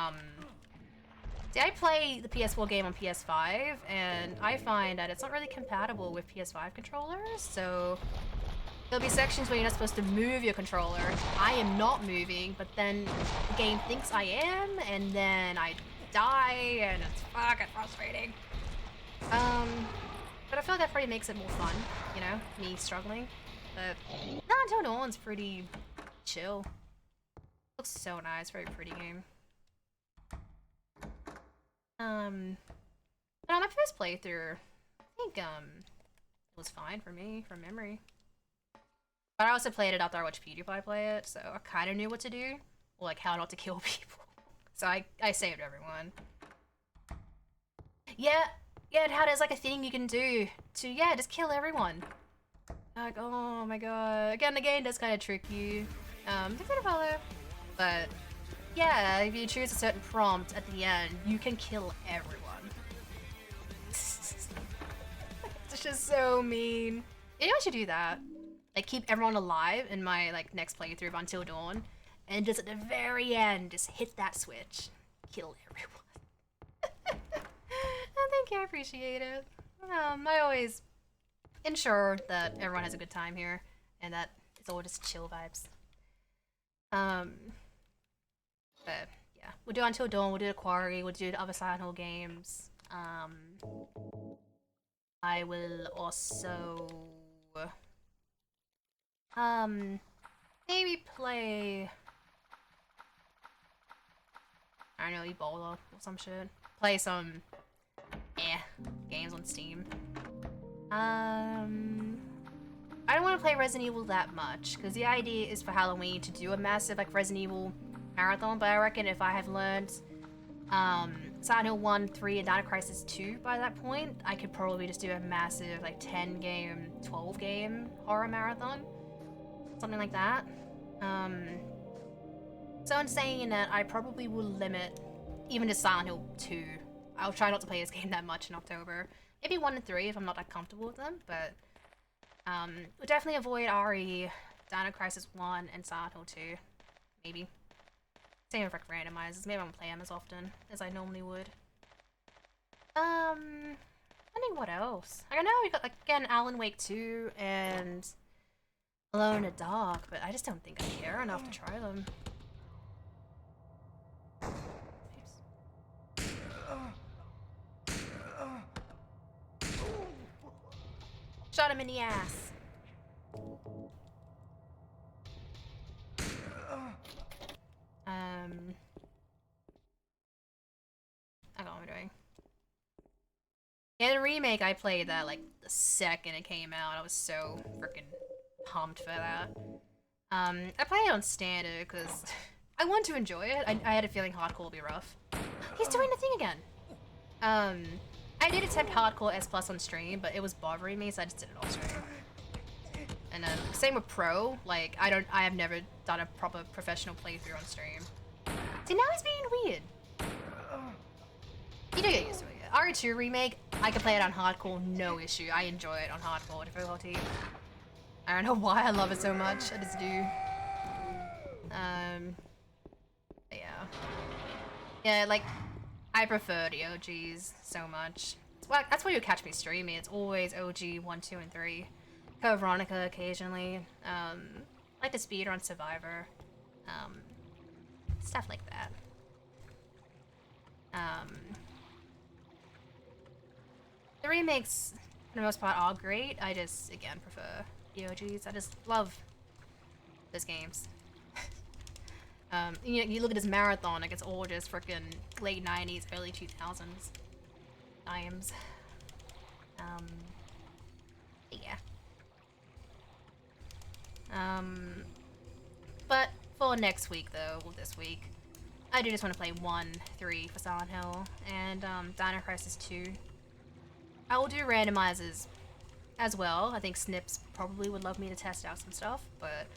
see, I play the PS4 game on PS5, and I find that it's not really compatible with PS5 controllers, so... There'll be sections where you're not supposed to move your controller. I am not moving, but then the game thinks I am, and then I die, and it's fucking frustrating. But I feel like that probably makes it more fun, you know, me struggling. But no, Until Dawn's pretty chill. Looks so nice, very pretty game. But on my first playthrough, I think, it was fine for me, from memory. But I also played it after I watched PewDiePie play it, so I kind of knew what to do. Like, how not to kill people. So I saved everyone. Yeah, how there's like a thing you can do to, yeah, just kill everyone. Like, oh my god. Again, the game does kind of trick you. Different follow. But, yeah, if you choose a certain prompt at the end, you can kill everyone. It's just so mean. Maybe I should do that. Like, keep everyone alive in my, like, next playthrough of Until Dawn. And just at the very end, just hit that switch. Kill everyone. Thank you, I appreciate it. I always ensure that everyone has a good time here. And that it's all just chill vibes. But, yeah. We'll do Until Dawn, we'll do The Quarry, we'll do the other Silent Hill games. I will also... maybe play... I don't know, Ebola or some shit. Play some games on Steam. I don't want to play Resident Evil that much, because the idea is for Halloween to do a massive like Resident Evil marathon, but I reckon if I have learned Silent Hill 1, 3, and Dino Crisis 2 by that point, I could probably just do a massive like 10 game, 12 game horror marathon. Something like that. So in saying that, I probably will limit even to Silent Hill 2. I'll try not to play this game that much in October. Maybe 1 and 3 if I'm not that comfortable with them, but we'll definitely avoid RE, Dino Crisis 1, and Silent Hill 2. Maybe. Same with like randomizers. Maybe I won't play them as often as I normally would. I think what else? I know we got like again Alan Wake 2 and Alone in the Dark, but I just don't think I care enough to try them. Shot him in the ass. I don't know what I'm doing. Yeah, the remake, I played that like the second it came out. I was so freaking pumped for that. I played it on standard because I want to enjoy it. I had a feeling hardcore would be rough. He's doing the thing again. I did attempt hardcore S+ on stream, but it was bothering me, so I just did it on stream. And same with pro. Like I have never done a proper professional playthrough on stream. See, now he's being weird. You do get used to it. RE2 remake, I can play it on hardcore, no issue. I enjoy it on hardcore difficulty. I don't know why I love it so much. I just do. Yeah. Yeah, like I prefer the OGs so much. Well, that's where you catch me streaming. It's always OG 1, 2, and 3. Code Veronica occasionally. Like the speedrun Survivor. Stuff like that. The remakes, for the most part, are great. I just, again, prefer the OGs. I just love those games. You look at this marathon, like it's all just freaking late 90s, early 2000s times. Yeah. But for next week, though, well, this week, I do just want to play 1, 3 for Silent Hill, and Dino Crisis 2. I will do randomizers as well. I think Snips probably would love me to test out some stuff, but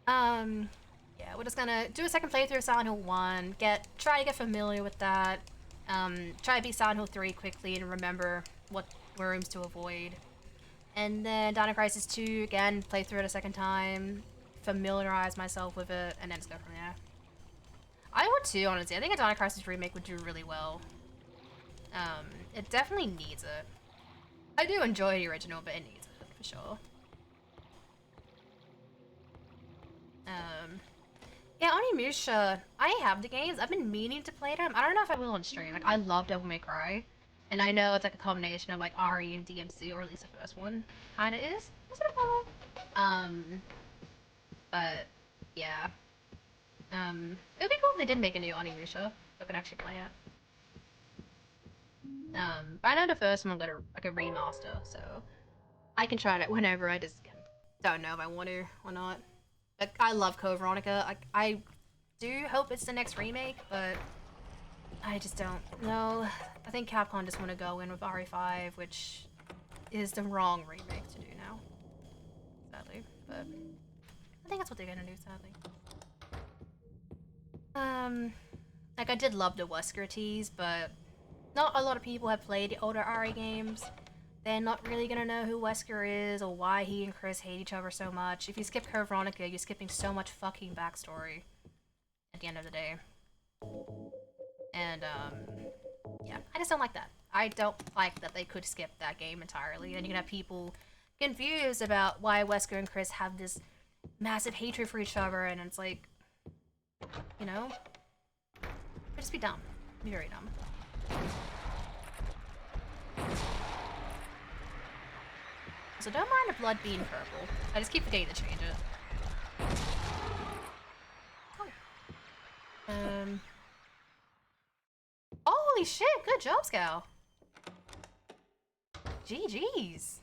yeah, we're just gonna do a second playthrough of Silent Hill 1, try to get familiar with that, try to beat Silent Hill 3 quickly and remember what rooms to avoid. And then Dino Crisis 2, again, play through it a second time, familiarize myself with it, and then just go from there. I would too, honestly. I think a Dino Crisis remake would do really well. It definitely needs it. I do enjoy the original, but it needs it, for sure. Yeah, Onimusha, I have the games. I've been meaning to play them. I don't know if I will on stream. Like, I love Devil May Cry. And I know it's like a combination of like RE and DMC, or at least the first one kinda is. But yeah. It'd be cool if they did make a new Onimusha. I could actually play it. But I know the first one got a remaster, so I can try it whenever. I just don't know if I want to or not. Like, I love Code Veronica. I do hope it's the next remake, but I just don't know. I think Capcom just want to go in with RE5, which is the wrong remake to do now, sadly. But I think that's what they're gonna do, sadly. Like, I did love the Wesker tease, but not a lot of people have played the older RE games. They're not really gonna know who Wesker is or why he and Chris hate each other so much. If you skip Code Veronica, you're skipping so much fucking backstory at the end of the day. And, yeah, I just don't like that. I don't like that they could skip that game entirely, and you can have people confused about why Wesker and Chris have this massive hatred for each other, and it's like, you know, it'd just be dumb. It'd be very dumb. So don't mind the blood being purple. I just keep forgetting to change it. Holy shit, good job, Scal. GG's.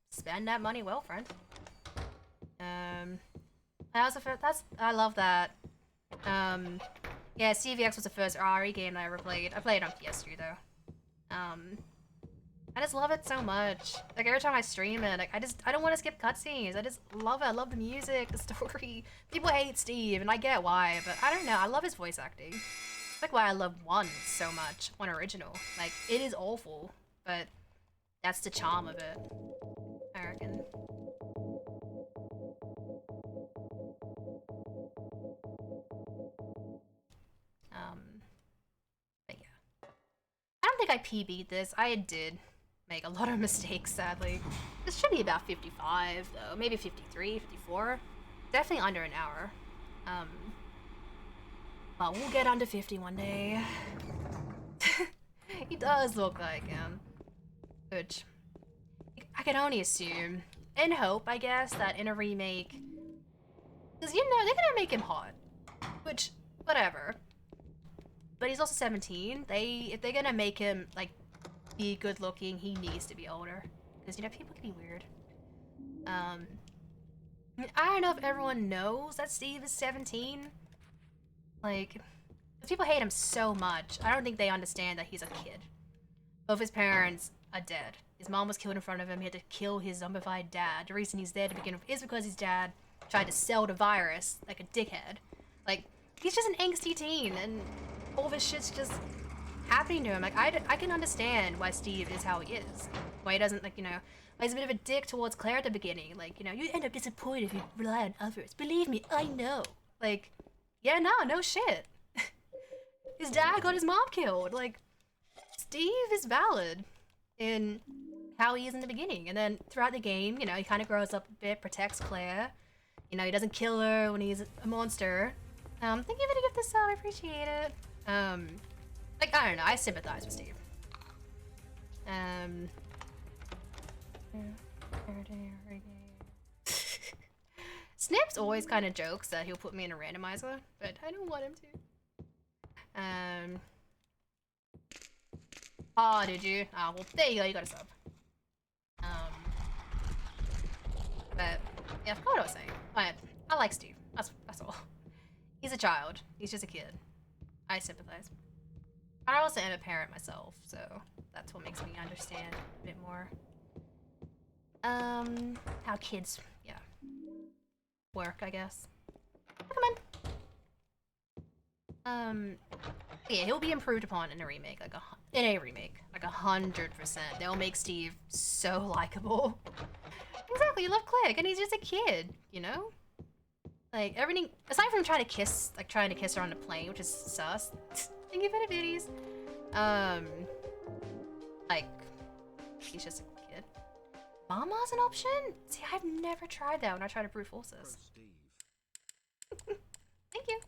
Spend that money well, friend. I love that. Yeah, CVX was the first RE game I ever played. I played it on PS3 though. I just love it so much. Like every time I stream it, like I don't want to skip cutscenes. I just love it. I love the music, the story. People hate Steve, and I get why, but I don't know. I love his voice acting. That's like why I love 1 so much. 1 original. Like it is awful, but that's the charm of it, I reckon. But yeah. I don't think I PB'd this. I did make a lot of mistakes, sadly. This should be about 55, though. Maybe 53, 54. Definitely under an hour. But we'll get under 50 one day. He does look like him. Which, I can only assume, and hope, I guess, that in a remake... Because, you know, they're gonna make him hot. Which, whatever. But he's also 17. If they're gonna make him, like, be good looking, he needs to be older. Because, you know, people can be weird. I don't know if everyone knows that Steve is 17. Like, people hate him so much. I don't think they understand that he's a kid. Both his parents are dead. His mom was killed in front of him. He had to kill his zombified dad. The reason he's there to begin with is because his dad tried to sell the virus like a dickhead. Like, he's just an angsty teen, and all this shit's just happening to him. Like, I can understand why Steve is how he is. Why he doesn't, like, you know, why he's a bit of a dick towards Claire at the beginning. Like, you know, you end up disappointed if you rely on others. Believe me, I know. Like, yeah, no shit. His dad got his mom killed. Like, Steve is valid in how he is in the beginning. And then throughout the game, you know, he kind of grows up a bit, protects Claire. You know, he doesn't kill her when he's a monster. Thank you for the gift this sub, I appreciate it. Like, I don't know, I sympathize with Steve. Snips always kind of jokes that he'll put me in a randomizer, but I don't want him to. Oh, did you? Oh, well, there you go, you got a sub. But, yeah, I forgot what I was saying. I like Steve. That's all. He's a child. He's just a kid. I sympathize. I also am a parent myself, so that's what makes me understand a bit more. How kids, yeah, work, I guess. Come on. Yeah, he'll be improved upon in a remake, like 100%. They'll make Steve so likable. Exactly, you love Click, and he's just a kid, you know? Like, everything, aside from trying to kiss her on the plane, which is sus. Thank you for the biddies. Like, he's just a kid. Mama's an option? See, I've never tried that when I try to brute force this. Thank you.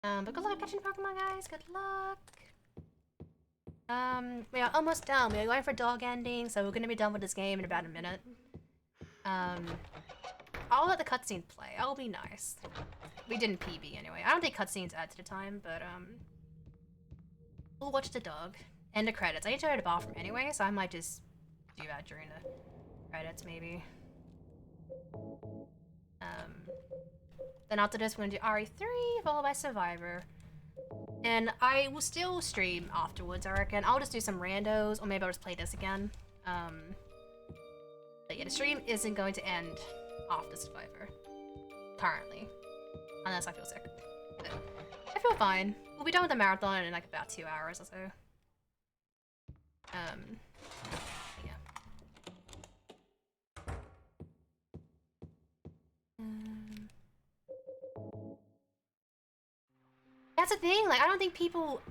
But good luck catching Pokemon, guys. Good luck. We are almost done. We are going for dog ending, so we're gonna be done with this game in about a minute. I'll let the cutscene play. I'll be nice. We didn't PB anyway. I don't think cutscenes add to the time, but we'll watch the dog. End the credits. I need to go to the bathroom anyway, so I might just do that during the credits, maybe. Then after this, we're gonna do RE3, followed by Survivor. And I will still stream afterwards, I reckon. I'll just do some randos, or maybe I'll just play this again. But yeah, the stream isn't going to end after Survivor. Currently. Unless I feel sick. But I feel fine. We'll be done with the marathon in like about 2 hours or so. Yeah. That's the thing, like, I don't think people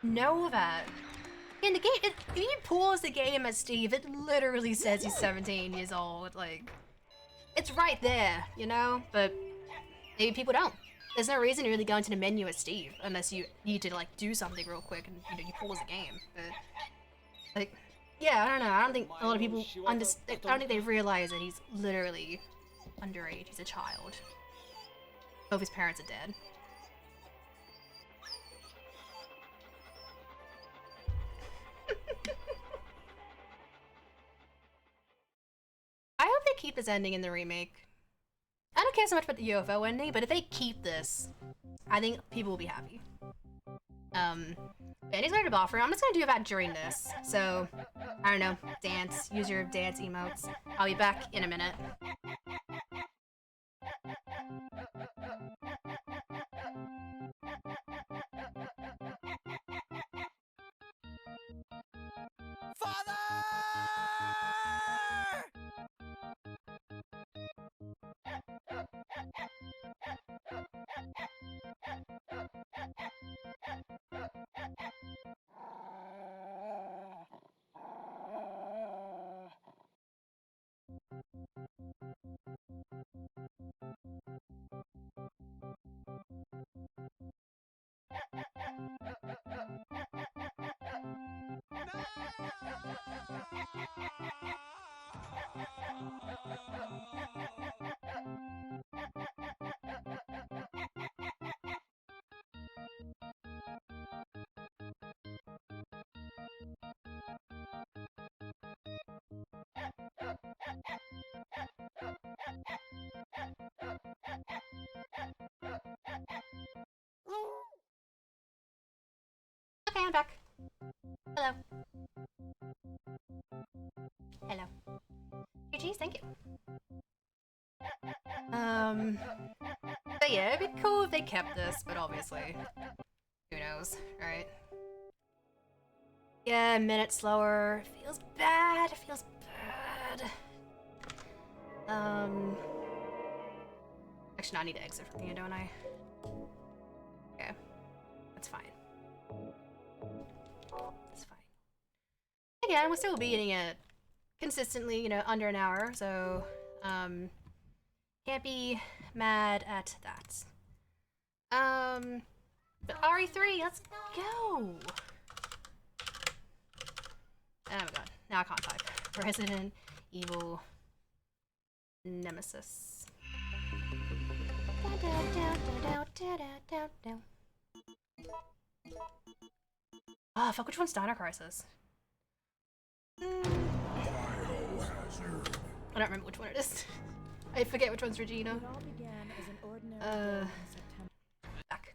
know that. In the game, if you pause the game as Steve, it literally says he's 17 years old, like, it's right there, you know? But maybe people don't. There's no reason to really go into the menu as Steve, unless you need to, like, do something real quick and, you know, you pause the game. But, like, yeah, I don't know, I don't think a lot of people I don't think they realize that he's literally underage, he's a child. Oh, if his parents are dead. I hope they keep this ending in the remake. I don't care so much about the UFO ending, but if they keep this, I think people will be happy. Yeah, he's going to the bathroom. I'm just gonna do that during this. So, I don't know, dance, use your dance emotes. I'll be back in a minute. Okay, I'm back. Hello. Hello. GG's, thank you. But yeah, it'd be cool if they kept this, but obviously, who knows, right? Yeah, a minute slower. Feels bad, feels bad. Actually, no, I need to exit from here, don't I? Okay. That's fine. That's fine. Again, we'll still be eating it consistently, you know, under an hour, so, can't be mad at that. But RE3, let's go! Oh my god, now I can't type. Resident Evil Nemesis. Ah, fuck, which one's Dino Crisis? I don't remember which one it is. I forget which one's Regina. It all began as an ordinary day in September. Fuck.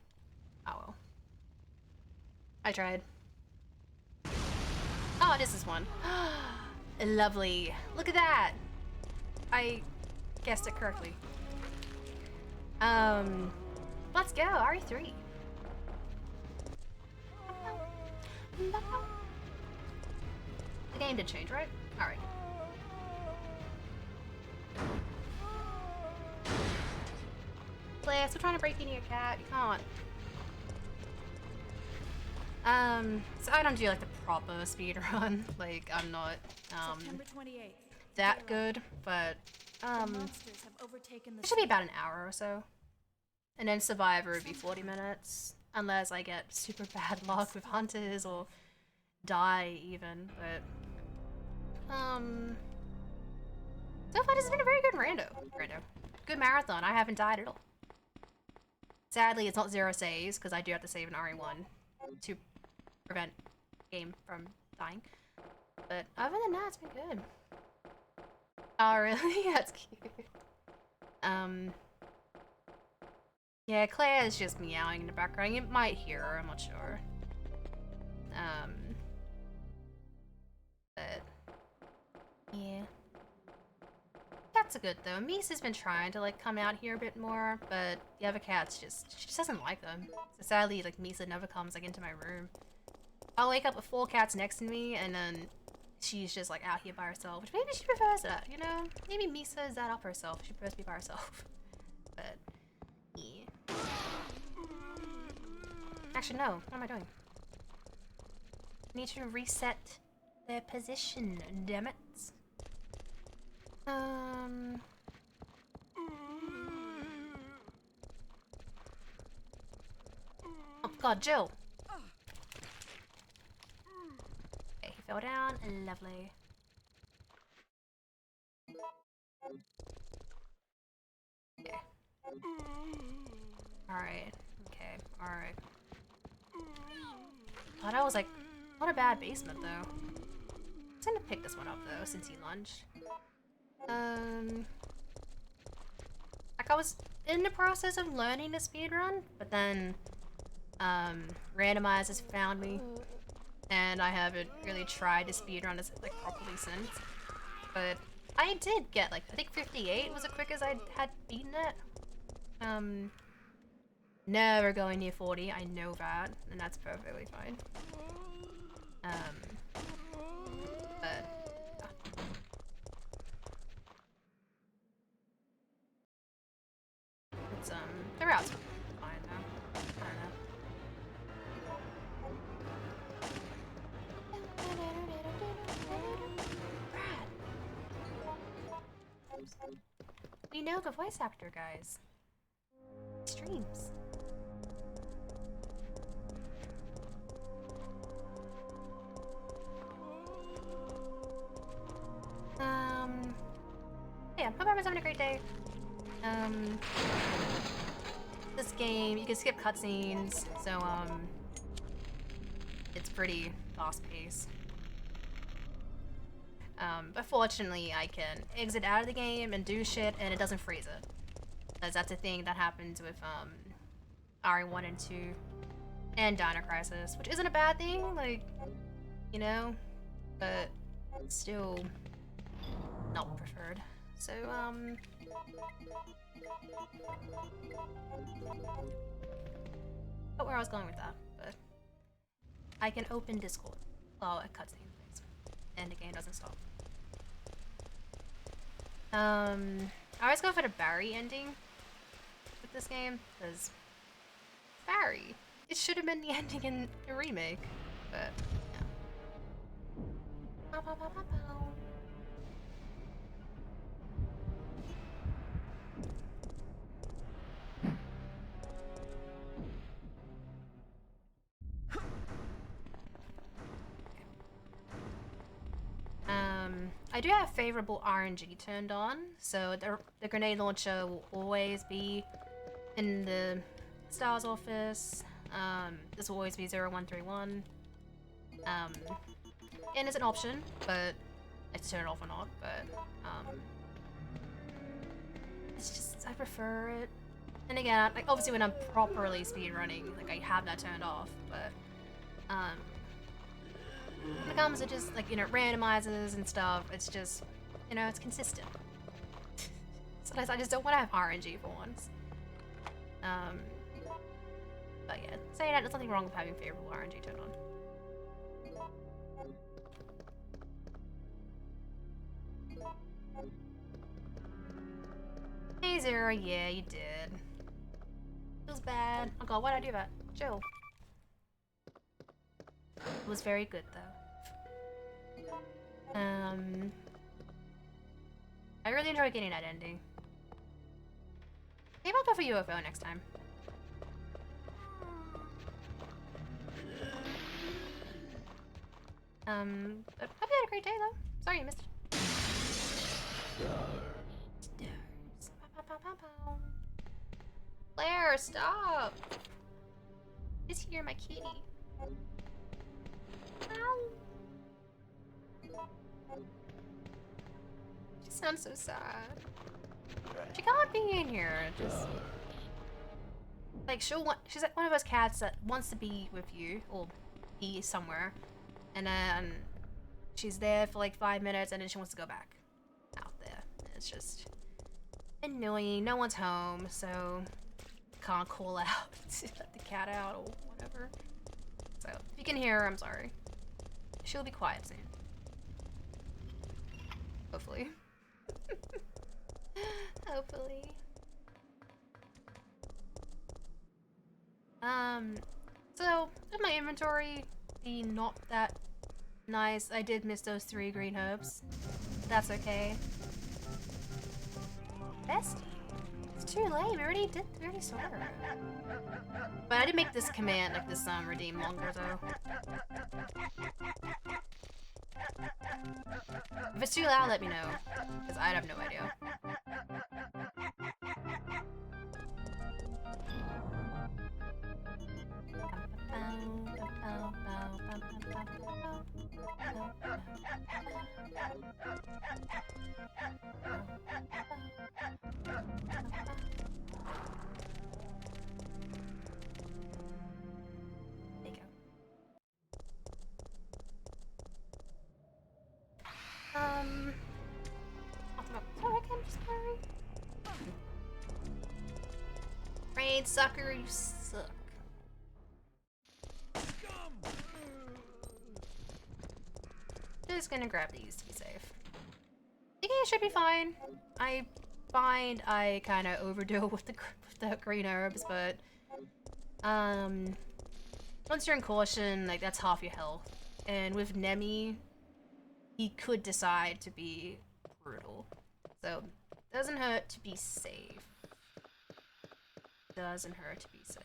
Oh well. I tried. Oh, it is this one. Lovely. Look at that. I guessed it correctly. Let's go. RE3. The game did change, right? Alright. Claire, still trying to break into your cat. You can't. So I don't do like the proper speed run. Like I'm not September 28th. that good, but Monsters have overtaken the it should be about an hour or so. And then Survivor would be 40 minutes. Unless I get super bad luck with hunters or die even, but so far this has been a very good rando. Good marathon. I haven't died at all. Sadly, it's not 0 saves because I do have to save an RE1 to prevent game from dying. But other than that, it's been good. Oh really? That's cute. Yeah, Claire is just meowing in the background. You might hear her, I'm not sure. But yeah. Cats are good though. Misa's been trying to like come out here a bit more, but the other cats she just doesn't like them. So sadly, like Misa never comes like into my room. I'll wake up with 4 cats next to me, and then she's just like out here by herself, which maybe she prefers that, you know? Maybe Misa is that up herself. She prefers to be by herself. But yeah. Actually, no. What am I doing? I need to reset their position, damn it. Oh god, Jill! Okay, he fell down. Lovely. Okay. was like, not a bad basement though. I'm gonna pick this one up though, since he lunged. Like I was in the process of learning to speedrun, but then randomizers found me, and I haven't really tried to speedrun this like properly since. But I did get like, I think 58 was the quickest I had beaten it. Never going near 40, I know that, and that's perfectly fine. But it's the route's fine now. I don't know. We know the voice actor, guys. Streams. Yeah, hope everyone's having a great day. This game, you can skip cutscenes, so, it's pretty fast-paced. But fortunately, I can exit out of the game and do shit, and it doesn't freeze it. Because that's a thing that happens with, RE1 and 2, and Dino Crisis, which isn't a bad thing, like, you know, but still not preferred. So, but where I was going with that, but I can open Discord while a cutscene plays, and the game doesn't stop. I always go for the Barry ending with this game, because Barry, it should have been the ending in the remake, but yeah. Bow, bow, bow, bow, bow. I do have favorable RNG turned on, so the grenade launcher will always be in the Star's office. This will always be 0131. And it's an option, but I turn it off or not, but it's just, I prefer it. And again, like obviously when I'm properly speedrunning, like I have that turned off, but when it comes to just like, you know, randomizers and stuff, it's just, you know, it's consistent. Sometimes I just don't want to have RNG for once. But yeah, saying that, there's nothing wrong with having favorable RNG turned on. Hey Zero, yeah, you did. Feels bad. Oh god, why did I do that? Chill. It was very good though. I really enjoyed getting that ending. Maybe I'll go for UFO next time. But hope you had a great day though. Sorry you missed it. Stairs. Pow, pow, pow, pow. Claire, stop! Is here my kitty? Ow. She sounds so sad. She can't be in here. Just like she's like one of those cats that wants to be with you or be somewhere, and then she's there for like 5 minutes and then she wants to go back out there. It's just annoying. No one's home, so can't call out to let the cat out or whatever. So if you can hear her, I'm sorry. She'll be quiet soon. Hopefully. Hopefully. So with my inventory being not that nice, I did miss those 3 green herbs. But that's okay. Bestie. It's too late. We already saw her. But I did make this command, like this redeem longer though. If it's too loud, let me know, because I have no idea. There you go. Sorry, I can't just hurry. Raid sucker, you suck. Just gonna grab these to be safe. I think it should be fine. I find I kind of overdo it with the green herbs, but once you're in caution, like that's half your health. And with Nemi, he could decide to be brutal, so doesn't hurt to be safe. Doesn't hurt to be safe.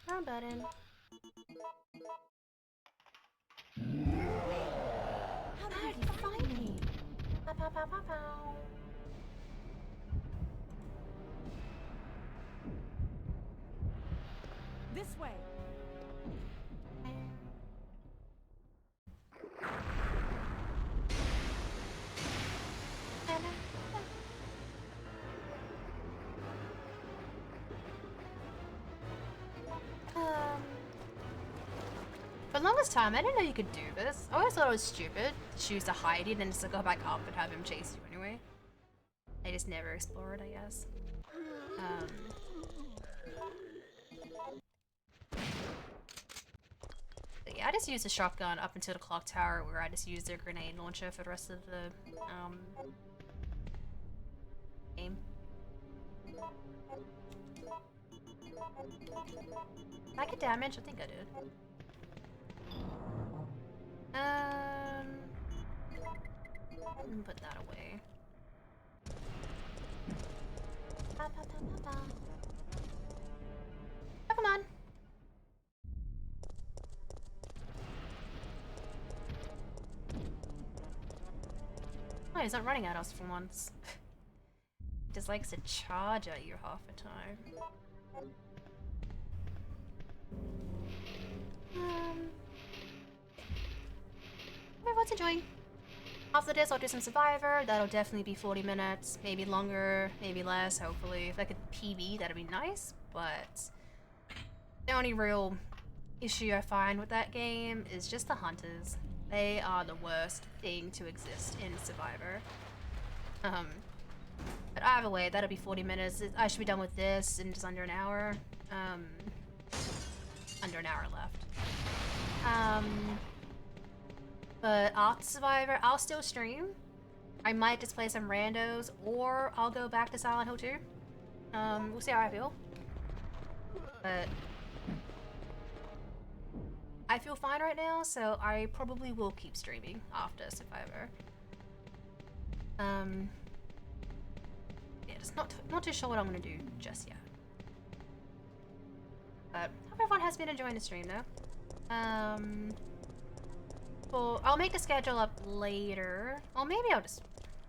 Wrong button. How did you find me? Pow, pow, pow, pow, pow. This way. For the longest time, I didn't know you could do this. I always thought it was stupid to choose to hide it and just go back up and have him chase you anyway. I just never explored, I guess. But yeah, I just used the shotgun up until the clock tower, where I just used their grenade launcher for the rest of the game. Did I get damage? I think I did. Put that away. Oh, come on. Oh, he's not running at us for once. He just likes to charge at you half the time. Everyone's enjoying. After this, I'll do some Survivor. That'll definitely be 40 minutes, maybe longer, maybe less, hopefully. If I could PB, that'd be nice, but the only real issue I find with that game is just the hunters. They are the worst thing to exist in Survivor. But either way, that'll be 40 minutes. I should be done with this in just under an hour. Under an hour left. But after Survivor, I'll still stream. I might just play some randos, or I'll go back to Silent Hill 2. We'll see how I feel. But I feel fine right now, so I probably will keep streaming after Survivor. Yeah, just not too sure what I'm gonna do just yet. But hope everyone has been enjoying the stream though. Well, I'll make the schedule up later. Or maybe I'll just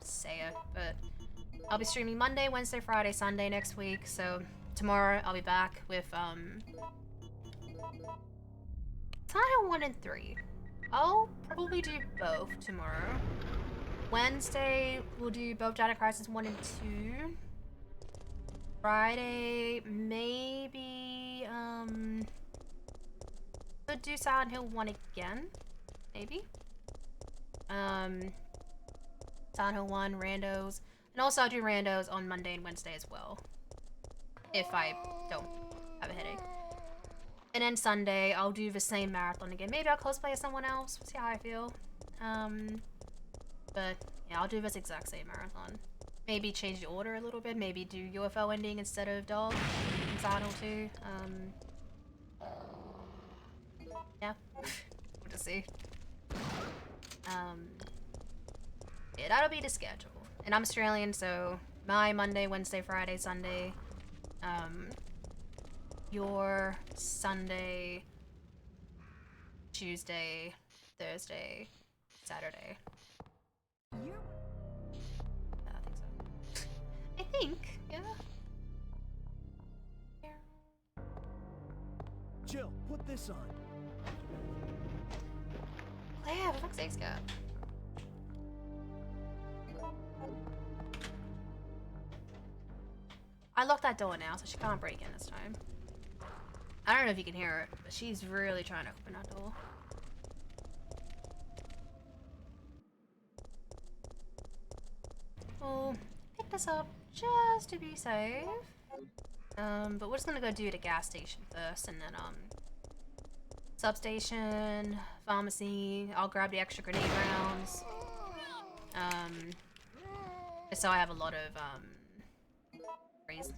say it, but I'll be streaming Monday, Wednesday, Friday, Sunday next week. So tomorrow I'll be back with Silent 1 and 3. I'll probably do both tomorrow. Wednesday we'll do both Dino Crisis 1 and 2. Friday maybe could do Silent Hill 1 again. Maybe. Silent Hill 1, randos. And also I'll do randos on Monday and Wednesday as well. If I don't have a headache. And then Sunday, I'll do the same marathon again. Maybe I'll cosplay as someone else. We'll see how I feel. But yeah, I'll do this exact same marathon. Maybe change the order a little bit. Maybe do UFO ending instead of dog in Silent Hill 2. Yeah. We'll just see. Yeah, that'll be the schedule. And I'm Australian, so my Monday, Wednesday, Friday, Sunday. Your Sunday, Tuesday, Thursday, Saturday. Yeah, I think so. think, yeah. Jill, put this on. Claire, for fuck's sake, Scott. I locked that door now, so she can't break in this time. I don't know if you can hear it, but she's really trying to open that door. We'll pick this up just to be safe. But we're just gonna go do the gas station first, and then substation, pharmacy. I'll grab the extra grenade rounds. So I have a lot of raise.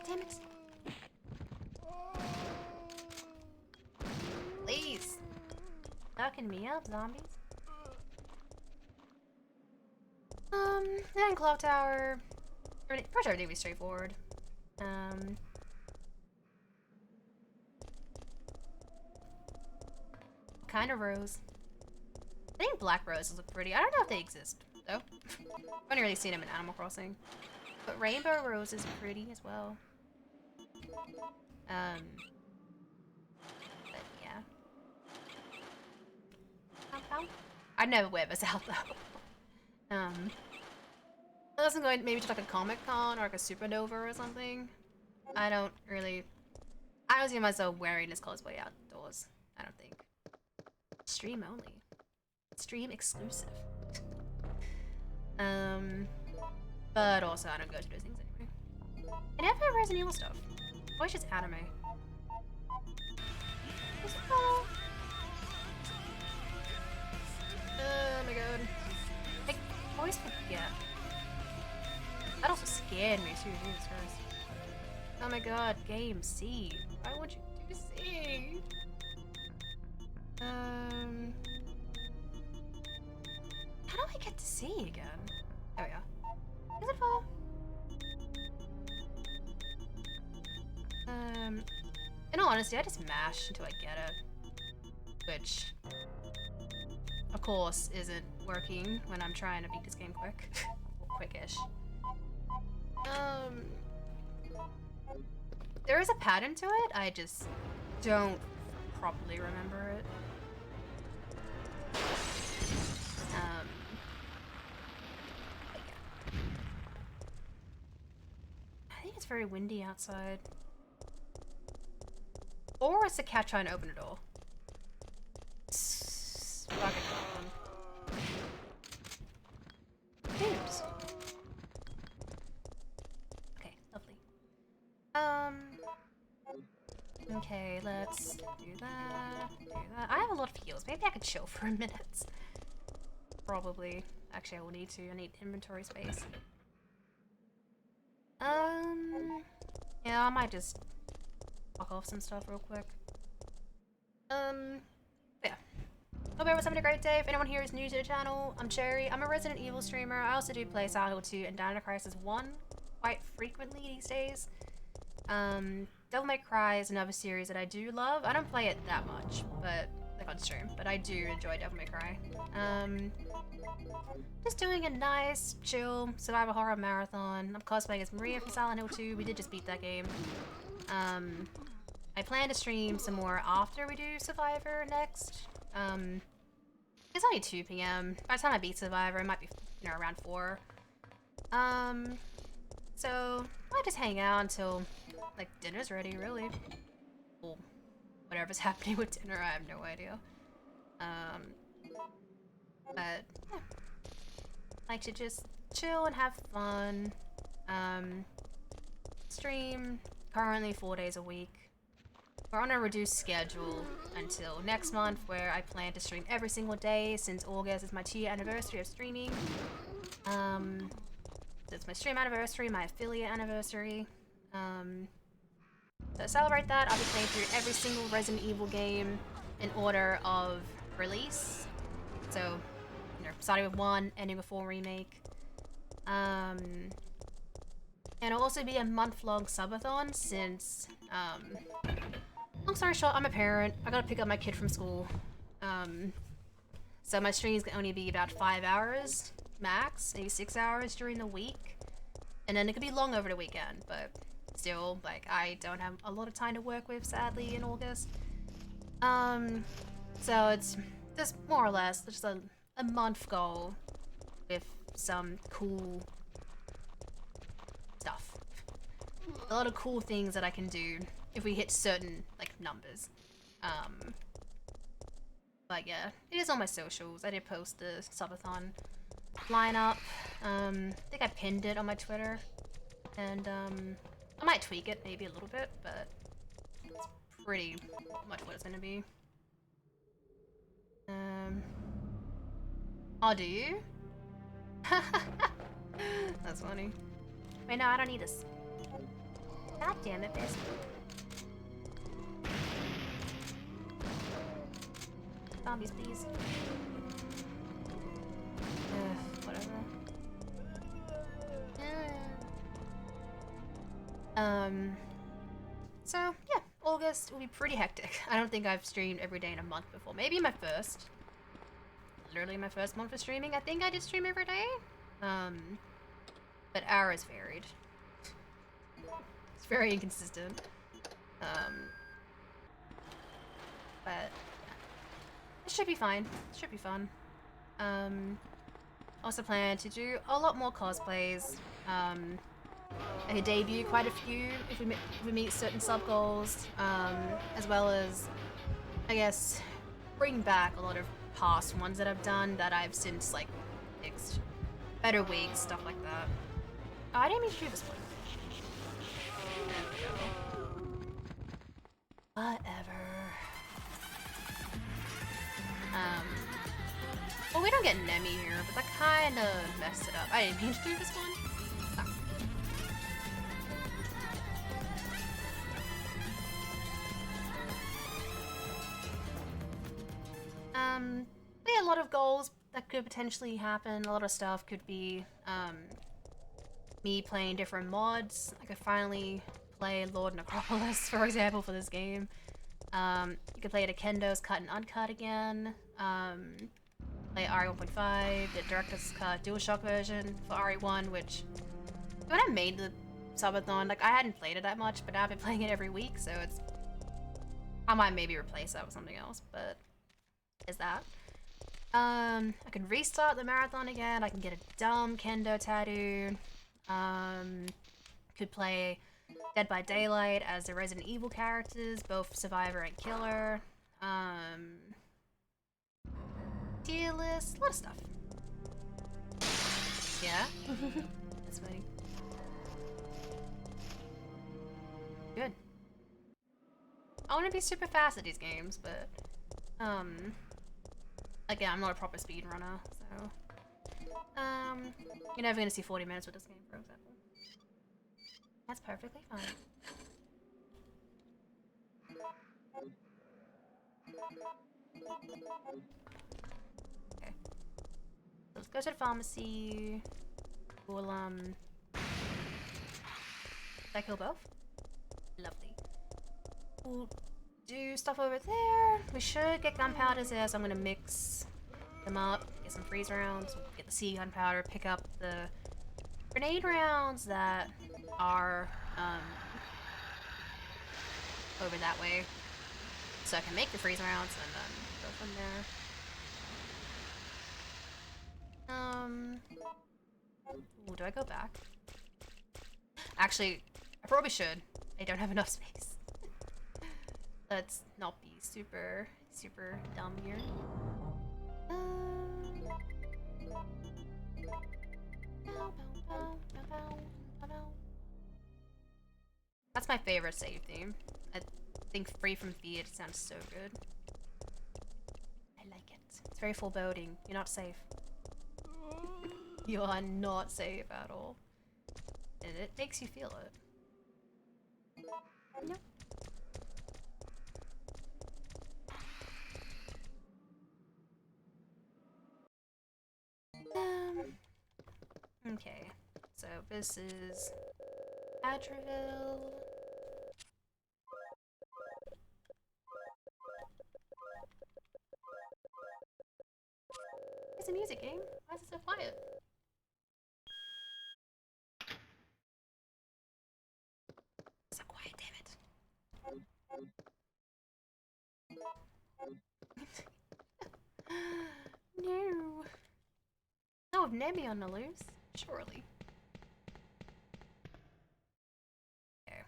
Damn it! Please, fucking me up, zombies. Then clock tower. Pretty sure everything will be straightforward. What kind of rose? I think black roses look pretty. I don't know if they exist, though. I've only really seen them in Animal Crossing. But rainbow rose is pretty as well. But yeah. I'd never wear this out, though. Unless I'm going maybe to like a Comic-Con or like a Supernova or something. I don't see myself wearing this cosplay outdoors. I don't think. Stream only. Stream exclusive. But also I don't go to those things anyway. I never have Resident Evil stuff. Always just anime. Oh my god. I always forget. That also scared me too, Jesus Christ. Oh my god, game C. Why would you do C? How do I get to C again? There we go. Is it fall? In all honesty, I just mash until I get it. Which, of course, isn't working when I'm trying to beat this game quick. Well, quick-ish. There is a pattern to it, I just don't properly remember it. I think it's very windy outside. Or it's the cat trying to open a door. Fucking Oops. Okay, lovely. Okay, let's do that. I have a lot of heals. Maybe I could chill for a minute. Probably. Actually, I will need to. I need inventory space. Yeah, I might just fuck off some stuff real quick. Yeah. Hope everyone's having a great day. If anyone here is new to the channel, I'm Cherry. I'm a Resident Evil streamer. I also do play Silent Hill 2 and Dino Crisis 1 quite frequently these days. Devil May Cry is another series that I do love. I don't play it that much, but like on stream, but I do enjoy Devil May Cry. Just doing a nice, chill survival horror marathon. I'm cosplaying as Maria from Silent Hill 2. We did just beat that game. I plan to stream some more after we do Survivor next. It's only 2 p.m. By the time I beat Survivor, it might be, you know, around 4. So I might just hang out until like dinner's ready, really. Well, whatever's happening with dinner, I have no idea. But yeah. Like to just chill and have fun. Stream currently 4 days a week. We're on a reduced schedule until next month, where I plan to stream every single day since August is my 2-year anniversary of streaming. So it's my stream anniversary, my affiliate anniversary. So to celebrate that, I'll be playing through every single Resident Evil game in order of release. So, you know, starting with 1, ending with 4 remake. And it'll also be a month-long subathon since, long story short, I'm a parent. I gotta pick up my kid from school. So my streams can only be about 5 hours. max, maybe 6 hours during the week. And then it could be long over the weekend, but still, like, I don't have a lot of time to work with, sadly, in August. So it's just more or less just a month goal with some cool stuff. A lot of cool things that I can do if we hit certain, like, numbers. But yeah, it is on my socials. I did post the subathon lineup. I think I pinned it on my Twitter. And, I might tweak it maybe a little bit, but it's pretty much what it's gonna be. Oh, do you? That's funny. Wait, no, I don't need this. God damn it, bitch. Zombies, please. Whatever. So, yeah, August will be pretty hectic. I don't think I've streamed every day in a month before. Maybe my first. Literally my first month of streaming. I think I did stream every day. But hours varied. It's very inconsistent. But it should be fine. It should be fun. Also plan to do a lot more cosplays. I could debut quite a few if we meet certain sub goals, as well as, I guess, bring back a lot of past ones that I've done that I've since, like, fixed. Better wigs, stuff like that. Oh, I didn't mean to do this one. Whatever. Well, we don't get Nemi here, but that kind of messed it up. I didn't mean to do this one. But yeah, a lot of goals that could potentially happen. A lot of stuff could be me playing different mods. I could finally play Lord Necropolis, for example, for this game. You could play the Kendo's Cut and Uncut again. Play RE1.5, the Director's Cut DualShock version for RE1, which when I made the subathon, like, I hadn't played it that much, but now I've been playing it every week, so it's... I might maybe replace that with something else, but is that. I can restart the marathon again. I can get a dumb Kendo tattoo. Could play Dead by Daylight as the Resident Evil characters, both Survivor and Killer. Tier list, a lot of stuff. Yeah? That's funny. Good. I want to be super fast at these games, but again, I'm not a proper speedrunner, so you're never gonna see 40 minutes with this game, for example. That's perfectly fine. Okay. So let's go to the pharmacy. We'll did I kill both? Lovely. We'll do stuff over there. We should get gunpowders there, so I'm gonna mix them up, get some freeze rounds, get the sea gunpowder, pick up the grenade rounds that are over that way, so I can make the freeze rounds and then go from there. Ooh, do I go back? Actually, I probably should. I don't have enough space. Let's not be super dumb here. That's my favorite save theme. I think Free from Fear sounds so good. I like it. It's very foreboding. You're not safe. You are not safe at all. And it makes you feel it. Nope. Okay, so this is Adreville. It's a music game. Why is it so quiet? you. No, with Nemi on the loose, surely. Okay.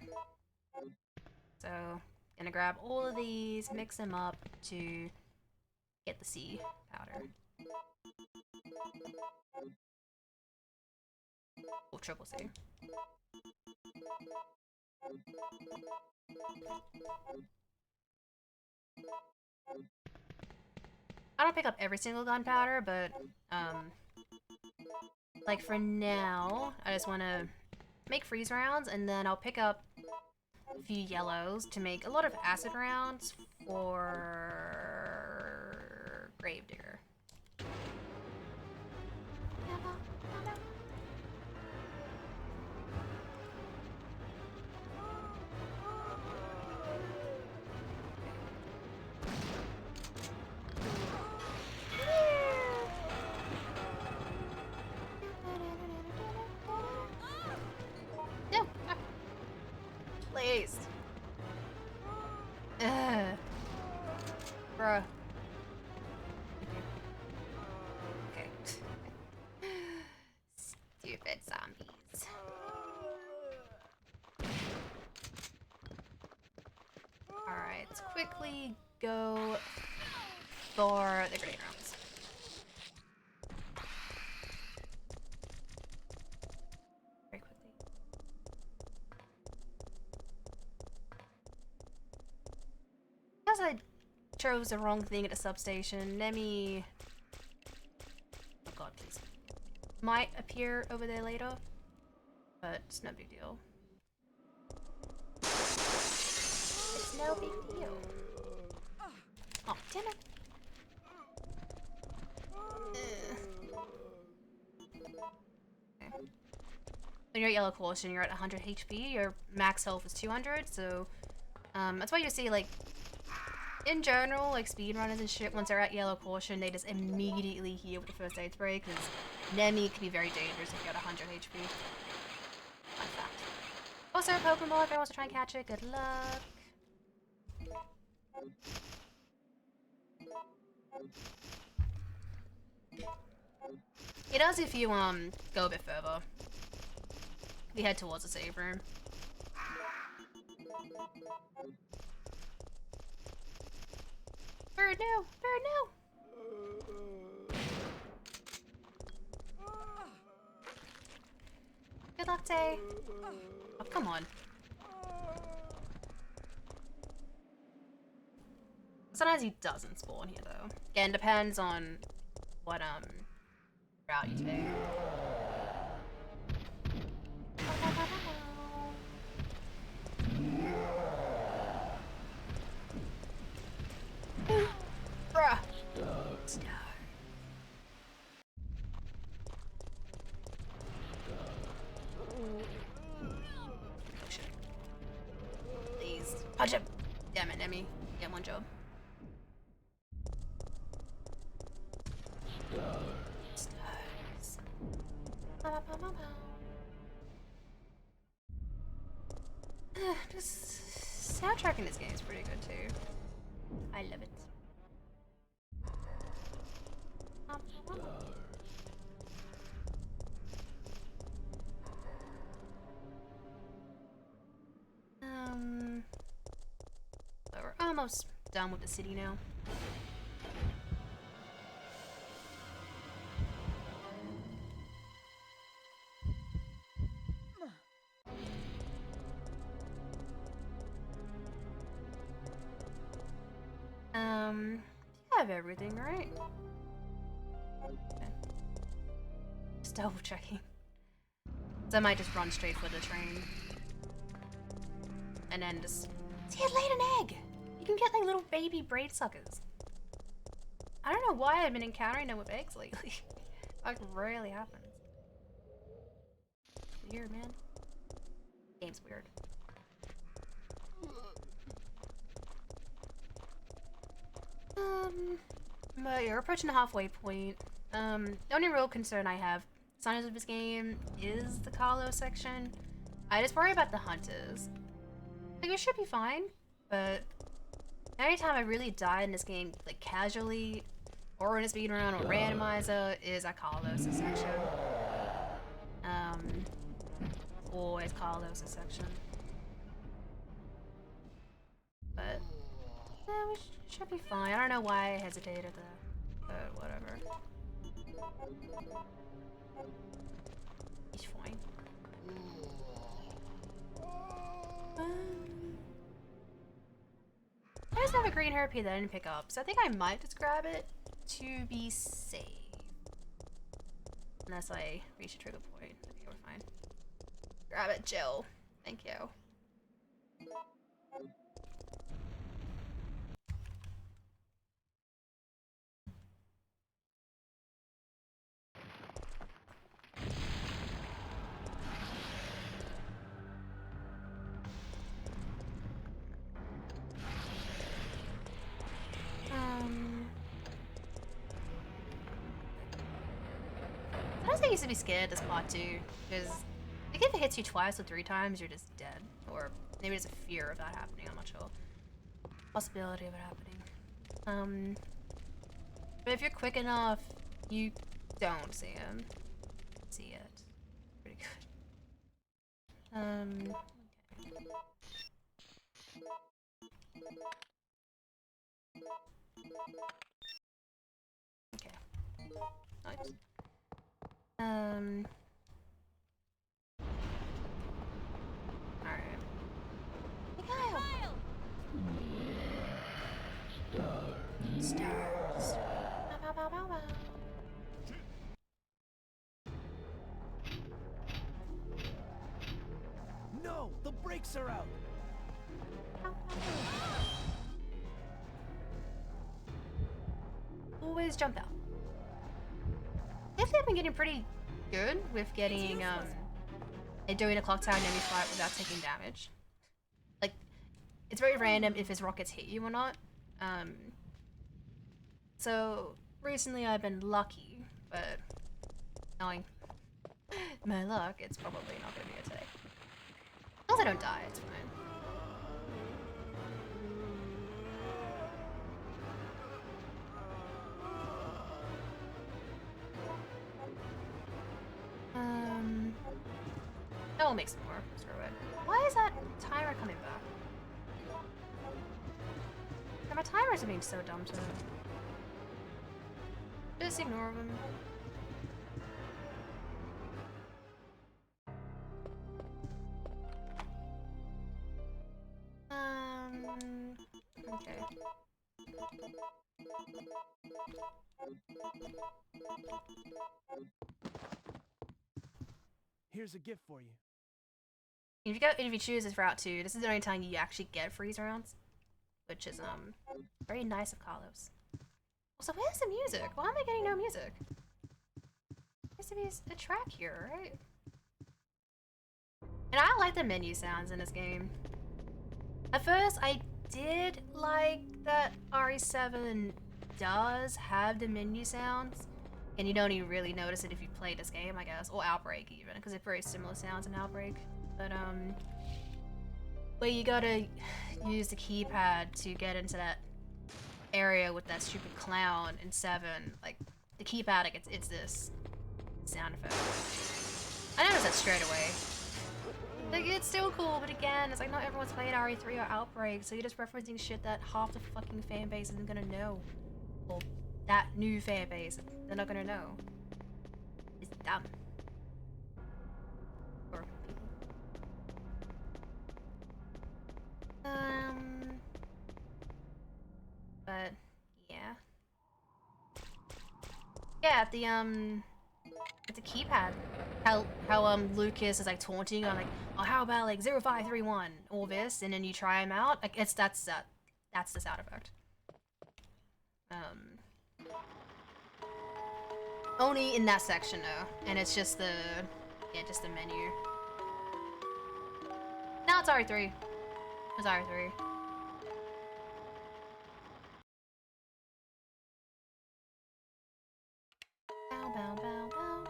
So, gonna grab all of these, mix them up to get the C powder. Or triple C. I don't pick up every single gunpowder, but like for now, I just want to make freeze rounds, and then I'll pick up a few yellows to make a lot of acid rounds for Gravedigger. No! Please! Bruh. Okay. Stupid zombies. Alright, let's quickly go for the grenade rounds. Very quickly. Because I chose the wrong thing at the substation, Nemi... Oh god, please. Might appear over there later, but it's no big deal. It's no big deal. Oh, damn it. Okay. When you're at Yellow Caution, you're at 100 HP, your max health is 200, so that's why you see, like, in general, like, speedrunners and shit, once they're at Yellow Caution, they just immediately heal with the first aid spray, because Nemi can be very dangerous if you're at 100 HP. Fun fact. Also, Pokemon, if anyone wants to try and catch it, good luck. It does if you, go a bit further. If you head towards the save room. Bird, no! Bird, no! Good luck, Tay. Oh, come on. Sometimes he doesn't spawn here, though. Again, depends on what, route you take. Bruh. Shit. Please. Punch him. Damn it, Nemi. Get one job. Stars. Just soundtrack in this game is pretty good too. I love it. So we're almost done with the city now. You have everything, right? Okay. Just double checking. So I might just run straight for the train. And then just... See, it laid an egg! You can get like little baby braid suckers. I don't know why I've been encountering them with eggs lately. Like, rarely happens. Weird, man. Game's weird. But you're approaching the halfway point. The only real concern I have sometimes with this game is the Carlo section. I just worry about the hunters. Like, it should be fine, but anytime I really die in this game, like, casually, or in a speedrun or randomizer is a Carlos section. Always Carlos section. But yeah, we should be fine. I don't know why I hesitated there, but whatever. He's fine. I just have a green herpy that I didn't pick up, so I think I might just grab it to be safe. Unless I reach a trigger point. I think we're fine. Grab it, Jill. Thank you. I used to be scared this part too, because I think if it hits you twice or 3 times, you're just dead. Or maybe there's a fear of that happening, I'm not sure. Possibility of it happening. But if you're quick enough, you don't see him. See it. Pretty good. Okay. Nice. Alright. Mikhail! Stars. Bow, bow, bow, bow. No! The brakes are out! Always jump out. Lately I've been getting pretty good with getting and doing a clock tower enemy fight without taking damage. Like, it's very random if his rockets hit you or not. So recently I've been lucky, but knowing my luck, it's probably not gonna be good today. As long as I don't die, it's fine. I will make some more. Screw it. Why is that timer coming back? Yeah, my timers are being so dumb today. Just ignore them. Okay. Here's a gift for you. If you choose this route too, this is the only time you actually get freeze rounds, which is very nice of Carlos. Also, where's the music? Why am I getting no music? There has to be a track here, right? And I like the menu sounds in this game. At first, I did like that RE7 does have the menu sounds, and you don't even really notice it if you play this game, I guess, or Outbreak even, because it's very similar sounds in Outbreak. But you gotta use the keypad to get into that area with that stupid clown in 7. Like, the keypad, like, it's this sound effect. I noticed that straight away. Like, it's still cool, but again, it's like not everyone's played RE3 or Outbreak, so you're just referencing shit that half the fucking fan base isn't gonna know. Or that new fan base, they're not gonna know. It's dumb. Or people. But yeah. Yeah, at the keypad. How Lucas is like taunting on like, oh, how about like 0531 all this, and then you try him out. Like that's the sound effect. Only in that section though, and it's just the menu. No, it's RE3. It's RE3. Bow, bow, bow, bow, bow.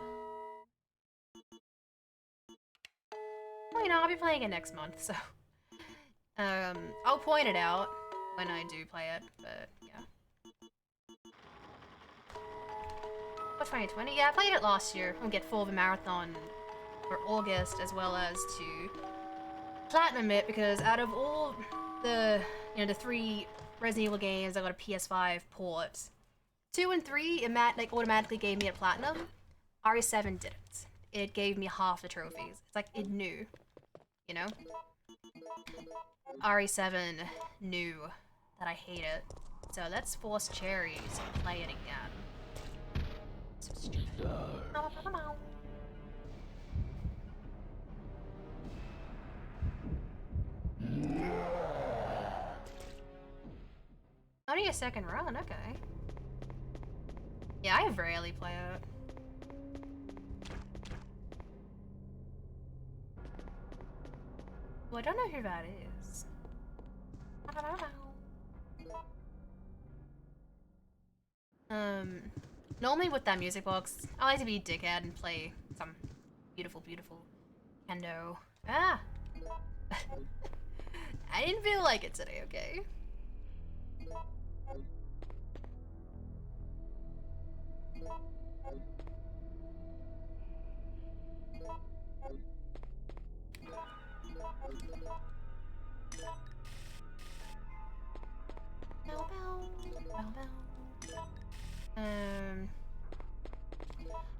Well, you know, I'll be playing it next month, so I'll point it out when I do play it, but yeah. What's 2020? Yeah, I played it last year. I'll get full of a marathon for August, as well as to platinum it, because out of all the, you know, the 3 Resident Evil games I got a PS5 port, 2 and 3 like automatically gave me a platinum. RE7 didn't. It gave me half the trophies. It's like it knew, you know? RE7 knew that I hate it. So let's force Cherry to play it again. So stupid. Only a second run, okay. Yeah, I rarely play it. Well, I don't know who that is. Normally with that music box, I like to be a dickhead and play some beautiful, beautiful Kendo. Ah! I didn't feel like it today, okay?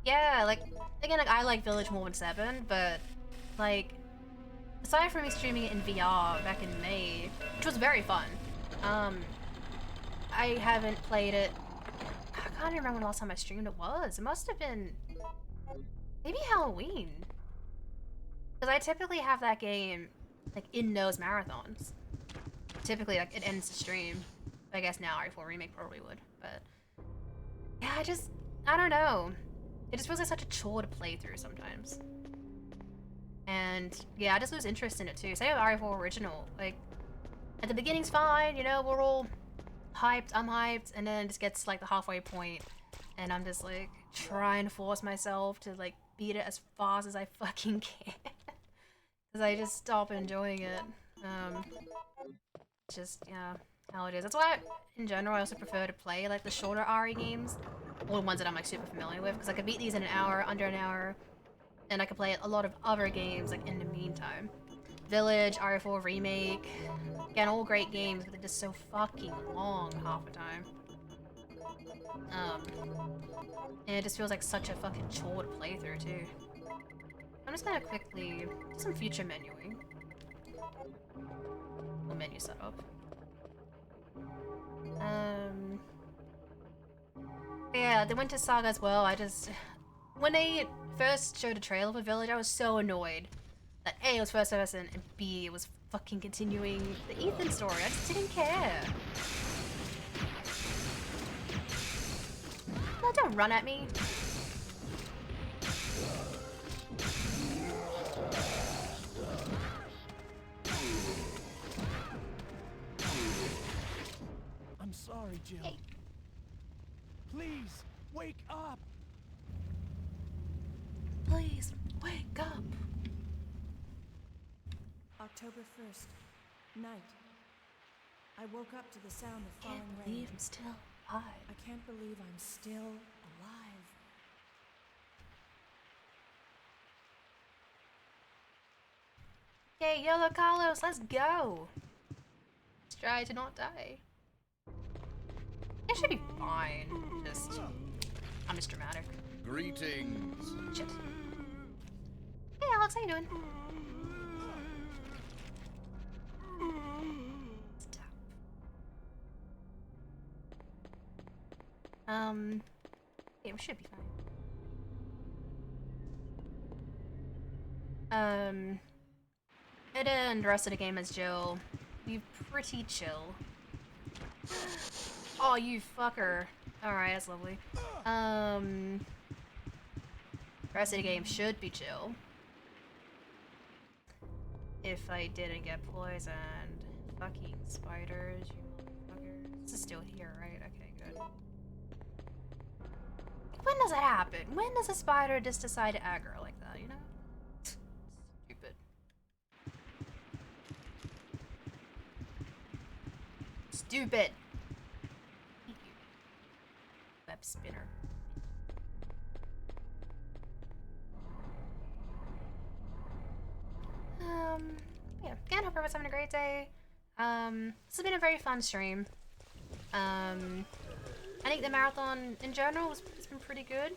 Yeah, like, again, like, I like Village more than 7, but, like, aside from me streaming it in VR back in May, which was very fun, I haven't played it. I can't remember when the last time I streamed it was. It must have been maybe Halloween. Because I typically have that game, like, in those marathons. Typically, like, it ends the stream. I guess now RE4 Remake probably would, but yeah, I don't know. It just feels like such a chore to play through sometimes. And yeah, I just lose interest in it too. Same with RE4 Original. Like, at the beginning's fine, you know, we're all hyped, I'm hyped, and then it just gets like the halfway point, and I'm just like trying to force myself to like beat it as fast as I fucking can. Because I just stop enjoying it. It's just, yeah, how it is. That's why, in general, I also prefer to play like the shorter RE games, or the ones that I'm like super familiar with, because I could beat these in an hour, under an hour, and I could play a lot of other games like in the meantime. Village, RE4 Remake, again, all great games, but they're just so fucking long half the time. And it just feels like such a fucking chore to play through too. I'm just gonna quickly do some future menuing. Little menu setup. Yeah, the Winter Saga as well. When they first showed a trailer for Village, I was so annoyed that A, it was first person, and B, it was fucking continuing the Ethan story. I just didn't care. No, don't run at me. I'm sorry, Jill. Hey. Please, wake up! Please, wake up! October 1st, night. I woke up to the sound of falling rain. I can't believe I'm still alive. I can't believe I'm still alive. Okay, YOLO Carlos, let's go! Let's try to not die. It should be fine. I'm just dramatic. Greetings. Shit. Hey Alex, how you doing? Stop. Yeah, we should be fine. It and the rest of the game as Jill. Be pretty chill. Oh, you fucker. Alright, that's lovely. The rest of the game should be chill. If I didn't get poisoned. Fucking spiders, you motherfuckers. This is still here, right? Okay, good. When does that happen? When does a spider just decide to aggro like that, you know? Stupid. Stupid! Web spinner. everyone's having a great day. This has been a very fun stream. I think the marathon in general has been pretty good.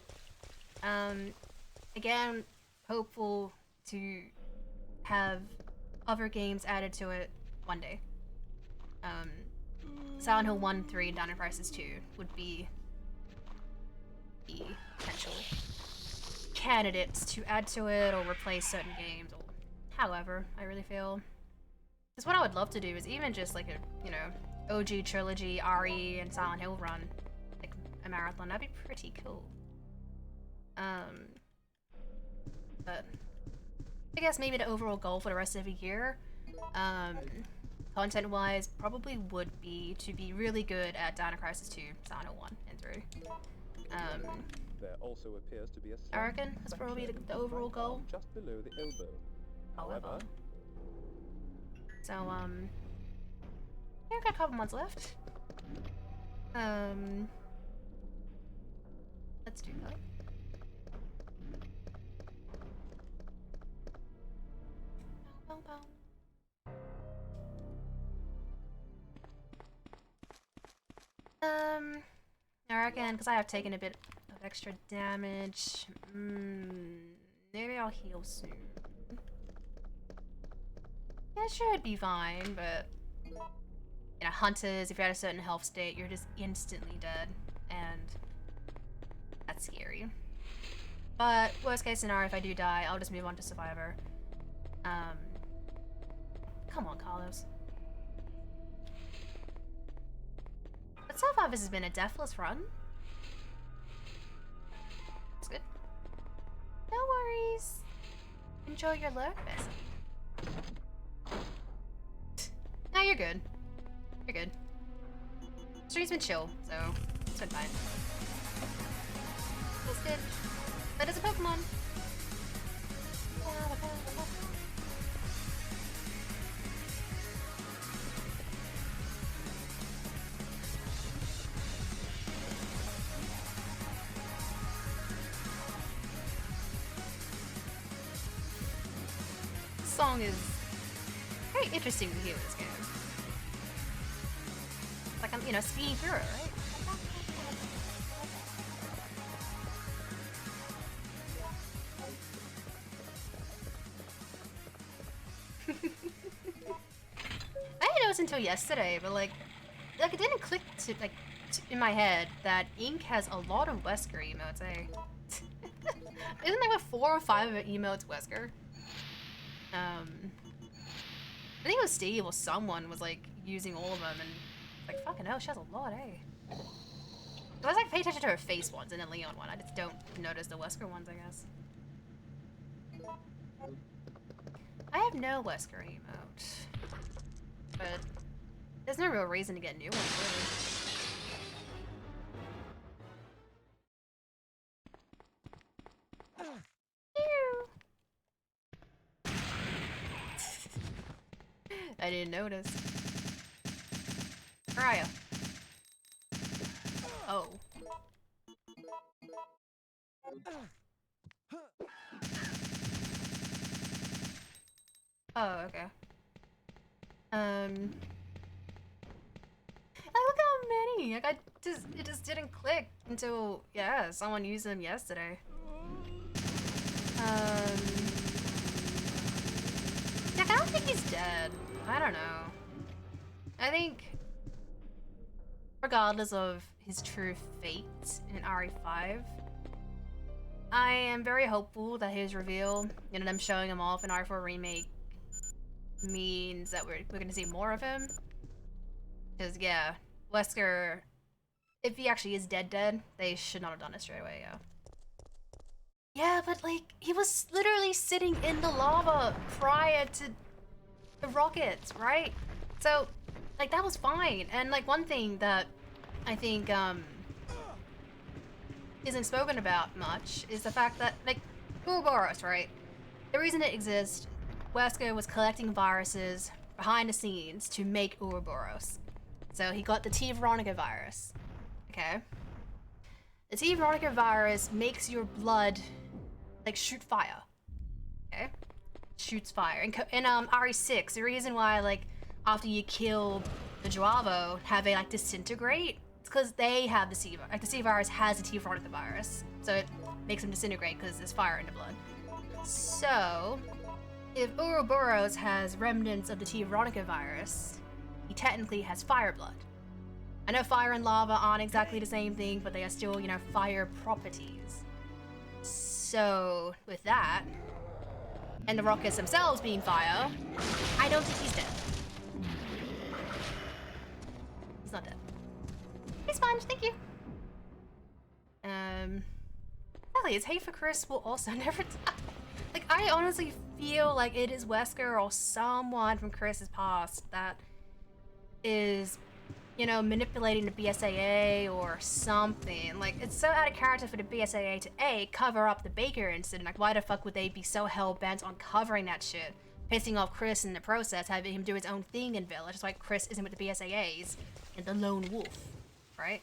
Again, hopeful to have other games added to it one day. Silent Hill 1, 3, and Dino Crisis 2 would be the potential candidates to add to it or replace certain games, or however I really feel. Because what I would love to do is even just like a, you know, OG trilogy, RE, and Silent Hill run, like a marathon. That'd be pretty cool. But I guess maybe the overall goal for the rest of the year, content-wise, probably would be to be really good at Dino Crisis 2, Silent Hill 1, and 3. There also appears to be a I reckon that's probably the overall goal. Just below the elbow. However. So, yeah, we've got a couple months left. Let's do that. I reckon, because I have taken a bit of extra damage, maybe I'll heal soon. Yeah, it should be fine, but, you know, hunters, if you're at a certain health state, you're just instantly dead, and that's scary. But, worst case scenario, if I do die, I'll just move on to Survivor. Come on, Carlos. But so far, this has been a deathless run. That's good. No worries. Enjoy your lurk, Bessie. No, you're good. You're good. Stream's been chill, so it's been fine. Feels good. But it's a Pokemon. This song is very interesting to hear this game. Like I'm, you know, speeding through it, right? I didn't notice until yesterday, but like it didn't click to in my head that Ink has a lot of Wesker emotes. Eh? Isn't there like 4 or 5 emotes Wesker? I think it was Steve or someone was like using all of them, and like fucking hell, she has a lot, eh? I was like pay attention to her face ones and then Leon one. I just don't notice the Wesker ones, I guess. I have no Wesker emote, but there's no real reason to get new ones, really. I didn't notice. Raya. Oh. Oh, okay. Look how many! Like it just didn't click until, yeah, someone used them yesterday. Like, I don't think he's dead. I don't know. I think, regardless of his true fate in RE5, I am very hopeful that his reveal, you know, them showing him off in RE4 Remake means that we're going to see more of him. Because, yeah, Wesker, if he actually is dead, they should not have done it straight away, yeah. Yeah, but, like, he was literally sitting in the lava prior to the rockets, right? So, like, that was fine. And, like, one thing that I think, isn't spoken about much is the fact that, like, Ouroboros, right? The reason it exists, Wesker was collecting viruses behind the scenes to make Ouroboros. So he got the T. Veronica virus, okay? The T. Veronica virus makes your blood, like, shoot fire, okay? shoots fire. In RE6, the reason why, like, after you kill the Joavo, have they, like, disintegrate, it's because they have the C virus. Like, the C virus has the T Veronica virus, so it makes them disintegrate because there's fire in the blood. So, if Ouroboros has remnants of the T Veronica virus, he technically has fire blood. I know fire and lava aren't exactly the same thing, but they are still, you know, fire properties. So, with that, and the rockets themselves being fire, I don't think he's dead. He's not dead. He's fine, thank you. Ellie, his hate for Chris will also never die. Like, I honestly feel like it is Wesker or someone from Chris's past that is, you know, manipulating the BSAA or something. Like, it's so out of character for the BSAA to A, cover up the Baker incident. Like, why the fuck would they be so hell-bent on covering that shit? Pissing off Chris in the process, having him do his own thing in Village. That's why Chris isn't with the BSAAs and the lone wolf, right?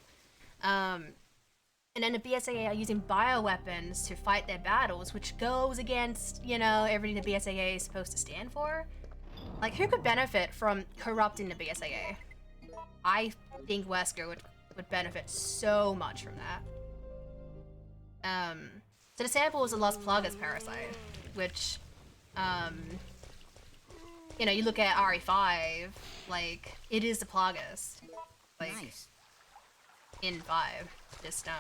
And then the BSAA are using bioweapons to fight their battles, which goes against, you know, everything the BSAA is supposed to stand for. Like, who could benefit from corrupting the BSAA? I think Wesker would benefit so much from that. So the sample is a Las Plagas parasite, which, you know, you look at RE5, like, it is the Plagas. Like, nice. In 5. Just, I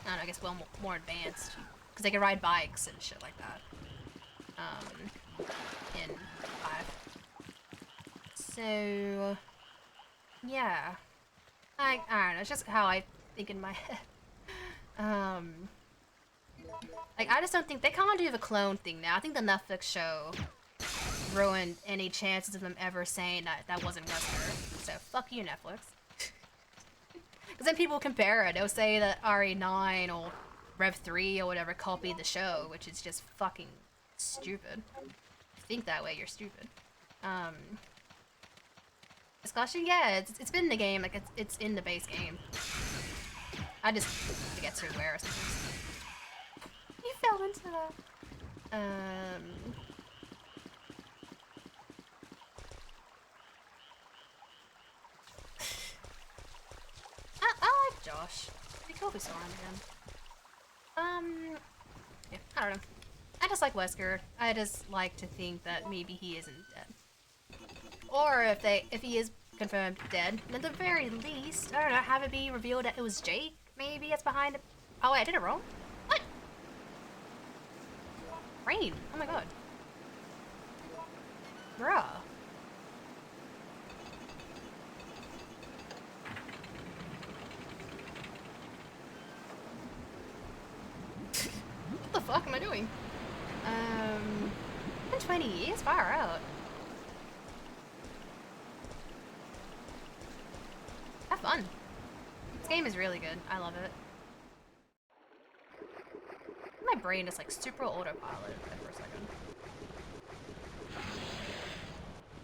don't know, I guess well more advanced. Because they can ride bikes and shit like that. In 5. So, yeah. I don't know, it's just how I think in my head. Like, I just don't think, they can't do the clone thing now. I think the Netflix show ruined any chances of them ever saying that wasn't Wesker. So, fuck you, Netflix. Because then people compare it. They'll say that RE9 or Rev 3 or whatever copied the show, which is just fucking stupid. If you think that way, you're stupid. Discussion? Yeah, it's been in the game. Like, it's in the base game. I just forget to wear something. You fell into that. I like Josh. It'd be cool if we saw him again. Yeah, I don't know. I just like Wesker. I just like to think that maybe he isn't dead. Or if he is confirmed dead, at the very least, I don't know, have it be revealed that it was Jake, maybe, that's behind it. Oh wait, I did it wrong? What? Rain. Oh my god. Bruh. What the fuck am I doing? 20 years? Far out. Have fun. This game is really good. I love it. My brain is like super autopilot for a second.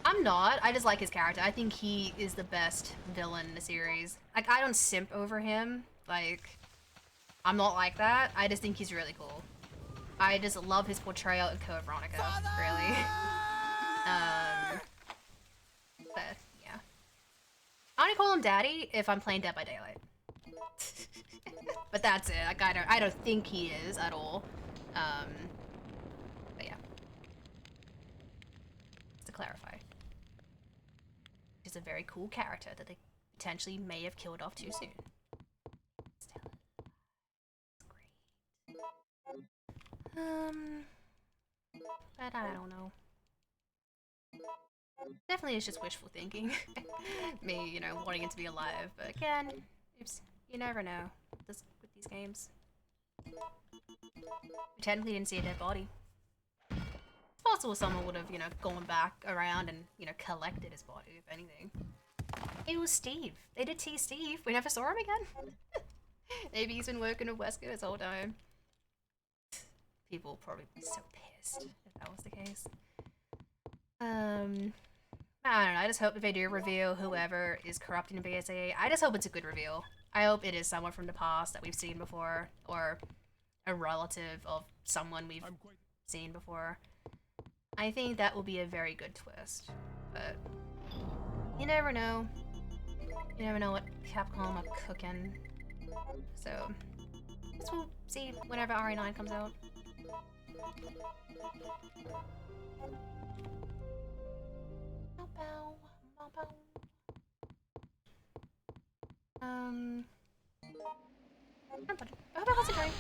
I'm not. I just like his character. I think he is the best villain in the series. Like, I don't simp over him. Like, I'm not like that. I just think he's really cool. I just love his portrayal in Code Veronica, really. But, yeah. I only call him Daddy if I'm playing Dead by Daylight. But that's it. Like, I don't think he is at all. But yeah. Just to clarify. He's a very cool character that they potentially may have killed off too soon. Still. It's great. But I don't know. Definitely it's just wishful thinking. Me, you know, wanting it to be alive, but again, oops, you never know with these games. We technically didn't see a dead body. It's possible someone would have, you know, gone back around and, you know, collected his body, if anything. It was Steve. They did tease Steve. We never saw him again. Maybe he's been working with Wesker this whole time. People will probably be so pissed if that was the case. I don't know, I just hope if they do reveal whoever is corrupting the BSAA, I just hope it's a good reveal. I hope it is someone from the past that we've seen before, or a relative of someone we've seen before. I think that will be a very good twist. But you never know. You never know what Capcom are cooking. So, I guess we'll see whenever RE9 comes out. I hope it was a drink.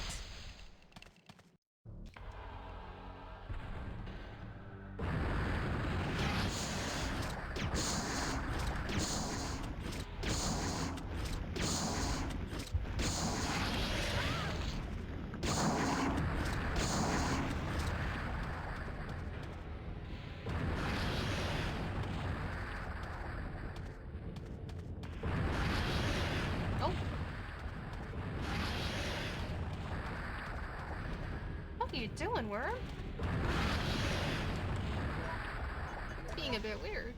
What are you doing, Worm? It's being a bit weird.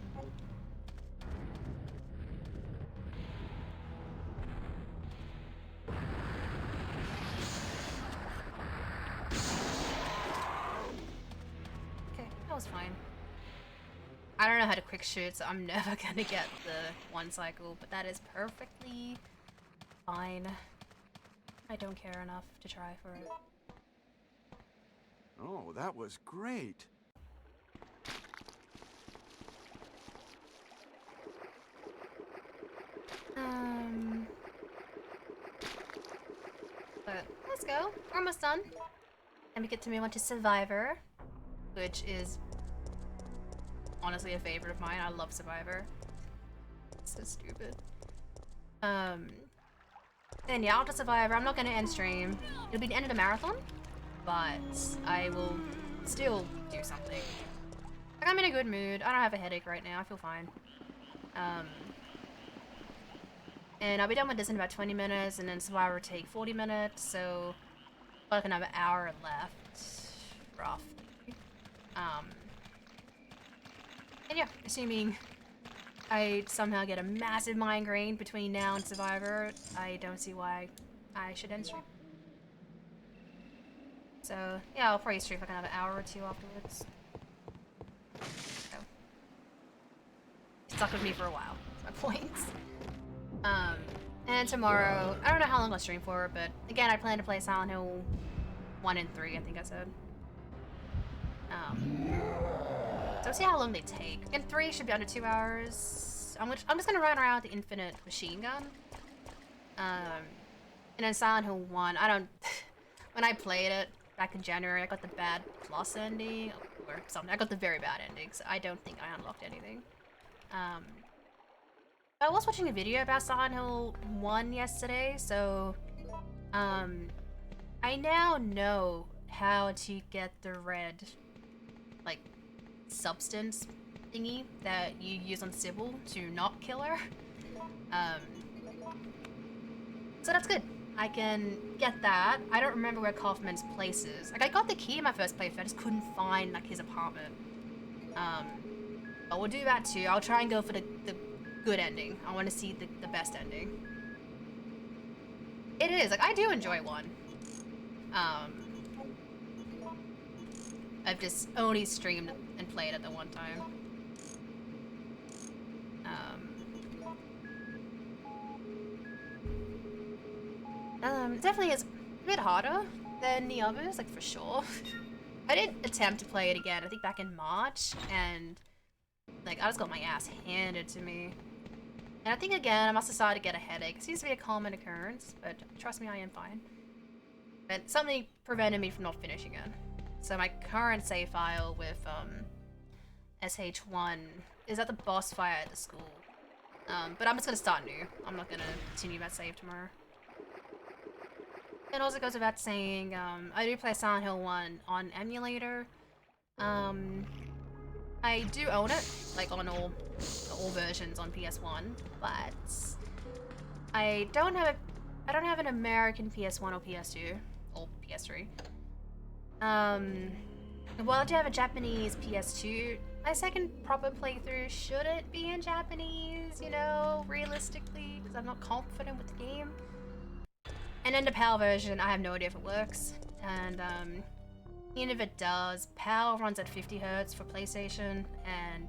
Okay, that was fine. I don't know how to quick shoot, so I'm never gonna get the one cycle, but that is perfectly fine. I don't care enough to try for it. Oh, that was great. But let's go. We're almost done. And we get to move on to Survivor, which is honestly a favorite of mine. I love Survivor. It's so stupid. Then yeah, after Survivor, I'm not gonna end stream. It'll be the end of the marathon, but I will still do something. Like, I'm in a good mood. I don't have a headache right now. I feel fine. And I'll be done with this in about 20 minutes, and then Survivor will take 40 minutes, so like another hour left, roughly. And yeah, assuming I somehow get a massive migraine between now and Survivor, I don't see why I should end stream. So yeah, I'll probably stream for like another hour or two afterwards. So stuck with me for a while. That's my point. And tomorrow, I don't know how long I'll stream for, but again, I plan to play Silent Hill 1 and 3, I think I said. So see how long they take. And 3 should be under 2 hours. I'm just gonna run around with the infinite machine gun. And then Silent Hill 1, I don't... when I played it back in January, I got the bad plus ending, or something. I got the very bad ending, so I don't think I unlocked anything. I was watching a video about Silent Hill 1 yesterday, so I now know how to get the red, like, substance thingy that you use on Sybil to not kill her. So that's good. I can get that. I don't remember where Kaufman's place is. Like, I got the key in my first playthrough, I just couldn't find, like, his apartment. But we'll do that too. I'll try and go for the good ending. I want to see the best ending. It is. Like, I do enjoy 1. I've just only streamed and played it the one time. Definitely is a bit harder than the others, like, for sure. I did attempt to play it again, I think back in March, and like, I just got my ass handed to me. And I think again, I must have started to get a headache. It seems to be a common occurrence, but trust me, I am fine. But something prevented me from not finishing it. So my current save file with SH1 is at the boss fight at the school. But I'm just gonna start new. I'm not gonna continue that save tomorrow. It also goes without saying, I do play Silent Hill 1 on emulator. I do own it, like on all versions on PS1, but I don't have an American PS1 or PS2 or PS3. Well, I do have a Japanese PS2. My second proper playthrough shouldn't be in Japanese, you know, realistically, because I'm not confident with the game. And then the PAL version, I have no idea if it works. And even if it does, PAL runs at 50 Hz for PlayStation, and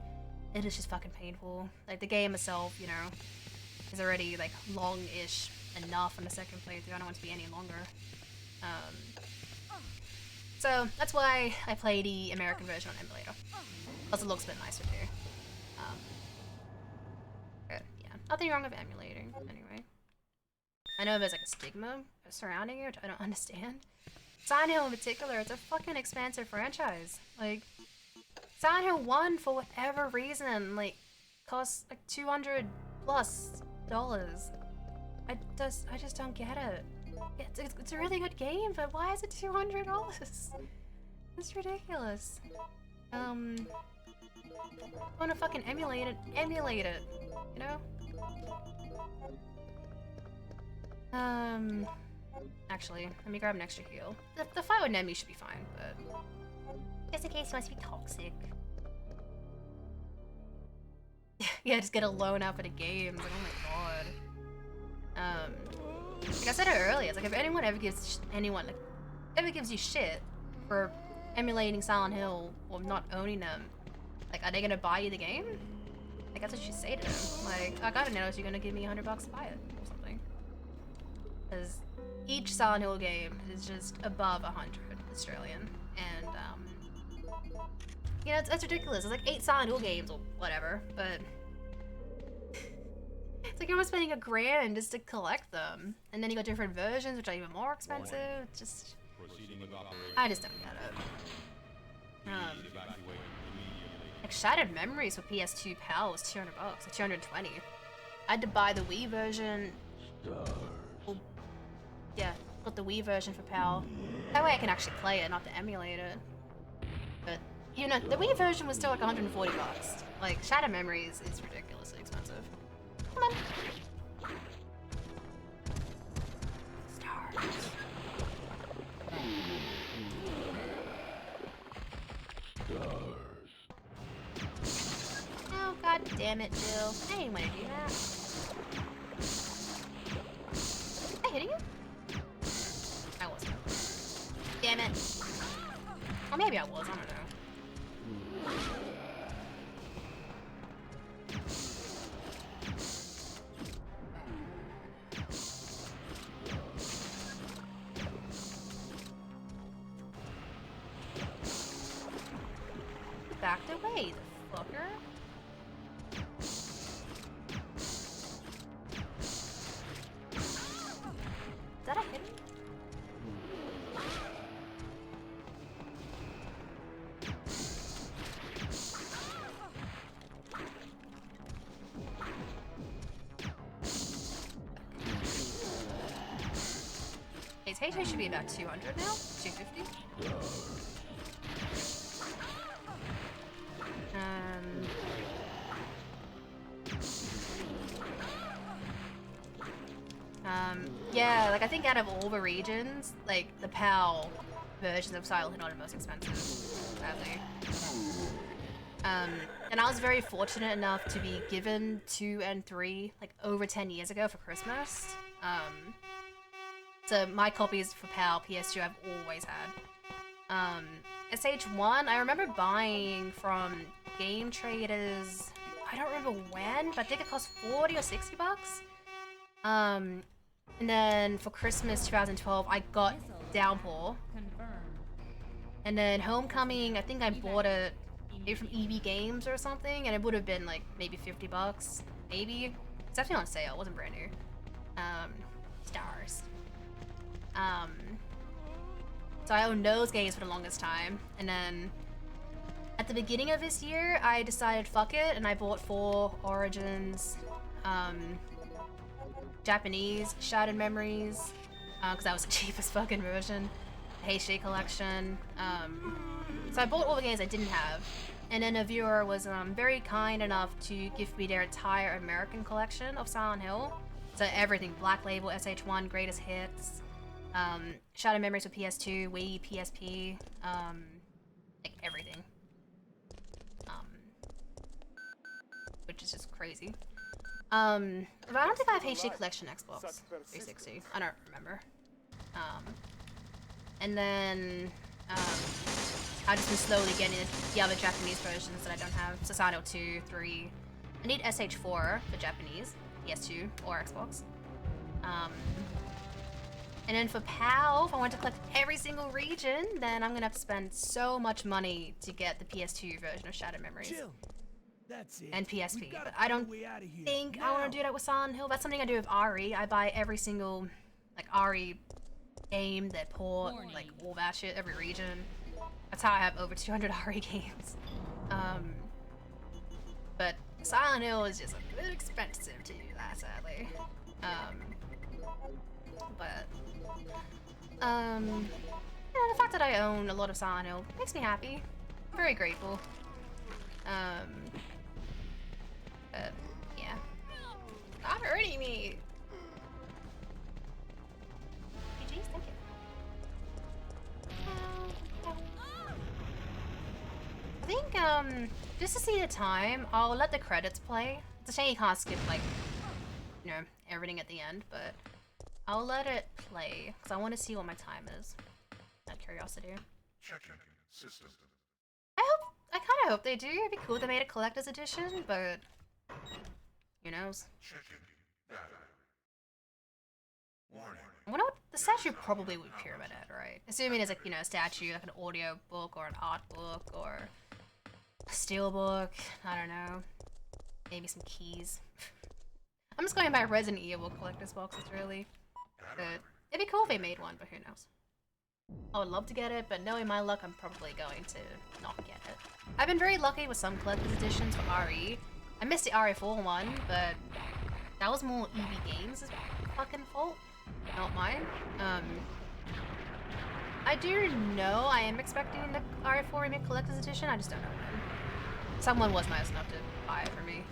it is just fucking painful. Like, the game itself, you know, is already, like, long-ish enough on the second playthrough. I don't want it to be any longer. So, that's why I play the American version on emulator. Plus, it looks a bit nicer, too. But, yeah, nothing wrong with emulating, anyway. I know there's, like, a stigma surrounding it, which I don't understand. Silent Hill in particular, it's a fucking expensive franchise. Like, Silent Hill 1, for whatever reason, like, costs like $200 plus. I just don't get it. It's a really good game, but why is it $200? It's ridiculous. I wanna fucking emulate it, you know? Actually, let me grab an extra heal. The fight with Nemi should be fine, but just in case he wants to be toxic. Yeah, just get a loan out for the game. Like, oh my god. Like I said it earlier, it's like if anyone ever gives you shit for emulating Silent Hill or not owning them, like, are they gonna buy you the game? Like, that's what you say to them. Like, I gotta know if you're gonna give me $100 to buy it or something. Because each Silent Hill game is just above 100 Australian, and you know, that's ridiculous. It's like 8 Silent Hill games or whatever, but it's like you're almost spending $1,000 just to collect them, and then you got different versions which are even more expensive. It's just, I just don't get it. Like Shattered Memories for PS2 PAL was $200 or $220. I had to buy the Wii version. Well, yeah, got the Wii version for PAL. That way I can actually play it, not to emulate it. But you know, the Wii version was still like $140. Like, Shattered Memories is ridiculously expensive. Come on. Stars. Oh, god damn it, Jill. I didn't want to do that. Am I hitting you? I wasn't. Damn it. Or maybe I was, I don't know. Backed away, the fucker. Did I hit him? His HP should be about 200 now? 250? Yeah, like I think out of all the regions, like the PAL versions of Silent Hill are the most expensive, sadly. And I was very fortunate enough to be given 2 and 3 like over 10 years ago for Christmas. So my copies for PAL PS2 I've always had. SH1 I remember buying from Game Traders. I don't remember when, but I think it cost $40 or $60. And then for Christmas 2012, I got Downpour. And then Homecoming, I think I bought it maybe from EB Games or something, and it would have been like maybe $50, maybe. It's definitely on sale, it wasn't brand new. Stars. So I owned those games for the longest time, and then at the beginning of this year, I decided fuck it, and I bought 4 Origins, Japanese Shattered Memories, because that was the cheapest fucking version. Heisei collection. So I bought all the games I didn't have, and then a viewer was very kind enough to give me their entire American collection of Silent Hill. So everything, Black Label, SH1, Greatest Hits, Shattered Memories for PS2, Wii, PSP, like everything. Which is just crazy. But I don't think I have HD Collection Xbox 360. I don't remember. And then, I've just been slowly getting the other Japanese versions that I don't have. So Silent Hill 2, 3. I need SH4 for Japanese, PS2 or Xbox. And then for PAL, if I want to collect every single region, then I'm gonna have to spend so much money to get the PS2 version of Shattered Memories. Chill. That's it. And PSP, but I don't think I want to do that with Silent Hill. That's something I do with Ari. I buy every single, like, Ari game, that port, like, all that shit, every region. That's how I have over 200 Ari games. But Silent Hill is just a bit expensive to do that, sadly. Yeah, the fact that I own a lot of Silent Hill makes me happy. I'm very grateful. But, yeah. Stop hurting me! GG's, thank you. I think, just to see the time, I'll let the credits play. It's a shame you can't skip, like, you know, everything at the end, but I'll let it play, because I want to see what my time is. Out of curiosity. Checking system. I kind of hope they do. It'd be cool if they made a collector's edition, but who knows? Checking data. Warning. I wonder what the statue probably would Pyramid Head, right? Assuming it's like, you know, a statue, like an audio book or an art book or a steel book. I don't know. Maybe some keys. I'm just going by Resident Evil collector's boxes, really. But it'd be cool if they made one, but who knows? I would love to get it, but knowing my luck, I'm probably going to not get it. I've been very lucky with some collector's editions for RE. I missed the RE4 one, but that was more EB Games' fucking fault, not mine. I do know I am expecting the RE4 Remake Collector's Edition, I just don't know when. Someone was nice enough to buy it for me.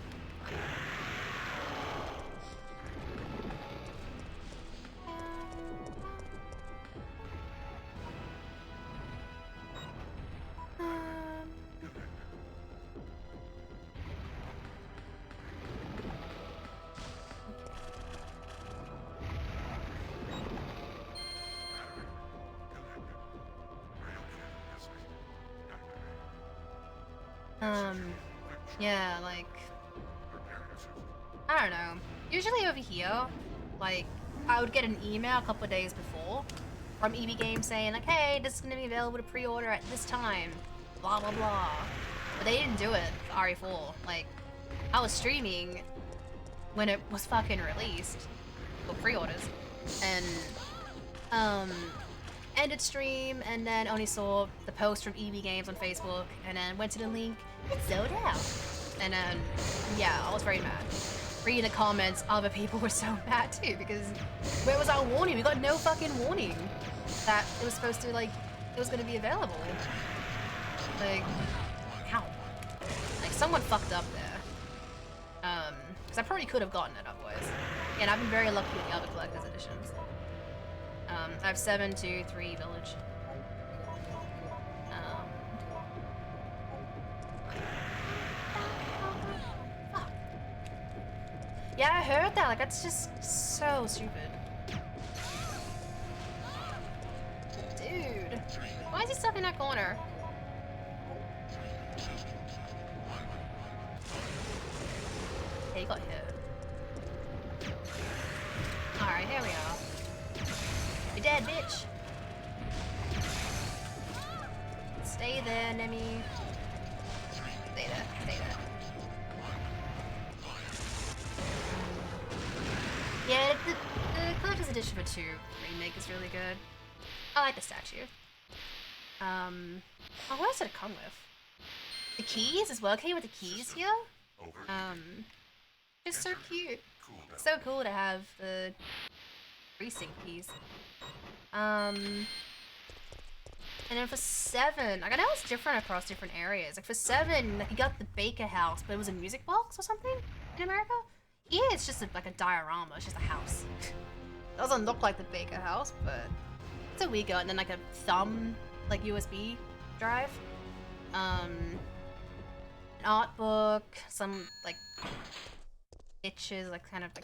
Yeah, like, I don't know. Usually over here, like, I would get an email a couple of days before from EB Games saying, like, hey, this is going to be available to pre-order at this time, blah, blah, blah. But they didn't do it for RE4. Like, I was streaming when it was fucking released, for pre-orders, and, ended stream, and then only saw the post from EB Games on Facebook, and then went to the link, it's sold out. And then, yeah, I was very mad. Reading the comments, other people were so mad too, because where was our warning? We got no fucking warning that it was supposed to, like, it was gonna be available. Like, how? Like, someone fucked up there. Because I probably could have gotten it otherwise. And I've been very lucky with the other collector's editions. I have 7, 2, 3 Village. Yeah, I heard that. Like, that's just so stupid. Dude. Why is he stuck in that corner? Yeah, he got hit. Alright, here we are. You're dead, bitch. Stay there, Nemi. Stay there, stay there. Yeah, the collector's edition for 2 remake is really good. I like the statue. Oh, what else did it come with? The keys as well. Okay, with the keys here. It's so cute. So cool to have the precinct keys. And then for 7, like, I know it's different across different areas. Like for 7, like, you got the Baker House, but it was a music box or something in America. Yeah, it's just like a diorama. It's just a house. It doesn't look like the Baker House, but it's a Wii, and then like a thumb, like USB drive. An art book, some like itches, like kind of like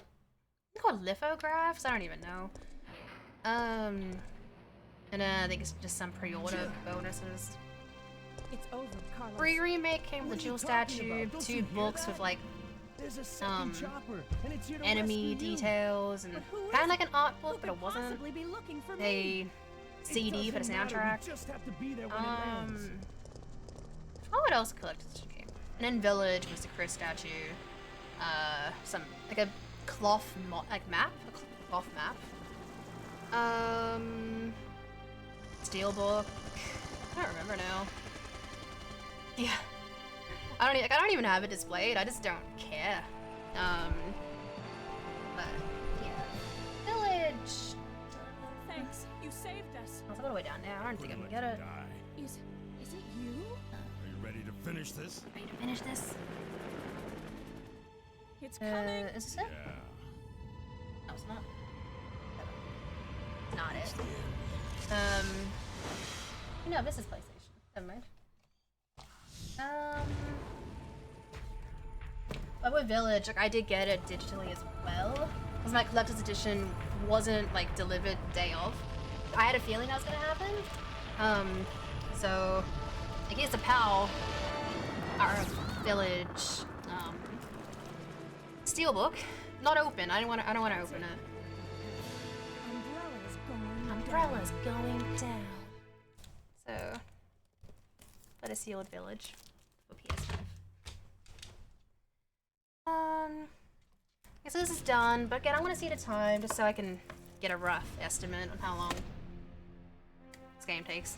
they're called lithographs. I don't even know. And I think it's just some pre-order bonuses. It's over, Carlos. Free remake came with the jewel statue, Don't 2 you hear books that? with like There's a second chopper, and it's here to enemy rescue you. details and But who kind of is like it? an art Who book, but could it wasn't. possibly be looking for me? A CD for the Doesn't matter, soundtrack. We just have to be there when it lands. Oh, what else collected this game? And in Village was the Chris statue. Some like a cloth map, a cloth map. Steelbook. I don't remember now. Yeah, I don't even have it displayed. I just don't care. But yeah, Village. Thanks, you saved us. Oh, it's all the way down there. I don't think I can get it. Is it you? Are you ready to finish this? Ready to finish this? It's coming. Is this it? Yeah. No, it's not. Not it. No, this is PlayStation. Never mind. But with Village, like I did get it digitally as well, because my collector's edition wasn't like delivered day of. I had a feeling that was gonna happen. So I guess the PAL, our Village, Steelbook, not open. I don't want to open it. Umbrella's going down. So, let us see old Village for PS5. Okay, so this is done, but again, I want to see the time just so I can get a rough estimate on how long this game takes.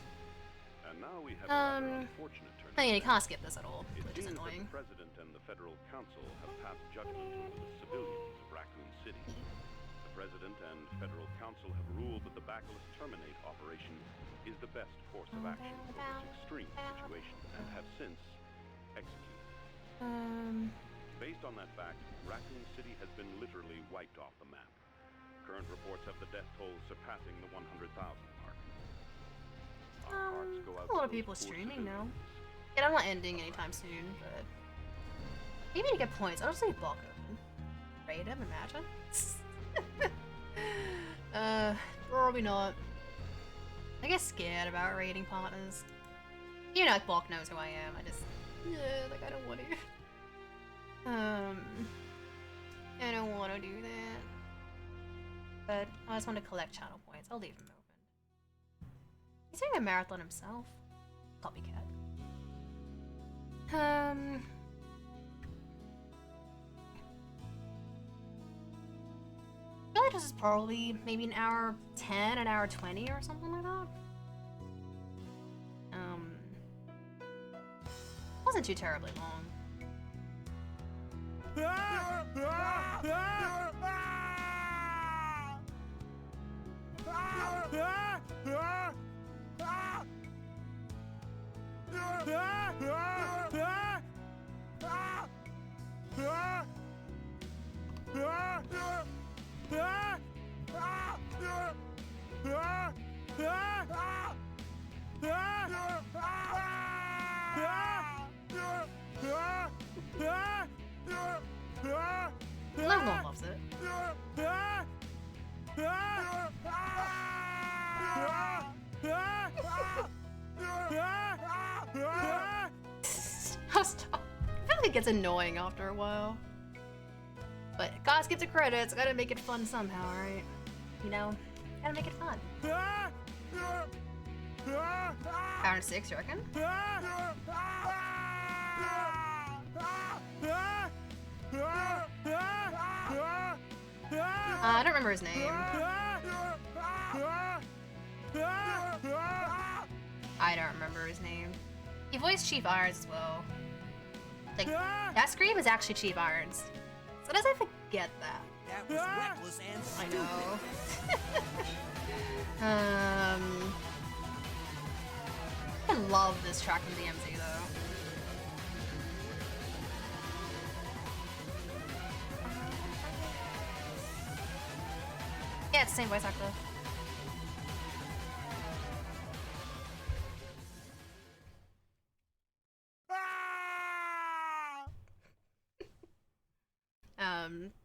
And now we have a rather unfortunate turn. I mean, you can't skip this at all, It which is seems that annoying. the President and the Federal Council have passed judgment over the civilians of Raccoon City. The President and Federal Council have ruled that the Bacillus Terminate operation is the best course of action for this extreme situation, and have since executed. Based on that fact, Raccoon City has been literally wiped off the map. Current reports have the death toll surpassing the 100,000 mark. Our hearts go out A lot to of people those poor streaming now. civilians. Yeah, I'm not ending anytime soon, but maybe to get points. I'll just leave block open. Raid him, imagine. Probably not. I get scared about raiding partners. You know, like Bok knows who I am. I just, like I don't want to. I don't want to do that. But I just want to collect channel points. I'll leave him open. He's doing a marathon himself. Copycat. I feel like this is probably maybe an hour 10, an hour 20 or something like that. Wasn't too terribly long. No one loves it. Oh, stop. I feel like it gets annoying after a while. But gotta skip the credits, gotta make it fun somehow, right? You know? Gotta make it fun. Power 6, you reckon? I don't remember his name. I don't remember his name. He voiced Chief Irons as well. Like, that scream is actually Chief Irons. Sometimes I forget that. That was reckless and stupid. I know. I love this track from DMZ though. Yeah, it's the same voice actor.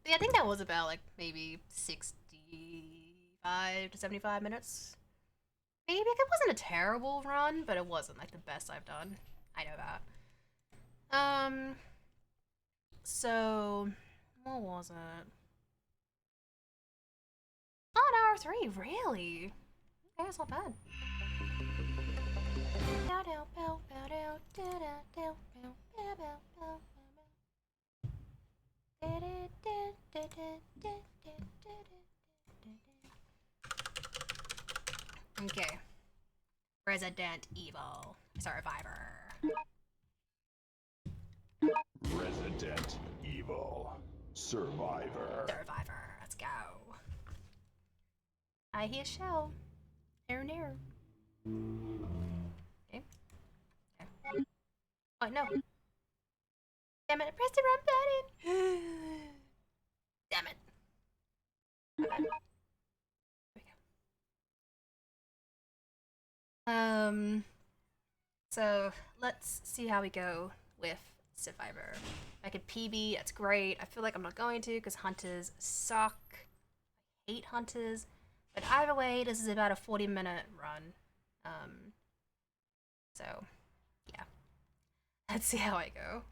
Yeah, I think that was about like maybe 65 to 75 minutes. Maybe it wasn't a terrible run, but it wasn't like the best I've done. I know that. So, what was it? Oh, an hour 3, really? Okay, that's not bad. Okay. Resident Evil Survivor. Resident Evil Survivor. Survivor. Let's go. I hear shell. Near. Okay. Oh, no. Damn it, I pressed the wrong button. Damn it. There we go. So let's see how we go with Survivor. I could PB, that's great. I feel like I'm not going to because hunters suck. I hate hunters. But either way, this is about a 40-minute run. So, yeah. Let's see how I go.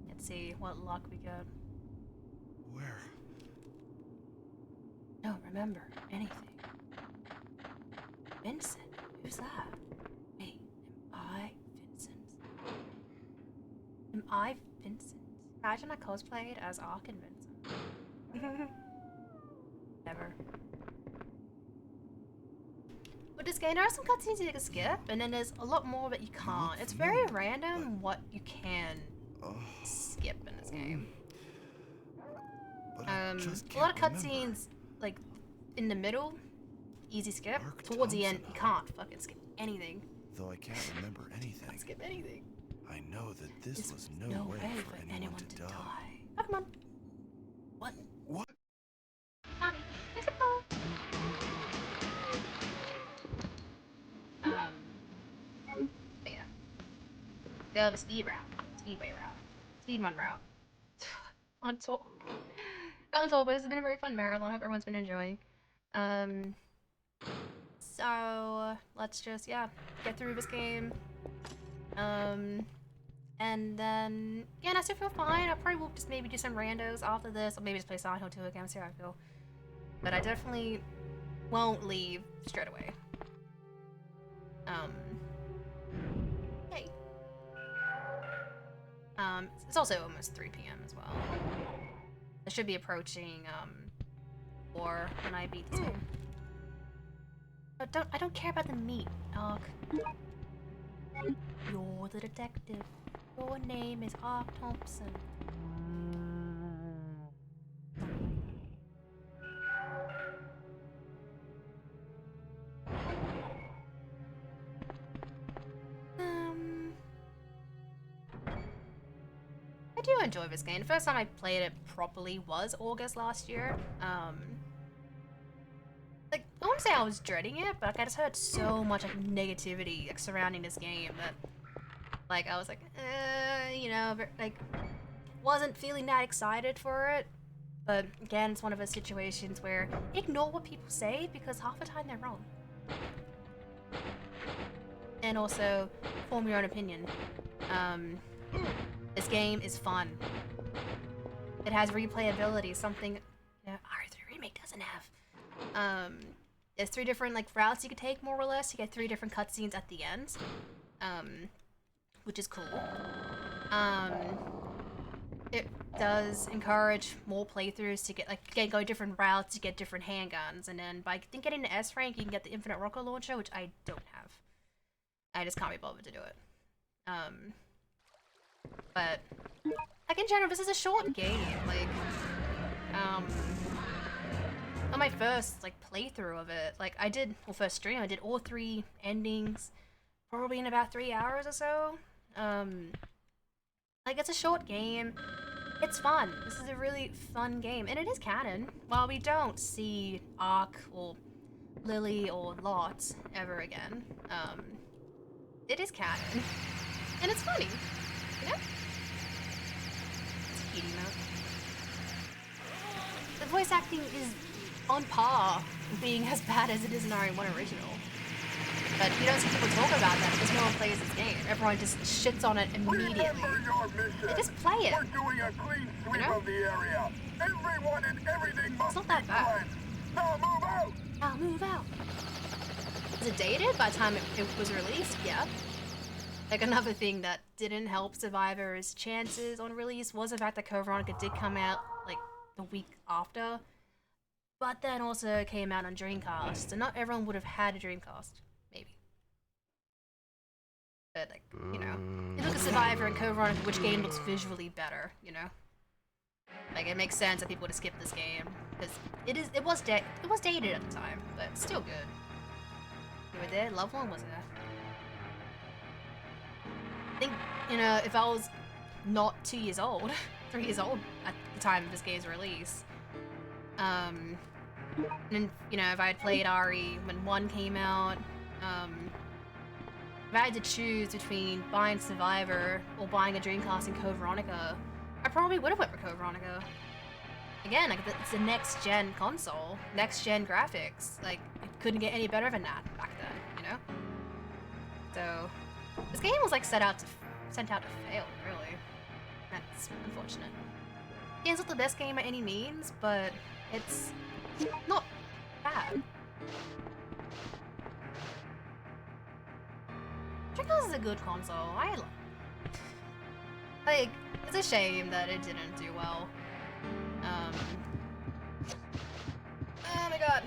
Let's see what luck we get. Where? Don't remember anything. Vincent? Who's that? Wait, am I Vincent? Am I Vincent? Imagine I cosplayed as Ark and Vincent. Never. With this game, there are some cutscenes you can skip, and then there's a lot more that you can't. It's very random what you can skip in this game. A lot of cutscenes, like, in the middle, easy skip. Towards the end, you can't fucking skip anything. Though I can't remember anything. Can't skip anything. I know that this was no way for anyone to die. Oh, come on. What? What? Tommy, there's a ball. But yeah. They have a speed route. Speedway route. Speed run route. Untold. Untold, but it's been a very fun marathon. I hope everyone's been enjoying. So let's just, yeah, get through this game. And then, yeah, I still feel fine. I probably will just maybe do some randos after this, or maybe just play Silent Hill 2 again, see how I feel. But I definitely won't leave straight away. Hey. It's also almost 3 p.m. as well. I should be approaching, 4 when I beat this game. But I don't care about the meat, Ark. You're the detective. Your name is Ark Thompson. I do enjoy this game. The first time I played it properly was August last year. Like, I won't say I was dreading it, but like, I just heard so much like negativity like, surrounding this game that, like, I was like, you know, like, wasn't feeling that excited for it. But again, it's one of those situations where ignore what people say because half the time they're wrong. And also, form your own opinion. This game is fun. It has replayability, something RE3 Remake doesn't have. There's 3 different like routes you could take, more or less. You get 3 different cutscenes at the end, which is cool. It does encourage more playthroughs to get like go different routes, you get different handguns, and then by I think getting the S rank, you can get the infinite rocket launcher, which I don't have. I just can't be bothered to do it. But like in general, this is a short game. Like, on my first like playthrough of it, like I did, well, first stream, I did all 3 endings, probably in about 3 hours or so. Like it's a short game. It's fun. This is a really fun game, and it is canon. While we don't see Ark or Lily or Lot ever again, it is canon, and it's funny. You know? It's a cutie mouth. The voice acting is on par with being as bad as it is in RE1 original. But you don't see people talk about that because no one plays this game. Everyone just shits on it immediately. They just play it. We're doing a clean sweep of the area. Everyone and everything must it's not that bad. Now move out! Now move out. Is it dated by the time it was released? Yeah. Like another thing that didn't help Survivor's chances on release was the fact that Code Veronica did come out like the week after. But then also came out on Dreamcast, so not everyone would have had a Dreamcast. Maybe. But like, you know. You look at Survivor and Code Veronica, which game looks visually better, you know? Like it makes sense that people would have skipped this game. Because it was dated at the time, but still good. You were there, loved one was there. I think, you know, if I was not 2 years old, 3 years old at the time of this game's release, and, you know, if I had played RE when 1 came out, if I had to choose between buying Survivor or buying a Dreamcast and Code Veronica, I probably would have went for Code Veronica. Again, like, it's a next-gen console, next-gen graphics. Like, it couldn't get any better than that back then, you know? So, this game was, like, sent out to fail, really. That's unfortunate. It's not the best game by any means, but it's not bad. Dreamcast is a good console. Like, it's a shame that it didn't do well. Oh my god.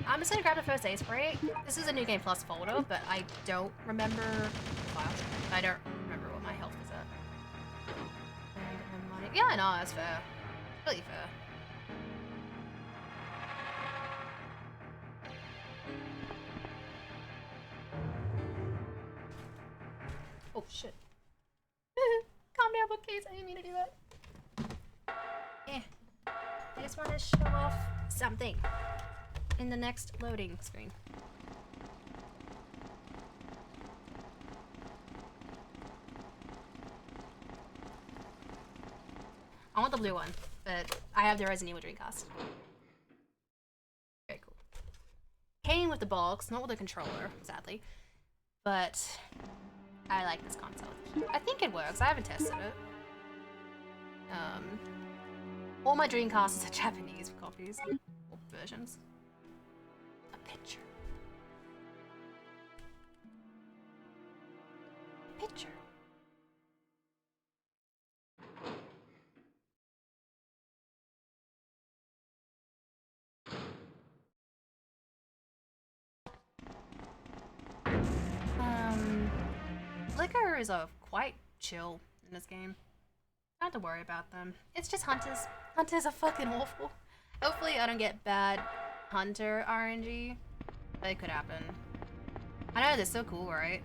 I'm just gonna grab the first aid spray. This is a New Game Plus folder, but I don't remember. Wow. I don't remember what my health is at. Yeah, no, that's fair. Really fair. Oh shit. Calm down, bookcase. I didn't mean to do that. Yeah. I just want to show off something in the next loading screen. I want the blue one, but I have the Resident Evil Dreamcast. Very cool. Came with the box, not with the controller, sadly. But I like this console. I think it works. I haven't tested it. All my Dreamcasts are Japanese copies or versions. A picture. Picture. Flickers are quite chill in this game. Don't have to worry about them. It's just hunters. Hunters are fucking awful. Hopefully I don't get bad hunter RNG. But it could happen. I know, they're so cool, right?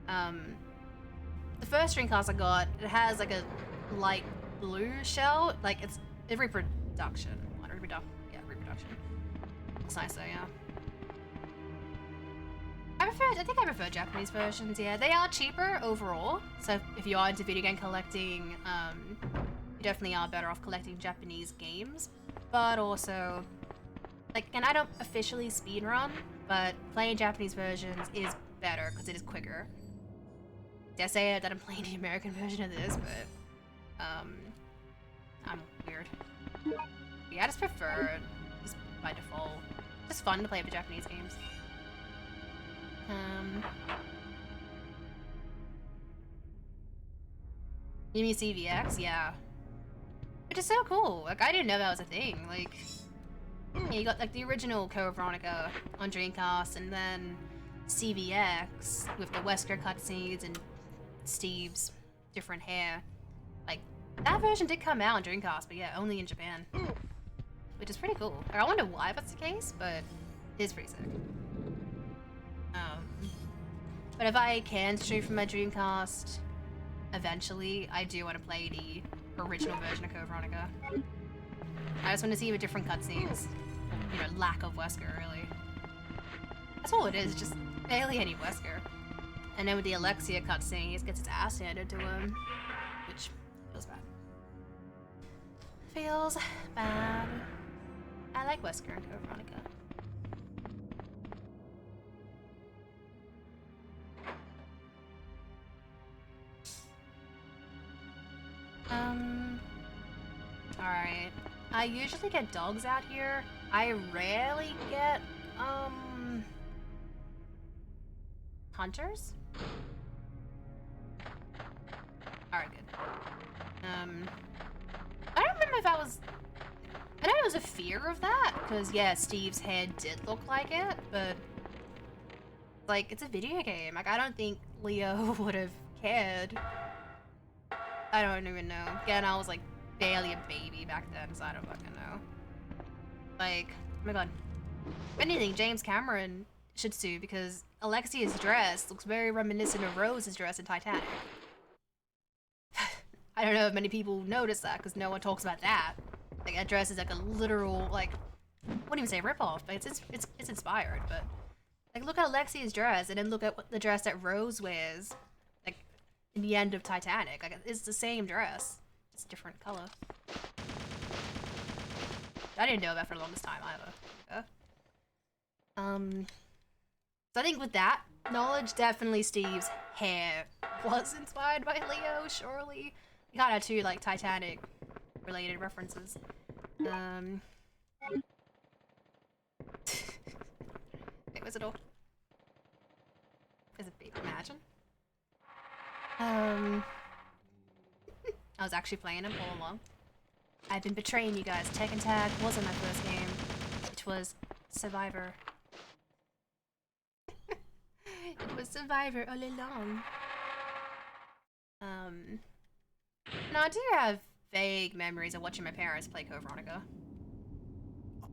The first Dreamcast I got, it has like a light blue shell. Like it's a reproduction. Yeah, reproduction. Looks nice though, yeah. I think I prefer Japanese versions, yeah. They are cheaper overall, so if you are into video game collecting, you definitely are better off collecting Japanese games. But also, like, and I don't officially speedrun, but playing Japanese versions is better because it is quicker. Did I say that I'm playing the American version of this, but, I'm weird. Yeah, I just prefer it, just by default. It's just fun to play with Japanese games. You mean CVX? Yeah. Which is so cool. Like, I didn't know that was a thing. Like, yeah, you got, like, the original Code Veronica on Dreamcast, and then CVX with the Wesker cutscenes and Steve's different hair. Like, that version did come out on Dreamcast, but yeah, only in Japan. Which is pretty cool. I wonder why that's the case, but it is pretty sick. But if I can stream from my Dreamcast, eventually, I do want to play the original version of Code Veronica. I just want to see the different cutscenes. You know, lack of Wesker, really. That's all it is, just barely any Wesker. And then with the Alexia cutscene, he just gets his ass handed to him, which feels bad. Feels bad. I like Wesker and Code Veronica. Alright. I usually get dogs out here. I rarely get, hunters? Alright, good. I don't remember if I was... I know it was a fear of that, because, yeah, Steve's head did look like it, but... Like, it's a video game. Like, I don't think Leo would have cared. I don't even know. Again, I was, like, barely a baby back then, so I don't fucking know. Like, oh my god. If anything, James Cameron should sue, because Alexia's dress looks very reminiscent of Rose's dress in Titanic. I don't know if many people notice that, because no one talks about that. Like, that dress is like a literal, like, I wouldn't even say ripoff, but it's inspired, but... Like, look at Alexia's dress, and then look at what the dress that Rose wears, like, in the end of Titanic. Like, it's the same dress. It's a different color. I didn't know that for the longest time, either. Yeah. So I think with that knowledge, definitely Steve's hair was inspired by Leo, surely. You got two, like, Titanic-related references. Wait, where's the door? Is it big? Imagine. I was actually playing him all along. I've been betraying you guys. Tekken Tag wasn't my first game. It was Survivor. It was Survivor all along. No, I do have vague memories of watching my parents play Code Veronica.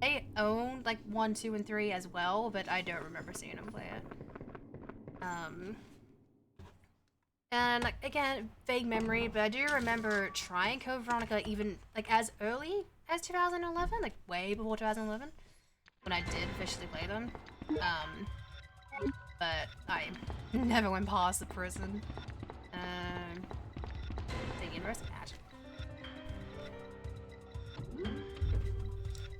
They owned like 1, 2, and 3 as well, but I don't remember seeing them play it. And like again, vague memory, but I do remember trying Code Veronica even like as early as 2011, like way before 2011, when I did officially play them. But I never went past the prison. The universe magic.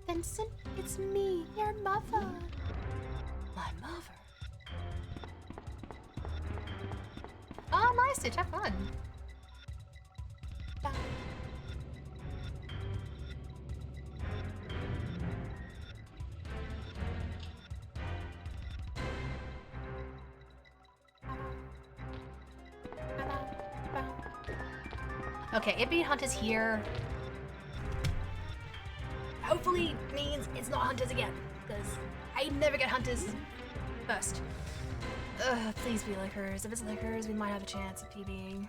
Vincent, it's me, your mother. My mother. Oh, nice, dude. Have fun. Okay, it being Hunters here hopefully means it's not Hunters again, because I never get Hunters first. Please be Lickers. If it's Lickers, we might have a chance of PBing.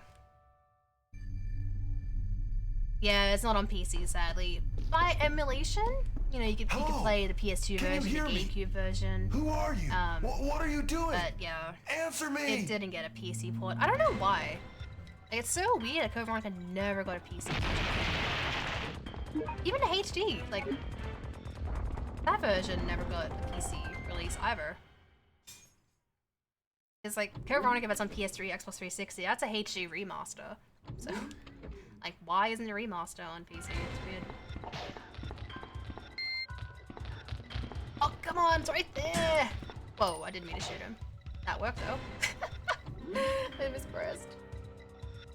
Yeah, it's not on PC, sadly. By emulation, you know, you could play the PS2 version, the GameCube version. Who are you? What are you doing? But yeah, answer me. It didn't get a PC port. I don't know why. Like, it's so weird that Code Veronica never got a PC. Even the HD, like that version never got a PC release either. It's like Code Veronica, if it's on PS3, Xbox 360, that's a HD remaster. So, like, why isn't a remaster on PC? It's weird. Oh, come on, it's right there! Whoa, I didn't mean to shoot him. That worked, though. I mispressed.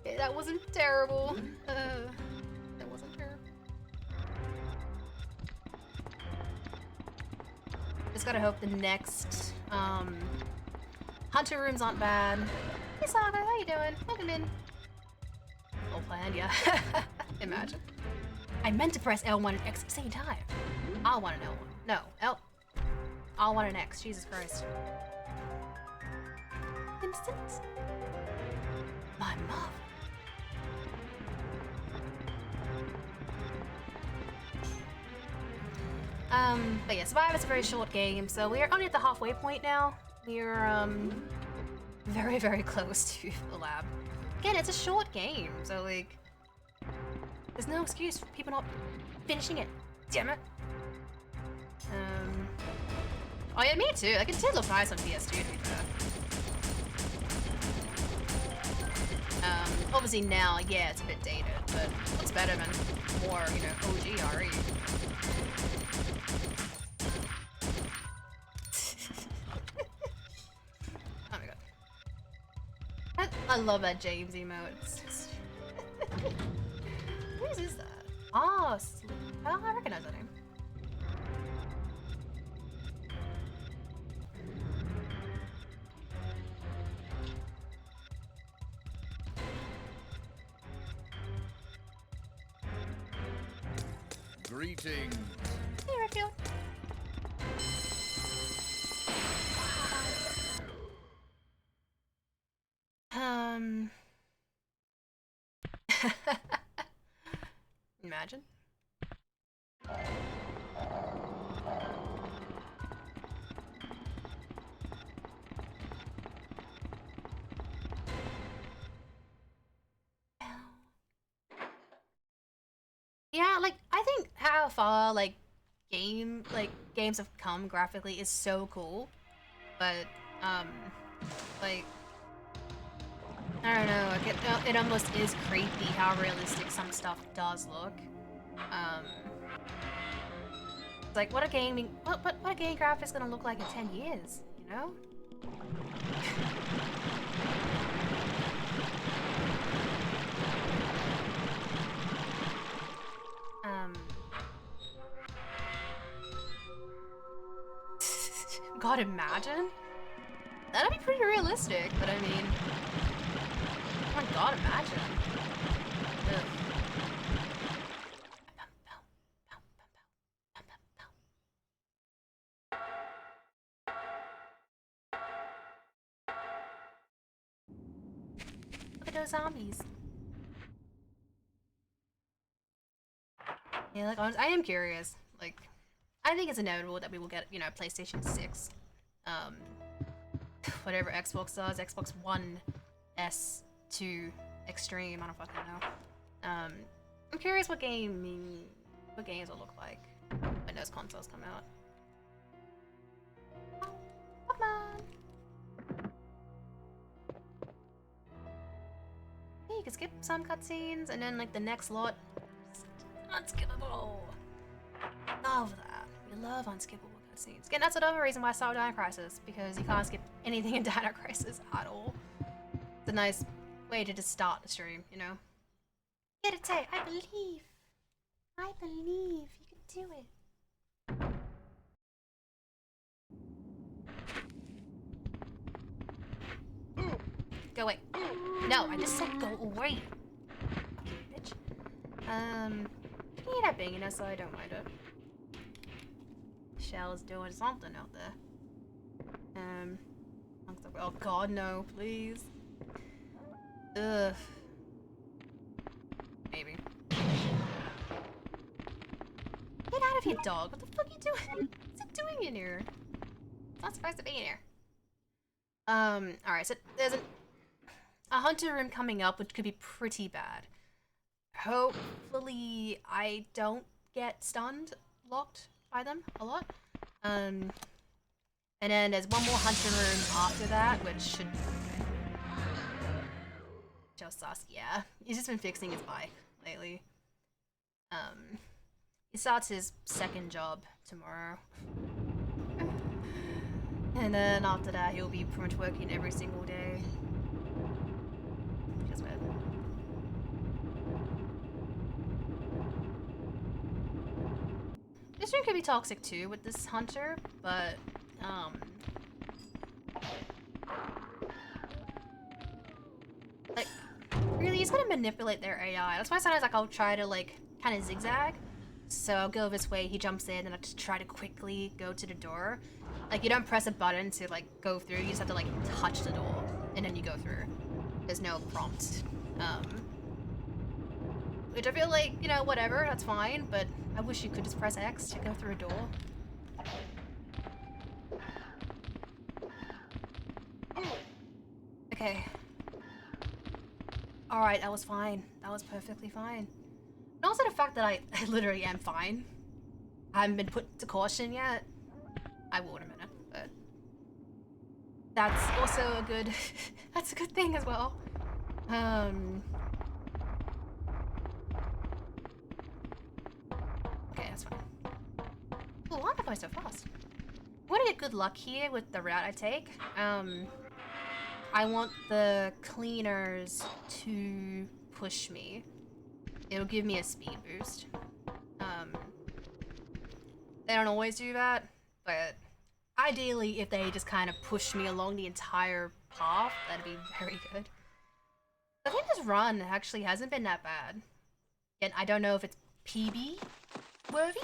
Okay, that wasn't terrible. That wasn't terrible. Just gotta hope the next, Hunter rooms aren't bad. Hey Saga, how you doing? Welcome in. Well planned, yeah. Imagine. I meant to press L1 and X at the same time. I want an L1. No, I want an X. Jesus Christ. Instant. My mom. But yeah, Survivor's a very short game, so we're only at the halfway point now. We're, very, very close to the lab. Again, it's a short game, so, like, there's no excuse for people not finishing it. Damn it. Oh yeah, me too. Like, it did look nice on PS2, to be fair. Obviously now, yeah, it's a bit dated, but it looks better than more, you know, OG RE. Oh my god. I love that James emote. Whose is that? Oh, I recognize that name. Greetings. Hey, Redfield. Imagine. Yeah, like I think how far like games have come graphically is so cool, but like I don't know, like it almost is creepy how realistic some stuff does look. It's like what a game graphic is gonna look like in 10 years, you know? God, imagine? That'd be pretty realistic, but I mean... Oh my god, imagine. Ugh. Look at those zombies. Yeah, like, I am curious. Like, I think it's inevitable that we will get, you know, PlayStation 6. Whatever Xbox does, Xbox One, S, 2, Extreme, I don't fucking know. I'm curious what games will look like when those consoles come out. Come on! Hey, you can skip some cutscenes, and then, like, the next lot, unskippable. Love that. We love unskippable cutscenes. Again, that's another reason why I saw Dino Crisis, because you can't skip anything in Dino Crisis at all. It's a nice way to just start the stream, you know? Get it, say, I believe you can do it. Go away. No, I just said go away. Fucking bitch. You need that banging us, so I don't mind it. Shell is doing something out there. Oh god, no, please. Ugh. Maybe. Get out of here, dog. What the fuck are you doing? What's it doing in here? It's not supposed to be in here. Alright, so there's a hunter room coming up, which could be pretty bad. Hopefully I don't get stunned, locked by them a lot. And then there's one more hunter room after that, which should be okay. Just us, yeah. He's just been fixing his bike lately. He starts his second job tomorrow. And then after that, he'll be pretty much working every single day. Just bad. This room could be toxic too with this hunter, but like really, he's gonna manipulate their AI. That's why sometimes like I'll try to like kind of zigzag. So I'll go this way, he jumps in, and I just try to quickly go to the door. Like you don't press a button to like go through. You just have to like touch the door, and then you go through. There's no prompt. Which I feel like, you know, whatever, that's fine, but I wish you could just press X to go through a door. Okay. Alright, that was fine. That was perfectly fine. And also the fact that I literally am fine. I haven't been put to caution yet. I will in a minute, but... That's also a good... that's a good thing as well. Okay, that's fine. Oh, why am I going so fast? I want to get good luck here with the route I take. I want the cleaners to push me it'll give me a speed boost. They don't always do that, but ideally, if they just kind of push me along the entire path, that'd be very good. I think this run actually hasn't been that bad. Again, I don't know if it's PB worthy,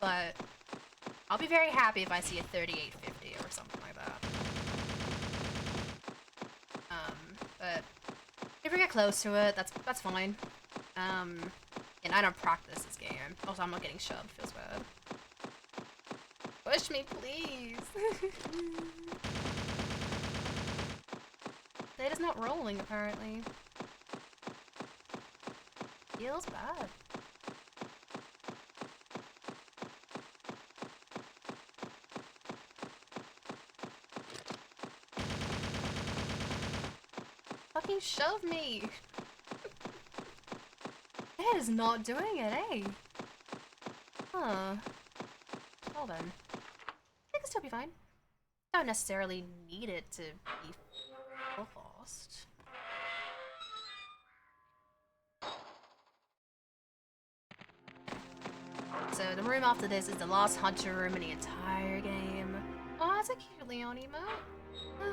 but I'll be very happy if I see a 3850 or something like that. But if we get close to it, that's fine. And I don't practice this game. Also, I'm not getting shoved. Feels bad. Push me, please. Data's not rolling, apparently. Feels bad. Fucking shove me! It is not doing it, eh? Huh. Well then. I can still be fine. Don't necessarily need it to be full fast. So the room after this is the last hunter room in the entire game. Oh, that's a cute Leon emote. Oh,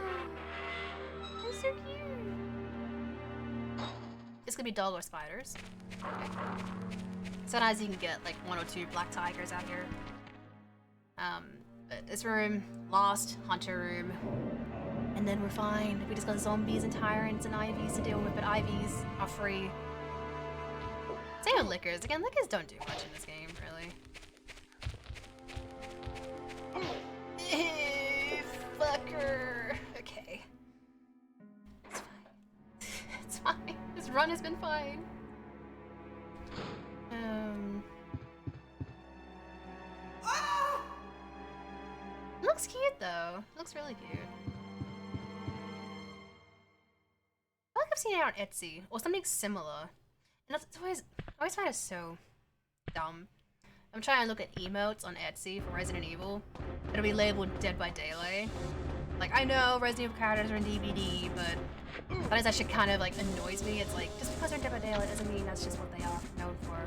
that's so cute. It's gonna be dog or spiders. Okay. Sometimes you can get like 1 or 2 black tigers out here. But this room, lost, hunter room. And then we're fine. We just got zombies and tyrants and IVs to deal with, but IVs are free. Same with lickers. Again, lickers don't do much in this game, really. Fucker. Okay. It's fine. It's fine. This run has been fine. It looks cute though. It looks really cute. I feel like I've seen it on Etsy or something similar. And it's always, I always find it so dumb. I'm trying to look at emotes on Etsy for Resident Evil. It'll be labeled Dead by Daylight. Like, I know Resident Evil characters are in DVD, but sometimes that shit kind of like annoys me. It's like, just because they're in Dead by Daylight doesn't mean that's just what they are known for.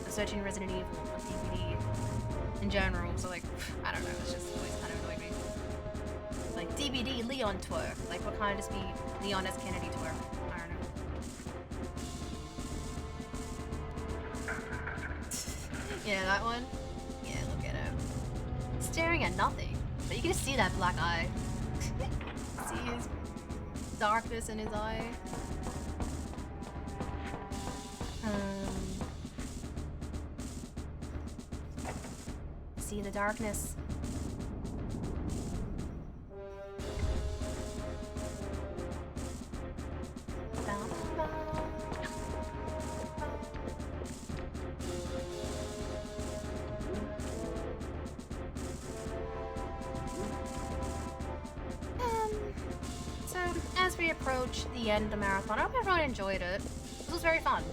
I'm searching Resident Evil on DVD in general, so like, I don't know, it's just always kind of annoyed me. Like, DVD Leon twerk. Like, what kind of just be Leon S. Kennedy twerk? I don't know. Yeah, that one? Yeah, look at him. Staring at nothing. But you can just see that black eye. See his darkness in his eye. See the darkness. So as we approach the end of the marathon, I hope everyone enjoyed it. This was very fun.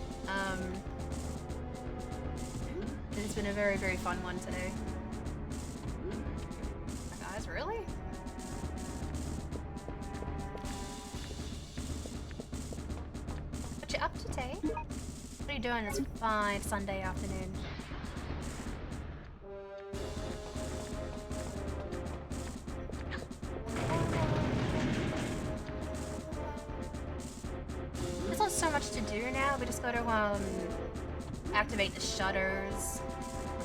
It's been a very, very fun one today. Guys, really? What you up to, Tay? What are you doing this fine Sunday afternoon? There's not so much to do now. We just gotta activate the shutters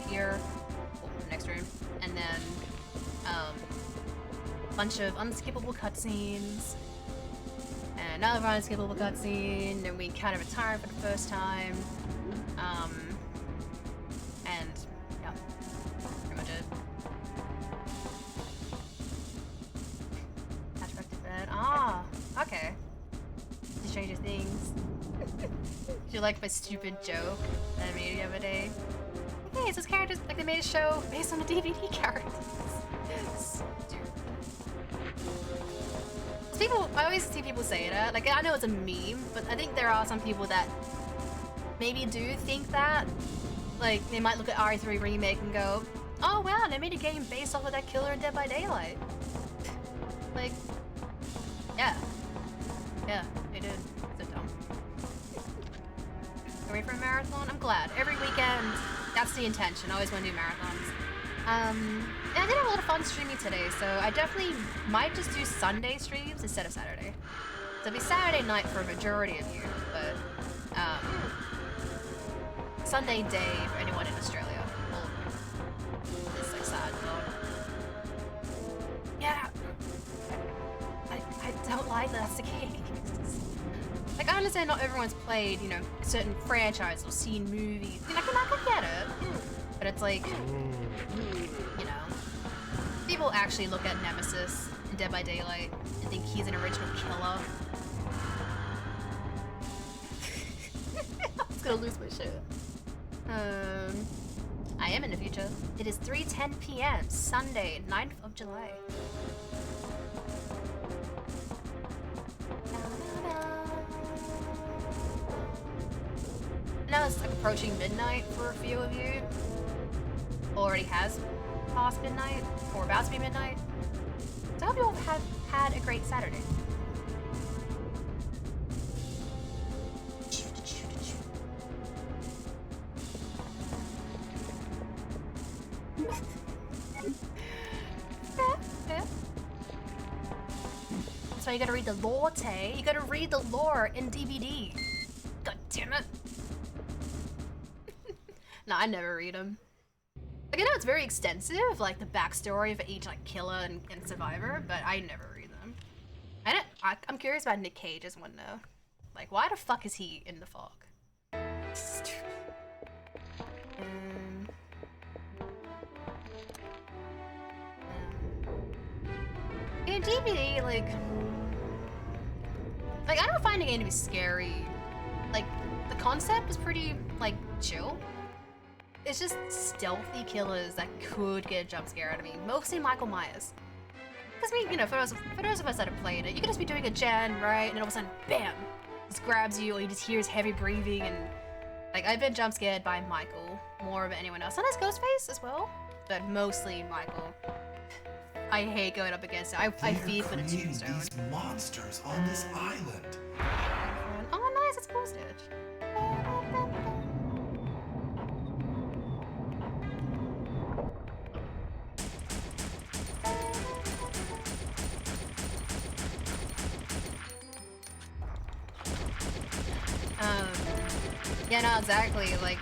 here, the next room, and then a bunch of unskippable cutscenes, and another unskippable cutscene, then we kind of retire for the first time, and yeah, pretty much it. Catch back to bed. Ah, okay. Stranger Things. Did you like my stupid joke that I made the other day? Hey, it's those characters, like they made a show based on the DVD characters. Stupid. People, I always see people say that. Like, I know it's a meme, but I think there are some people that maybe do think that. Like, they might look at RE3 Remake and go, oh wow, they made a game based off of that killer in Dead by Daylight. Like, yeah. Yeah, they did. So dumb. away from a marathon. I'm glad. Every weekend, that's the intention. I always want to do marathons. And I did have a lot of fun streaming today, so I definitely might just do Sunday streams instead of Saturday. So it'll be Saturday night for a majority of you, but Sunday day for anyone in Australia. Well, it's like sad, though. Yeah. I don't like that's the case. Like, I understand not everyone's played, you know, a certain franchise or seen movies. I can get it. But it's like, you know, people actually look at Nemesis in Dead by Daylight and think he's an original killer. I was gonna lose my shit. I am in the future. It is 3:10 p.m. Sunday, 9th of July. Now it's like approaching midnight for a few of you. Already has past midnight, or about to be midnight. So I hope you all have had a great Saturday. So you gotta read the lore, Tay. You gotta read the lore in DVD. God damn it. No, I never read them. Like, I know it's very extensive, like the backstory for each like killer and survivor, but I never read them. I'm curious about Nick Cage's one though. Like, why the fuck is he in the fog? In DVD, like I don't find the game to be scary. Like, the concept is pretty, like, chill. It's just stealthy killers that could get a jump scare out of me. Mostly Michael Myers. Because, you know, for those of us that have played it, you could just be doing a gen, right? And then all of a sudden, bam! Just grabs you, or you just hear his heavy breathing, and... Like, I've been jump scared by Michael more than anyone else. Sometimes Ghostface as well, but mostly Michael. I hate going up against it. I feed for the tombstone. These monsters on this island. Oh, nice! It's postage. Yeah, no, exactly. Like,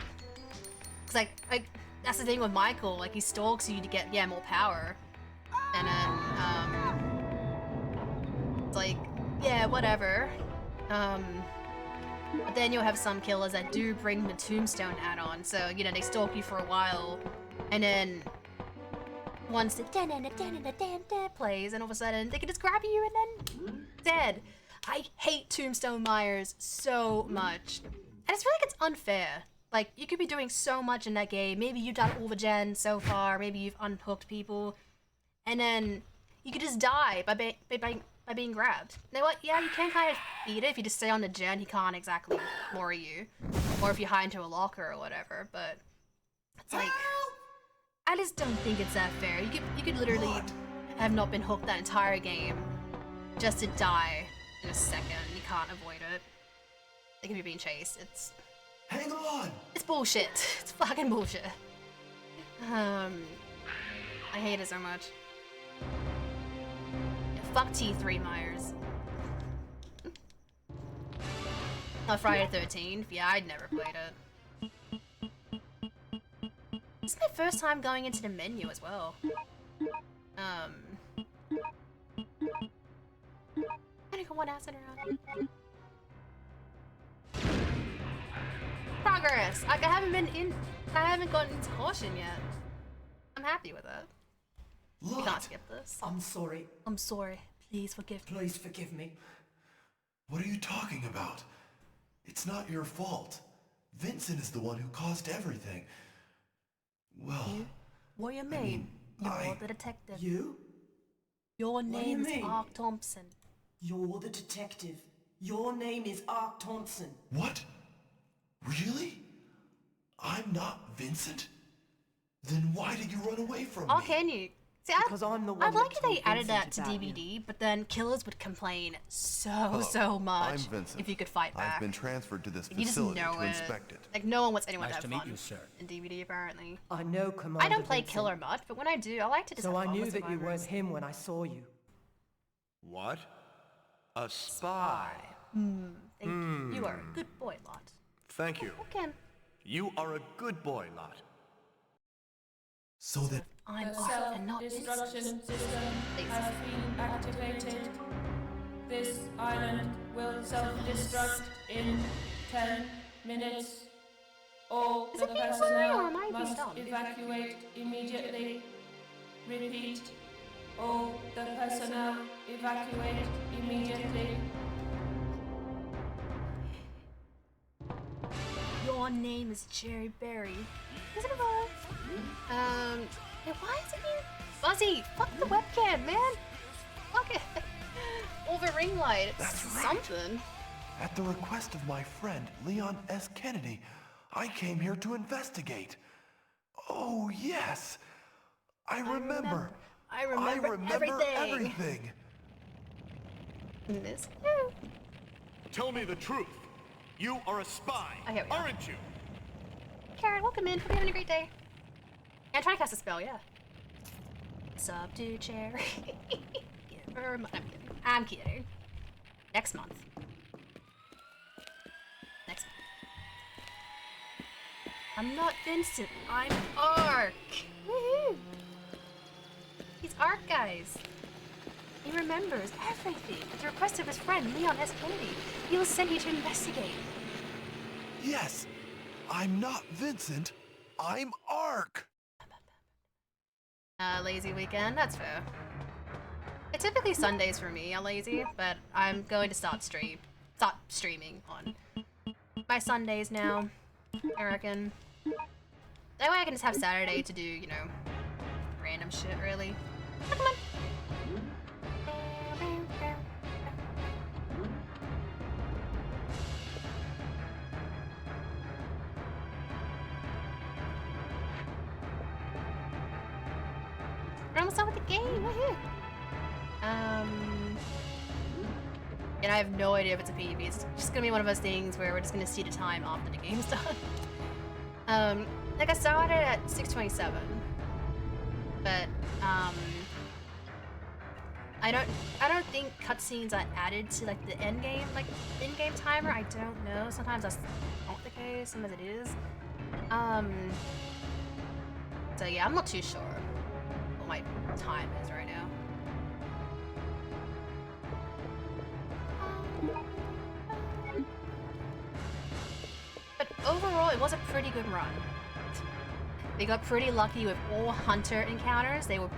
cause like that's the thing with Michael. Like, he stalks you to get more power, and then it's like, yeah, whatever. But then you'll have some killers that do bring the tombstone add-on. So, you know, they stalk you for a while, and then once the plays, and all of a sudden they can just grab you and then dead. I hate Tombstone Myers so much. And I just feel like it's unfair. Like, you could be doing so much in that game. Maybe you've done all the gens so far. Maybe you've unhooked people. And then you could just die by being grabbed. You know what? Yeah, you can kind of beat it if you just stay on the gen. He can't exactly lure you. Or if you hide into a locker or whatever. But it's like, I just don't think it's that fair. You could literally have not been hooked that entire game just to die in a second. You can't avoid it. Like, if you're being chased, it's... Hang on! It's bullshit. It's fucking bullshit. I hate it so much. Yeah, fuck T3 Myers. Friday the 13th? Yeah, I'd never played it. This is my first time going into the menu as well. I'm gonna go one acid around. Progress! Like, I haven't gotten into caution yet. I'm happy with it. Lot. We can't skip this. I'm sorry. I'm sorry. Please forgive me. Please forgive me. What are you talking about? It's not your fault. Vincent is the one who caused everything. Well... What do you mean? You're the detective. You? Your name is Ark Thompson. You're the detective. Your name is Ark Thompson. What? Really? I'm not Vincent? Then why did you run away from me? How can you? See, Because I'm the one I'd like that if they told added that Vincent to about you. DVD, but then killers would complain so Hello, much I'm Vincent. if you could fight back. I've been transferred to this You just facility know to it. inspect it. Like, no one wants anyone Nice to to have meet fun you, sir. in DVD, apparently. I know, Commander I don't play Vincent. killer much, but when I do, I like to just So have I fun knew with that you weren't survivors. him when I saw you. What? A spy. Thank you. You are a good boy, Lot. Thank you. Again, You are a good boy, Lot. So that I'm The Art and not Vincent. self-destruction system has been activated. This island will self-destruct in 10 minutes. All Is the it being funny personnel or am I being must dumb? evacuate immediately. Repeat. All the personnel evacuate immediately. Your name is Cherry Berry. Is it wrong? Hey, why is it being fuzzy? Fuck the webcam, man. Fuck it. Over ring light. It's That's right. something. At the request of my friend, Leon S. Kennedy, I came here to investigate. Oh, yes. I remember. I remember everything. Miss you. Tell me the truth. You are a spy, Oh, here we go. aren't you? Karen, welcome in. Hope you're having a great day. And try to cast a spell, yeah. Subdue Cherry. Give her money. I'm kidding. Next month. Next month. I'm not Vincent. I'm Ark. Woohoo! He's Ark, guys. He remembers everything. At the request of his friend, Leon S. Kennedy, he was sent here to investigate. Yes, I'm not Vincent. I'm Ark. Lazy weekend. That's fair. It's typically Sundays for me. I'm lazy, but I'm going to start streaming on my Sundays now. I reckon. That way I can just have Saturday to do, you know, random shit. Really. Oh, come on. We're almost done with the game. Woohoo! And I have no idea if it's a PvP. It's just gonna be one of those things where we're just gonna see the time after the game's done. Like I started at 6:27, but I don't think cutscenes are added to like the end game, like in-game timer. I don't know. Sometimes that's not the case. Sometimes it is. So yeah, I'm not too sure what my time is right now. But overall, it was a pretty good run. We got pretty lucky with all hunter encounters. They were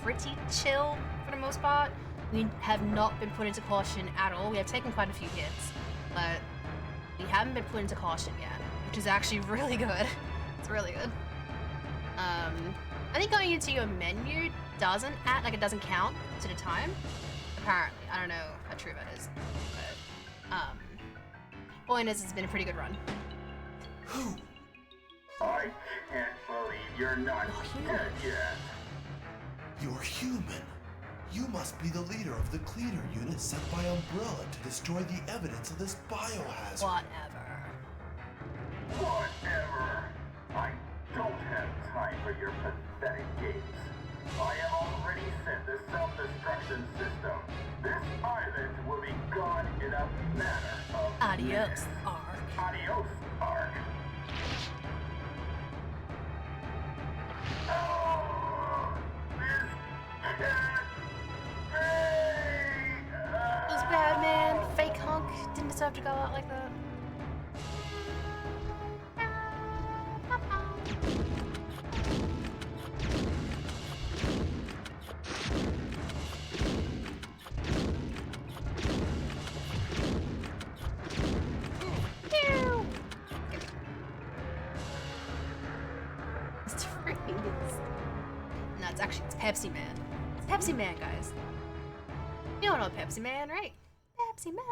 pretty chill for the most part. We have not been put into caution at all. We have taken quite a few hits, but we haven't been put into caution yet, which is actually really good. It's really good. I think going into your menu doesn't add, like it doesn't count to the time. Apparently, I don't know how true that is, but point is, it's been a pretty good run. I can't believe you're not dead yet. You're human. You must be the leader of the cleaner unit sent by Umbrella to destroy the evidence of this biohazard. Whatever. Whatever. I don't have time for your pathetic games. I have already sent the self-destruction system. This island will be gone in a matter of Adios, minutes. Ark. Adios, Ark. Oh, this can't be. It was bad, man. Fake hunk didn't deserve to go out like that. Pew! It's freeze. No, it's Pepsi Man. It's Pepsi Man, guys. You don't know Pepsi Man, right? Pepsi Man.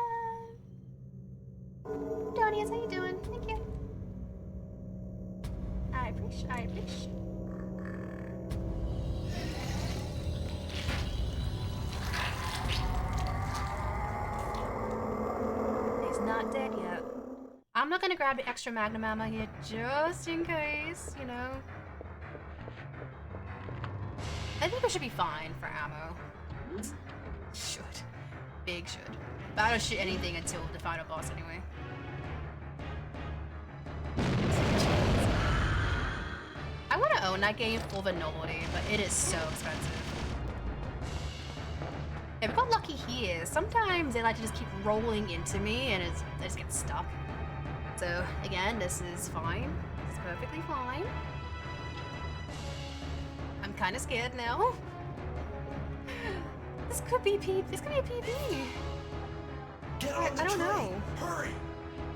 Donius, how you doing? Thank you. I appreciate. He's not dead yet. I'm not gonna grab the extra magnum ammo here just in case, you know. I think we should be fine for ammo. Should. Big should. But I don't shoot anything until the final boss anyway. I want to own that game for the novelty, but it is so expensive. Yeah, we got lucky here. Sometimes they like to just keep rolling into me and I just get stuck. So again, this is fine. It's perfectly fine. I'm kind of scared now. This could be This could be a PB. I don't know. Hurry!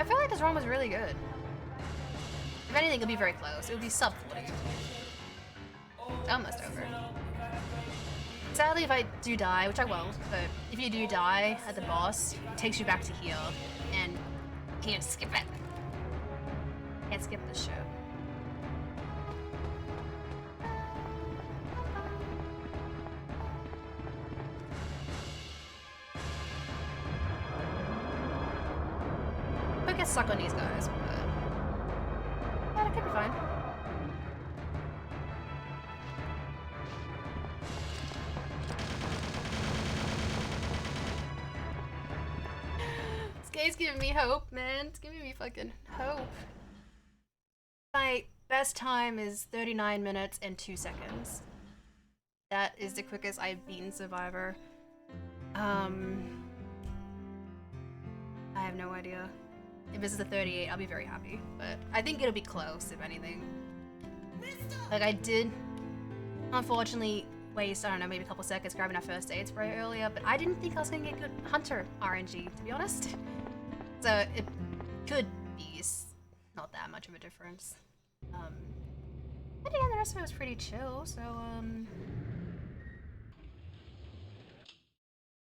I feel like this run was really good. If anything, it'll be very close. It would be sub 40. It's almost over. Sadly, if I do die, which I won't, but if you do die at the boss, it takes you back to here, and you can't skip it. Can't skip this show. I get stuck on these guys, but it could be fine. This game's giving me hope, man. It's giving me fucking hope. My best time is 39 minutes and 2 seconds. That is the quickest I've beaten Survivor. I have no idea. If this is the 38, I'll be very happy. But I think it'll be close, if anything. Like, I did, unfortunately, waste, I don't know, maybe a couple seconds grabbing that first aid spray earlier, but I didn't think I was gonna get good Hunter RNG, to be honest. So, it could be not that much of a difference. But again, the rest of it was pretty chill, so,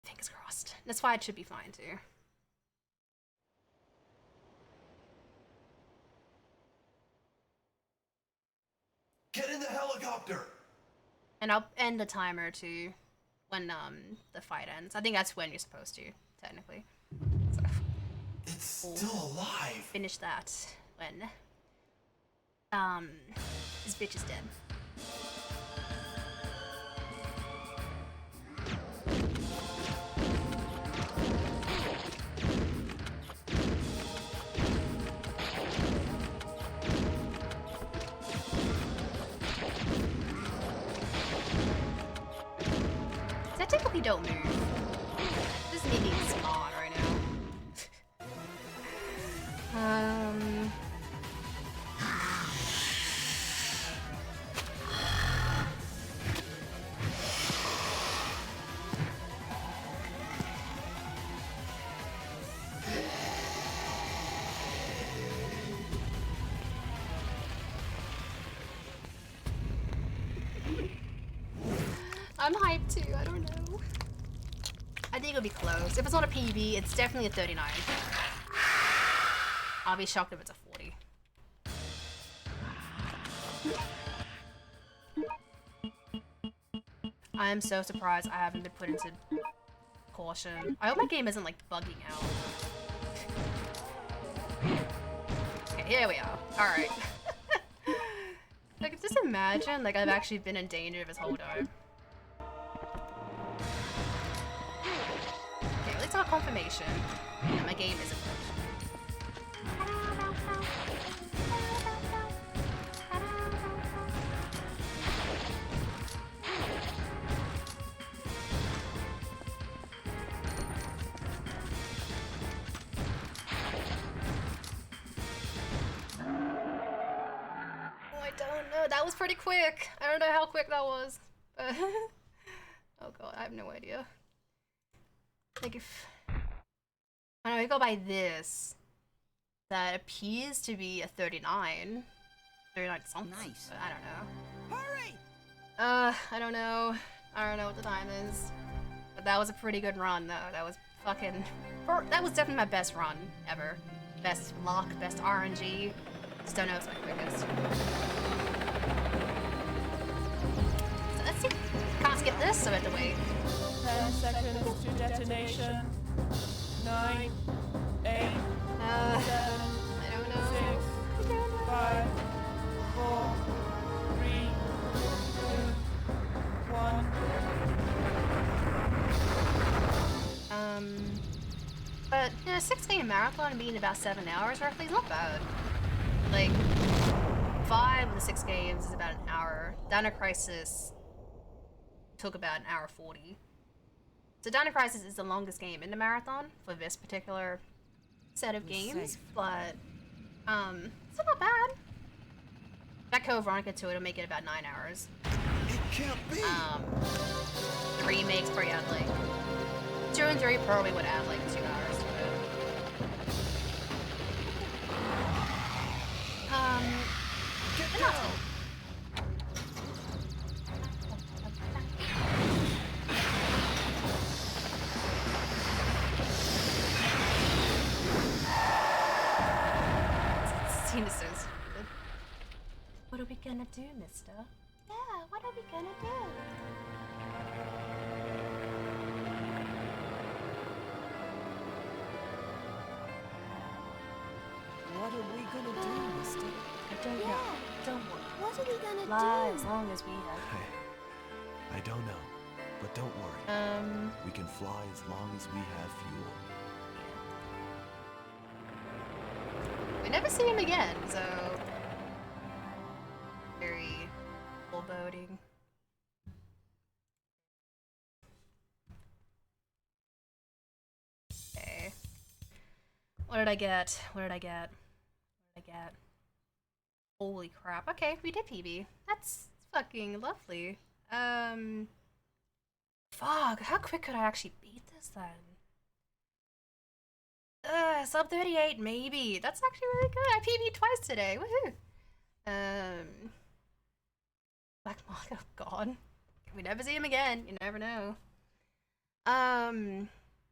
fingers crossed. That's why it should be fine, too. Get in the helicopter! And I'll end the timer too when the fight ends. I think that's when you're supposed to, technically. So it's still alive. Finish that when this bitch is dead. I typically don't move. This is me being smart right now. I'm hyped too, I don't know. I think it'll be close. If it's not a PB, it's definitely a 39. I'll be shocked if it's a 40. I am so surprised I haven't been put into caution. I hope my game isn't like bugging out. Okay, here we are. Alright. Like, just imagine, like, I've actually been in danger this whole time. Okay, let's have confirmation that my game isn't good. Oh, I don't know. That was pretty quick. I don't know how quick that was. Oh god, I have no idea. Like if when I go by this, that appears to be a 39. 39 something. Nice. But I don't know. Hurry! I don't know. I don't know what the time is. But that was a pretty good run though. That was fucking that was definitely my best run ever. Best luck, best RNG. Just don't know if it's my quickest. So let's see. Can't skip this, so I have to wait. 10 seconds to detonation. 9, 8, a 6-game marathon being about 7 hours roughly is not bad. Like, 5 of the 6 games is about an hour. Dino Crisis took about an hour 40. So Dino Crisis is the longest game in the marathon for this particular set of games, but it's not bad. That Code Veronica 2 it'll make it about 9 hours. It can't be. The remakes probably add like 2 and 3 probably would add like 2 hours to it. Get not down. Scene is so stupid. What are we gonna do, mister? Yeah, what are we gonna do? What are we gonna do, mister? I don't know. Don't worry. What are we gonna Fly do? as long as we have. I don't know, but don't worry. We can fly as long as we have fuel. We never see him again, so very foreboding. Okay. What did I get? What did I get? What did I get? Holy crap. Okay, we did PB. That's fucking lovely. Fuck, how quick could I actually beat this then? Sub 38, maybe. That's actually really good. I PB'd twice today. Woohoo! Black Mark, oh god. We never see him again. You never know.